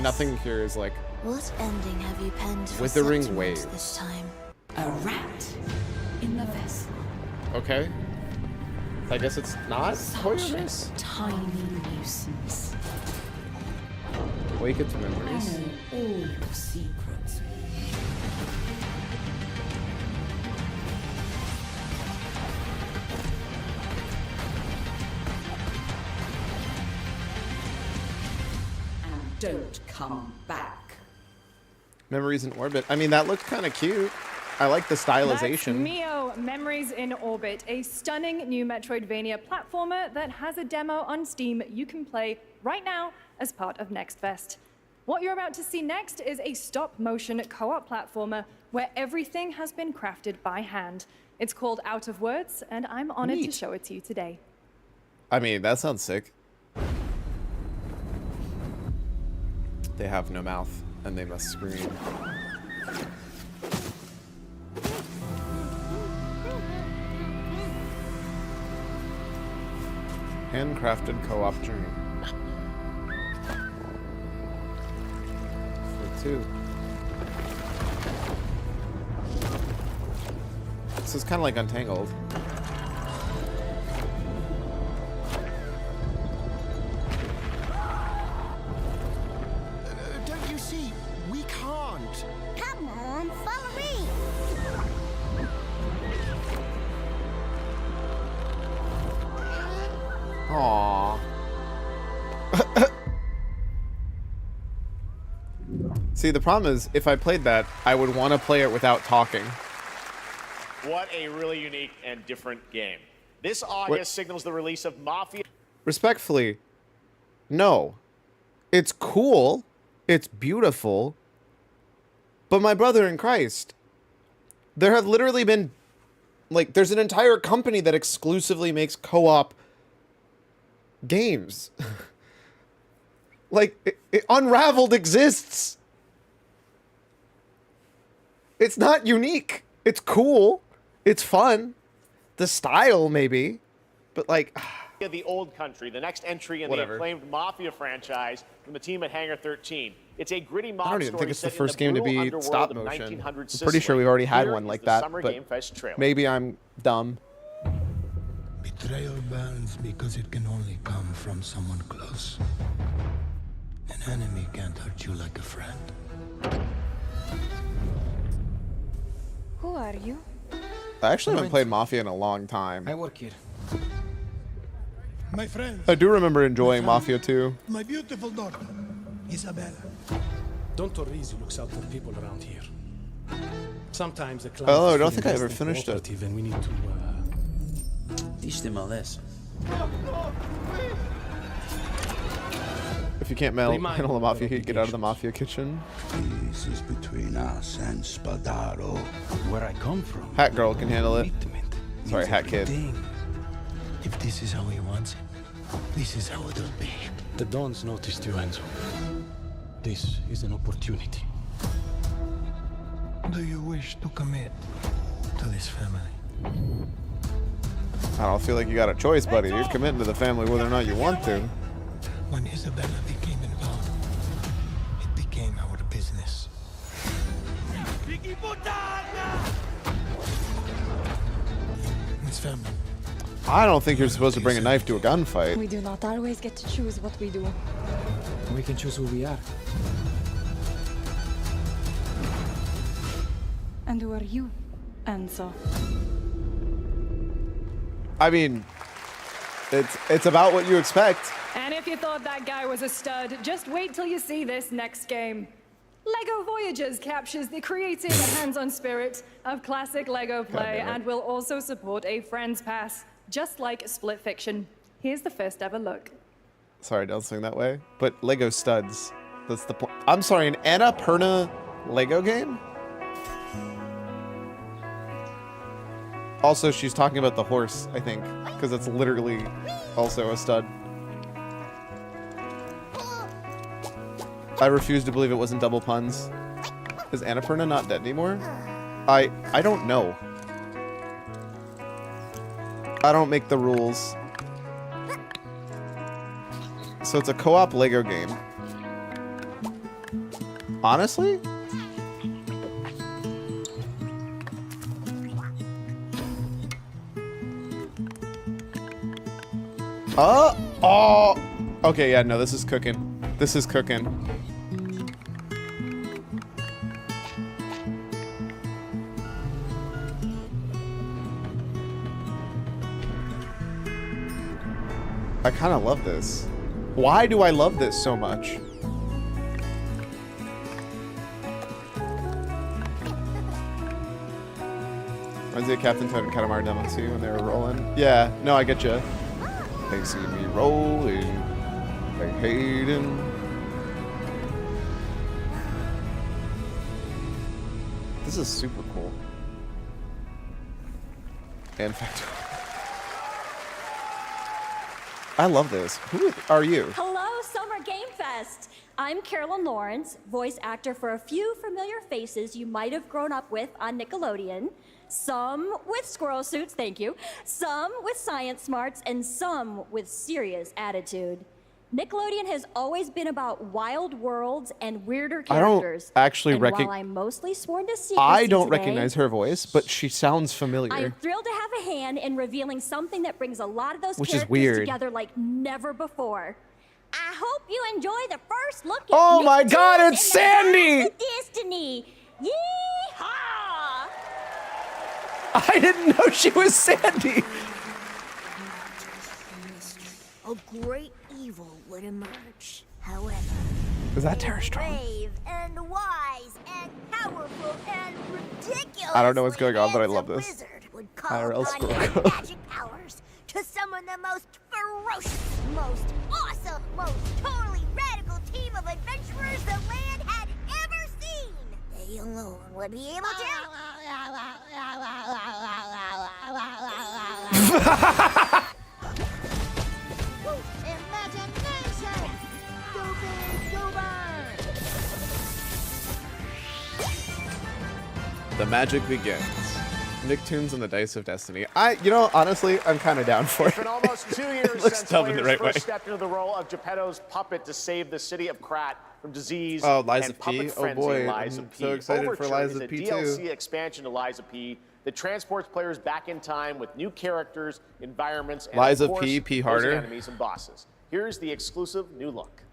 nothing here is like What ending have you penned for Withering settlement Waves. this time? A rat in the vessel. Okay. I guess it's not Such Hoyoverse. a tiny nuisance. Wake it to memories. I know all your secrets. And don't come back. Memories in Orbit. I mean, that looked kind of cute. I like the stylization. That's Mio, Memories in Orbit, a stunning new Metroidvania platformer that has a demo on Steam you can play right now as part of Next Fest. What you're about to see next is a stop-motion co-op platformer where everything has been crafted by hand. It's called Out of Words, and I'm honored to Neat. show it to you today. I mean, that sounds sick. They have no mouth, and they must scream. Handcrafted co-op journey. For 2. This is kind of like Untangled. Don't you see? We can't. Come on, follow me. Aww. See, the problem is, if I played that, I would want to play it without talking. What a really unique and different game. This August signals the release of Mafia. Respectfully, no. It's cool. It's beautiful. But my brother in Christ, There have literally been, like, there's an entire company that exclusively makes co-op games. Like, Unraveled exists. It's not unique. It's cool. It's fun. The style, maybe. But, like... The Old Country, the next entry in Whatever. the acclaimed Mafia franchise from the team at Hangar 13. It's a gritty mob I don't even story think it's the set in first game to brutal be underworld stop of motion. 1900s I'm pretty sure Sicily. we've already had Here one is like the that, Summer but Game Fest trailer. maybe I'm dumb. Betrayal burns because it can only come from someone close. An enemy can't hurt you like a friend. Who are you? I actually haven't played Mafia in a long time. I work here. My friend. I do remember enjoying Mafia 2. My beautiful daughter, Isabella. Don Torrisi looks out for people around here. Sometimes the Oh, I don't think I ever finished it. And we need to teach them a lesson. If you can't handle the Mafia heat, get out of the Mafia kitchen. This is between us and Spadaro. Where I come from. Hat Girl can handle it. Sorry, Hat Kid. If this is how he wants it, this is how it'll be. The Dons noticed you, Enzo. This is an opportunity. Do you wish to commit to this family? I don't feel like you got a choice, buddy. You're committing to the family whether or not you want to. When Isabella became involved, it became our business. It's family. I don't think you're supposed to bring a knife to a gunfight. We do not always get to choose what we do. We can choose who we are. And who are you, Enzo? I mean, it's about what you expect. And if you thought that guy was a stud, just wait till you see this next game. LEGO Voyagers captures the creative and hands-on spirit of classic LEGO play and will also support a Friends Pass, just like Split Fiction. Here's the first ever look. Sorry, don't swing that way. But Lego studs. That's the point. I'm sorry, an Annapurna Lego game? Also, she's talking about the horse, I think, because it's literally also a stud. I refuse to believe it wasn't double puns. Is Annapurna not dead anymore? I don't know. I don't make the rules. So it's a co-op Lego game. Honestly? Oh! Okay, yeah, no, this is cooking. This is cooking. I kind of love this. Why do I love this so much? Reminds me of Captain Toad and Katamari Damacy when they were rolling. Yeah, no, I get you. They see me rolling. They hating. This is super cool. And factual. I love this. Who are you? Hello, Summer Game Fest. I'm Carolyn Lawrence, voice actor for a few familiar faces you might have grown up with on Nickelodeon. Some with squirrel suits, thank you. Some with science smarts, and some with serious attitude. Nickelodeon has always been about wild worlds and weirder characters. I don't actually and recognize. while I'm mostly sworn to secrecy I don't today, recognize her voice, but she sounds familiar. I'm thrilled to have a hand in revealing something that brings a lot of those Which is characters weird. together like never before. I hope you enjoy the first look at Oh my Nicktoons God, it's and the Sandy! Path of Destiny. Yeehaw! I didn't know she was Sandy. A great evil would emerge. However, Is that Tara Strong? brave and wise and powerful and ridiculous. I don't know what's going on, but I love this. Wizard would call IRL upon his Squirrel. magic powers to summon the most ferocious, most awesome, most totally radical team of adventurers the land had ever seen. They alone would be able to The magic begins. Nicktoons and the Dice of Destiny. You know, honestly, I'm kind of down for It's it. been almost 2 years looks since dumb in the players right way. first stepped into the role of Geppetto's puppet to save the city of Krat from disease Oh, Lies and of puppet P. Oh frenzy. boy, Lies I'm of P. so excited for Overture Lies is of a P DLC too. expansion to Lies of P that transports players back in time with new characters, environments, and Lies of of course, P, P opposing harder. enemies and bosses. Here's the exclusive new look.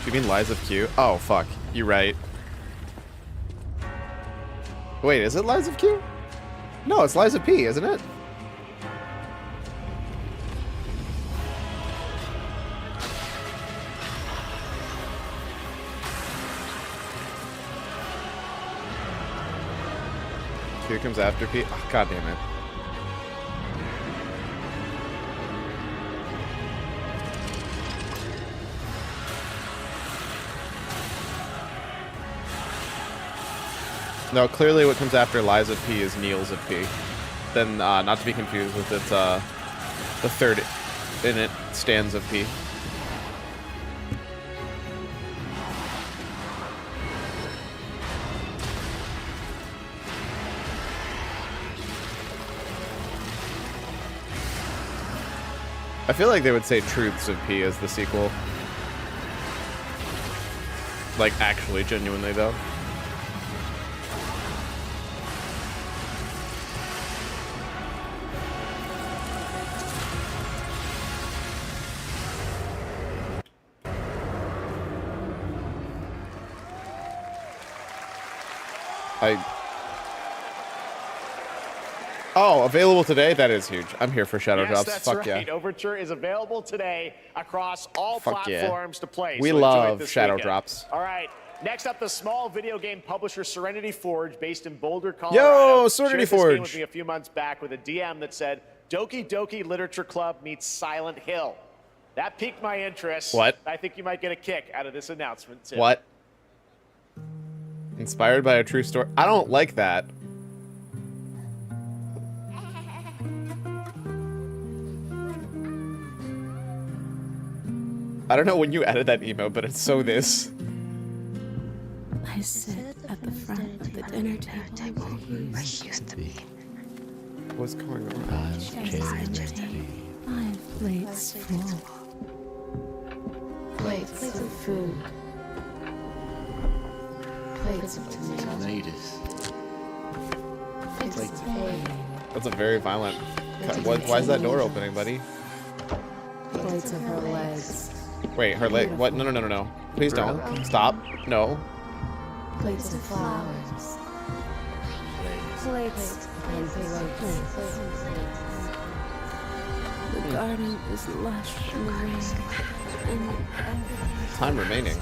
Do you mean Lies of Q? Oh, fuck. You're right. Wait, is it Lies of Q? No, it's Lies of P, isn't it? Q comes after P. Oh, God damn it. No, clearly what comes after Lies of P is Kneels of P. Then, not to be confused with its, the third in it, Stands of P. I feel like they would say Truths of P as the sequel. Like, actually, genuinely, though. Oh, available today? That is huge. I'm here for Shadow Yes, Drops. that's Fuck right. yeah. Overture is available today across all Fuck yeah. platforms to play. We so enjoy it love this Shadow weekend. Drops. All right. Next up, the small video game publisher Serenity Forge, based in Boulder, Colorado. Yo, Serenity shared this game with Forge. me a few months back with a DM that said, Doki Doki Literature Club meets Silent Hill. That piqued my interest. What? I think you might get a kick out of this announcement, too. What? Inspired by a true story? I don't like that. I don't know when you added that emo, but it's so this. I sit at the front of the dinner table where you used to be. What's going on? Five plates full. Plates of food. Plates of tomatoes. Plates of egg. That's a very violent. Why is that door opening, buddy? Plates of her legs. Wait, her leg. What? No, no, no, no, no. Please don't. Stop. No. Plates of flowers. Plates and plates. The garden is lush in the rain. And Time remaining.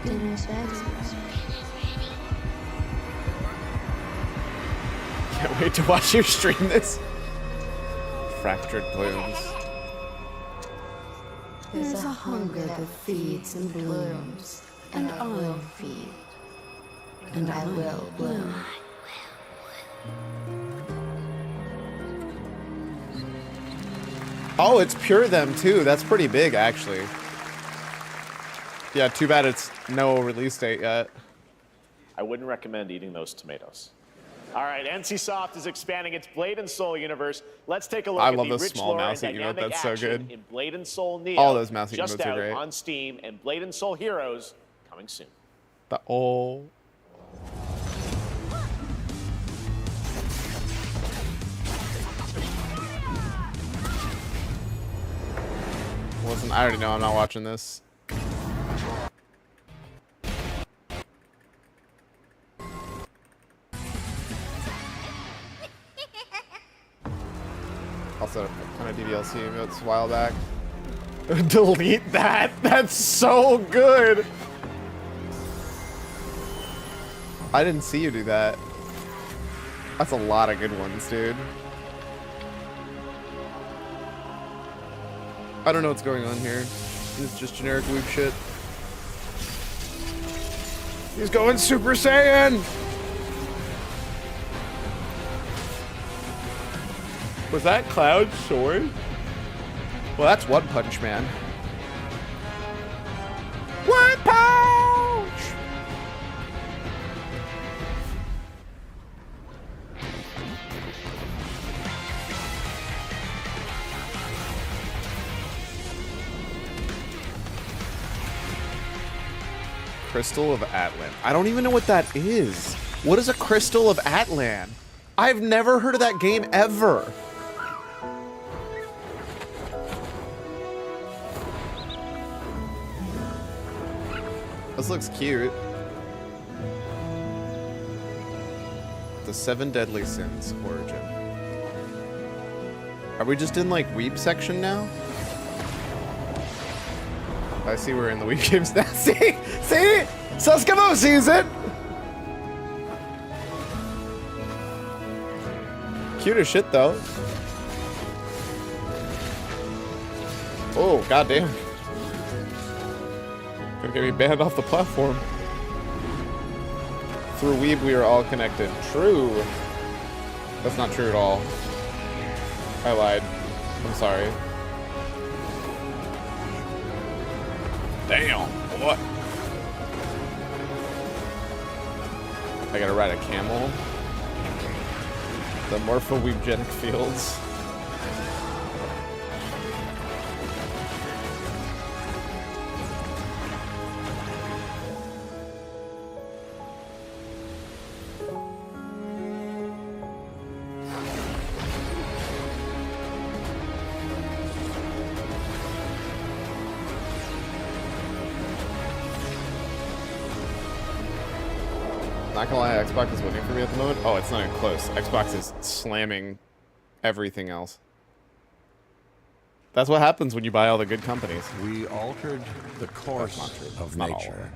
dinner's ready. Can't wait to watch you stream this. Fractured blooms. There's a hunger that feeds and blooms, and I will feed, and I will bloom. Oh, it's pure them too. That's pretty big, actually. Yeah, too bad it's no release date yet. I wouldn't recommend eating those tomatoes. All right, NCSoft is expanding its Blade and Soul universe. Let's take a look I at love the this rich small lore and mouse emote. dynamic That's so action good. in Blade and Soul Neo. All those mouse just emotes are out great. on Steam, and Blade and Soul Heroes coming soon. The oh. Listen, I already know I'm not watching this. Also, a ton of DDLC emotes a while back. Delete that! That's so good! I didn't see you do that. That's a lot of good ones, dude. I don't know what's going on here. It's just generic weeb shit. He's going Super Saiyan! Was that Cloud's sword? Well, that's One Punch Man. One Punch! Crystal of Atlan. I don't even know what that is. What is a Crystal of Atlan? I've never heard of that game ever. This looks cute. The 7 Deadly Sins origin. Are we just in like weeb section now? I see we're in the weeb games now. See? See? Suskamo sees it! Cute as shit though. Oh, goddamn. Gonna get me banned off the platform. Through weeb we are all connected. True. That's not true at all. I lied. I'm sorry. Damn, what? I gotta ride a camel. The morpho-weebgenic fields. Not gonna lie, Xbox is winning for me at the moment. Oh, it's not even close. Xbox is slamming everything else. That's what happens when you buy all the good companies. We altered the course of nature.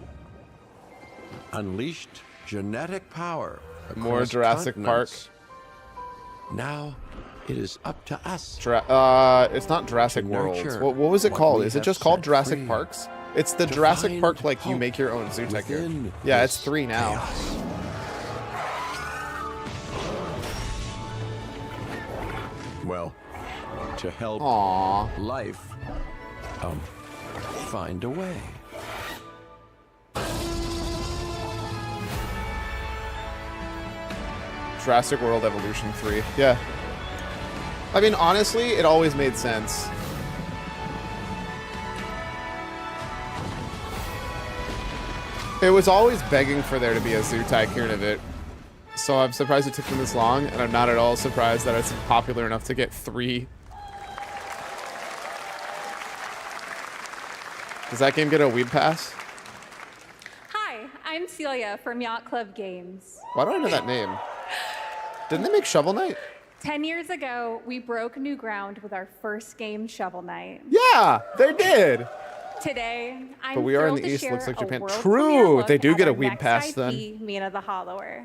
Unleashed genetic power. More Jurassic Park. Now it is up to us. It's not Jurassic World. What was it called? Is it just called Jurassic Parks? It's the Jurassic Park, like you make your own zoo tech here. Yeah, it's 3 now. Well, to help life find a way. Jurassic World Evolution 3. Yeah. I mean, honestly, it always made sense. It was always begging for there to be a Zoo Tycoon of it. So I'm surprised it took them this long, and I'm not at all surprised that it's popular enough to get 3. Does that game get a weeb pass? Hi, I'm Celia from Yacht Club Games. Why do I know that name? Didn't they make Shovel Knight? 10 years ago, we broke new ground with our first game, Shovel Knight. Yeah, they did. Today, I'm But we are in thrilled the to East, share looks like a Japan. world True, premiere look they do at get a our weeb next pass IP, then. Mina the Hollower.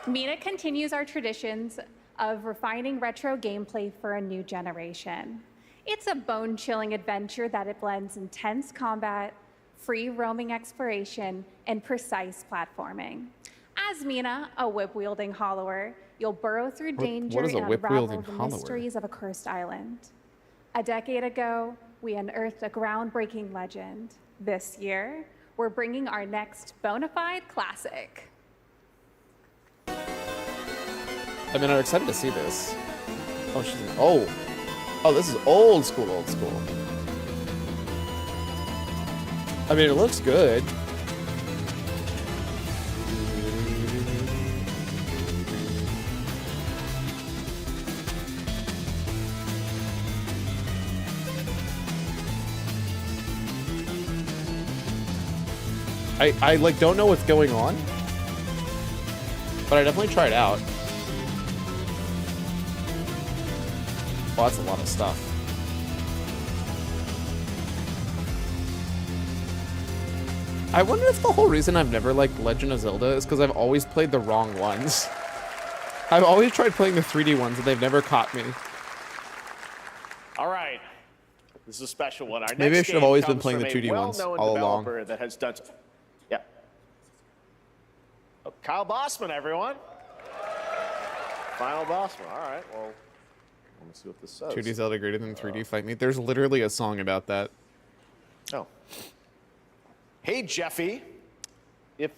Mina continues our traditions of refining retro gameplay for a new generation. It's a bone-chilling adventure that it blends intense combat, free roaming exploration, and precise platforming. As Mina, a whip-wielding hollower, you'll burrow through danger what is a and whip-wielding unravel the hollower? mysteries of a cursed island. A decade ago, we unearthed a groundbreaking legend. This year, we're bringing our next bona fide classic. I mean, I'm excited to see this. Oh, oh, this is old school, old school. I mean, it looks good. I like don't know what's going on, but I definitely try it out. Well, that's a lot of stuff. I wonder if the whole reason I've never liked Legend of Zelda is because I've always played the wrong ones. I've always tried playing the 3D ones and they've never caught me. All right. This is a special one. Our Maybe next I should have game always been comes playing from the a 2D ones well-known all along. developer that has done. Yeah. Oh, Kyle Bossman, everyone. Final Bossman. All right. Well, let me see what this says. 2D Zelda greater than 3D Fight Me. There's literally a song about that. Oh. Hey, Jeffy. If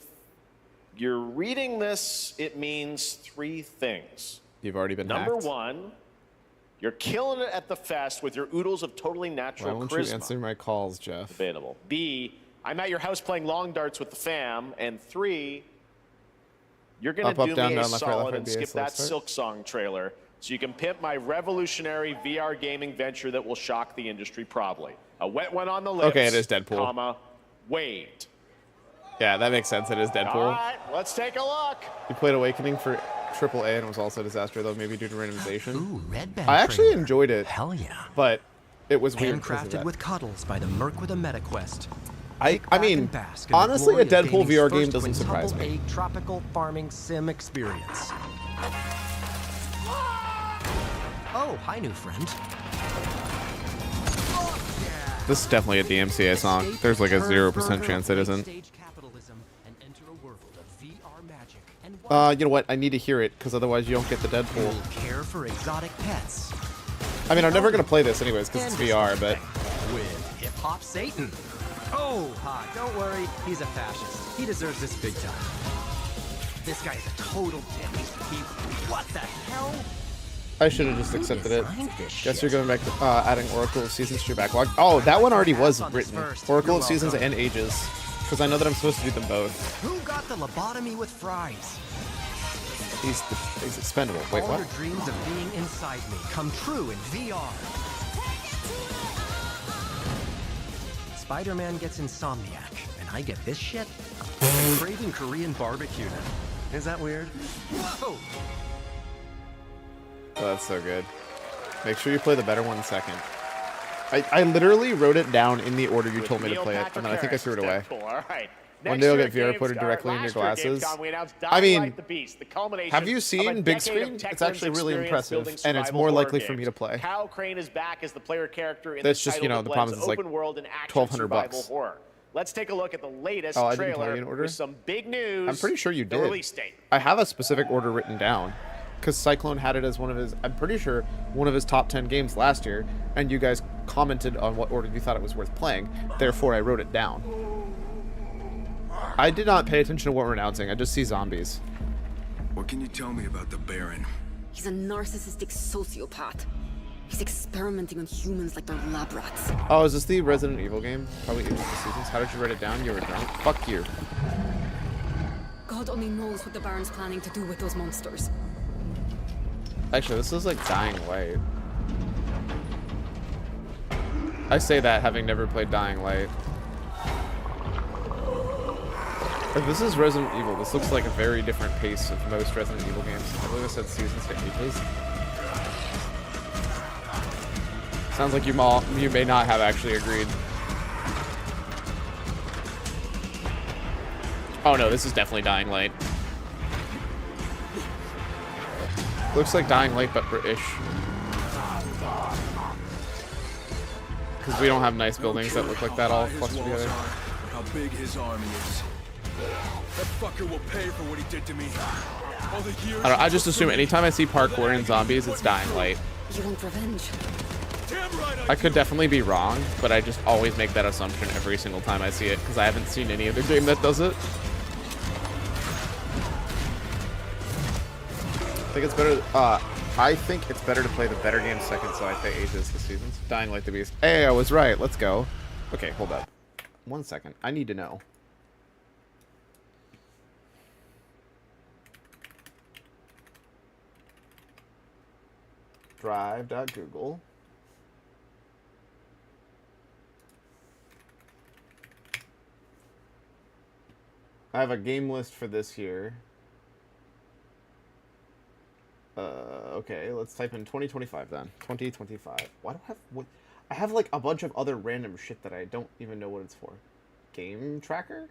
you're reading this, it means 3 things. You've already been Number hacked. 1, you're killing it at the fest with your oodles of totally Why natural won't charisma. you answer my calls, Jeff? Debatable. B, I'm at your house playing long darts with the fam. And 3, you're going Up, to up, do down, me a down, left, right, solid left, right, and BA, skip select that start. Silk Song trailer so you can pimp my revolutionary VR gaming venture that will shock the industry probably. A wet one on the lips. Okay, it is Deadpool. Comma, waved. Yeah, that makes sense. It is Deadpool. All right, let's take a look. You played Awakening for AAA and it was also a disaster, though, maybe due to randomization. Ooh, Red Band I actually trailer. enjoyed it. Hell yeah. But it was weird because of Handcrafted that. with cuddles by the Merc with a MetaQuest. I mean, Bask in the honestly, a glory of Deadpool gaming's VR first game doesn't surprise quintuple me. A tropical farming sim experience. Oh, hi, new friend. This is definitely a DMCA song. There's like a 0% chance it isn't. You know what? I need to hear it, because otherwise you don't get the Deadpool. Care for exotic pets. I mean, I'm never going to play this anyways, because it's VR, but... With Hip Hop Satan. Oh, hi, don't worry. He's a fascist. He deserves this big time. This guy's a total dick. What the hell? I should have just accepted it. Guess you're going back to adding Oracle of Seasons to your backlog. Oh, that one already was written. Oracle of Seasons and Ages. Because I know that I'm supposed to do them both. Who got the lobotomy with fries? He's expendable. Wait, All what? your dreams of being inside me come true in VR. Spider-Man gets Insomniac, and I get this shit? I'm craving Korean barbecue now. Is that weird? Whoa! Oh, that's so good. Make sure you play the better one second. I literally wrote it down in the order you told me to play it, and then I think I threw it away. All right. One day I'll get VR put directly in your glasses. I mean, have you seen big screen? It's actually really impressive, and it's more likely for me to play. Kyle Crane is back as the player character in That's the just, you know, the problem is it's like open world and action 1,200 survival bucks. horror. Let's take a look at the latest Oh, I didn't tell you in trailer order? with some big news. I'm pretty sure you The did. release date. I have a specific order written down, because Cyclone had it as one of his, I'm pretty sure, one of his top 10 games last year, and you guys commented on what order you thought it was worth playing. Therefore, I wrote it down. I did not pay attention to what we're announcing. I just see zombies. What can you tell me about the Baron? He's a narcissistic sociopath. He's experimenting on humans like they're lab rats. Oh, is this the Resident Evil game? Probably Evil the Seasons. How did you write it down? You were drunk. Fuck you. God only knows what the Baron's planning to do with those monsters. Actually, this is like Dying Light. I say that having never played Dying Light. If this is Resident Evil, this looks like a very different pace of most Resident Evil games. I believe I said seasons to ages. Sounds like you may not have actually agreed. Oh no, this is definitely Dying Light. Looks like Dying Light, but British. Because we don't have nice buildings that look like that all clustered together. How big his army is. That fucker will pay for what he did to me. All the years I just assume anytime I see parkour and zombies, it's Dying Light. You want revenge? I could definitely be wrong, but I just always make that assumption every single time I see it, because I haven't seen any other game that does it. I think it's better to play the better game second, so I play Ages the Seasons. Dying Light the Beast. Hey, I was right. Let's go. Okay, hold up. 1 second. I need to know. Drive.google. I have a game list for this year. Okay, let's type in 2025 then. 2025. Why do I have what? I have like a bunch of other random shit that I don't even know what it's for. Game tracker?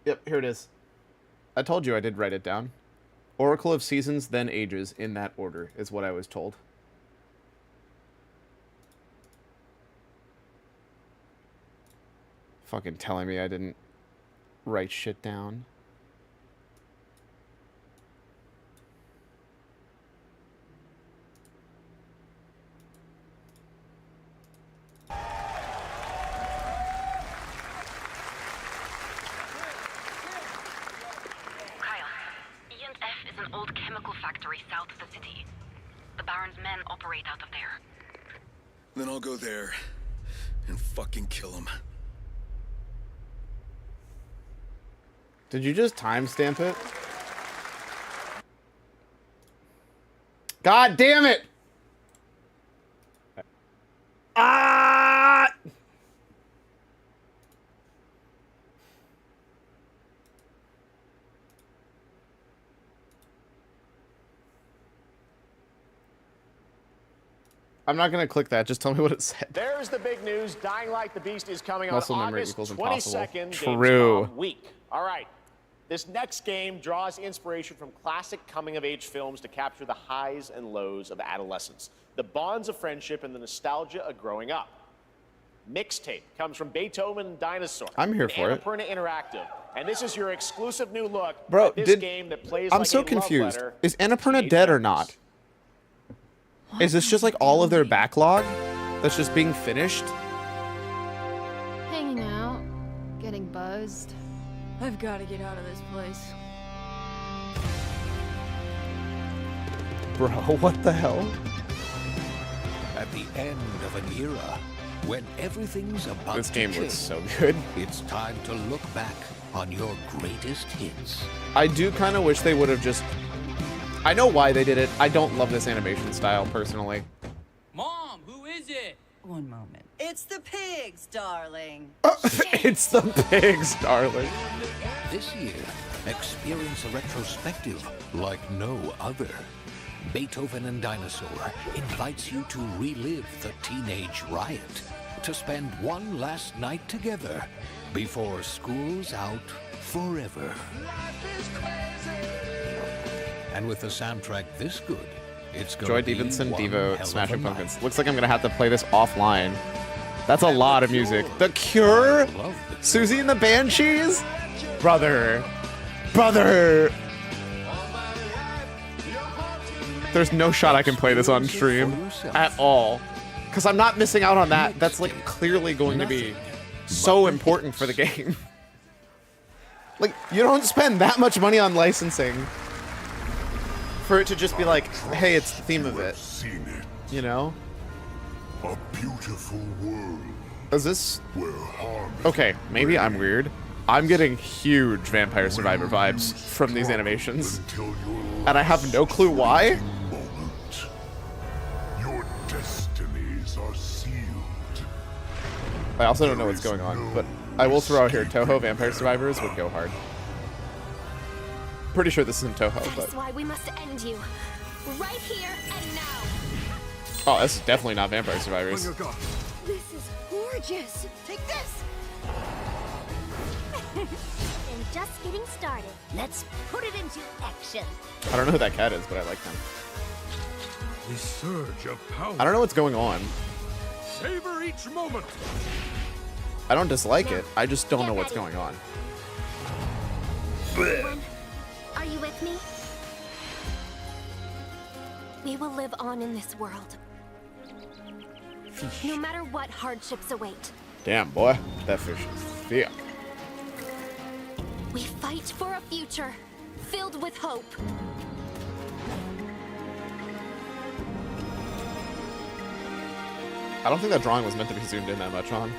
Yep, here it is. I told you I did write it down. Oracle of Seasons, then Ages, in that order, is what I was told. Fucking telling me I didn't write shit down. An old chemical factory south of the city. The Baron's men operate out of there. Then I'll go there and fucking kill him. Did you just timestamp it? God damn it! Ah! I'm not gonna click that. Just tell me what it said. There's the big news. Dying Like the Beast is coming Muscle on memory August equals impossible. 22nd. True. Gamescom week. All right. This next game draws inspiration from classic coming-of-age films to capture the highs and lows of adolescence, the bonds of friendship, and the nostalgia of growing up. Mixtape comes from Beethoven and Dinosaur. I'm here for it. Annapurna Interactive. And this is your exclusive new look Bro, at this game that plays I'm like so a confused. love letter Is to Annapurna teenage dead or members. not? Is this just like all of their backlog that's just being finished? Hanging out, getting buzzed. I've got to get out of this place. Bro, what the hell? At the end of an era, when everything's about This to game change, looks so good. it's time to look back on your greatest hits. I do kind of wish they would have just... I know why they did it. I don't love this animation style, personally. Mom, who is it? One moment. It's the pigs, darling. It's the pigs, darling. This year, experience a retrospective like no other. Beethoven and Dinosaur invites you to relive the teenage riot, to spend one last night together before school's out forever. And with a soundtrack this good, it's going Joy to be Stevenson, one Devo, hell of Smashing a night. Pumpkins. Looks like I'm gonna have to play this offline. That's a lot of music. The Cure? Susie and the Banshees? Brother. Brother. There's no shot I can play this on stream at all. Because I'm not missing out on that. That's like clearly going to be so important for the game. Like, you don't spend that much money on licensing for it to just be like, hey, it's the theme of it. You know? A beautiful world. Is this... where harmony Okay, maybe I'm weird. I'm getting huge Vampire Survivor vibes from these animations. And I have no clue why. your destinies are sealed. I also don't know what's going on, but I will throw out here, Toho Vampire Survivors would go hard. Pretty sure this isn't Toho, That but... is why we must end you. Right here and now. Oh, this is definitely not Vampire Survivors. This is gorgeous. Take this. And just getting started. Let's put it into action. I don't know who that cat is, but I like him. The surge of power. I don't know what's going on. Savor each moment. I don't dislike it, I just don't know what's going on. Everyone, are you with me? We will live on in this world. No matter what hardships await. Damn, boy. That fish is thick. We fight for a future filled with hope. I don't think that drawing was meant to be zoomed in that much on.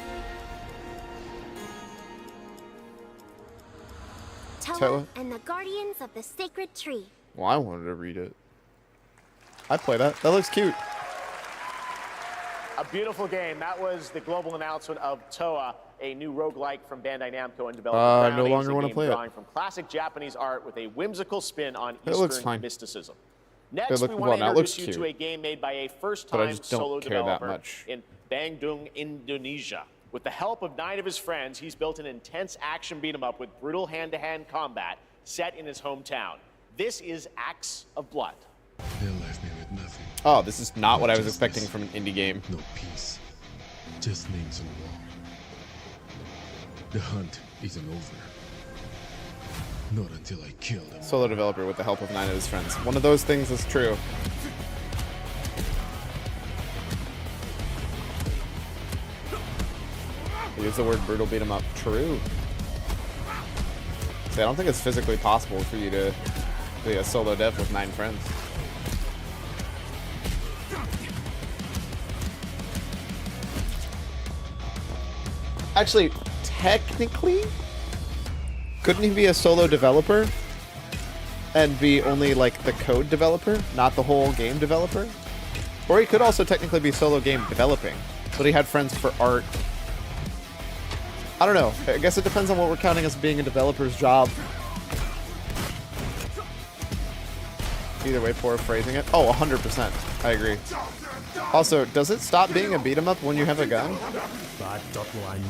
Toa and the Guardians of the Sacred Tree. Well, I wanted to read it. I'd play that. That looks cute. A beautiful game. That was the global announcement of Toa, a new roguelike from Bandai Namco and developer No longer want to play it. drawing from classic Japanese art with a whimsical spin on It looks Eastern fine. mysticism. Next, we want well, to now it looks introduce you to cute. a game made by a But I first-time just don't solo care that developer much. in Bandung, Indonesia. With the help of 9 of his friends, he's built an intense action beat-em-up with brutal hand-to-hand combat set in his hometown. This is Acts of Blood. They left me with nothing. Oh, this is not what I was expecting from an indie game. No peace. Just names on the wall. The hunt isn't over. Not until I kill them. Solo developer with the help of 9 of his friends. One of those things is true. Use the word brutal beat 'em up. True. See, I don't think it's physically possible for you to be a solo dev with 9 friends. Actually, technically, couldn't he be a solo developer and be only like the code developer, not the whole game developer? Or he could also technically be solo game developing, but he had friends for art. I don't know. I guess it depends on what we're counting as being a developer's job. Either way, poor phrasing it. Oh, 100%. I agree. Also, does it stop being a beat 'em up when you have a gun? Bad dot line.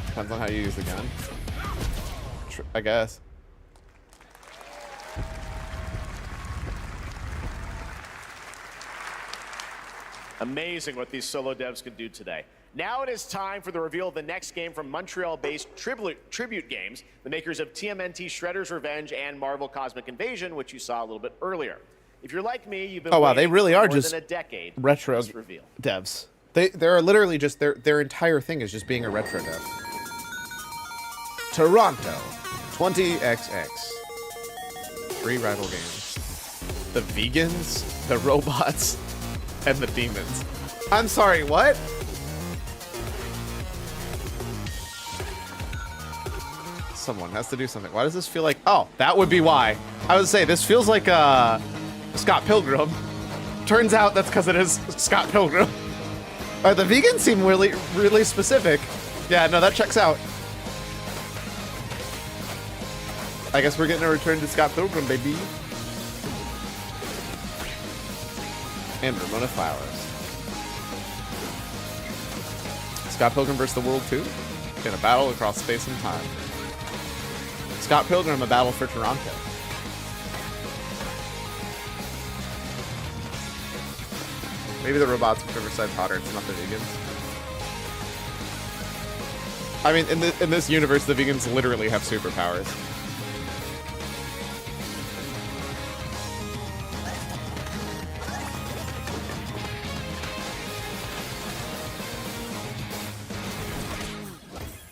Depends on how you use the gun. I guess. Amazing what these solo devs can do today. Now it is time for the reveal of the next game from Montreal-based Tribute Games, the makers of TMNT Shredder's Revenge and Marvel Cosmic Invasion, which you saw a little bit earlier. If you're like me, you've been wow, they really are more just than a decade retro for this reveal. devs. They're literally just their entire thing is just being a retro dev. Toronto, 20XX. 3 rival games. The vegans, the robots, and the demons. I'm sorry, what? Someone has to do something. Why does this feel like... Oh, that would be why. I would say, this feels like Scott Pilgrim. Turns out that's because it is Scott Pilgrim. The vegans seem really, really specific. Yeah, no, that checks out. I guess we're getting a return to Scott Pilgrim, baby. And Ramona Flowers. Scott Pilgrim vs. the World 2 in a battle across space and time. Scott Pilgrim, a battle for Toronto. Maybe the robots with Riverside Potter, it's not the vegans. I mean, in this universe, the vegans literally have superpowers.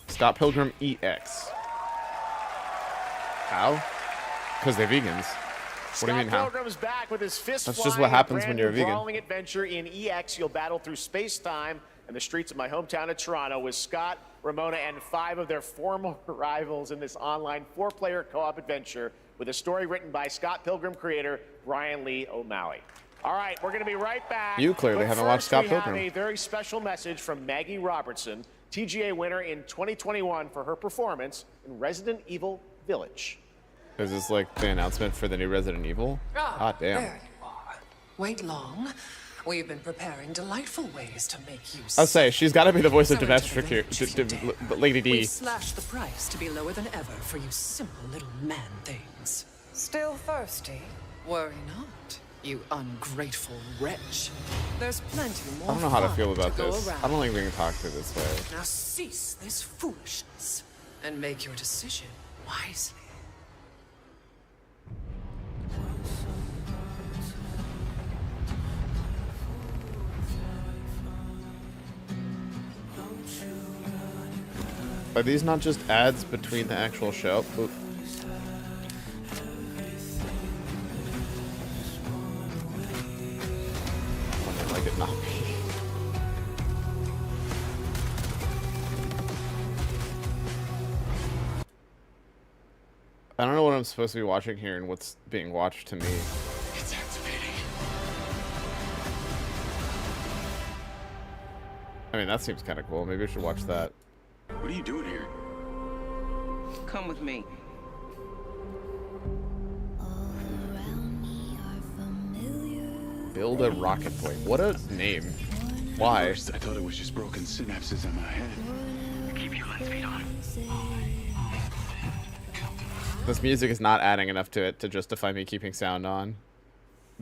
Scott Pilgrim EX. How? Because they're vegans. What do you mean how? Scott Pilgrim's back with his fist That's just what happens when you're a vegan. Brawling adventure in EX, you'll battle through space-time and the streets of my hometown of Toronto with Scott, Ramona, and 5 of their former rivals in this online 4-player co-op adventure with a story written by Scott Pilgrim creator Brian Lee O'Malley. All right, we're going to be right back. You clearly haven't watched Scott Pilgrim. We have a very special message from Maggie Robertson, TGA winner in 2021 for her performance in Resident Evil Village. Is this like the announcement for the new Resident Evil? Ah, damn. There you are. Wait long. We've been preparing delightful ways to make you. I'll say she's got to be the voice of Domestic Lady D. We slashed the price to be lower than ever for you simple little man things. Still thirsty? Worry not, you ungrateful wretch. There's plenty more. I don't know how to feel about go this. around. I don't think we can talk to this way. Now cease this foolishness and make your decision wisely. Are these not just ads between the actual show? Oop. Wonder like it not be. I don't know what I'm supposed to be watching here and what's being watched to me. It's activating. I mean, that seems kind of cool. Maybe I should watch that. What are you doing here? Come with me. Build a rocket boy. What a name. Why? First, I thought it was just broken synapses in my head. Keep your lens speed on. This music is not adding enough to it to justify me keeping sound on.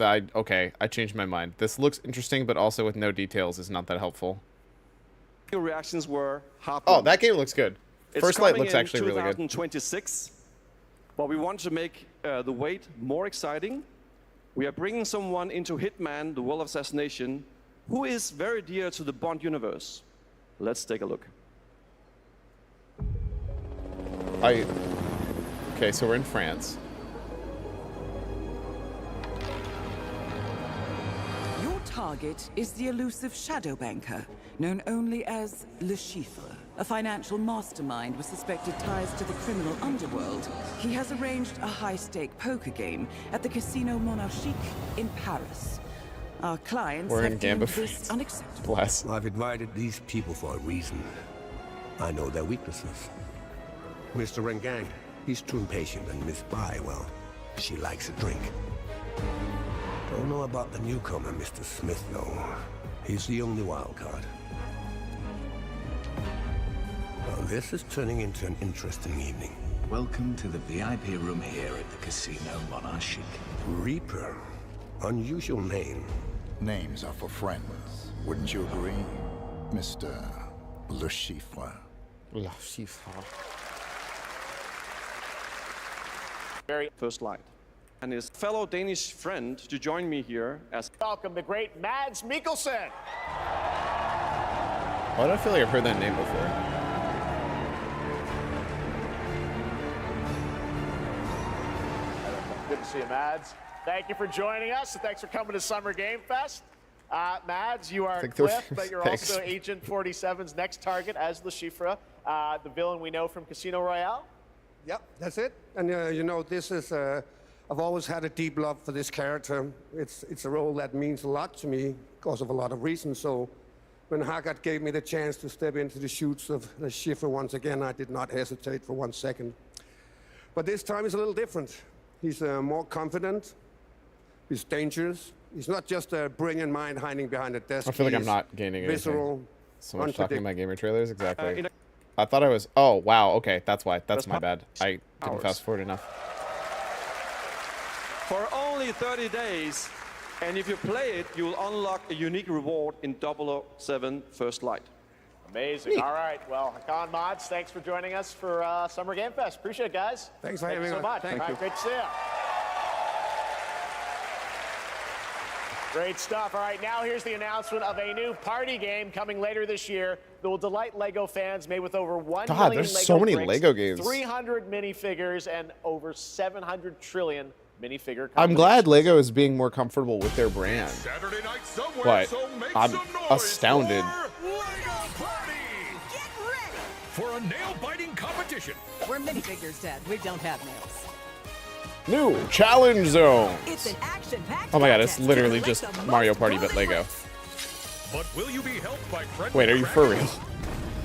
Okay, I changed my mind. This looks interesting, but also with no details is not that helpful. Your reactions were Oh, that game looks good. First Light looks actually really good. 2026, but we want to make the wait more exciting. We are bringing someone into Hitman, the World of Assassination, who is very dear to the Bond universe. Let's take a look. Okay, so we're in France. Your target is the elusive shadow banker, known only as Le Chiffre, a financial mastermind with suspected ties to the criminal underworld. He has arranged a high-stake poker game at the Casino Monarchique in Paris. Our clients We're in have Gamba, deemed this France. unacceptable. Bless. I've invited these people for a reason. I know their weaknesses. Mr. Rengang, he's too impatient, and Miss Bai, well, she likes a drink. Don't know about the newcomer, Mr. Smith, though. He's the only wild card. Well, this is turning into an interesting evening. Welcome to the VIP room here at the Casino Monarchique. Reaper. Unusual name. Names are for friends. Wouldn't you agree, Mr. Le Chiffre? Le Chiffre. First Light. And his fellow Danish friend to join me here as... Welcome the great Mads Mikkelsen. Why do I feel like I've heard that name before? Good to see you, Mads. Thank you for joining us, and thanks for coming to Summer Game Fest. Mads, you are Cliff, but you're also Agent 47's next target as Le Chiffre, the villain we know from Casino Royale. Yep, that's it. And you know, this is, I've always had a deep love for this character. It's a role that means a lot to me because of a lot of reasons. So when Haggard gave me the chance to step into the shoots of Le Chiffre once again, I did not hesitate for 1 second. But this time is a little different. He's more confident. He's dangerous. He's not just a brilliant mind hiding behind a desk. I feel like I'm not gaining visceral, anything. So much talking about gamer trailers, exactly. I thought I was. Oh wow, okay, that's why. That's my bad. I didn't fast forward enough. For only 30 days, and if you play it, you will unlock a unique reward in 007 First Light. Amazing. All right. Well, Hakan Mods, thanks for joining us for Summer Game Fest. Appreciate it, guys. Thanks for having having so us. much. Thank All right, you. great to see you. Great stuff. All right, now here's the announcement of a new party game coming later this year that will delight LEGO fans, made with over 1 God, million there's LEGO so many bricks, LEGO games. 300 minifigures, and over 700 trillion minifigure I'm glad LEGO is being more comfortable with their brand. Saturday night somewhere, But so make I'm some noise astounded. for a nail-biting competition. We're minifigures, Dad. We don't have nails. New challenge zone. It's an action-packed Oh my god, it's contest literally to just collect the Mario most Party but grueling Lego. But will you be helped by friendly Wait, are you for real? dragons?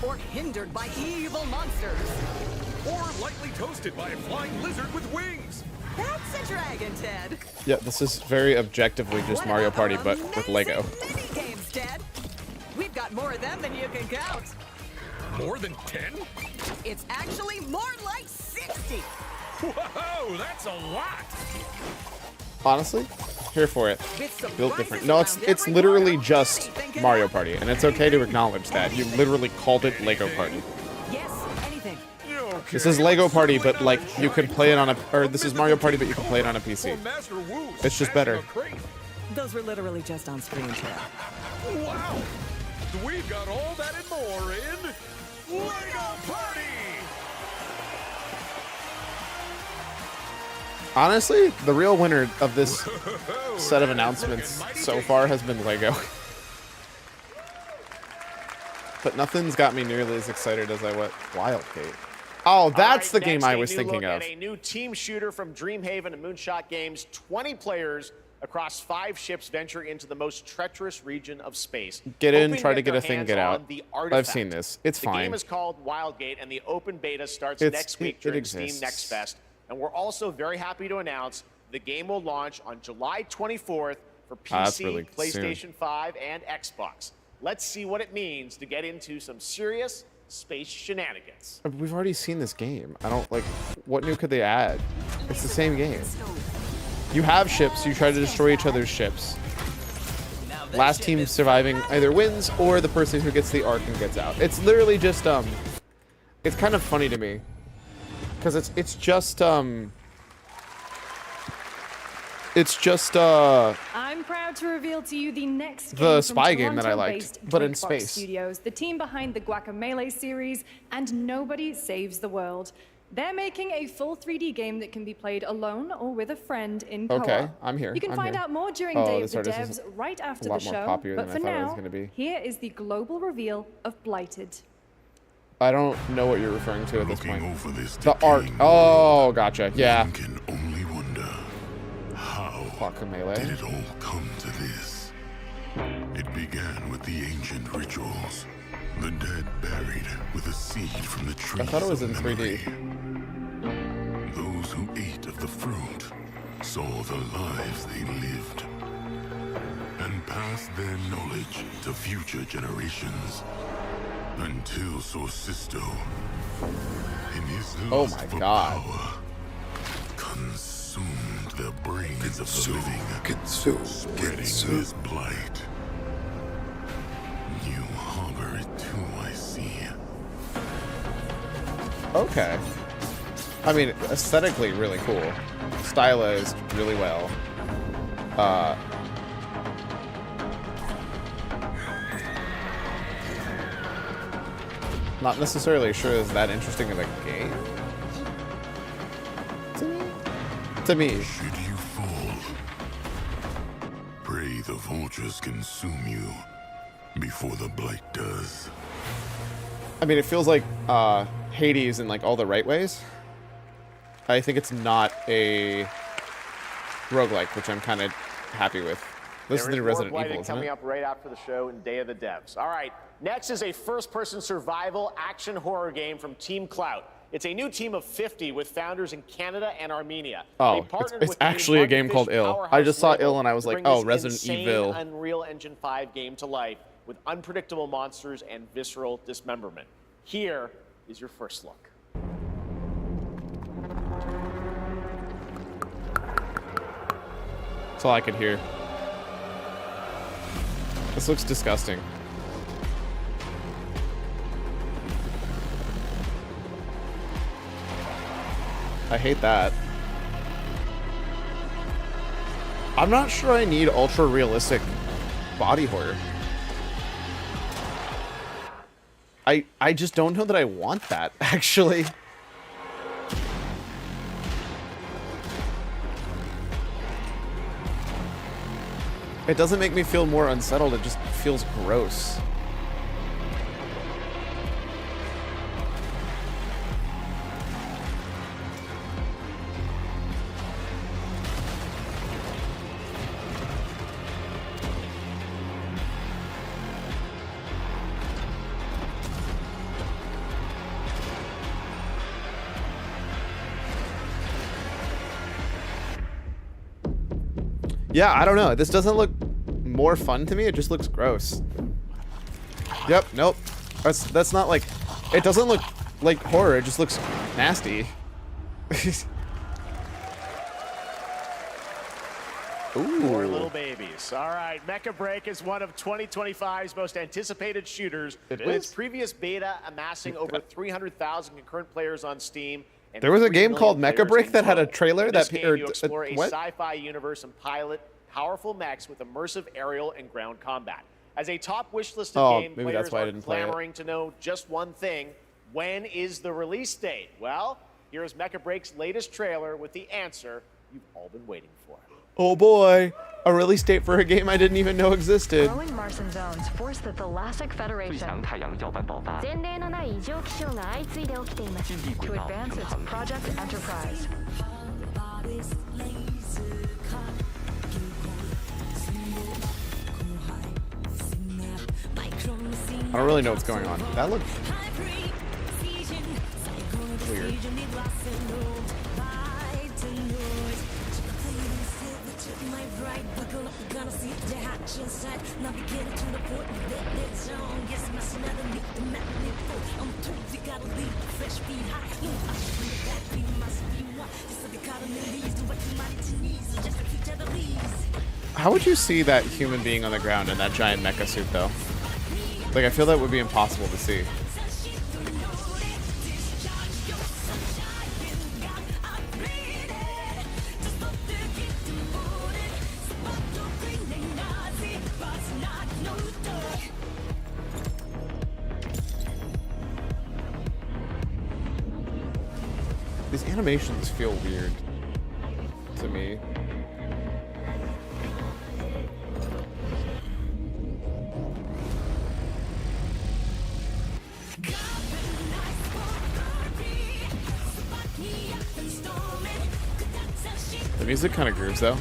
or hindered by evil monsters. Or lightly toasted by a flying lizard with wings? That's a dragon, Ted. Yeah, this is very objectively just Mario Party but with Lego. Mini games, Ted. We've got more of them than you can count. More than 10? It's actually more like 60. Whoa, that's a lot! Honestly, here for it. With Built different. No, it's literally just Mario Party, and it's okay to acknowledge that. You literally called it Lego Party. Yes, anything. This is Lego Party, but like you can play it on a, or this is Mario Party, but you can play it on a PC. It's just better. Those were literally just on screen, Ted. Wow! We've got all that and more in LEGO Party! Honestly, the real winner of this set of announcements so far has been Lego. But nothing's got me nearly as excited as I was. Wildgate. Oh, that's the game I was thinking of. A new team shooter from Dreamhaven and Moonshot Games. 20 players across 5 ships venture into the most treacherous region of space. Get in, hoping try to get get a their thing, hands get out. on the I've artifact. seen this. It's The fine. game is called Wildgate, and the open beta starts It's- next week it during Steam exists. Next Fest. And we're also very happy to announce the game will launch on July 24th for that's PC, really PlayStation 5, and Xbox. Let's see what it means to get into some serious space shenanigans. We've already seen this game. I don't, like, what new could they add? It's the same game. You have ships, you try to destroy each other's ships. Last team surviving either wins, or the person who gets the arc and gets out. It's literally just, it's kind of funny to me. Because it's just, I'm proud to reveal to you the next the game spy from game that I liked, Toronto-based but in Drinkbox space. Studios, the team behind the Guacamelee series, and Nobody Saves the World. They're making a full 3D game that can be played alone or with a friend in co-op. Okay, I'm here. You can I'm find here. out more during Oh, Day of this the artist is Devs right after a the lot more show. popular But than for I thought it now, was gonna be. here is the global reveal of Blighted. I don't know what you're referring to at this point. Over this The art. Oh, gotcha. Yeah. One can only wonder how did it all come to this? It began with the ancient rituals. The dead buried with a seed from the tree. I thought it was in 3D. Those who ate of the fruit saw the lives they lived and passed their knowledge to future generations until Sorcisto, in his lust for power, consumed the brains of the living, spreading his blight. You harbor it too, I see. Okay. I mean, aesthetically really cool. Stylized really well. Not necessarily sure is that interesting of a game. To me. Should you fall, pray the vultures consume you before the blight does. I mean, it feels like Hades in like all the right ways. I think it's not a roguelike, which I'm kind of happy with. This is the Resident Evil, isn't coming it? up right after the show in Day of the Devs. All right, next is a first-person survival action horror game from Team Clout. It's a new team of 50 with founders in Canada and Armenia. Oh, They it's partnered with actually a game called Ill. I just saw Powerhouse Ill and I was to like, bring oh, this Resident insane Evil. Unreal Engine 5 game to life with unpredictable monsters and visceral dismemberment. Here is your first look. That's all I could hear. This looks disgusting. I hate that. I'm not sure I need ultra realistic body horror. I just don't know that I want that, actually. It doesn't make me feel more unsettled, it just feels gross. Yeah, I don't know. This doesn't look more fun to me. It just looks gross. Yep, nope. That's not like... It doesn't look like horror. It just looks nasty. Ooh. Poor little babies. All right, Mecha Break is one of 2025's most anticipated shooters. With its previous beta amassing over 300,000 concurrent players on Steam. And There was a 3 game million called Mecha players Break in that had a total. trailer In that... this game, you explore a what? sci-fi universe and pilot powerful mechs with immersive aerial and ground combat. As a top wishlist Oh, game, maybe players that's why I are didn't play it. clamoring to know just one thing. When is the release date? Well, here is Mecha Break's latest trailer with the answer you've all been waiting for. Oh boy, a release date for a game I didn't even know existed. Growing Martian zones force the Thalassic Federation to advance its Project Enterprise. I don't really know what's going on. That looks weird. How would you see that human being on the ground in that giant mecha suit, though? Like, I feel that would be impossible to see. These animations feel weird to me. The music kind of grooves, though.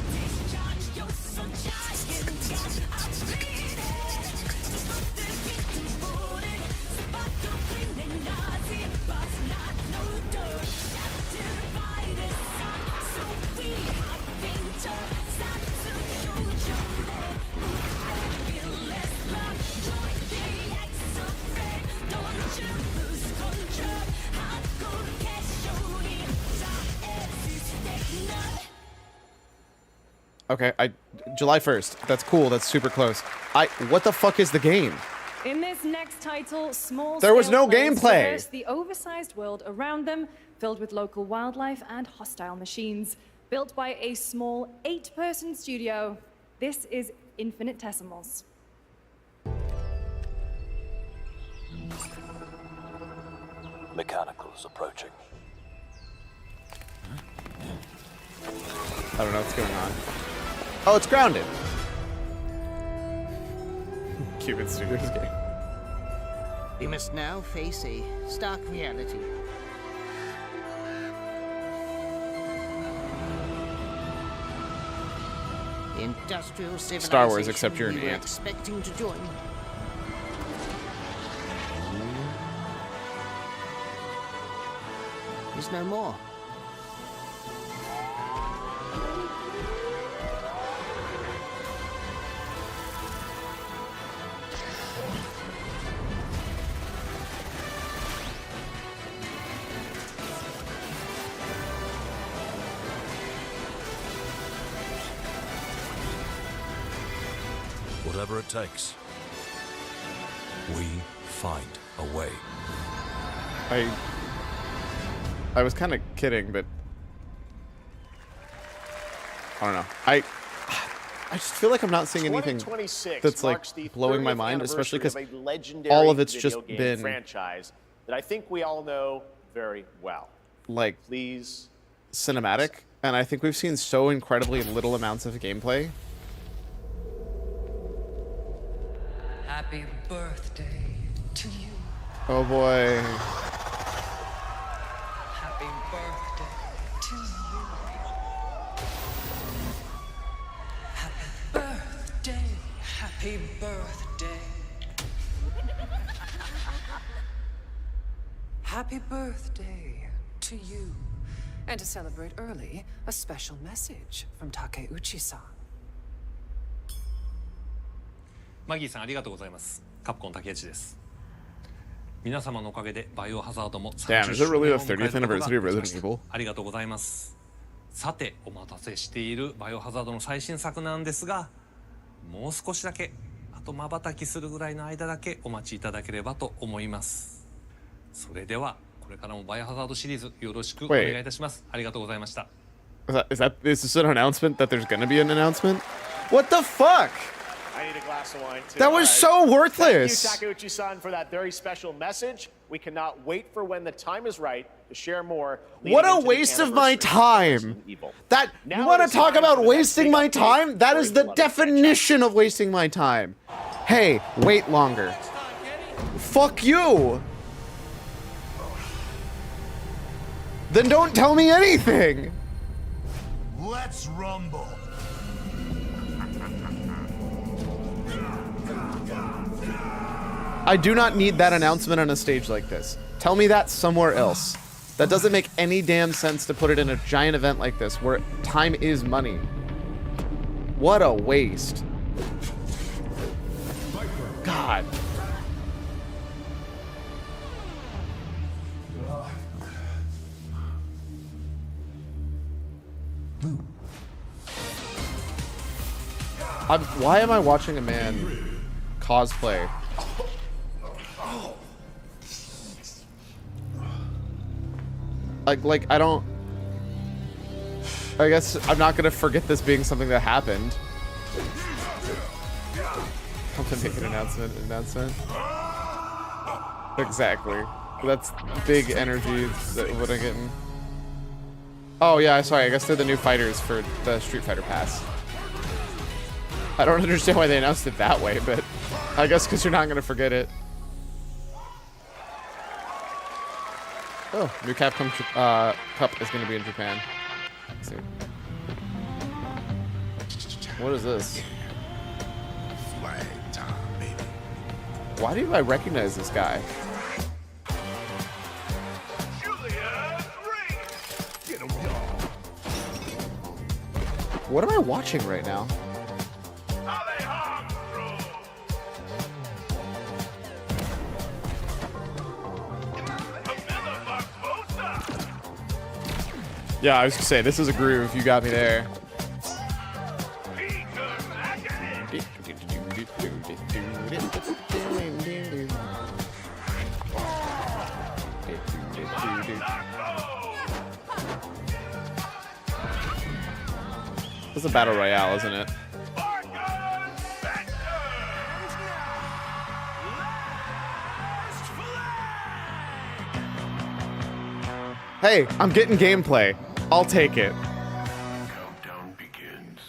Okay, July 1st. That's cool. That's super close. What the fuck is the game? In this next title, small There was no players gameplay. traverse the oversized world around them, filled with local wildlife and hostile machines. Built by a small 8-person studio, this is Infinitesimals. Mechanicals approaching. I don't know what's going on. Oh, it's grounded. Cuban Studios game. You must now face a stark reality. The industrial civilization Star Wars, except you're an we were ant. expecting to join is no more. Whatever it takes, we find a way. I was kind of kidding, but I don't know. I just feel like I'm not seeing anything 2026 that's like marks the blowing my 30th mind, especially because anniversary of a legendary all of it's video just game been franchise that I think we all know very well. like Please. cinematic, and I think we've seen so incredibly little amounts of gameplay. Happy birthday to you. Oh boy. Happy birthday to you. Happy birthday. Happy birthday. Happy birthday to you. And to celebrate early, a special message from Takeuchi-san. マギーさんありがとうございます。カプコン竹内です。皆様のおかげでバイオハザードも Damn, is it really the 30th anniversary of Resident Evil? ありがとうございます。さてお待たせしているバイオハザードの最新作なんですが、もう少しだけあと瞬きするぐらいの間だけお待ちいただければと思います。それではこれからもバイオハザードシリーズよろしくお願いいたします。ありがとうございました。Is this an announcement that there's gonna be an announcement? What the fuck? I need a glass of wine too. That was so worthless. Thank you, Takeuchi-san, for that very special message. We cannot wait for when the time is right to share more. What a waste of my time. That you want to talk about wasting my time? That is the definition of wasting my time. Hey, wait longer. Fuck you. Then don't tell me anything. Let's rumble. I do not need that announcement on a stage like this. Tell me that somewhere else. That doesn't make any damn sense to put it in a giant event like this where time is money. What a waste. God. Why am I watching a man cosplay? Like I don't. I guess I'm not gonna forget this being something that happened. Come to make an announcement. Exactly. That's big energy that what I'm getting. Oh yeah, sorry. I guess they're the new fighters for the Street Fighter Pass. I don't understand why they announced it that way, but I guess because you're not gonna forget it. Oh, new Capcom Cup is gonna be in Japan. Let's see. What is this? Flag time, baby. Why do I recognize this guy? What am I watching right now? Yeah, I was gonna say, this is a groove. You got me there. This is a battle royale, isn't it? Hey, I'm getting gameplay. I'll take it. Countdown begins.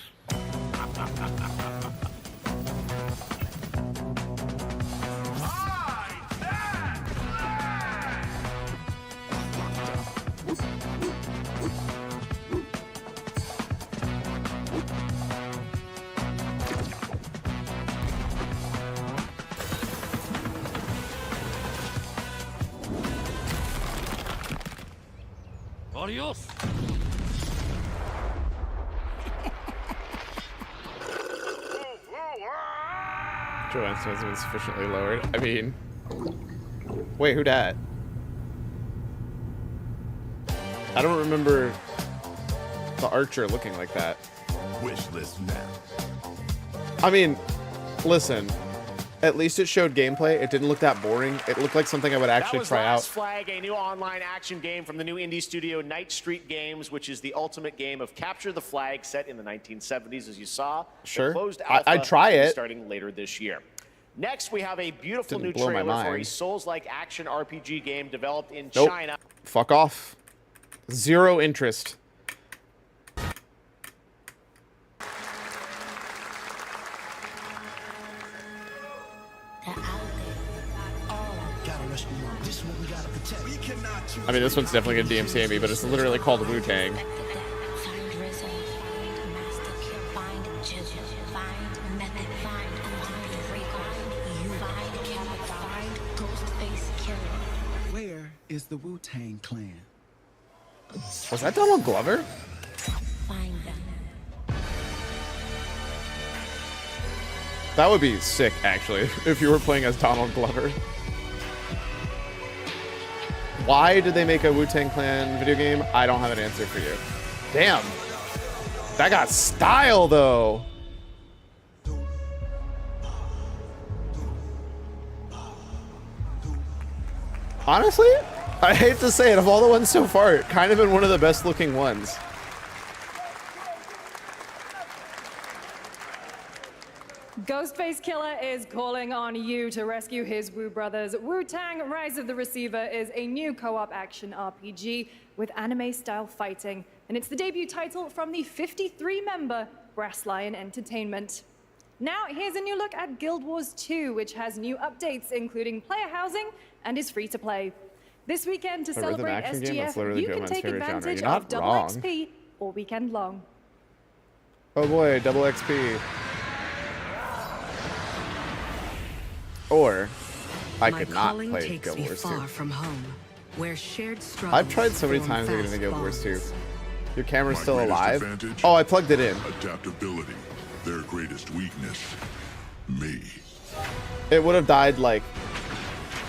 Adios. Joanne's has been sufficiently lowered. I mean, wait, who dat? I don't remember the Archer looking like that. Wish list now. I mean, listen. At least it showed gameplay. It didn't look that boring. It looked like something I would actually try out. That was Last Flag, a new online action game from the new indie studio Night Street Games, which is the ultimate game of capture the flag set in the 1970s, as you saw. Sure. The closed alpha I'd try it. starting later this year. Next, we have a beautiful Didn't new blow my trailer for a mind. Souls-like action RPG game developed in Nope. China. Fuck off. Zero interest. I mean, this one's definitely gonna DMCA me, but it's literally called Wu-Tang. Where is the Wu-Tang Clan? Was that Donald Glover? That would be sick, actually, if you were playing as Donald Glover. Why did they make a Wu-Tang Clan video game? I don't have an answer for you. Damn. That got style, though. Honestly, I hate to say it, of all the ones so far, it kind of been one of the best looking ones. Ghostface Killer is calling on you to rescue his Wu brothers. Wu-Tang Rise of the Receiver is a new co-op action RPG with anime-style fighting, and it's the debut title from the 53-member Brass Lion Entertainment. Now, here's a new look at Guild Wars 2, which has new updates, including player housing, and is free to play. This weekend, to A rhythm celebrate action game? That's SGF, literally you can Joman's take favorite genre. advantage You're not of double wrong. XP all weekend long. Oh boy, double XP. Or I could not play Guild Wars 2. From home, where shared I've tried so many times to get into Guild Wars 2. Your camera's still alive? Oh, I plugged it in. Adaptability. Their greatest weakness, me. It would have died like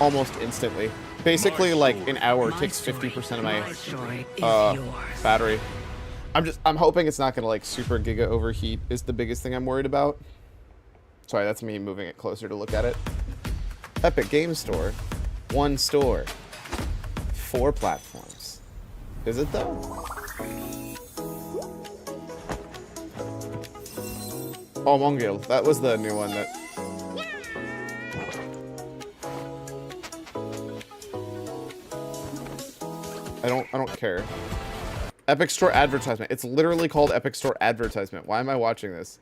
almost instantly. Basically, like an hour takes 50% of my battery. I'm hoping it's not gonna like super giga overheat is the biggest thing I'm worried about. Sorry, that's me moving it closer to look at it. Epic Game Store. One store. 4 platforms. Is it though? Oh, Mongil. That was the new one that... I don't care. Epic Store advertisement. It's literally called Epic Store advertisement. Why am I watching this?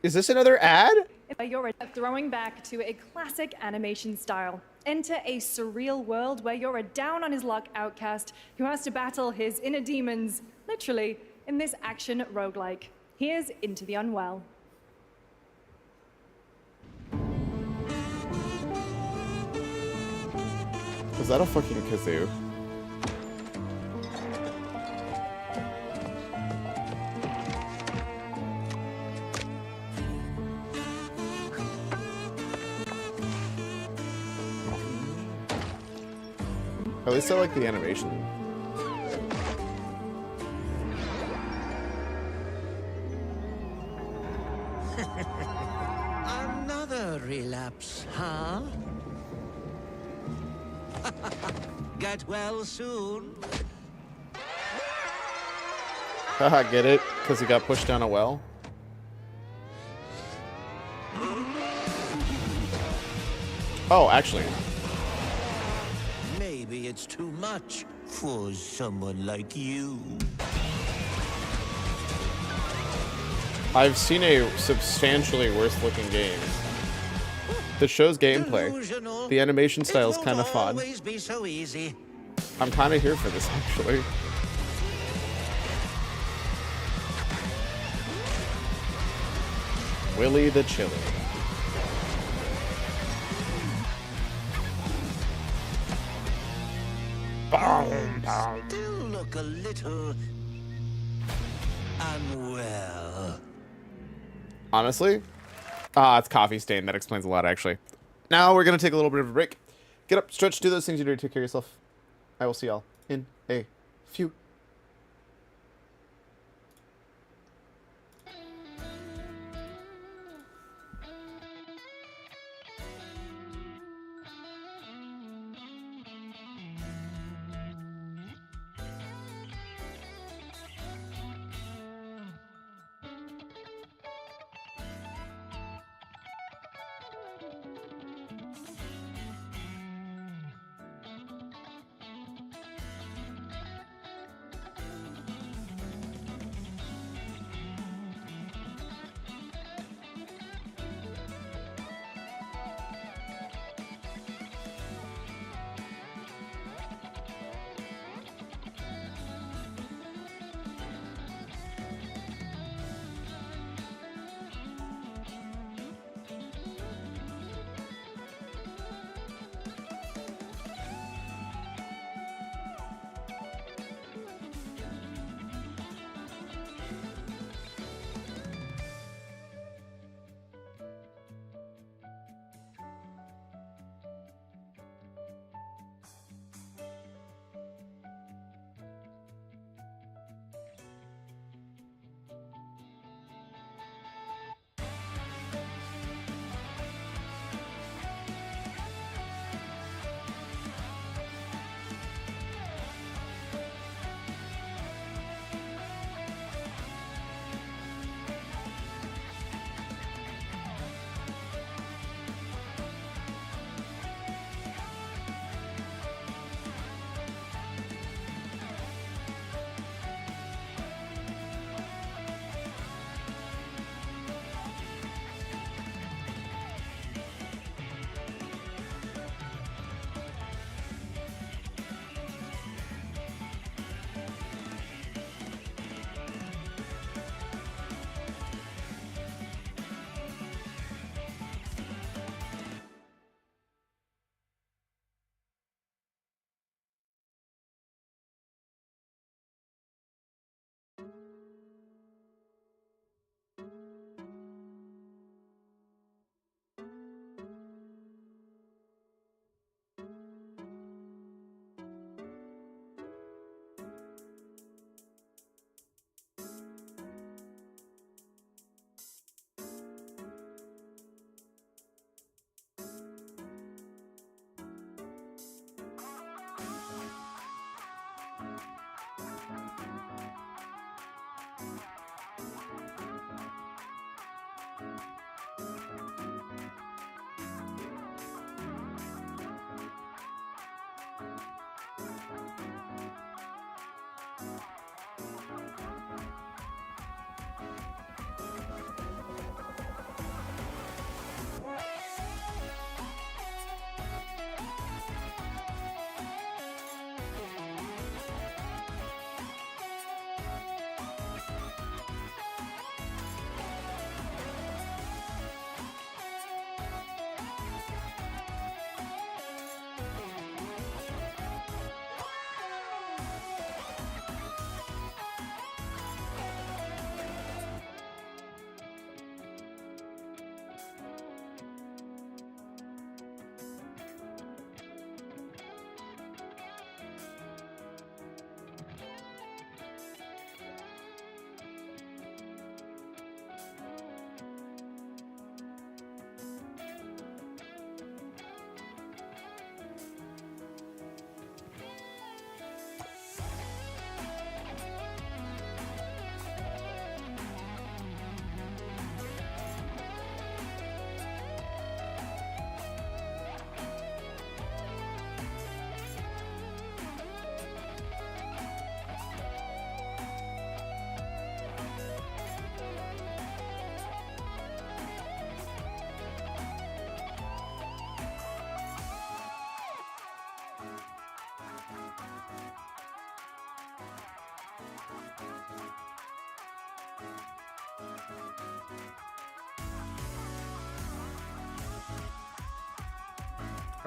Is this another ad? You're throwing back to a classic animation style. Enter a surreal world where you're a down-on-his-luck outcast who has to battle his inner demons, literally, in this action roguelike. Here's Into the Unwell. Is that a fucking kazoo? At least I like the animation. Another relapse, huh? Get well soon. Haha, get it? Because he got pushed down a well? Oh, actually. Maybe it's too much for someone like you. I've seen a substantially worse looking game that shows gameplay. The animation style is kind of fun. Be so easy. I'm kind of here for this, actually. Willy the Chili. Still look a little unwell. Honestly? It's coffee stain. That explains a lot, actually. Now we're going to take a little bit of a break. Get up, stretch, do those things you do to take care of yourself. I will see y'all in a few.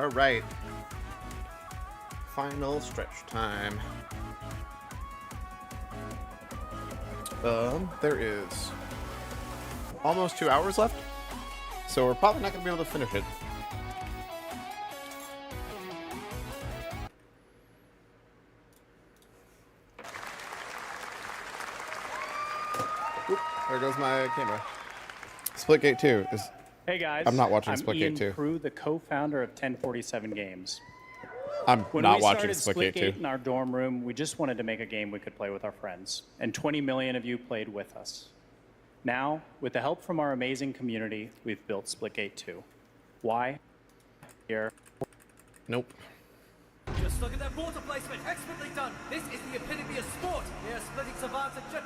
All right. Final stretch time. There is almost 2 hours left, so we're probably not going to be able to finish it. Oop, there goes my camera. Splitgate 2 is... Hey guys, I'm not watching I'm Splitgate Ian 2. Prue, the co-founder of 1047 Games. I'm When not we watching started Splitgate 2. in our dorm room, we just wanted to make a game we could play with our friends, and 20 million of you played with us. Now, with the help from our amazing community, we've built Splitgate 2. Why? Here. Nope. Just look at that water placement, expertly done. This is the epitome of sport. They are splitting savants and jet.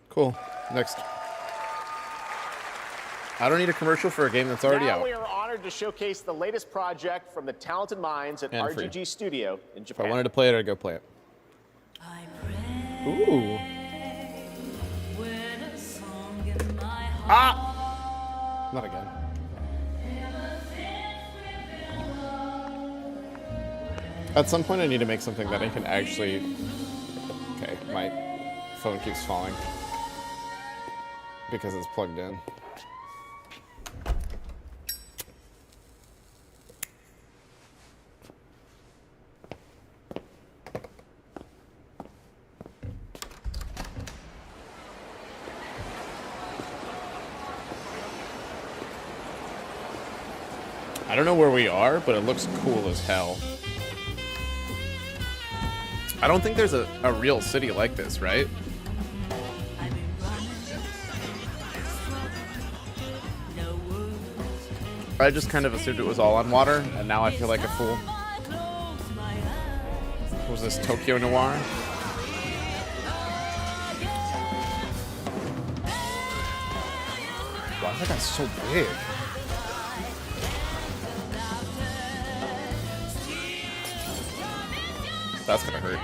Cool. Next. I don't need a commercial for a game that's already now out. we are honored to showcase the latest project from the talented minds at And free. RGG Studio in If Japan. I wanted to play it, I'd go play it. Ooh. Ah! Not again. At some point, I need to make something that I can actually... Okay, my phone keeps falling. Because it's plugged in. I don't know where we are, but it looks cool as hell. I don't think there's a real city like this, right? I just kind of assumed it was all on water, and now I feel like a fool. Was this Tokyo Noir? Wow, that guy's so big. That's gonna hurt.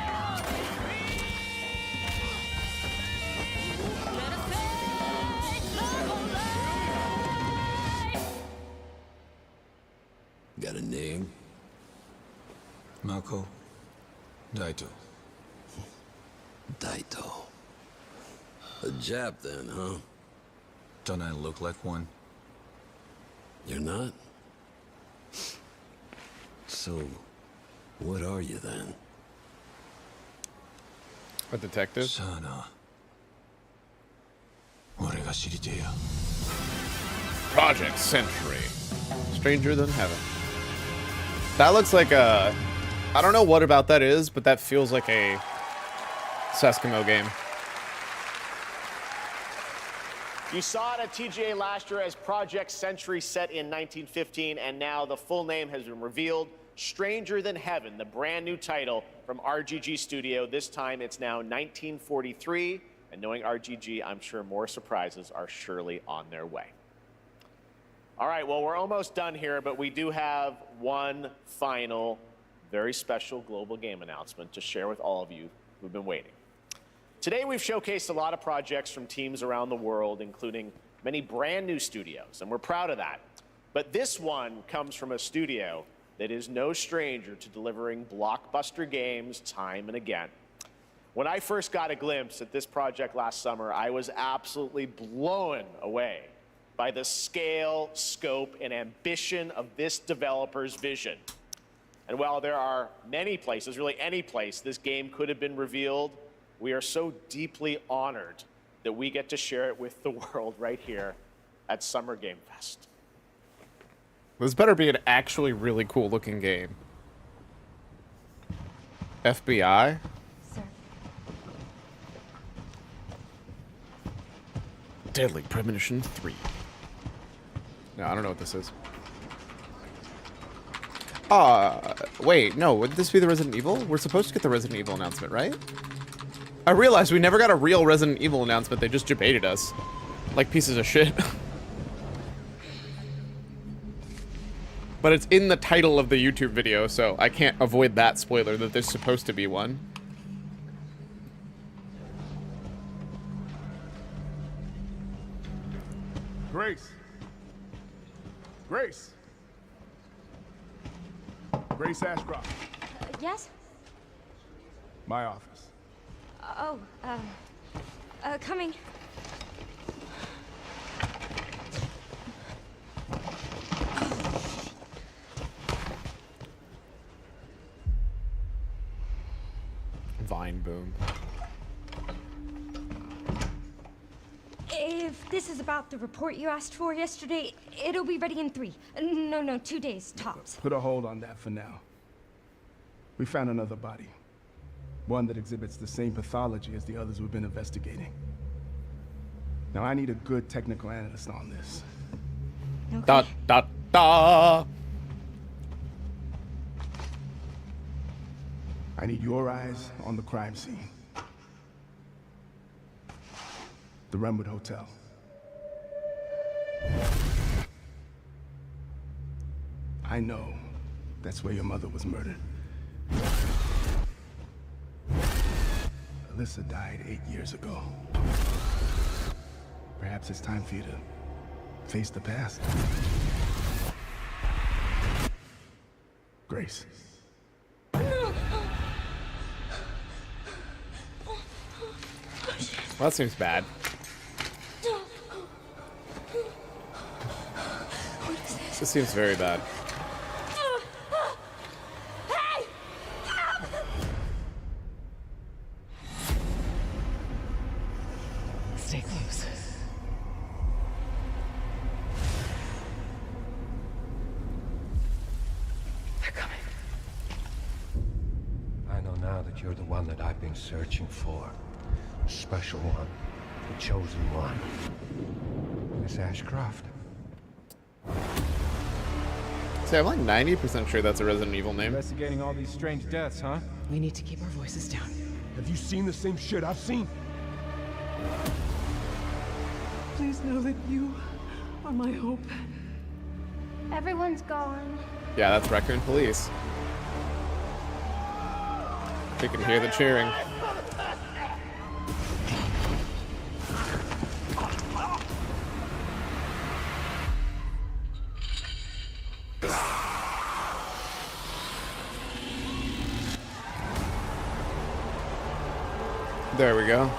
Got a name? Mako. Daito. Daito. A Jap then, huh? Don't I look like one? You're not? So, what are you then? A detective? Project Century. Stranger Than Heaven. That looks like a... I don't know what about that is, but that feels like a Seskimo game. You saw it at TGA last year as Project Century set in 1915, and now the full name has been revealed. Stranger Than Heaven, the brand new title from RGG Studio. This time it's now 1943, and knowing RGG, I'm sure more surprises are surely on their way. All right, well, we're almost done here, but we do have one final, very special global game announcement to share with all of you who've been waiting. Today, we've showcased a lot of projects from teams around the world, including many brand new studios, and we're proud of that. But this one comes from a studio that is no stranger to delivering blockbuster games time and again. When I first got a glimpse at this project last summer, I was absolutely blown away by the scale, scope, and ambition of this developer's vision. And while there are many places, really any place, this game could have been revealed, we are so deeply honored that we get to share it with the world right here at Summer Game Fest. This better be an actually really cool looking game. FBI? Sir. Deadly Premonition 3. No, I don't know what this is. Wait, no, would this be the Resident Evil? We're supposed to get the Resident Evil announcement, right? I realized we never got a real Resident Evil announcement, they just debated us. Like pieces of shit. But it's in the title of the YouTube video, so I can't avoid that spoiler that there's supposed to be one. Grace. Grace. Grace Ashcroft. Yes? My office. Oh, coming. Vine boom. If this is about the report you asked for yesterday, it'll be ready in 3. No, 2 days, tops. Put a hold on that for now. We found another body. One that exhibits the same pathology as the others we've been investigating. Now I need a good technical analyst on this. Okay. Da da da. I need your eyes on the crime scene. The Renwood Hotel. I know that's where your mother was murdered. Alyssa died 8 years ago. Perhaps it's time for you to face the past. Grace. Well, that seems bad. This seems very bad. Stay close. They're coming. I know now that you're the one that I've been searching for. The special one. The chosen one. Miss Ashcroft. See, I'm like 90% sure that's a Resident Evil name. Investigating all these strange deaths, huh? We need to keep our voices down. Have you seen the same shit I've seen? Please know that you are my hope. Everyone's gone. Yeah, that's Raccoon Police. You can hear the cheering. There we go.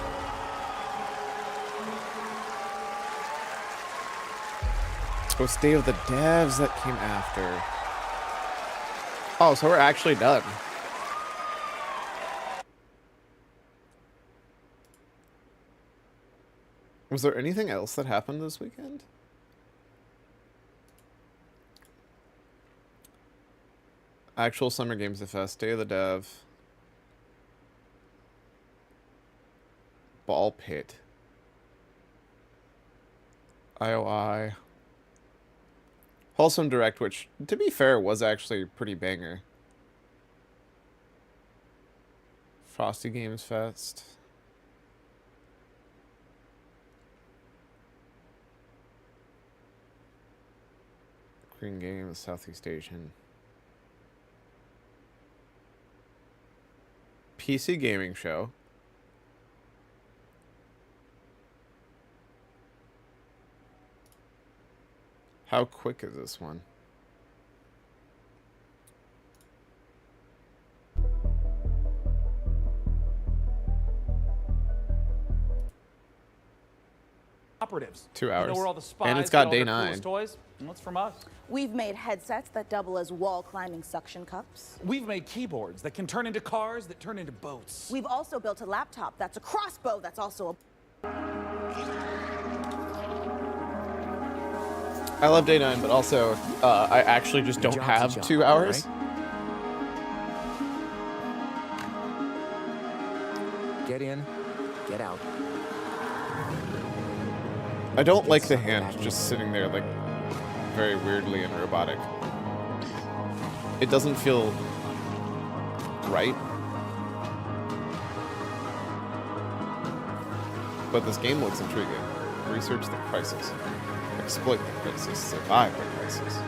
Oh, State of the Devs that came after. Oh, so we're actually done. Was there anything else that happened this weekend? Actual Summer Games Fest, Day of the Dev. Ball Pit. IOI. Wholesome Direct, which, to be fair, was actually pretty banger. Frosty Games Fest. Green Games, Southeast Asian. PC Gaming Show. How quick is this one? Operatives. 2 hours. You know where all the spies And it's got get all day their 9. coolest toys? What's from us? We've made headsets that double as wall climbing suction cups. We've made keyboards that can turn into cars that turn into boats. We've also built a laptop that's a crossbow that's also a... I love day 9, but also I actually just don't have 2 hours. Get in, get out. I don't like the hand just sitting there like very weirdly and robotic. It doesn't feel right. But this game looks intriguing. Research the crisis. Exploit the crisis. Survive the crisis.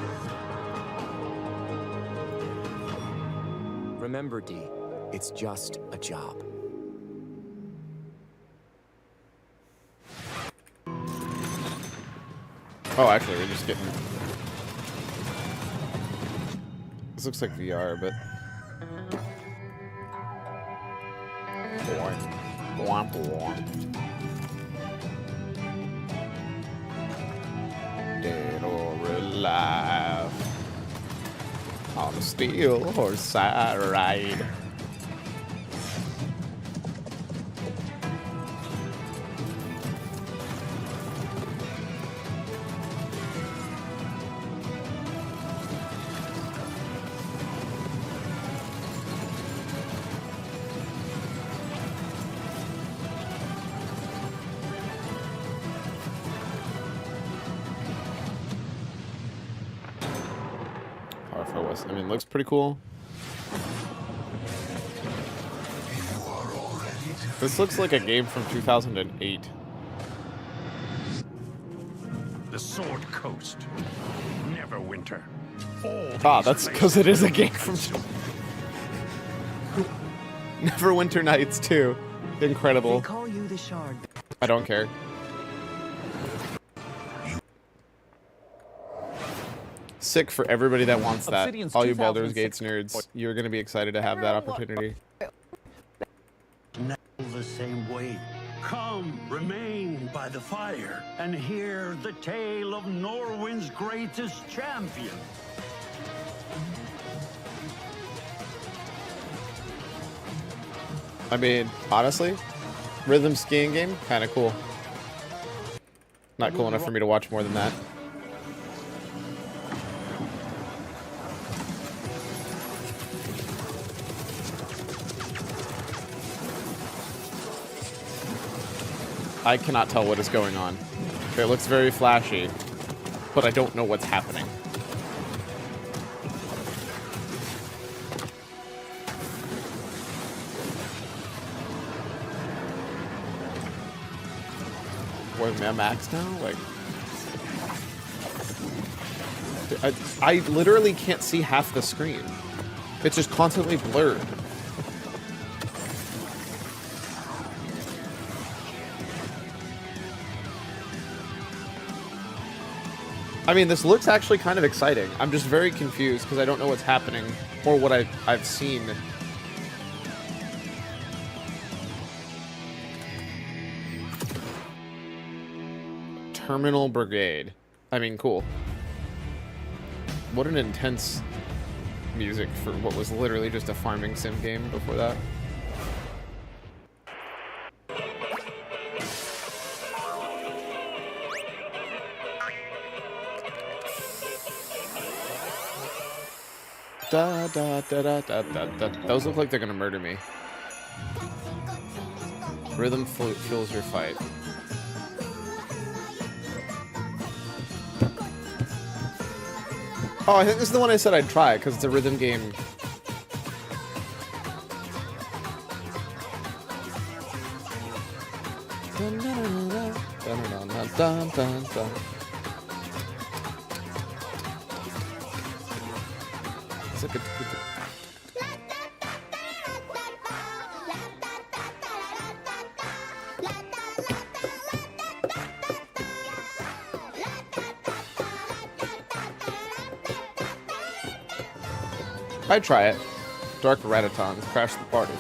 Remember, D, it's just a job. Oh, actually, we're just getting... This looks like VR, but... Womp womp. Dead or alive. On a steel horse I ride. I mean, looks pretty cool. This looks like a game from 2008. The Sword Coast. Neverwinter. Ah, that's because it is a game from Neverwinter Nights too. Incredible. They call you the Shard. I don't care. Sick for everybody that wants that. Obsidian's All you Baldur's 2006 Gates nerds, you're gonna be excited to have that opportunity. Now the same way. Come, remain by the fire, and hear the tale of Norwind's greatest champion. I mean, honestly, rhythm skiing game, kind of cool. Not cool enough for me to watch more than that. I cannot tell what is going on. It looks very flashy, but I don't know what's happening. What, am I max now? Like, I literally can't see half the screen. It's just constantly blurred. I mean, this looks actually kind of exciting. I'm just very confused because I don't know what's happening or what I've seen. Terminal Brigade. I mean, cool. What an intense music for what was literally just a farming sim game before that. Da, da, da, da, da, da, da. Those look like they're gonna murder me. Rhythm fuels your fight. Oh, I think this is the one I said I'd try, because it's a rhythm game. Dun, dun, dun, dun, dun, dun, dun, dun, dun. It's like I'd try it. Dark Ratatons, crash the party.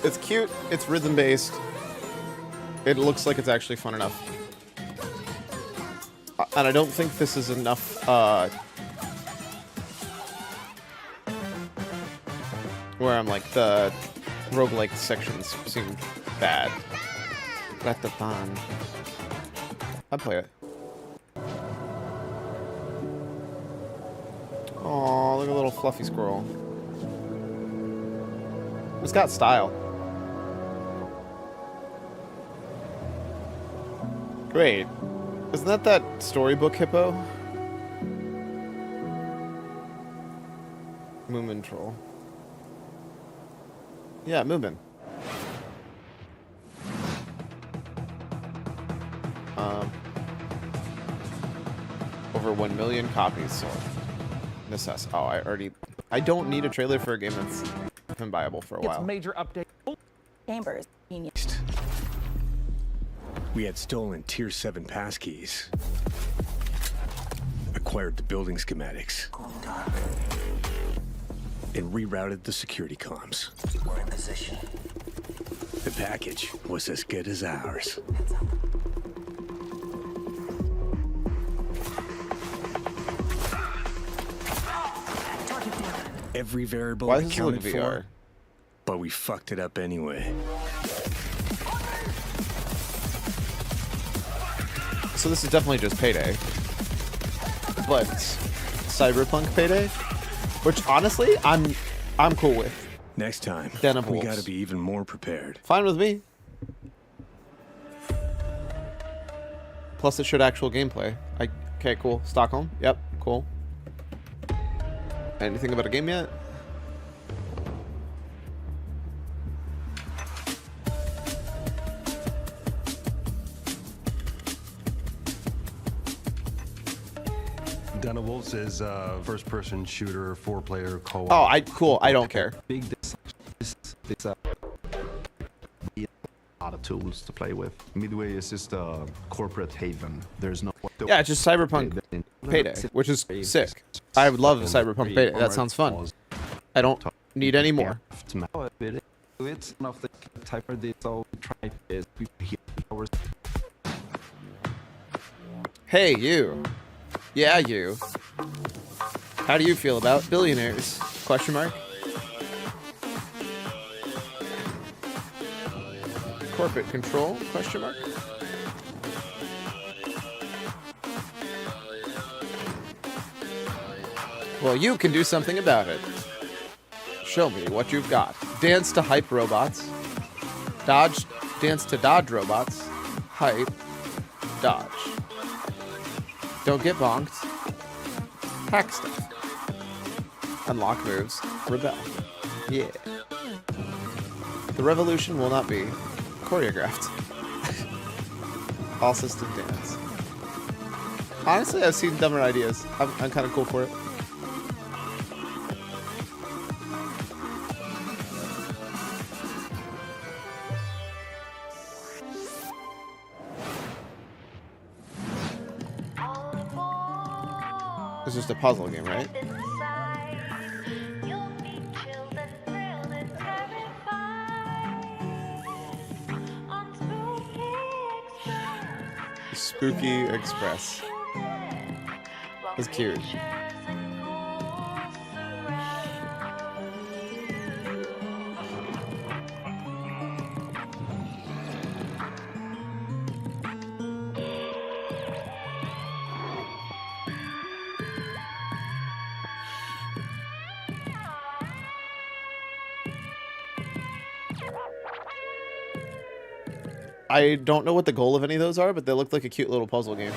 It's cute, it's rhythm based. It looks like it's actually fun enough. And I don't think this is enough, where I'm like, the roguelike sections seem bad. Ratathon. I'd play it. Aw, look at a little fluffy squirrel. It's got style. Great. Isn't that storybook hippo? Moomin troll. Yeah, Moomin. Over 1 million copies sold. Necess. Oh, I don't need a trailer for a game that's been viable for a while. It's major update. Chambers. We had stolen Tier 7 passkeys. Acquired the building schematics. And rerouted the security comms. We're in position. The package was as good as ours. Every variable Why does this look accounted VR? for, but we fucked it up anyway. So this is definitely just Payday, but Cyberpunk Payday, which honestly I'm cool with. Next time, Den of we Wolves. gotta be even more prepared. Fine with me. Plus, it showed actual gameplay. Okay, cool. Stockholm. Yep, cool. Anything about a game yet? Den of Wolves is a first-person shooter, 4-player co-op. Oh, cool. I don't care. Big this a lot of tools to play with. Midway is just a corporate haven. There's no. Yeah, it's just Cyberpunk Payday, which is sick. I would love Cyberpunk Payday. That sounds fun. I don't need any more. It's one of the type of this all try is Hey, you. Yeah, you. How do you feel about billionaires? Question mark. Corporate control? Question mark. Well, you can do something about it. Show me what you've got. Dance to hype robots. Dance to dodge robots. Hype. Dodge. Don't get bonked. Hack stuff. Unlock moves. Rebel. Yeah. The revolution will not be choreographed. All system dance. Honestly, I've seen dumber ideas. I'm kind of cool for it. It's just a puzzle game, right? Spooky Express. That's cute. I don't know what the goal of any of those are, but they look like a cute little puzzle game.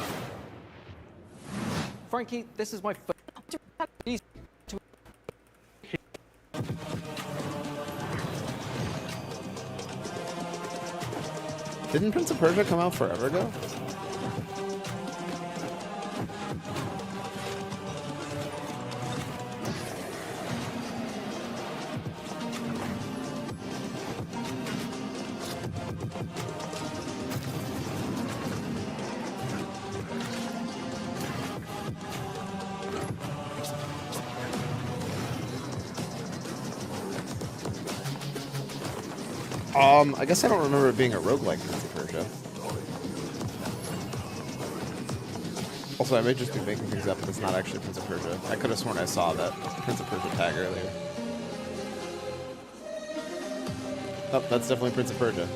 Frankie, this is my Didn't Prince of Persia come out forever ago? I guess I don't remember it being a roguelike Prince of Persia. Also, I may just be making things up, but it's not actually Prince of Persia. I could have sworn I saw that Prince of Persia tag earlier. Oh, that's definitely Prince of Persia.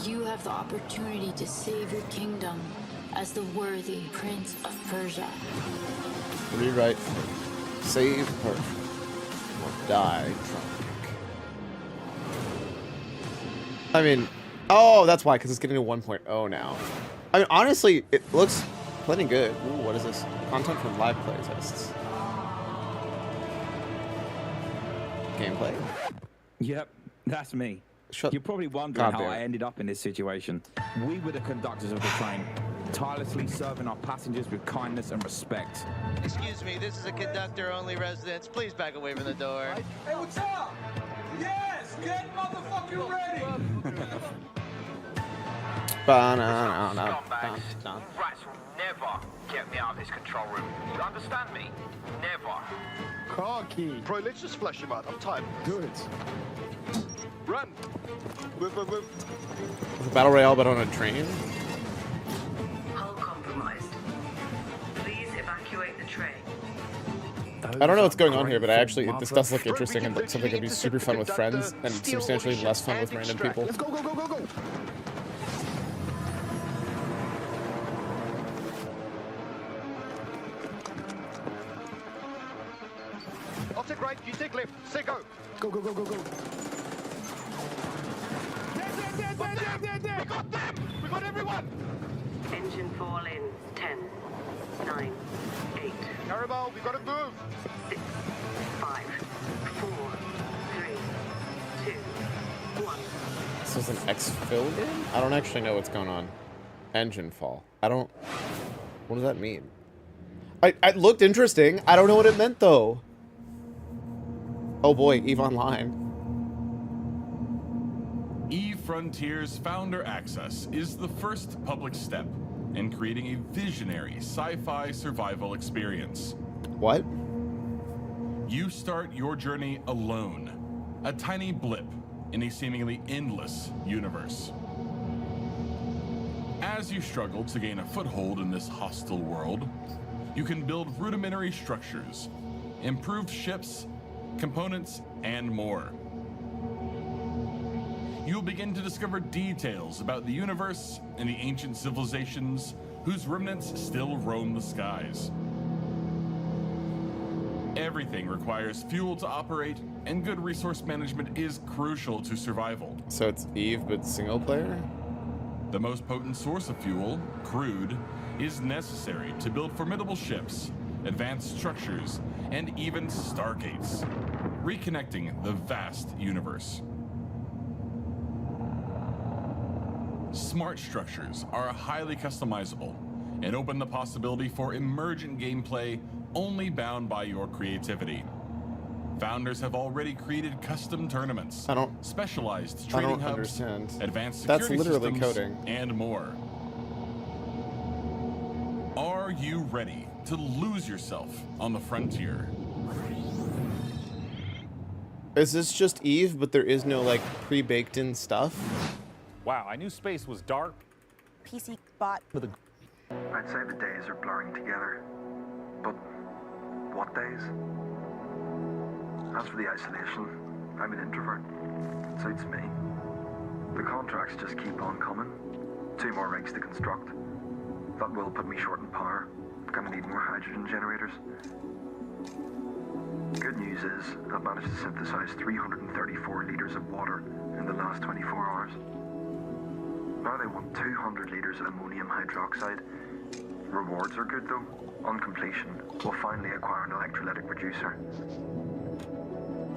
You have the opportunity to save your kingdom as the worthy Prince of Persia. Rewrite. Save Persia. Or die drunk. I mean, Oh, that's why, because it's getting to 1.0 now. I mean, honestly, it looks plenty good. Ooh, what is this? Content from live play tests. Gameplay. Yep, that's me. You're probably wondering how I ended up in this situation. We were the conductors of the train, tirelessly serving our passengers with kindness and respect. Excuse me, this is a conductor-only residence. Please back away from the door. Hey, what's up? Yes, get motherfucking ready. Scumbags. Rats will never get me out of this control room. You understand me? Never. Car key. Bro, let's just flush him out. I'm tired. Do it. Run. Move. The battle royale, but on a train. Hull compromised. Please evacuate the train. I don't know what's going on here, but this does look interesting and something that would be super fun with friends and substantially less fun with random people. Let's go. I'll take right, you take left. Say go. Go. There. We got them. We got everyone. Engine fall in 10, 9, 8. Carabao, we gotta move. 6, 5, 4, 3, 2, 1. This is an exfil game? I don't actually know what's going on. Engine fall. What does that mean? It looked interesting. I don't know what it meant though. Oh boy, EVE Online. EVE Frontiers Founder Access is the first public step in creating a visionary sci-fi survival experience. What? You start your journey alone, a tiny blip in a seemingly endless universe. As you struggle to gain a foothold in this hostile world, you can build rudimentary structures, improved ships, components, and more. You'll begin to discover details about the universe and the ancient civilizations whose remnants still roam the skies. Everything requires fuel to operate, and good resource management is crucial to survival. So it's EVE, but single player? The most potent source of fuel, crude, is necessary to build formidable ships, advanced structures, and even stargates, reconnecting the vast universe. Smart structures are highly customizable and open the possibility for emergent gameplay only bound by your creativity. Founders have already created custom tournaments, specialized trading hubs, advanced security systems, coding, and more. Are you ready to lose yourself on the frontier? Is this just EVE, but there is no like pre-baked in stuff? Wow, I knew space was dark. PC bot with a. I'd say the days are blurring together, but what days? As for the isolation, I'm an introvert. It suits me. The contracts just keep on coming. 2 more rigs to construct. That will put me short in power. Gonna need more hydrogen generators. Good news is, I've managed to synthesize 334 liters of water in the last 24 hours. Now they want 200 liters of ammonium hydroxide. Rewards are good though. On completion, we'll finally acquire an electrolytic reducer.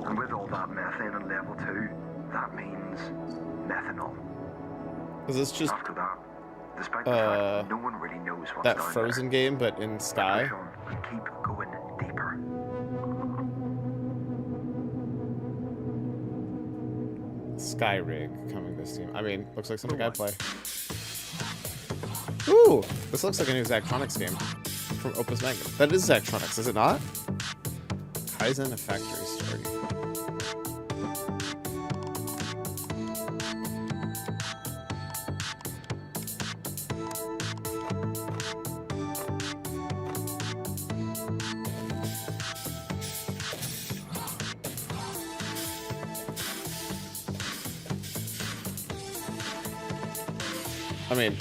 And with all that methane on level 2, that means methanol. Is this just after that? Despite the fact no one really knows what's that down Frozen game, but in Sky? Push on and keep going deeper. Sky Rig coming this team. I mean, looks like something I'd play. Ooh, this looks like a new Zachtronics game from Opus Magnum. That is Zachtronics, is it not? Kaizen, a factory story. I mean,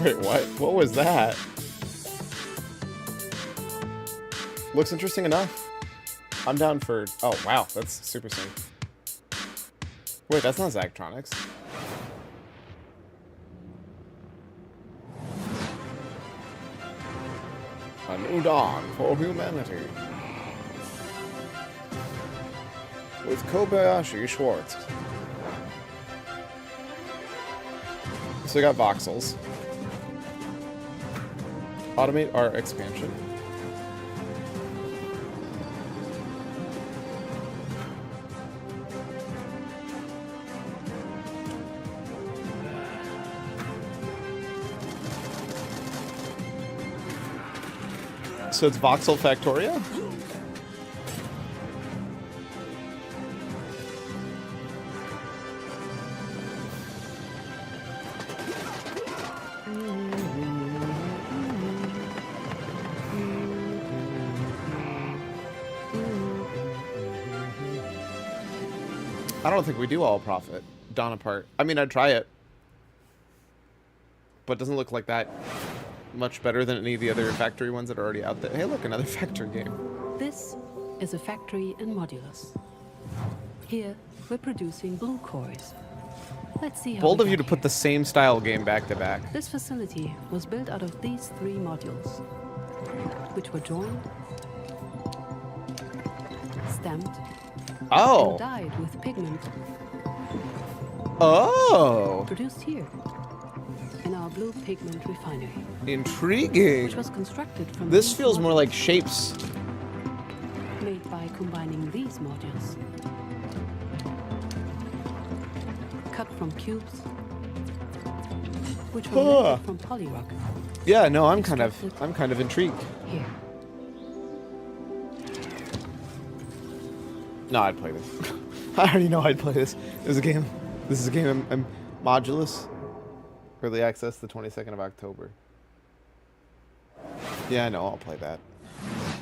Wait, what? What was that? Looks interesting enough. I'm down for... Oh, wow. That's super sync. Wait, that's not Zachtronics. A new dawn for humanity. With Kobayashi Schwartz. So we got voxels. Automate our expansion. So it's Voxel Factoria? I don't think we do all profit. Dawn apart. I mean, I'd try it. But it doesn't look like that much better than any of the other factory ones that are already out there. Hey, look, another factory game. This is a factory in Modulus. Here, we're producing blue cores. Let's see how Bold of you to put the same style game back to back. This facility was built out of these 3 modules, which were joined, stamped, and dyed with pigment. Oh! Produced here in our blue pigment refinery. Intriguing. Which was constructed from this feels more like shapes. Made by combining these modules. Cut from cubes, which were made from polyrock. Yeah, no, I'm kind of intrigued. Here. No, I'd play this. I already know I'd play this. This is a game. This is a game I'm Modulus. Early access the 22nd of October. Yeah, I know. I'll play that.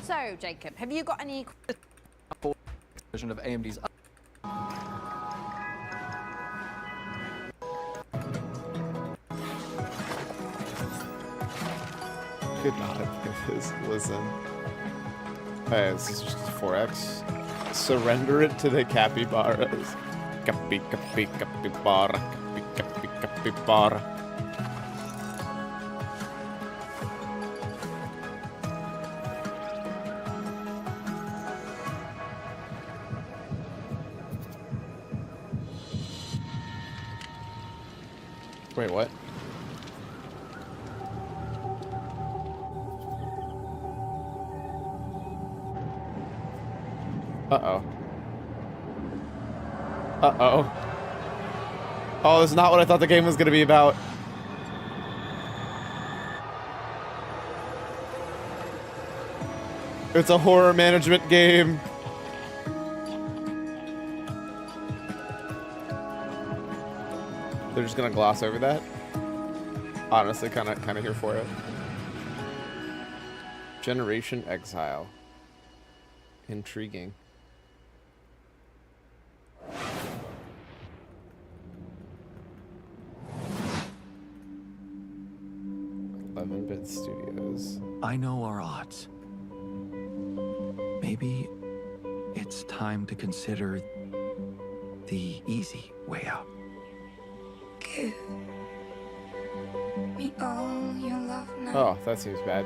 So, Jacob, have you got any version of AMD's? Could not have played this. Listen. Hey, this is just 4X. Surrender it to the capybaras. Capybara. Capybara. Wait, what? Uh-oh. Uh-oh. Oh, this is not what I thought the game was going to be about. It's a horror management game. They're just going to gloss over that. Honestly, kind of here for it. Generation Exile. Intriguing. 11-bit Studios. I know our odds. Maybe it's time to consider the easy way out. Give me all your love now. Oh, that seems bad.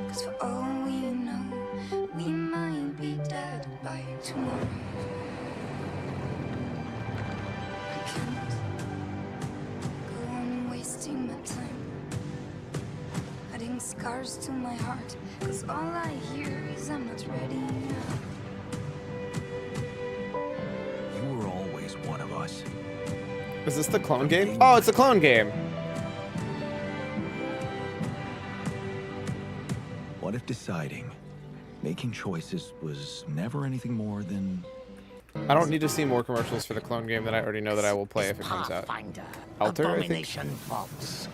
'Cause for all we know, we might be dead by tomorrow. I can't go on wasting my time, adding scars to my heart. 'Cause all I hear is I'm not ready now. You were always one of us. Is this the clone game? Oh, it's a clone game. What if deciding, making choices was never anything more than... I don't need to see more commercials for the clone game that I already know that I will play if it comes out. Alter, I think. Abomination Vaults.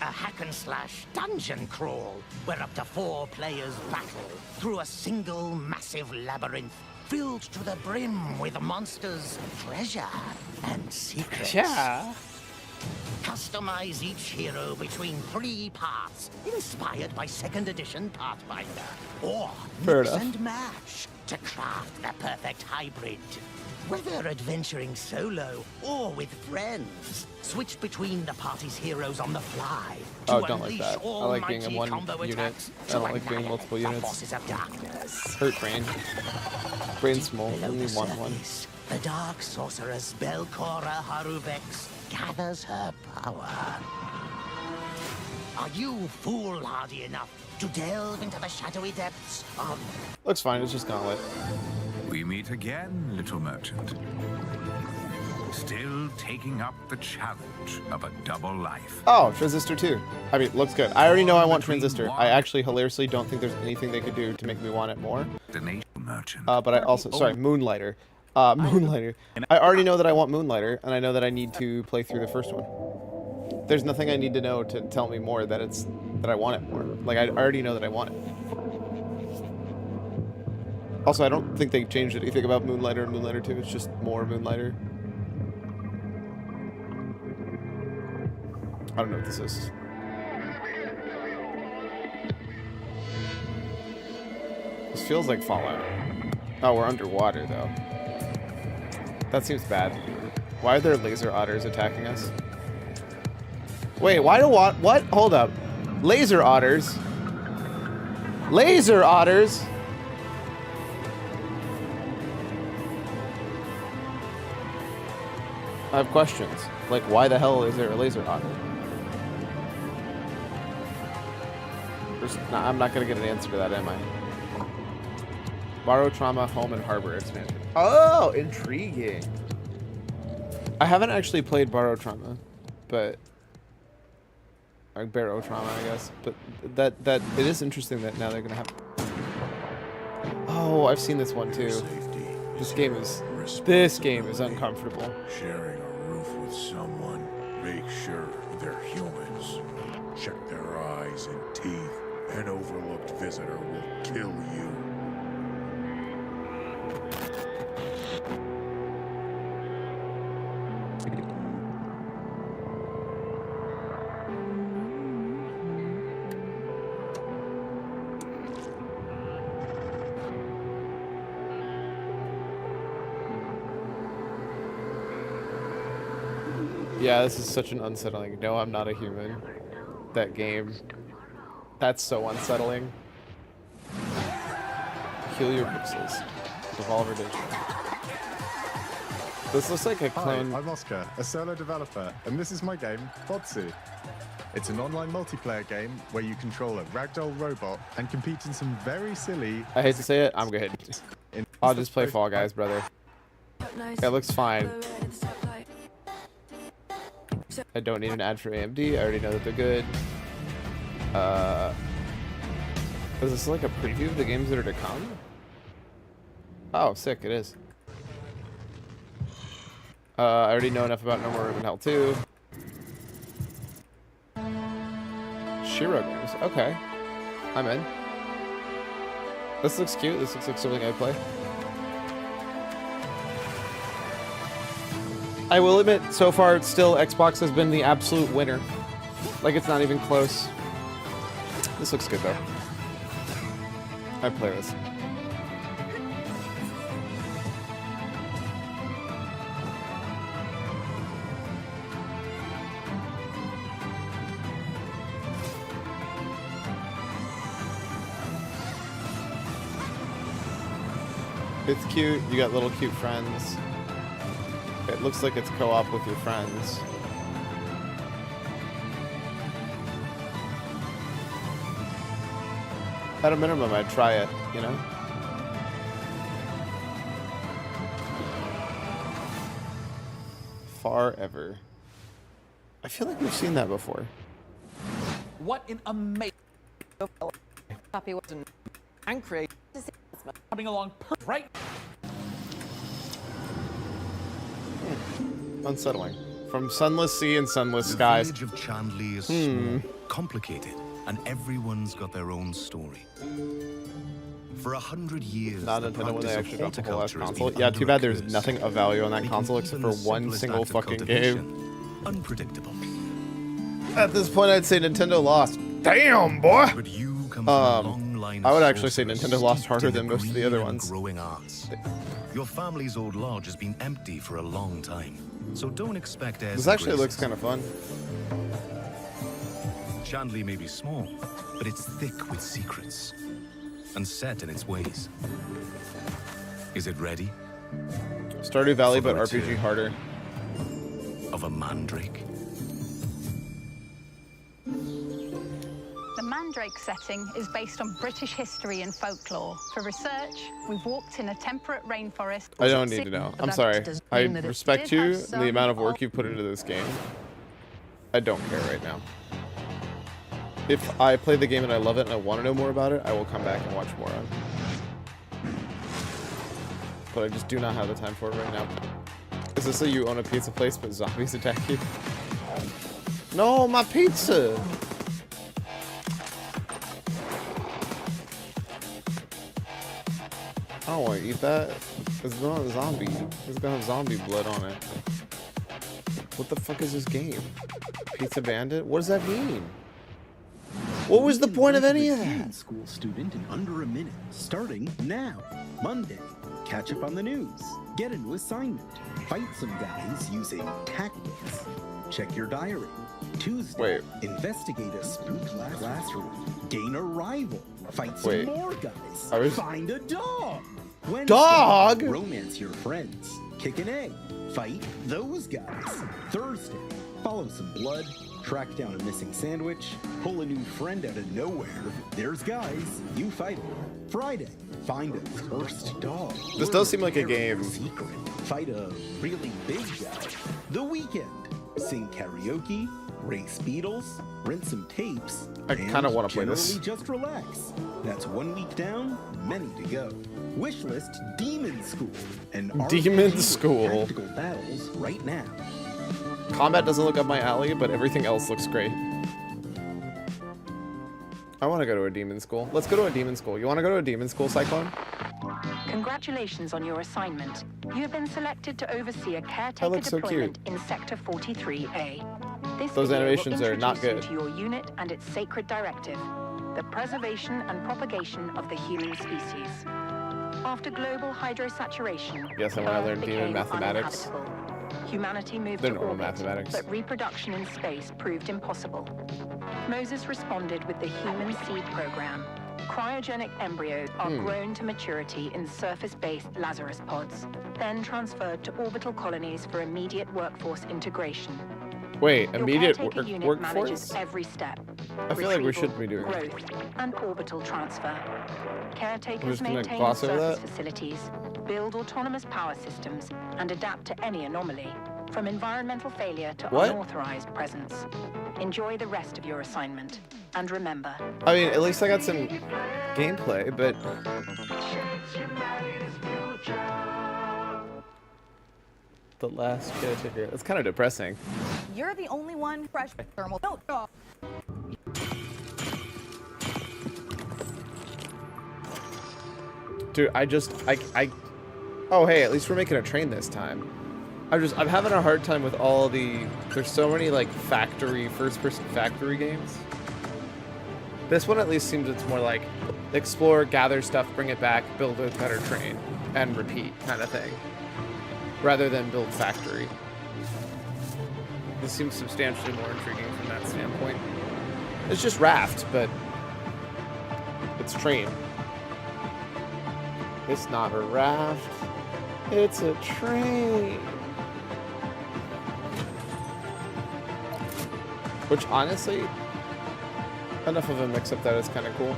A hack-and-slash dungeon crawl where up to 4 players battle through a single massive labyrinth filled to the brim with monsters, treasure, and secrets. Yeah. customize each hero between 3 parts, inspired by 2nd edition Pathfinder. Or Fair mix enough. and match to craft the perfect hybrid. Whether adventuring solo or with friends, switch between the party's heroes on the fly. To Oh, don't like unleash that. I like being in one combo unit. attacks I to don't like being annihilate multiple the units. forces of darkness. Hurt brain. Brain small. Below Only the one. surface, the dark sorceress Belcora Haruvex gathers her power. Are you foolhardy enough to delve into the shadowy depths of... Looks fine. It's just gauntlet. We meet again, little merchant. Still taking up the challenge of a double life. Oh, Transistor 2. I mean, looks good. I already know I want Transistor. I actually hilariously don't think there's anything they could do to make me want it more. But I also... Sorry, Moonlighter. Moonlighter. I already know that I want Moonlighter, and I know that I need to play through the first one. There's nothing I need to know to tell me more that I want it more. Like, I already know that I want it. Also, I don't think they changed anything about Moonlighter and Moonlighter 2. It's just more Moonlighter. I don't know what this is. This feels like Fallout. Oh, we're underwater, though. That seems bad. Why are there laser otters attacking us? Wait, why do what? Hold up. Laser otters? Laser otters? I have questions. Like, why the hell is there a laser otter? Nah, I'm not gonna get an answer to that, am I? Borrow Trauma Home and Harbor expansion. Oh, intriguing. I haven't actually played Borrow Trauma, but or Barrow Trauma, I guess. But that it is interesting that now they're gonna have. Oh, I've seen this one too. This game is uncomfortable. Sharing a roof with someone. Make sure they're humans. Check their eyes and teeth. An overlooked visitor will kill you. Yeah, this is such an unsettling. No, I'm not a human. That game. That's so unsettling. Heal your pixels. Devolver Digital. This looks like a clone. Hi, I'm Oscar, a solo developer, and this is my game, Bodsu. It's an online multiplayer game where you control a ragdoll robot and compete in some very silly... I hate to say it, I'm good. I'll just play Fall Guys, brother. It looks fine. I don't need an ad for AMD. I already know that they're good. Is this like a preview of the games that are to come? Oh, sick, it is. I already know enough about No More Room in Hell 2. Shiro games, okay. I'm in. This looks cute. This looks like something I play. I will admit, so far, still, Xbox has been the absolute winner. Like, it's not even close. This looks good, though. I'd play this. It's cute. You got little cute friends. It looks like it's co-op with your friends. At a minimum, I'd try it, you know? Far Ever. I feel like we've seen that before. What an amazing copy wasn't and create coming along right. Unsettling. From Sunless Sea and Sunless Skies. The village of Chandley is small, complicated, and everyone's got their own story. For 100 years, not Nintendo when they actually dropped the whole last console. Yeah, too bad there's nothing of value on that console except for one single fucking game. Unpredictable. At this point, I'd say Nintendo lost. Damn, boy. But you come from a long line I of would actually say sorcerers Nintendo lost steeped harder in than most of the other green and ones. growing arts. Your family's old lodge has been empty for a long time, so don't expect airs This and actually looks graces. kind of fun. Chandley may be small, but it's thick with secrets and set in its ways. Is it ready? Stardew Valley, For but the RPG return harder. Of a mandrake. The Mandrake setting is based on British history and folklore. For research, we've walked in a temperate rainforest. I don't need to know. I'm sorry. I respect did you have and some the amount of work you put into this game. I don't care right now. If I play the game and I love it and I want to know more about it, I will come back and watch more on. But I just do not have the time for it right now. Is this a you own a pizza place but zombies attack you? No, my pizza! I don't want to eat that. It's not a zombie. It's gonna have zombie blood on it. What the fuck is this game? Pizza Bandit? What does that mean? What was the point of any of that? School student in under a minute, starting now. Monday, catch up on the news. Get a new assignment. Fight some guys using tactics. Check your diary. Tuesday, investigate a spook classroom. Gain a rival. Fight some more guys. Find a dog. Wednesday, Dog? Romance your friends. Kick an egg. Fight those guys. Thursday, follow some blood. Track down a missing sandwich. Pull a new friend out of nowhere. There's guys. You fight them. Friday, find a cursed dog. This does seem like a game. Secret. Fight a really big guy. The weekend. Sing karaoke. Race beetles. Rent some tapes. I kind of want to play this. Generally just relax. That's 1 week down, many to go. Wishlist Demon School. And Demon School. Tactical battles right now. Combat doesn't look up my alley, but everything else looks great. I want to go to a demon school. Let's go to a demon school. You want to go to a demon school, Cyclone? Congratulations on your assignment. You have been selected to oversee a caretaker looks so deployment in Sector 43A. This Those video animations will are not introduce good. you to your unit and its sacred directive, the preservation and propagation of the human species. After global hydrosaturation, Yes, I want to Earth learn became demon mathematics. uninhabitable. Humanity moved They're to normal orbit, mathematics. but reproduction in space proved impossible. Moses responded with the Human Seed Program. Cryogenic embryos are grown to maturity in surface-based Lazarus pods, then transferred to orbital colonies for immediate workforce integration. Wait, Your immediate caretaker unit workforce? manages every step. I feel like we Retrieval, should be doing it. growth, and orbital transfer. We're Caretakers just gonna maintain gloss over surface that? facilities, build autonomous power systems, and adapt to any anomaly, from environmental failure to What? unauthorized presence. Enjoy the rest of your assignment, and remember. I mean, at least I got some gameplay, but... The last caretaker. That's kind of depressing. You're the only one fresh thermal. No. Dude, oh, hey, at least we're making a train this time. I'm having a hard time with all the, there's so many, like, first-person factory games. This one at least seems it's more like, explore, gather stuff, bring it back, build a better train, and repeat kind of thing. Rather than build factory. This seems substantially more intriguing from that standpoint. It's just raft, but it's train. It's not a raft. It's a train. Which, honestly, enough of a mix-up that is kind of cool.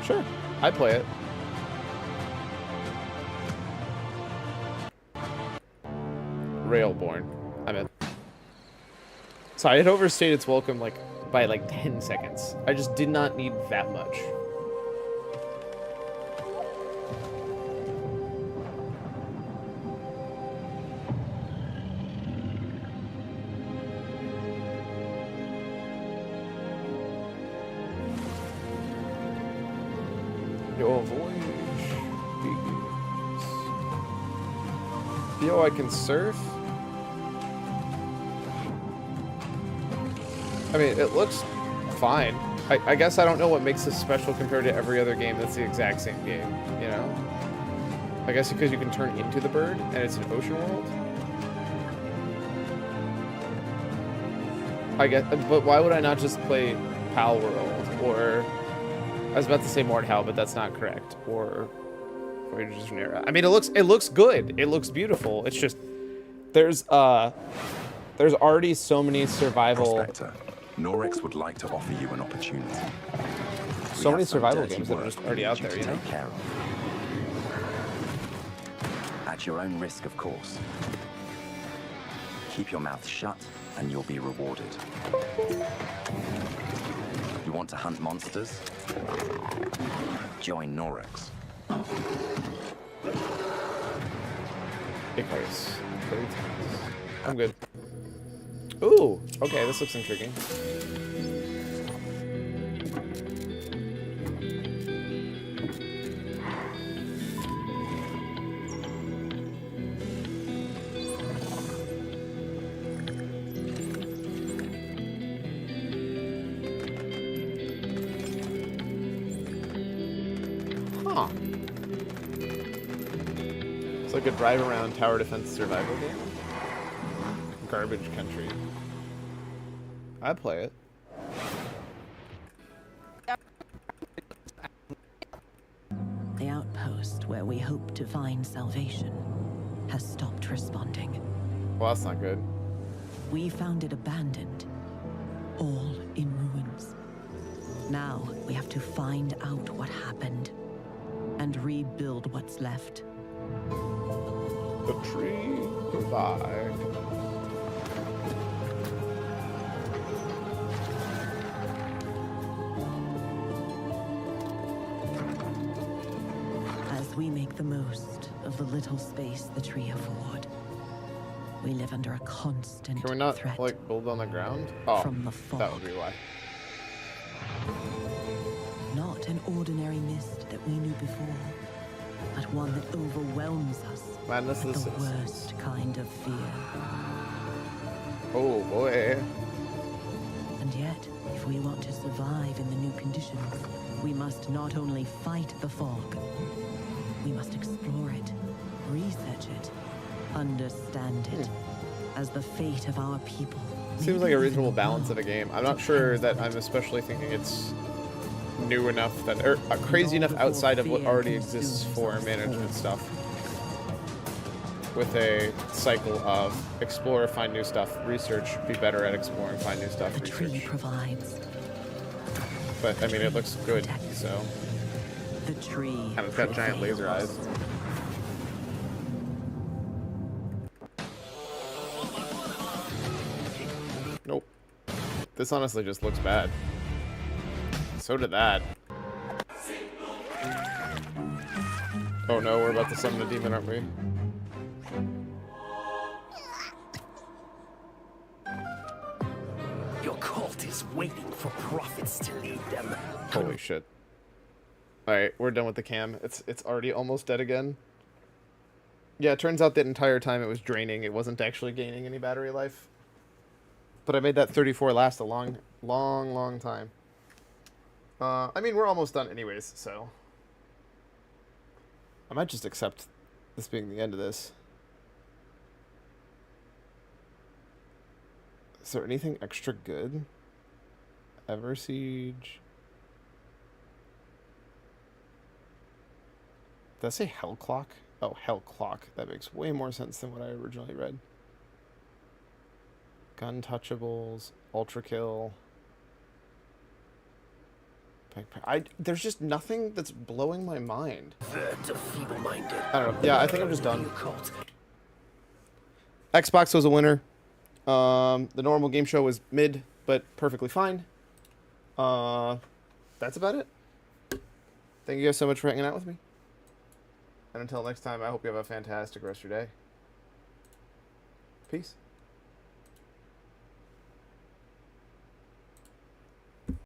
Sure, I play it. Railborn. I'm in. So I had overstayed its welcome by 10 seconds. I just did not need that much. Your voyage begins. Yo, I can surf? I mean, it looks fine. I guess I don't know what makes this special compared to every other game that's the exact same game, you know? I guess because you can turn into the bird, and it's an ocean world? I guess, but why would I not just play Pal World, or... I was about to say Mordhau, but that's not correct. Or Voyages from Era. I mean, it looks good. It looks beautiful. It's just there's already so many survival. Prospector, Norex would like to offer you an opportunity. So many survival games that are just already out there, you know. Take care of. At your own risk, of course. Keep your mouth shut, and you'll be rewarded. You want to hunt monsters? Join Norex. Icarus. I'm good. Ooh, okay, this looks intriguing. It's like a drive around tower defense survival game. Garbage country. I'd play it. The outpost where we hope to find salvation has stopped responding. Well, that's not good. We found it abandoned, all in ruins. Now we have to find out what happened and rebuild what's left. The tree revived. As we make the most of the little space the tree afford, we live under a constant Can we not threat like build on the ground? Oh, from the fog. that would be why. Not an ordinary mist that we knew before, but one that overwhelms us Madness with of the the worst kind of fear. Oh boy. And yet, if we want to survive in the new conditions, we must not only fight the fog, we must explore it, research it, understand it, as the fate of our people. Seems like a reasonable balance of a game. I'm not sure that I'm especially thinking it's new enough that, or crazy enough outside of what already exists for management stuff. With a cycle of explore, find new stuff, research, be better at exploring, find new stuff, The tree research. provides. But I mean, it looks good, so. The tree. And it's got giant laser eyes. Nope. This honestly just looks bad. So did that. Oh no, we're about to summon a demon, aren't we? Your cult is waiting for prophets to lead them. Holy shit. Alright, we're done with the cam. It's already almost dead again. Yeah, it turns out that entire time it was draining. It wasn't actually gaining any battery life. But I made that 34 last a long time. I mean, we're almost done anyways, so. I might just accept this being the end of this. Is there anything extra good? Ever Siege? Did I say Hell Clock? Oh, Hell Clock. That makes way more sense than what I originally read. Gun Touchables, Ultra Kill. There's just nothing that's blowing my mind. I don't know. Yeah, I think I'm just done. Xbox was a winner. The normal game show was mid, but perfectly fine. That's about it. Thank you guys so much for hanging out with me. And until next time, I hope you have a fantastic rest of your day. Peace.